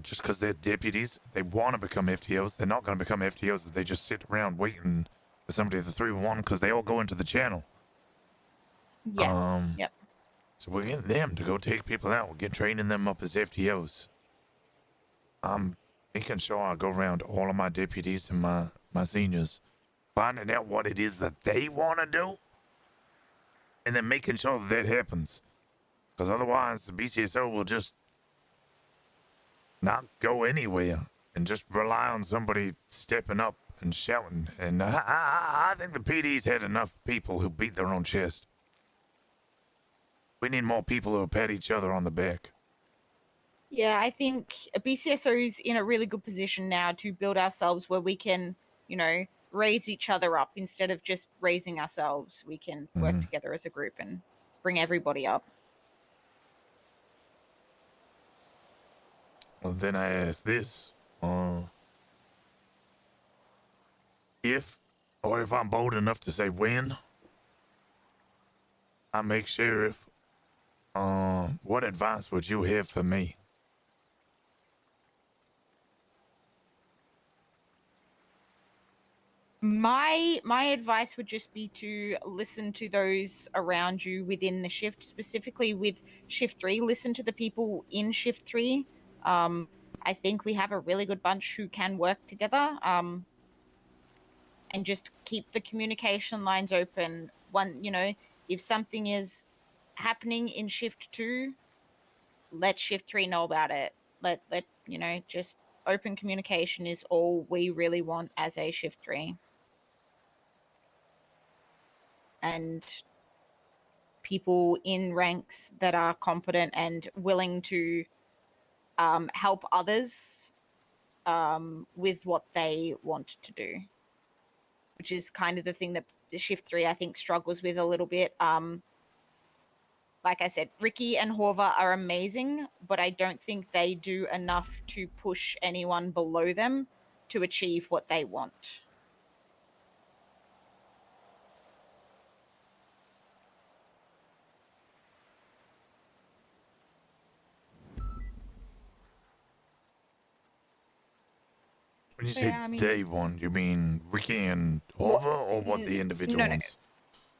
Just because they're deputies, they want to become FTOs. They're not going to become FTOs if they just sit around waiting for somebody to 3-1 because they all go into the channel. Yeah. Yep. So we're getting them to go take people out. We're training them up as FTOs. I'm making sure I go around all of my deputies and my seniors, finding out what it is that they want to do, and then making sure that happens. Because otherwise, the BCSO will just not go anywhere and just rely on somebody stepping up and shouting. And I think the PD's had enough people who beat their own chest. We need more people who pat each other on the back. Yeah, I think BCSO's in a really good position now to build ourselves where we can, raise each other up instead of just raising ourselves. We can work together as a group and bring everybody up. Well, then I ask this, if I'm bold enough to say when I make sheriff, what advice would you have for me? My advice would just be to listen to those around you within the shift, specifically with Shift 3. Listen to the people in Shift 3. I think we have a really good bunch who can work together. And just keep the communication lines open. If something is happening in Shift 2, let Shift 3 know about it. Let just open communication is all we really want as a Shift 3. And people in ranks that are competent and willing to help others with what they want to do, which is kind of the thing that Shift 3 I think struggles with a little bit. Like I said, Ricky and Horva are amazing, but I don't think they do enough to push anyone below them to achieve what they want. When you say they want, you mean Ricky and Horva, or what the individual wants?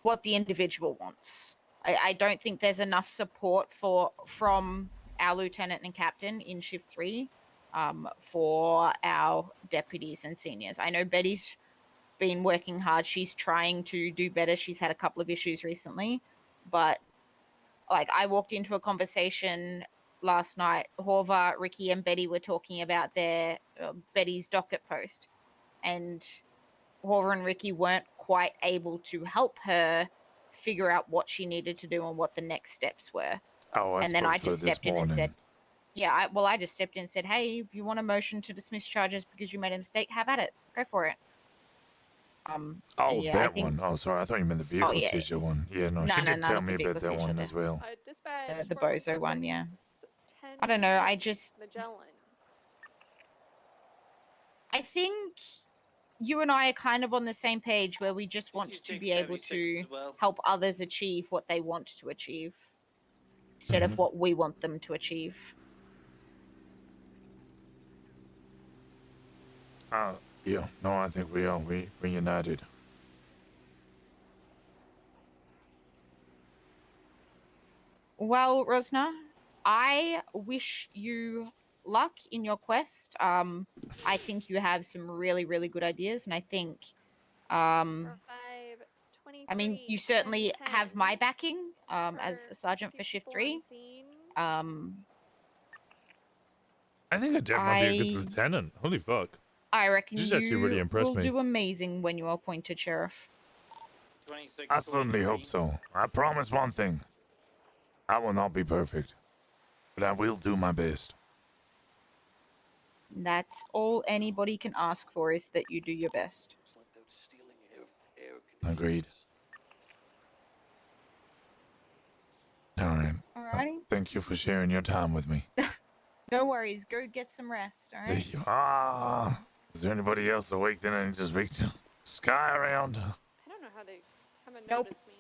What the individual wants. I don't think there's enough support from our lieutenant and captain in Shift 3 for our deputies and seniors. I know Betty's been working hard. She's trying to do better. She's had a couple of issues recently, but I walked into a conversation last night, Horva, Ricky, and Betty were talking about their Betty's docket post, and Horva and Ricky weren't quite able to help her figure out what she needed to do and what the next steps were. Oh, and then I spoke to her just this stepped in and said, morning. yeah, I just stepped in and said, hey, if you want a motion to dismiss charges because you made a mistake, have at it. Go for it. Oh, yeah, that I think, one. Oh, sorry. I thought you meant the vehicle yeah. seizure one. Yeah, no, No, she no, did no, tell not the me about vehicle that one seizure, as well. Dispatch. the we're on Bozo one, yeah. 10, I don't know, I just, Magellan. I think you and I are kind of on the same page where we just want to be able to help others achieve what they want to achieve instead of what we want them to achieve. Yeah, no, I think we are. We're united. Well, Rosner, I wish you luck in your quest. I think you have some really, really good ideas, and I think, I mean, you certainly have my backing as a sergeant for Shift 3. I think Adep might be a good lieutenant. Holy fuck. I reckon She's actually really you impressed will me. do amazing when you are appointed sheriff. I certainly hope so. I promise one thing. I will not be perfect, but I will do my best. That's all anybody can ask for, is that you do your best. Agreed. All right. Alrighty. Thank you for sharing your time with me. No worries. Go get some rest, alright? Is there anybody else awake then I need to speak to? Sky around? I don't know how they haven't Nope. noticed me.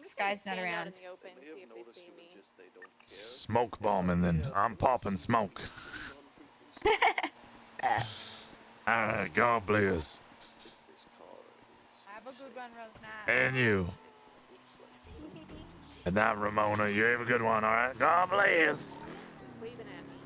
This guy's not Stand out around. in the open, see if they see me. Smoke bombing then. I'm popping smoke. Alright, God bless. Have a good one, Rosna. And you. And that Ramona, you have a good one, alright? God bless. Just waving at me.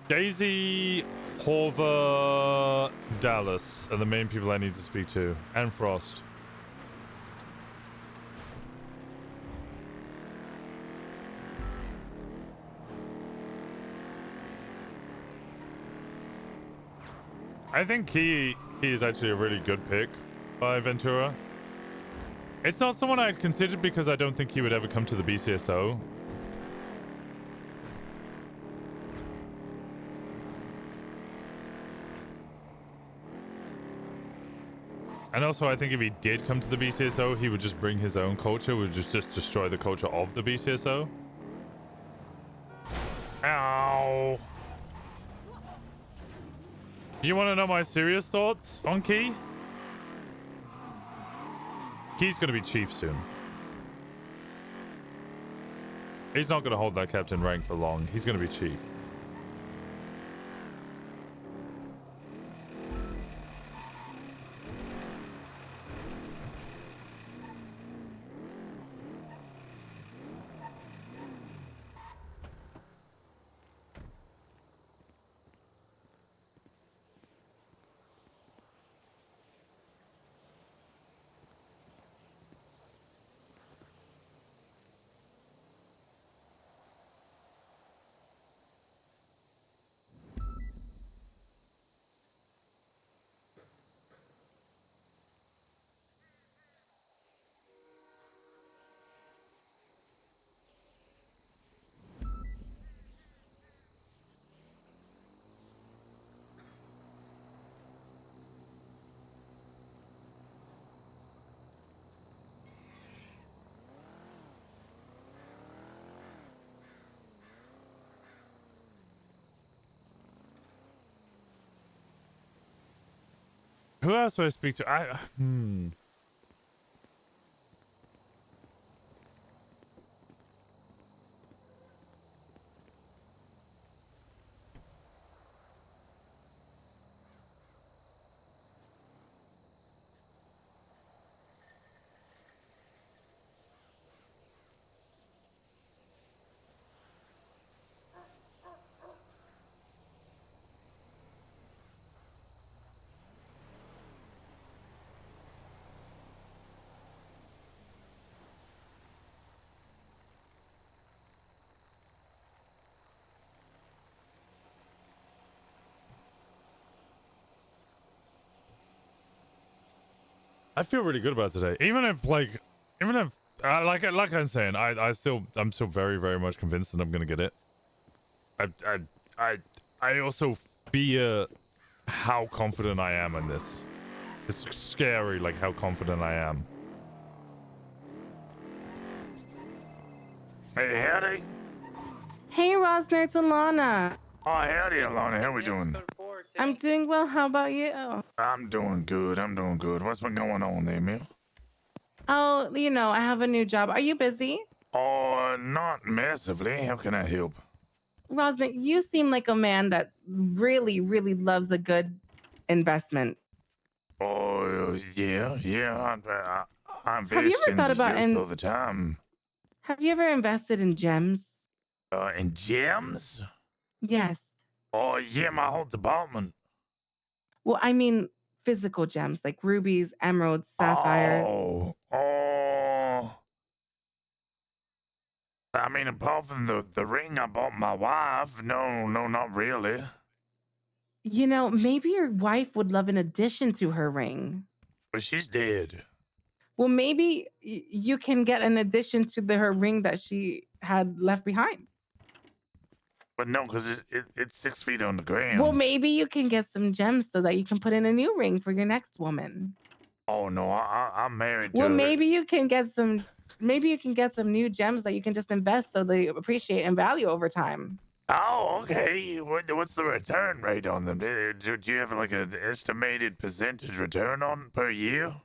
Daisy, Horva, Dallas are the main people I need to speak to, and Frost. I think he is actually a really good pick by Ventura. It's not someone I'd considered because I don't think he would ever come to the BCSO. And also, I think if he did come to the BCSO, he would just bring his own culture, would just destroy the culture of the BCSO. Ow. You want to know my serious thoughts on Key? Key's going to be chief soon. He's not going to hold that captain rank for long. He's going to be chief. Who else do I speak to? I feel really good about today. Even if like I'm saying, I'm still very, very much convinced that I'm gonna get it. I also fear how confident I am in this. It's scary, like how confident I am. Hey, howdy. Hey, Rosner, it's Alana. Oh, howdy, Alana. How we doing? I'm doing well. How about you? I'm doing good. What's been going on there, Mill? Oh, I have a new job. Are you busy? Oh, not massively. How can I help? Rosner, you seem like a man that really, really loves a good investment. Oh, yeah. I Have you invest ever in thought the about youth all the time. have you ever invested in gems? In gems? Yes. Oh, yeah, my whole department. Well, I mean physical gems like rubies, emeralds, sapphires. I mean, apart from the ring I bought my wife, no, not really. Maybe your wife would love an addition to her ring. But she's dead. Well, maybe you can get an addition to her ring that she had left behind. But no, because it's 6 feet on the ground. Well, maybe you can get some gems so that you can put in a new ring for your next woman. Oh no, I'm married to Well, her. maybe you can get some new gems that you can just invest so they appreciate in value over time. Oh, okay. What's the return rate on them? Do you have like an estimated percentage return on per year?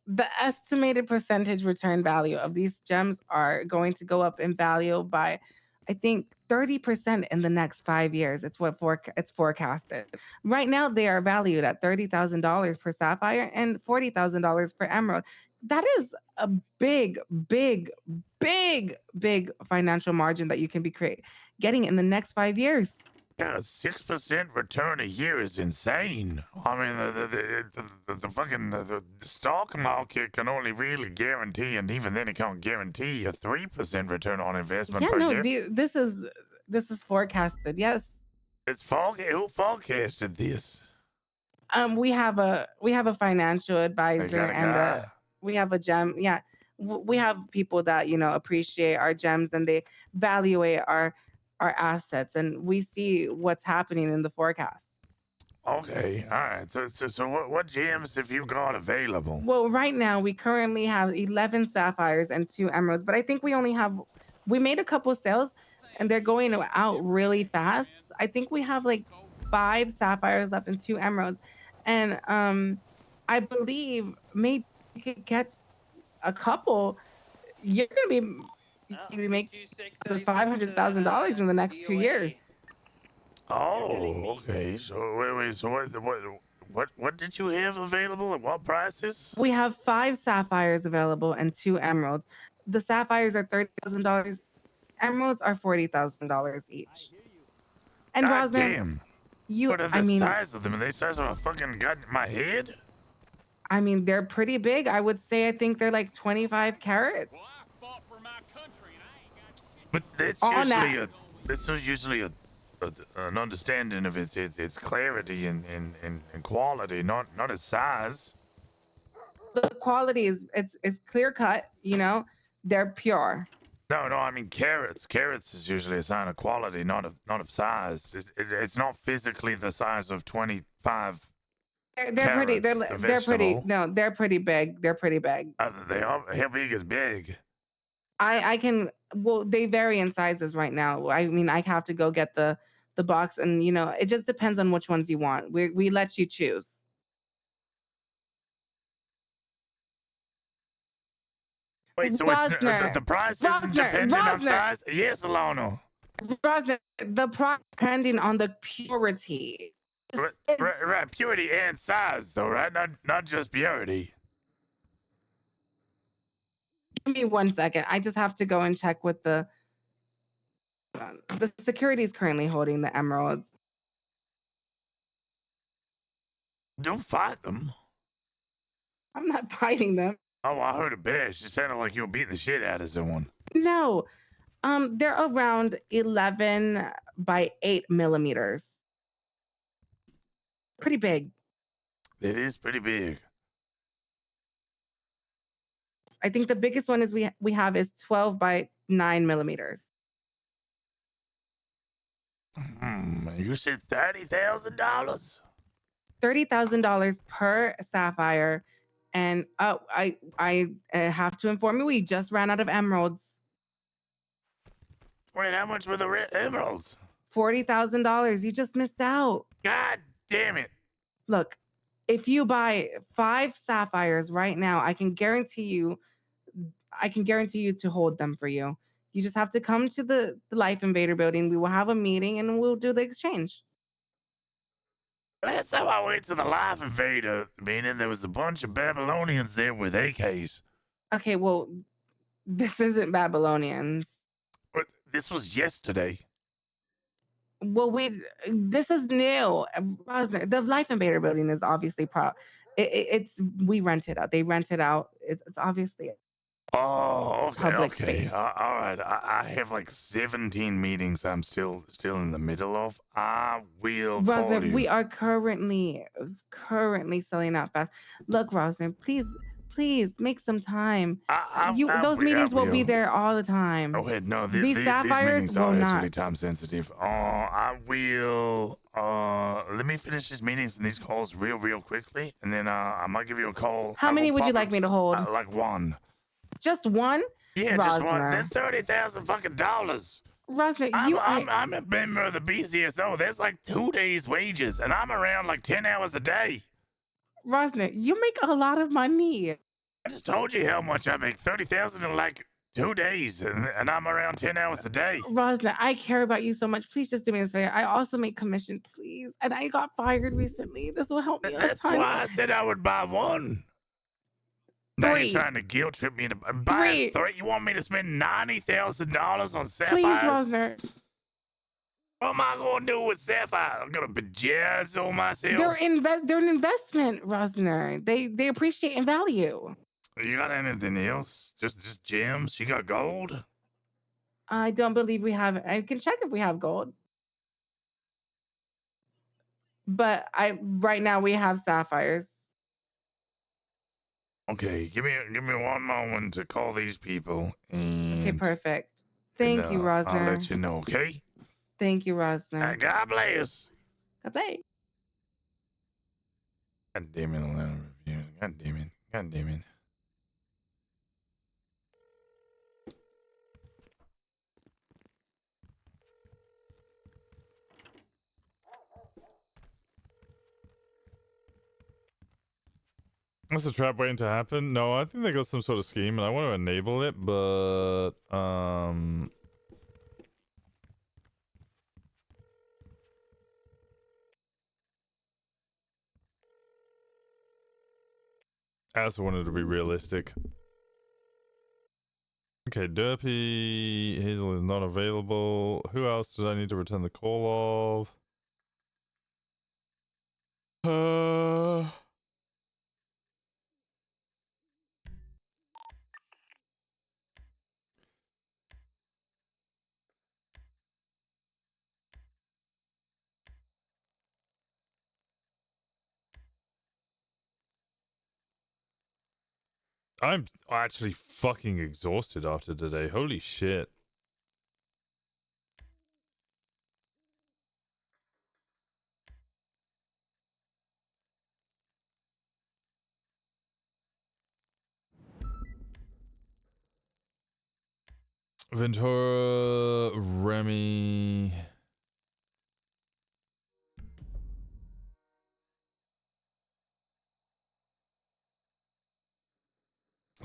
The estimated percentage return value of these gems are going to go up in value by, I think, 30% in the next 5 years. It's it's forecasted. Right now, they are valued at $30,000 per sapphire and $40,000 per emerald. That is a big, big, big, big financial margin that you can be getting in the next 5 years. Yeah, 6% return a year is insane. I mean, the fucking the stock market can only really guarantee, and even then, it can't guarantee a 3% return on investment per year. This is forecasted. Yes. It's who forecasted this? We have a financial advisor and we have a gem. Yeah, we have people that appreciate our gems and they evaluate our assets, and we see what's happening in the forecast. Okay, all right. So what gems have you got available? Well, right now we currently have 11 sapphires and 2 emeralds, but I think we made a couple sales and they're going out really fast. I think we have like 5 sapphires left and 2 emeralds. And I believe maybe you could get a couple. You're going to be making $500,000 in the next 2 years. Oh, okay. So wait. So what did you have available at what prices? We have 5 sapphires available and 2 emeralds. The sapphires are $30,000. Emeralds are $40,000 each. And God Rosner, damn. What are the size of them? Are they size of a fucking my head? I mean, they're pretty big. I would say I think they're like 25 carats. But that's usually an understanding of its clarity and quality, not its size. The quality is it's clear cut, they're pure. No, I mean carats. Carats is usually a sign of quality, not of size. It's not physically the size of 25. They're pretty. They're pretty. No, they're pretty big. They're pretty big. They are. How big is big? I can. Well, they vary in sizes right now. I mean, I have to go get the box, and it just depends on which ones you want. We let you choose. Wait, so Rosner, the price isn't dependent on size? Yes, Alana. Rosner, the price depending on the purity. Right, purity and size, though, right? Not just purity. Give me 1 second. I just have to go and check with the security is currently holding the emeralds. Don't fight them. I'm not fighting them. Oh, I heard a bash. It sounded like you were beating the shit out of someone. No, they're around 11 by 8 millimeters. Pretty big. It is pretty big. I think the biggest one is we have is 12 by 9 millimeters. You said $30,000. $30,000 per sapphire, and I have to inform you, we just ran out of emeralds. Wait, how much were the emeralds? $40,000. You just missed out. God damn it! Look, if you buy 5 sapphires right now, I can guarantee you to hold them for you. You just have to come to the Life Invader building. We will have a meeting and we'll do the exchange. Last time I went to the Life Invader meeting, there was a bunch of Babylonians there with AKs. Okay, well, this isn't Babylonians. But this was yesterday. Well, this is new. Rosner, the Life Invader building is obviously we rent it out. They rent it out. It's obviously Oh, okay, public okay. space. All right. I have like 17 meetings I'm still in the middle of. I will call Rosner, you. we are currently selling out fast. Look, Rosner, please make some time. Those meetings will be there all the time. Oh, wait, no, these sapphires meetings will are actually not. time sensitive. I will. Let me finish these meetings and these calls real quickly, and then I might give you a call. How many would you like me to hold? Like one. Just one? Yeah, Rosner. just one. That's $30,000 fucking dollars. Rosner, I'm a member of the BCSO. That's like 2 days' wages, and I'm around like 10 hours a day. Rosner, you make a lot of money. I just told you how much I make. $30,000 in like 2 days, and I'm around 10 hours a day. Rosner, I care about you so much. Please just do me this favor. I also make commission, please. And I got fired recently. This will help me. That's why I said I would buy one. Now you're trying to guilt trip me to buy 3. You want me to spend $90,000 on sapphires? Please, Rosner. What am I going to do with sapphires? I'm going to bedazzle myself. They're an investment, Rosner. They appreciate in value. You got anything else? Just gems? You got gold? I don't believe we have. I can check if we have gold. But right now we have sapphires. Okay, give me one moment to call these people. Okay, perfect. Thank you, Rosner. I'll let you know, okay? Thank you, Rosner. God bless. God bless. God damn it, Atlanta reviews. God damn it. God damn it. What's the trap waiting to happen? No, I think they got some sort of scheme and I want to enable it, but I also wanted to be realistic. Okay, Derpy Hazel is not available. Who else did I need to return the call of? I'm actually fucking exhausted after today. Holy shit. Ventura, Remy.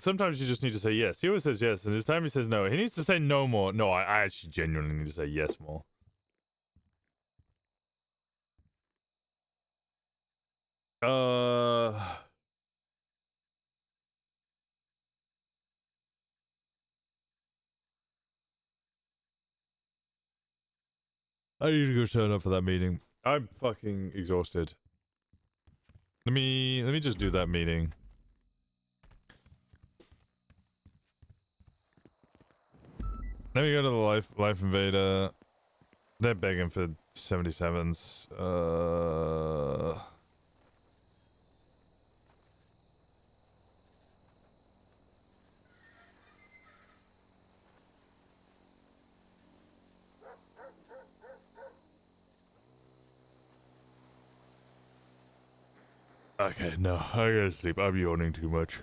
Sometimes you just need to say yes. He always says yes, and this time he says no. He needs to say no more. No, I actually genuinely need to say yes more. I need to go turn up for that meeting. I'm fucking exhausted. Let me just do that meeting. Let me go to the Life Invader. They're begging for 77s. Okay, no, I gotta sleep. I'm yawning too much.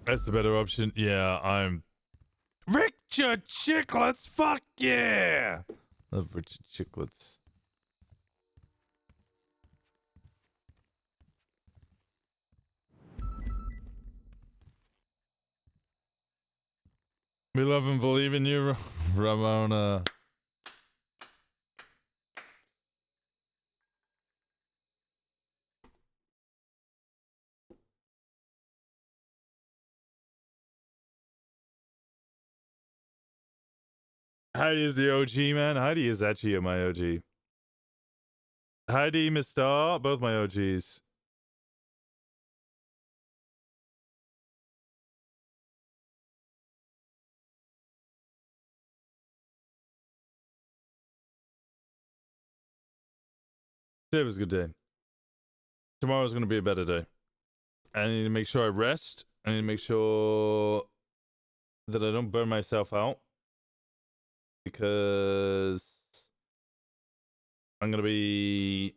That's the better option. Yeah, I'm Richard Chicklets. Fuck yeah! Love Richard Chicklets. We love and believe in you, Ramona. Heidi is the OG, man. Heidi is actually my OG. Heidi, Mr. Both my OGs. Today was a good day. Tomorrow's going to be a better day. I need to make sure I rest. I need to make sure that I don't burn myself out. Because I'm going to be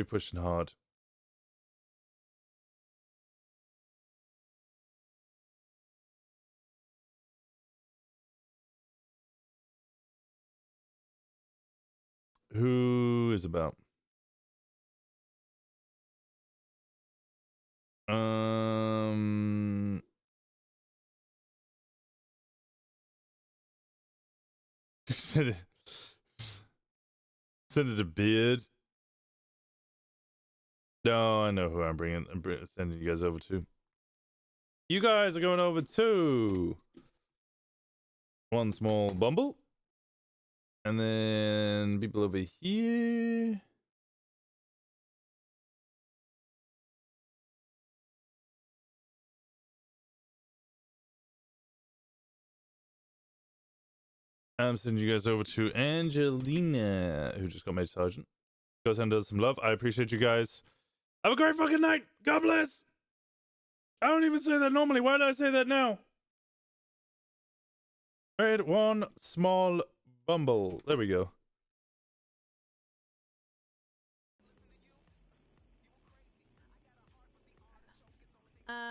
pushing hard. Who is about? Send it to Beard. No, I know who I'm bringing. I'm sending you guys over to. You guys are going over to One Small Bumble. And then people over here. I'm sending you guys over to Angelina, who just got made sergeant. Go send us some love. I appreciate you guys. Have a great fucking night. God bless. I don't even say that normally. Why do I say that now? All right, One Small Bumble. There we go.